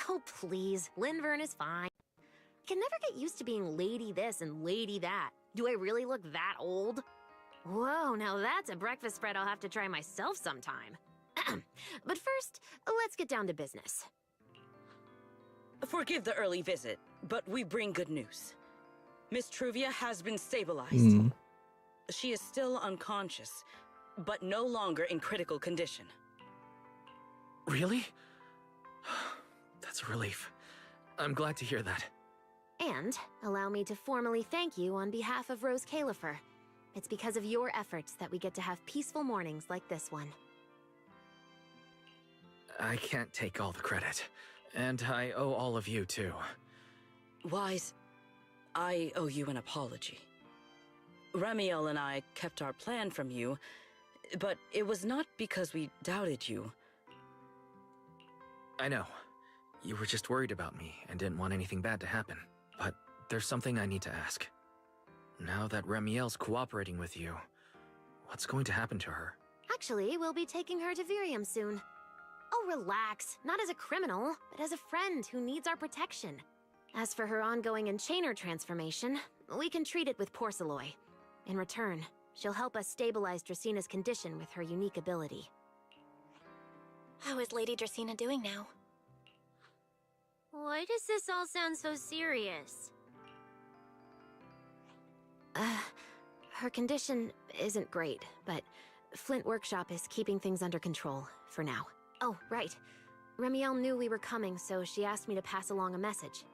Oh, please. Linvern is fine. I can never get used to being lady this and lady that. Do I really look that old? Whoa, now that's a breakfast spread I'll have to try myself sometime. But first, let's get down to business. Forgive the early visit, but we bring good news. Miss Truvia has been stabilized. She is still unconscious, but no longer in critical condition. Really? That's a relief. I'm glad to hear that. And allow me to formally thank you on behalf of Rose Califer. It's because of your efforts that we get to have peaceful mornings like this one. I can't take all the credit. And I owe all of you, too. Wise, I owe you an apology. Remiel and I kept our plan from you, but it was not because we doubted you. I know. You were just worried about me and didn't want anything bad to happen. But there's something I need to ask. Now that Remiel's cooperating with you, what's going to happen to her? Actually, we'll be taking her to Virium soon. Oh, relax. Not as a criminal, but as a friend who needs our protection. As for her ongoing Enchainer transformation, we can treat it with Porcelloy. In return, she'll help us stabilize Dracina's condition with her unique ability. How is Lady Dracina doing now? Why does this all sound so serious? Her condition isn't great, but Flint Workshop is keeping things under control, for now. Oh, right. Remiel knew we were coming, so she asked me to pass along a message.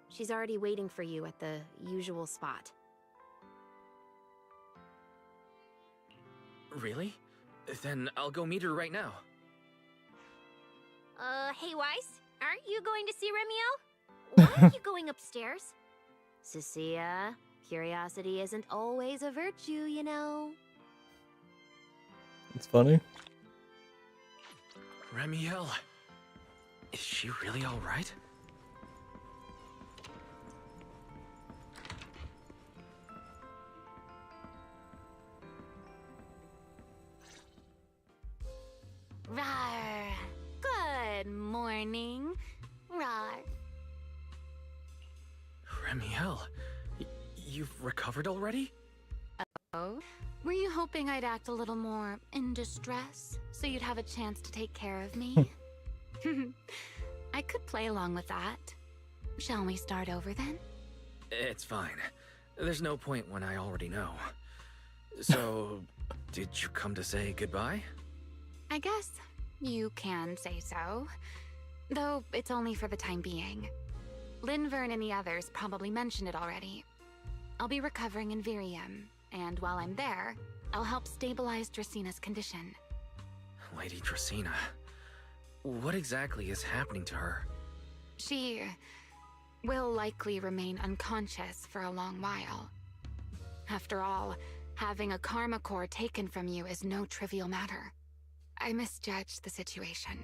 She's already waiting for you at the usual spot. Really? Then I'll go meet her right now. Hey Weiss, aren't you going to see Remiel? Why are you going upstairs? Cecilia, curiosity isn't always a virtue, you know. It's funny. Remiel, is she really all right? Rawr. Good morning. Rawr. Remiel, you've recovered already? Oh? Were you hoping I'd act a little more in distress so you'd have a chance to take care of me? I could play along with that. Shall we start over then? It's fine. There's no point when I already know. So, did you come to say goodbye? I guess you can say so. Though it's only for the time being. Linvern and the others probably mentioned it already. I'll be recovering in Virium, and while I'm there, I'll help stabilize Dracina's condition. Lady Dracina, what exactly is happening to her? She will likely remain unconscious for a long while. After all, having a karma core taken from you is no trivial matter. I misjudged the situation.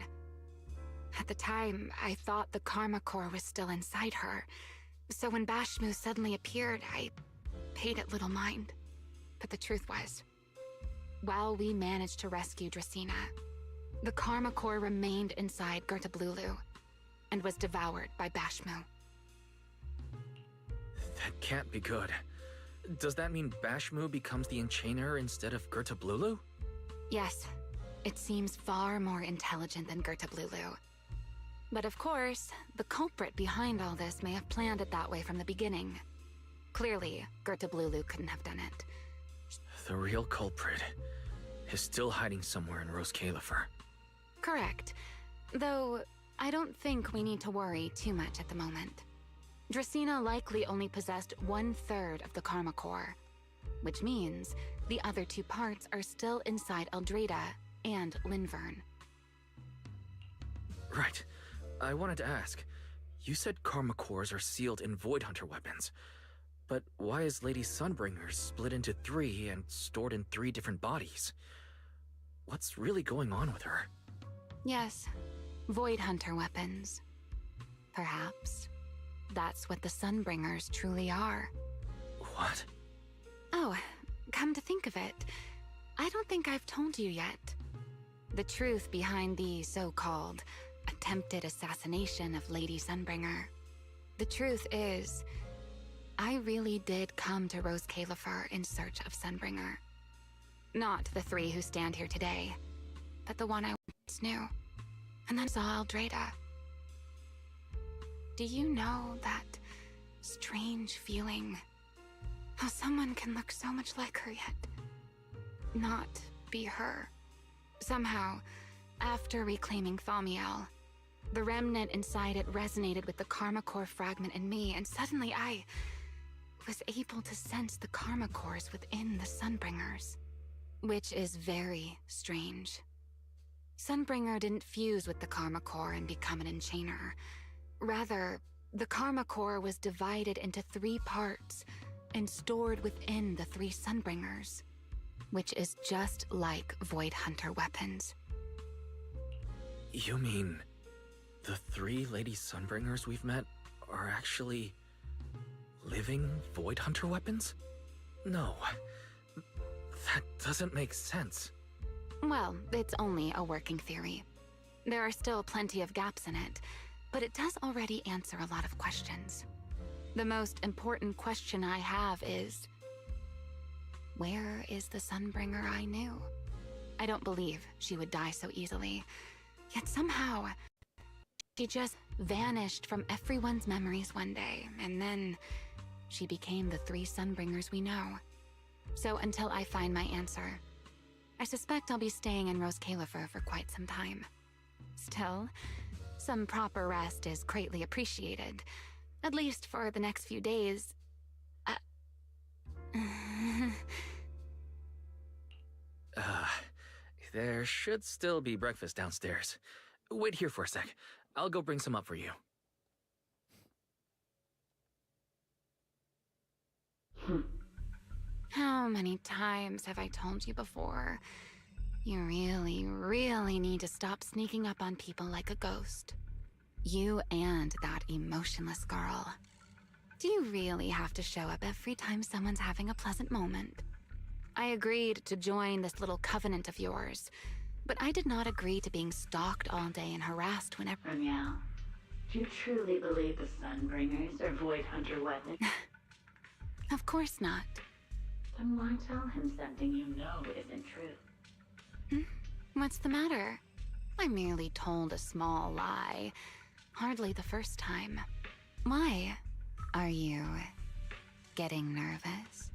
At the time, I thought the karma core was still inside her, so when Bashmu suddenly appeared, I paid it little mind. But the truth was, while we managed to rescue Dracina, the karma core remained inside Gertablulu and was devoured by Bashmu. That can't be good. Does that mean Bashmu becomes the Enchainer instead of Gertablulu? Yes, it seems far more intelligent than Gertablulu. But of course, the culprit behind all this may have planned it that way from the beginning. Clearly, Gertablulu couldn't have done it. The real culprit is still hiding somewhere in Rose Califer. Correct. Though, I don't think we need to worry too much at the moment. Dracina likely only possessed 1/3 of the karma core, which means the other 2 parts are still inside Eldrada and Linvern. Right. I wanted to ask, you said karma cores are sealed in Void Hunter weapons, but why is Lady Sunbringer split into 3 and stored in 3 different bodies? What's really going on with her? Yes, Void Hunter weapons. Perhaps that's what the Sunbringers truly are. What? Oh, come to think of it, I don't think I've told you yet. The truth behind the so-called attempted assassination of Lady Sunbringer. The truth is, I really did come to Rose Califer in search of Sunbringer. Not the 3 who stand here today, but the one I once knew, and then saw Eldrada. Do you know that strange feeling How someone can look so much like her yet not be her. Somehow, after reclaiming Thaumiel, the remnant inside it resonated with the Karma Core fragment in me, and suddenly I was able to sense the Karma Cores within the Sunbringers, which is very strange. Sunbringer didn't fuse with the Karma Core and become an enchainer. Rather, the Karma Core was divided into 3 parts and stored within the 3 Sunbringers, which is just like Void Hunter weapons. You mean the 3 Lady Sunbringers we've met are actually living Void Hunter weapons? No, that doesn't make sense. Well, it's only a working theory. There are still plenty of gaps in it, but it does already answer a lot of questions. The most important question I have is, where is the Sunbringer I knew? I don't believe she would die so easily, yet somehow she just vanished from everyone's memories one day, and then she became the 3 Sunbringers we know. So until I find my answer, I suspect I'll be staying in Rose Califer for quite some time. Still, some proper rest is greatly appreciated, at least for the next few days. There should still be breakfast downstairs. Wait here for a sec. I'll go bring some up for you. How many times have I told you before? You really, really need to stop sneaking up on people like a ghost. You and that emotionless girl. Do you really have to show up every time someone's having a pleasant moment? I agreed to join this little covenant of yours, but I did not agree to being stalked all day and harassed whenever— Ramiel, do you truly believe the Sunbringers are Void Hunter weapons? Of course not. Then why tell him something you know isn't true? What's the matter? I merely told a small lie. Hardly the first time. Why? Are you getting nervous?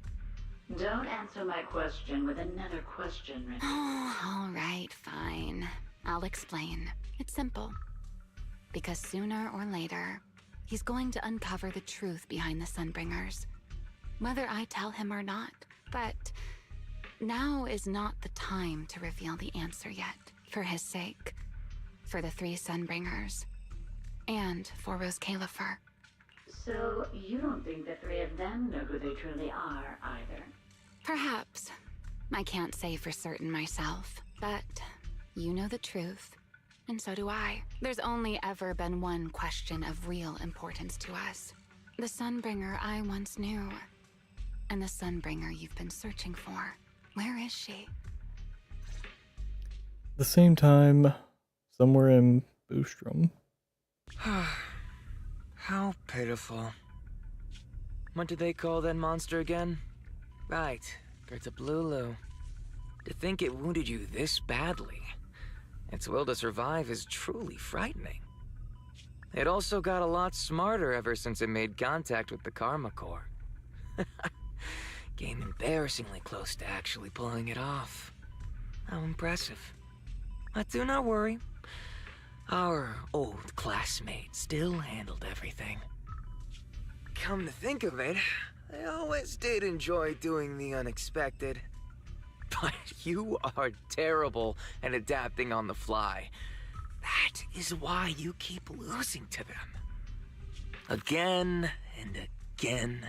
Don't answer my question with another question, Ramiel. Oh, all right, fine. I'll explain. It's simple. Because sooner or later, he's going to uncover the truth behind the Sunbringers. Whether I tell him or not. But now is not the time to reveal the answer yet, for his sake, for the 3 Sunbringers, and for Rose Califer. So you don't think the 3 of them know who they truly are, either? Perhaps. I can't say for certain myself, but you know the truth, and so do I. There's only ever been one question of real importance to us. The Sunbringer I once knew. And the Sunbringer you've been searching for. Where is she? The same time, somewhere in Boostrom. How pitiful. What did they call that monster again? Right, Gertablulu. To think it wounded you this badly. Its will to survive is truly frightening. It also got a lot smarter ever since it made contact with the Karma Core. Came embarrassingly close to actually pulling it off. How impressive. But do not worry. Our old classmate still handled everything. Come to think of it, I always did enjoy doing the unexpected. But you are terrible at adapting on the fly. That is why you keep losing to them. Again and again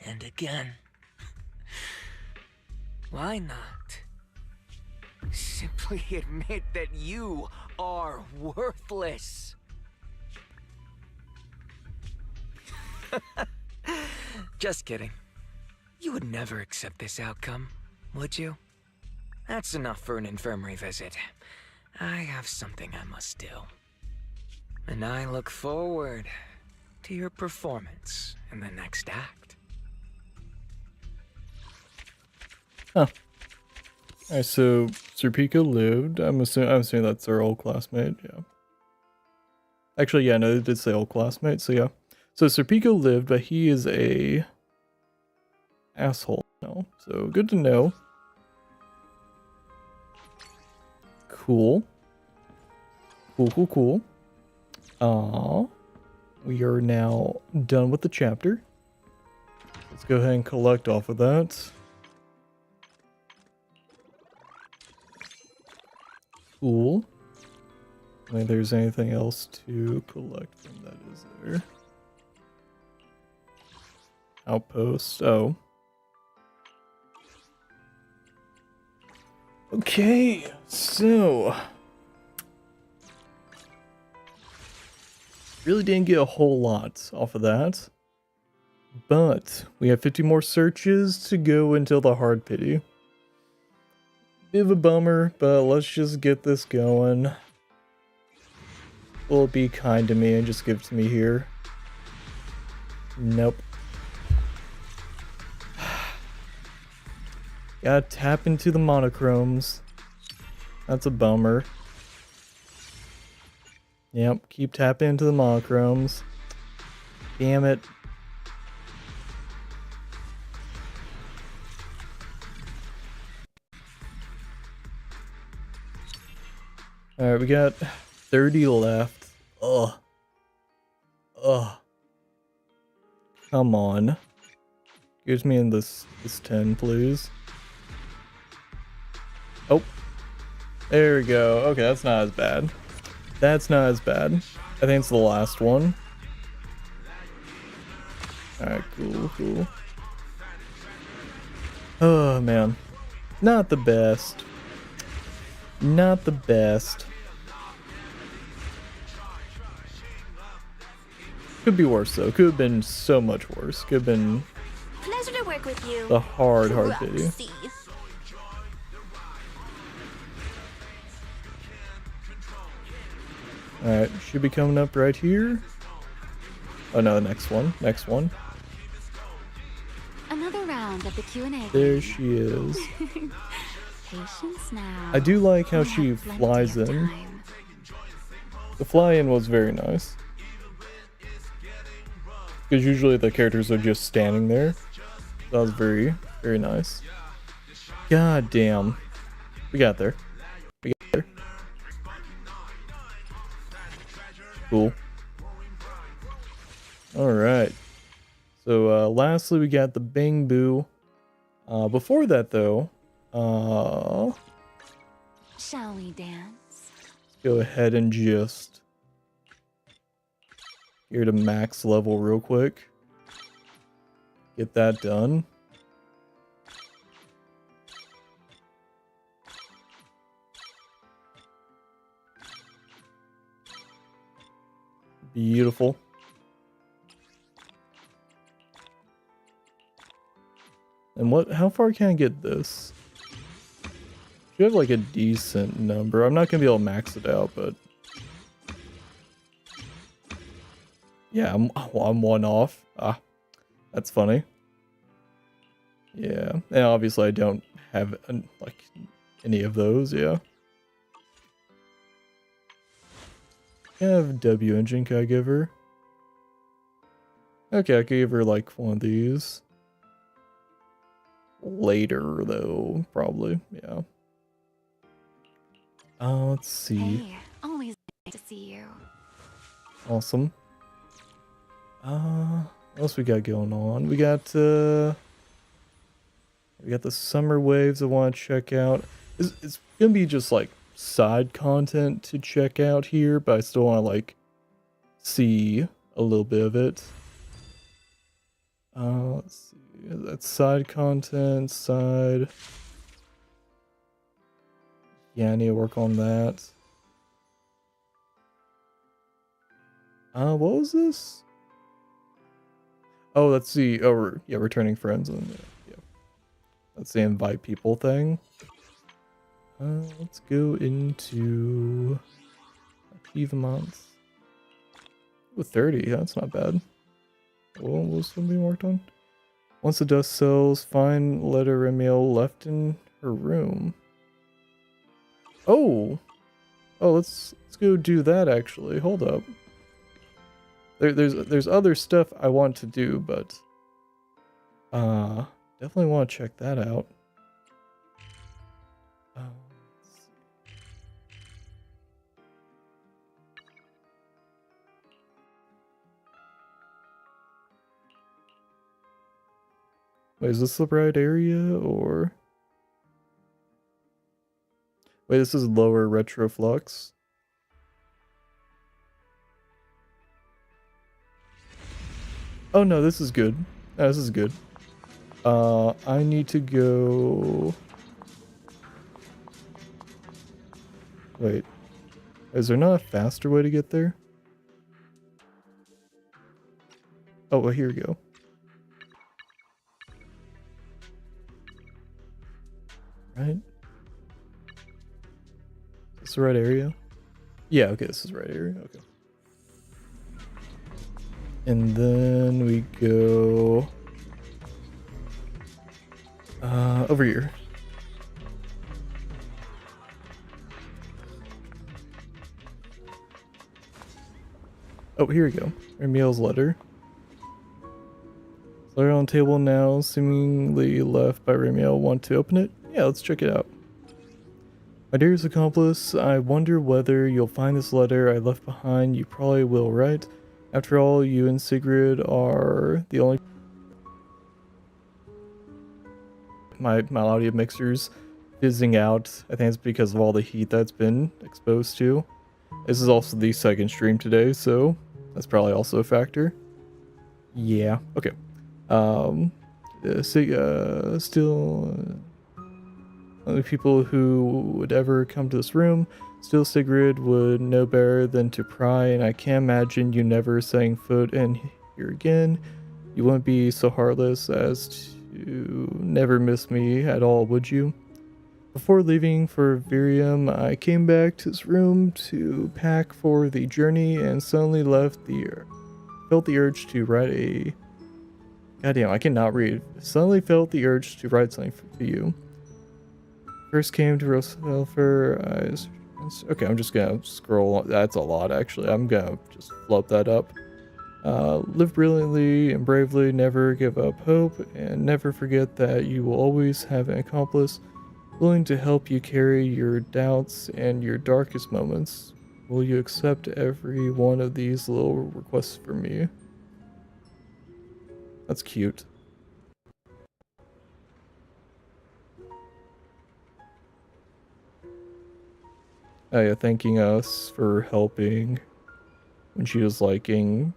and again. Why not? Simply admit that you are worthless. Just kidding. You would never accept this outcome, would you? That's enough for an infirmary visit. I have something I must do. And I look forward to your performance in the next act. Huh. Alright, so Serpico lived. I'm assuming that's our old classmate, yeah. Actually, yeah, no, they did say old classmate, so yeah. So Serpico lived, but he is a asshole now. So good to know. Cool. Cool. We are now done with the chapter. Let's go ahead and collect off of that. Cool. I don't think there's anything else to collect from that, is there? Outpost. Oh. Okay, so really didn't get a whole lot off of that, but we have 50 more searches to go until the hard pity. Bit of a bummer, but let's just get this going. Will it be kind to me and just give it to me here? Nope. Gotta tap into the monochromes. That's a bummer. Yep, keep tapping into the monochromes. Damn it. Alright, we got 30 left. Ugh. Come on. Gives me in this 10, please. Oh. There we go. Okay, that's not as bad. That's not as bad. I think it's the last one. Alright, cool. Oh, man. Not the best. Not the best. Could be worse, though. Could have been so much worse. Could have been Pleasure to work with you. the hard pity. Alright, should be coming up right here. Oh no, next one. Another round of the Q&A. There she is. Patience now. I do like how she flies in. The fly-in was very nice. Because usually the characters are just standing there. That was very, very nice. God damn. We got there. Cool. Alright. So, lastly, we got the Bang Boo. Before that, though, shall we dance? Let's go ahead and just here to max level real quick. Get that done. Beautiful. And how far can I get this? You have like a decent number. I'm not gonna be able to max it out, but yeah, I'm one off. Ah, that's funny. Yeah, and obviously I don't have like any of those. Yeah. Can I have W engine? Can I give her? Okay, I could give her like one of these. Later though, probably. Yeah. Let's see. Hey, always nice to see you. Awesome. What else we got going on? We got the summer waves I want to check out. It's gonna be just like side content to check out here, but I still want to like see a little bit of it. Let's see. That's side content, side. Yeah, I need to work on that. What was this? Oh, let's see. Oh, yeah, returning friends. And yeah. That's the invite people thing. Let's go into achievements. Ooh, 30. That's not bad. What was something worked on? Once the dust settles, find letter Remiel left in her room. Oh, let's go do that. Actually, hold up. There's other stuff I want to do, but Definitely want to check that out. Let's see. Wait, is this the right area or? Wait, this is lower retroflux. Oh no, this is good. No, this is good. I need to go. Wait, is there not a faster way to get there? Oh, well, here we go. Right? Is this the right area? Yeah, okay, this is the right area. Okay. And then we go over here. Oh, here we go. Ramiel's letter. Letter on the table now, seemingly left by Ramiel. Want to open it? Yeah, let's check it out. My dearest accomplice, I wonder whether you'll find this letter I left behind. You probably will, right? After all, you and Sigrid are the only... My audio mixer's fizzing out. I think it's because of all the heat that's been exposed to. This is also the second stream today, so that's probably also a factor. Yeah, okay. Still... only people who would ever come to this room. Still, Sigrid would know better than to pry, and I can't imagine you never setting foot in here again. You wouldn't be so heartless as to never miss me at all, would you? Before leaving for Virium, I came back to this room to pack for the journey, and suddenly felt the urge to write a... Goddamn, I cannot read. Suddenly felt the urge to write something for you. First came to Roselfer. Okay, I'm just gonna scroll. That's a lot, actually. I'm gonna just float that up. Live brilliantly and bravely. Never give up hope, and never forget that you will always have an accomplice willing to help you carry your doubts and your darkest moments. Will you accept every one of these little requests from me? That's cute. Oh yeah, thanking us for helping when she was like getting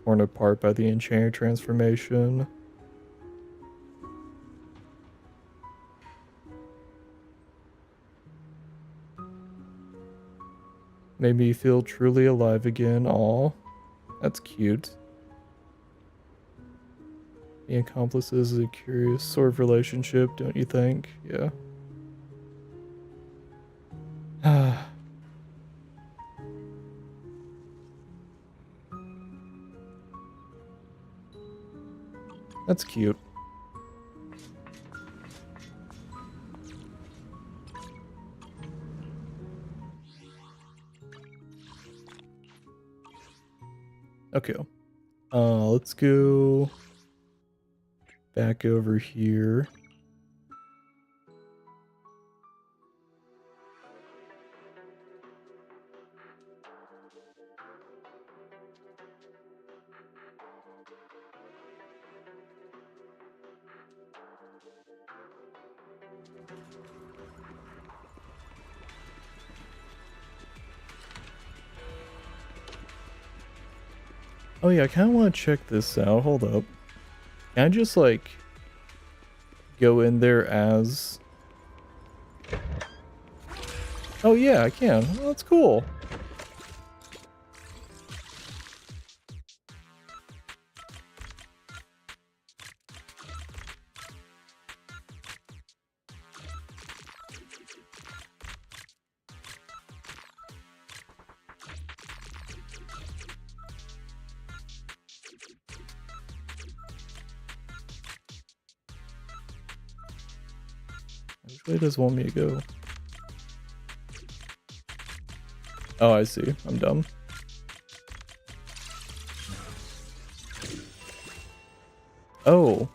torn apart by the enchanter transformation. Made me feel truly alive again. Aw, that's cute. The accomplices is a curious sort of relationship, don't you think? Yeah. That's cute. Okay. Let's go back over here. Oh yeah, I kind of want to check this out. Hold up. Can I just like go in there as... Oh yeah, I can. Oh, that's cool. Which way does it want me to go? Oh, I see. I'm dumb. Oh.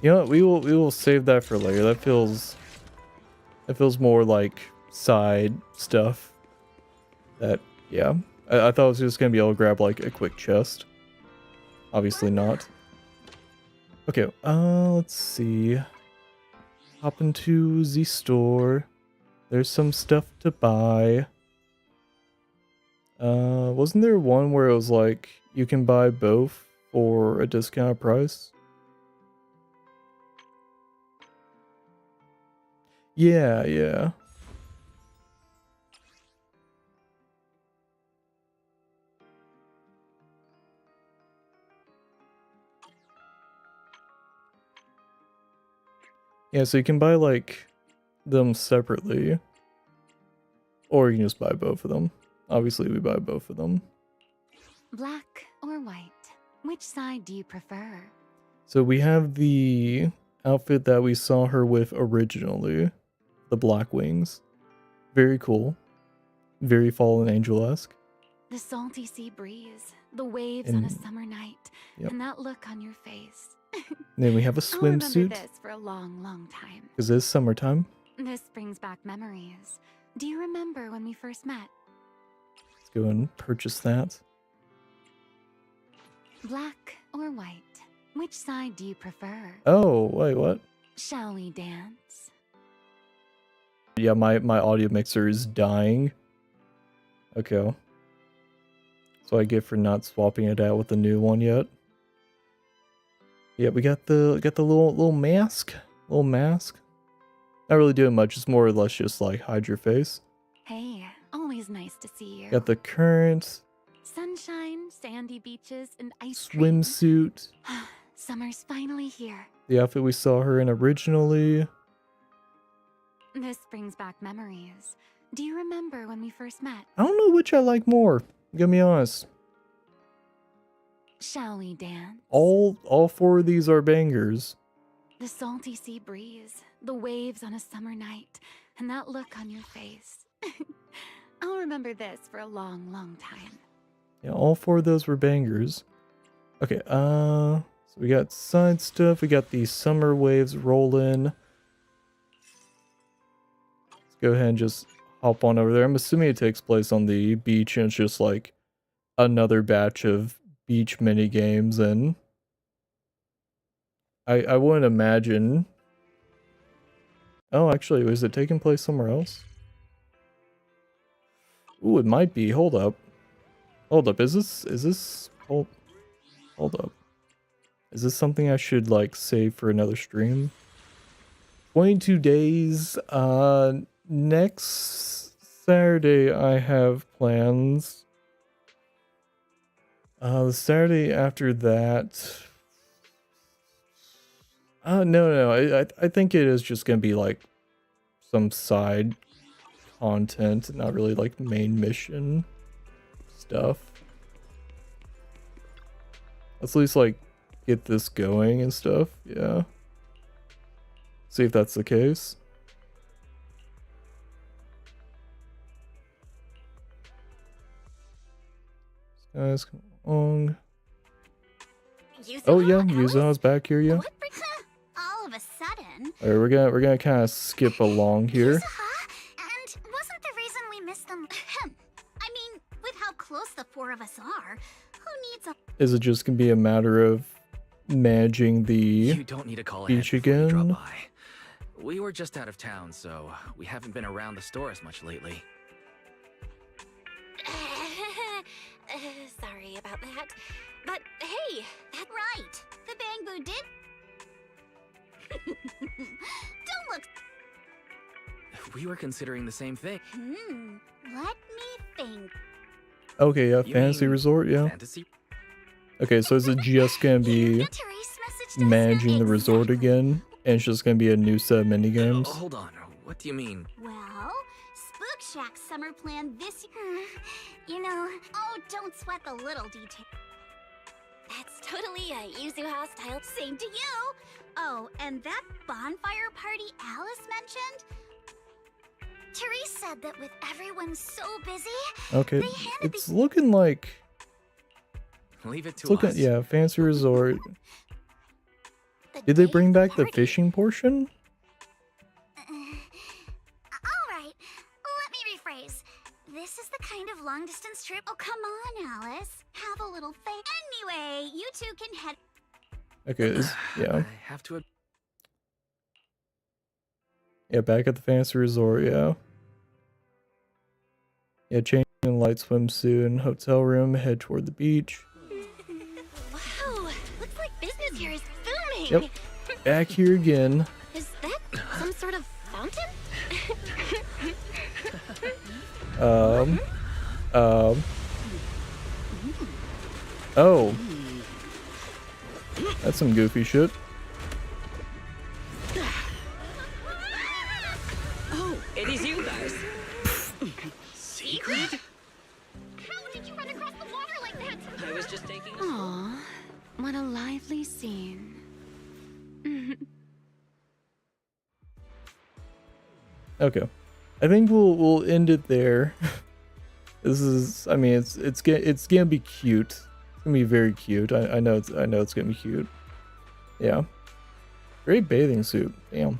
You know what? We will save that for later. That feels more like side stuff. That, yeah. I thought I was just gonna be able to grab like a quick chest. Obviously not. Okay, let's see. Hop into the store. There's some stuff to buy. Wasn't there one where it was like you can buy both for a discounted price? Yeah, yeah. Yeah, so you can buy like them separately. Or you can just buy both of them. Obviously we buy both of them. Black or white? Which side do you prefer? So we have the outfit that we saw her with originally. The black wings. Very cool. Very Fallen Angel-esque. The salty sea breeze, the waves on a summer night, and that look on your face. Then we have a I'll remember swimsuit. this for a long, long time. Because it's summertime. This brings back memories. Do you remember when we first met? Let's go and purchase that. Black or white? Which side do you prefer? Oh, wait, what? Shall we dance? Yeah, my audio mixer is dying. Okay. So I get for not swapping it out with the new one yet. Yeah, we got the little mask. Little mask. Not really doing much, it's more or less just like hide your face. Hey, always nice to see you. Got the current Sunshine, sandy beaches, and ice cream. swimsuit. Summer's finally here. The outfit we saw her in originally. This brings back memories. Do you remember when we first met? I don't know which I like more. I'm gonna be honest. Shall we dance? All four of these are bangers. The salty sea breeze, the waves on a summer night, and that look on your face. I'll remember this for a long, long time. Yeah, all four of those were bangers. Okay, so we got side stuff. We got the summer waves rolling. Let's go ahead and just hop on over there. I'm assuming it takes place on the beach and it's just like another batch of beach mini games, and I wouldn't imagine. Oh, actually, is it taking place somewhere else? Ooh, it might be. Hold up. Hold up. Is this hold up. Is this something I should like save for another stream? 22 days. Next Saturday I have plans. The Saturday after that. No. I think it is just gonna be like some side content, not really like main mission stuff. Let's at least like get this going and stuff. Yeah. See if that's the case. Guys, come on. Oh yeah, Yuza's back here, yeah. All of a sudden. Alright, we're gonna kind of skip along here. And wasn't the reason we missed them? I mean, with how close the four of us are, who needs a? Is it just gonna be a matter of managing the You don't need to call ahead beach before you drop again? by. We were just out of town, so we haven't been around the store as much lately. Sorry about that. But hey, that's right. The Bangbu did. Don't look. We were considering the same thing. Let me think. Okay, yeah, You fantasy mean resort, yeah. Fantasy? Okay, so is it just gonna be managing the resort again? And it's just gonna be a new set of minigames? Hold on. What do you mean? Well, Spook Shack's summer plan this year. You know, oh, don't sweat the little detail. That's totally a Yuzuha style. Same to you. Oh, and that bonfire party Alice mentioned? Therese said that with everyone so busy, Okay, they handed it's looking like... Leave it It's to looking, us. yeah, fancy resort. Did they bring back the fishing portion? Alright, let me rephrase. This is the kind of long-distance trip... Oh, come on, Alice. Have a little faith. Anyway, you two can head... Okay, yeah. I have to. Yeah, back at the fancy resort, yeah. Yeah, changing light swimsuit, hotel room, head toward the beach. Wow, looks like business here is booming. Yep, back here again. Is that some sort of fountain? Oh. That's some goofy shit. Oh, it is you guys. Secret? How did you run across the water like that? I was just taking a Aw, what a lively scene. Okay. I think we'll end it there. This is, I mean, it's gonna be cute. It's gonna be very cute. I know it's gonna be cute. Yeah. Great bathing suit. Damn.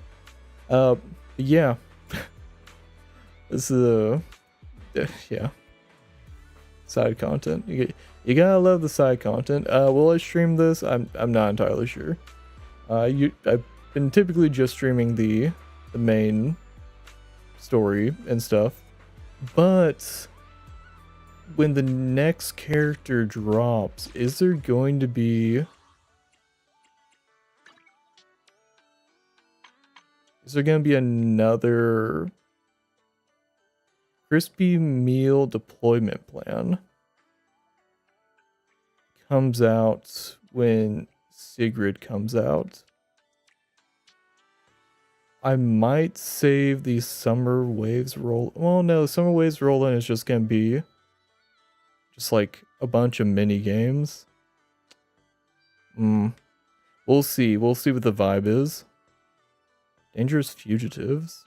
Yeah. This is yeah. Side content. You gotta love the side content. Will I stream this? I'm not entirely sure. I've been typically just streaming the main story and stuff, but when the next character drops, is there going to be... Is there going to be another crispy meal deployment plan? Comes out when Sigrid comes out. I might save the Summer Waves roll. Well, no, Summer Waves roll-in is just going to be just like a bunch of mini games. We'll see. We'll see what the vibe is. Dangerous Fugitives.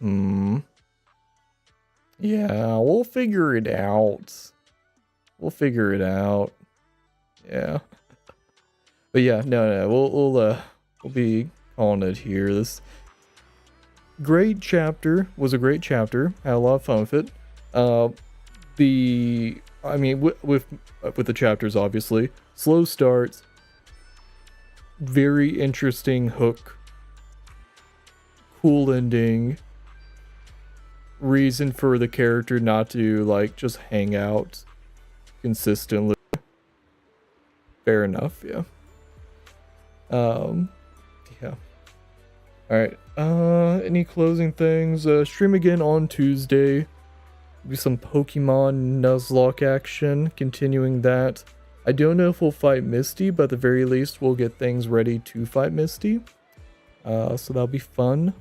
Yeah, we'll figure it out. We'll figure it out. Yeah. But yeah, no, we'll be calling it here. This great chapter was a great chapter. Had a lot of fun with it. I mean, with the chapters, obviously, slow starts, very interesting hook, cool ending, reason for the character not to like just hang out consistently. Fair enough, yeah. Yeah. Alright, any closing things? Stream again on Tuesday. Be some Pokemon Nuzlocke action, continuing that. I don't know if we'll fight Misty, but at the very least we'll get things ready to fight Misty. So that'll be fun.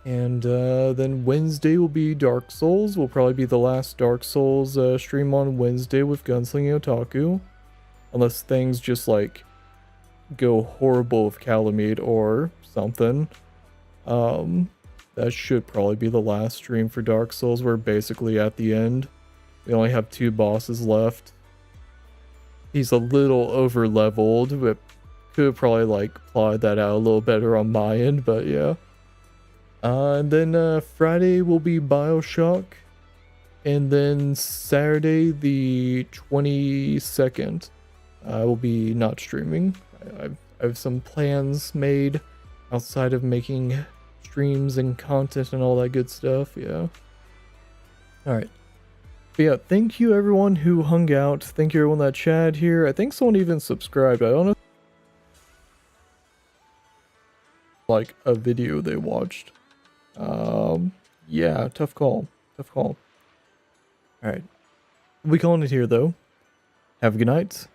And then Wednesday will be Dark Souls. Will probably be the last Dark Souls stream on Wednesday with Gunslinging Otaku. Unless things just like go horrible with Calamite or something. That should probably be the last stream for Dark Souls. We're basically at the end. We only have 2 bosses left. He's a little over leveled, but could probably like plot that out a little better on my end, but yeah. And then Friday will be BioShock. And then Saturday the 22nd, I will be not streaming. I have some plans made outside of making streams and content and all that good stuff, yeah. Alright. But yeah, thank you everyone who hung out. Thank you everyone that chatted here. I think someone even subscribed. I don't know. Like a video they watched. Yeah, tough call. Tough call. Alright. We'll be calling it here though. Have a good night.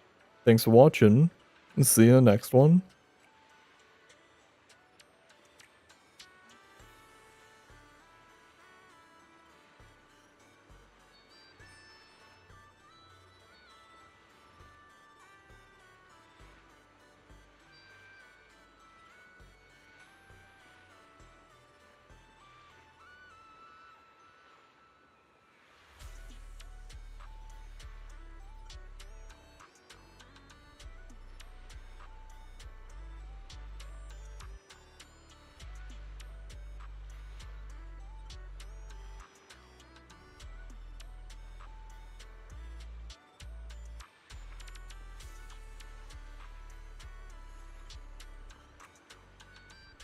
Thanks for watching. And see you in the next one.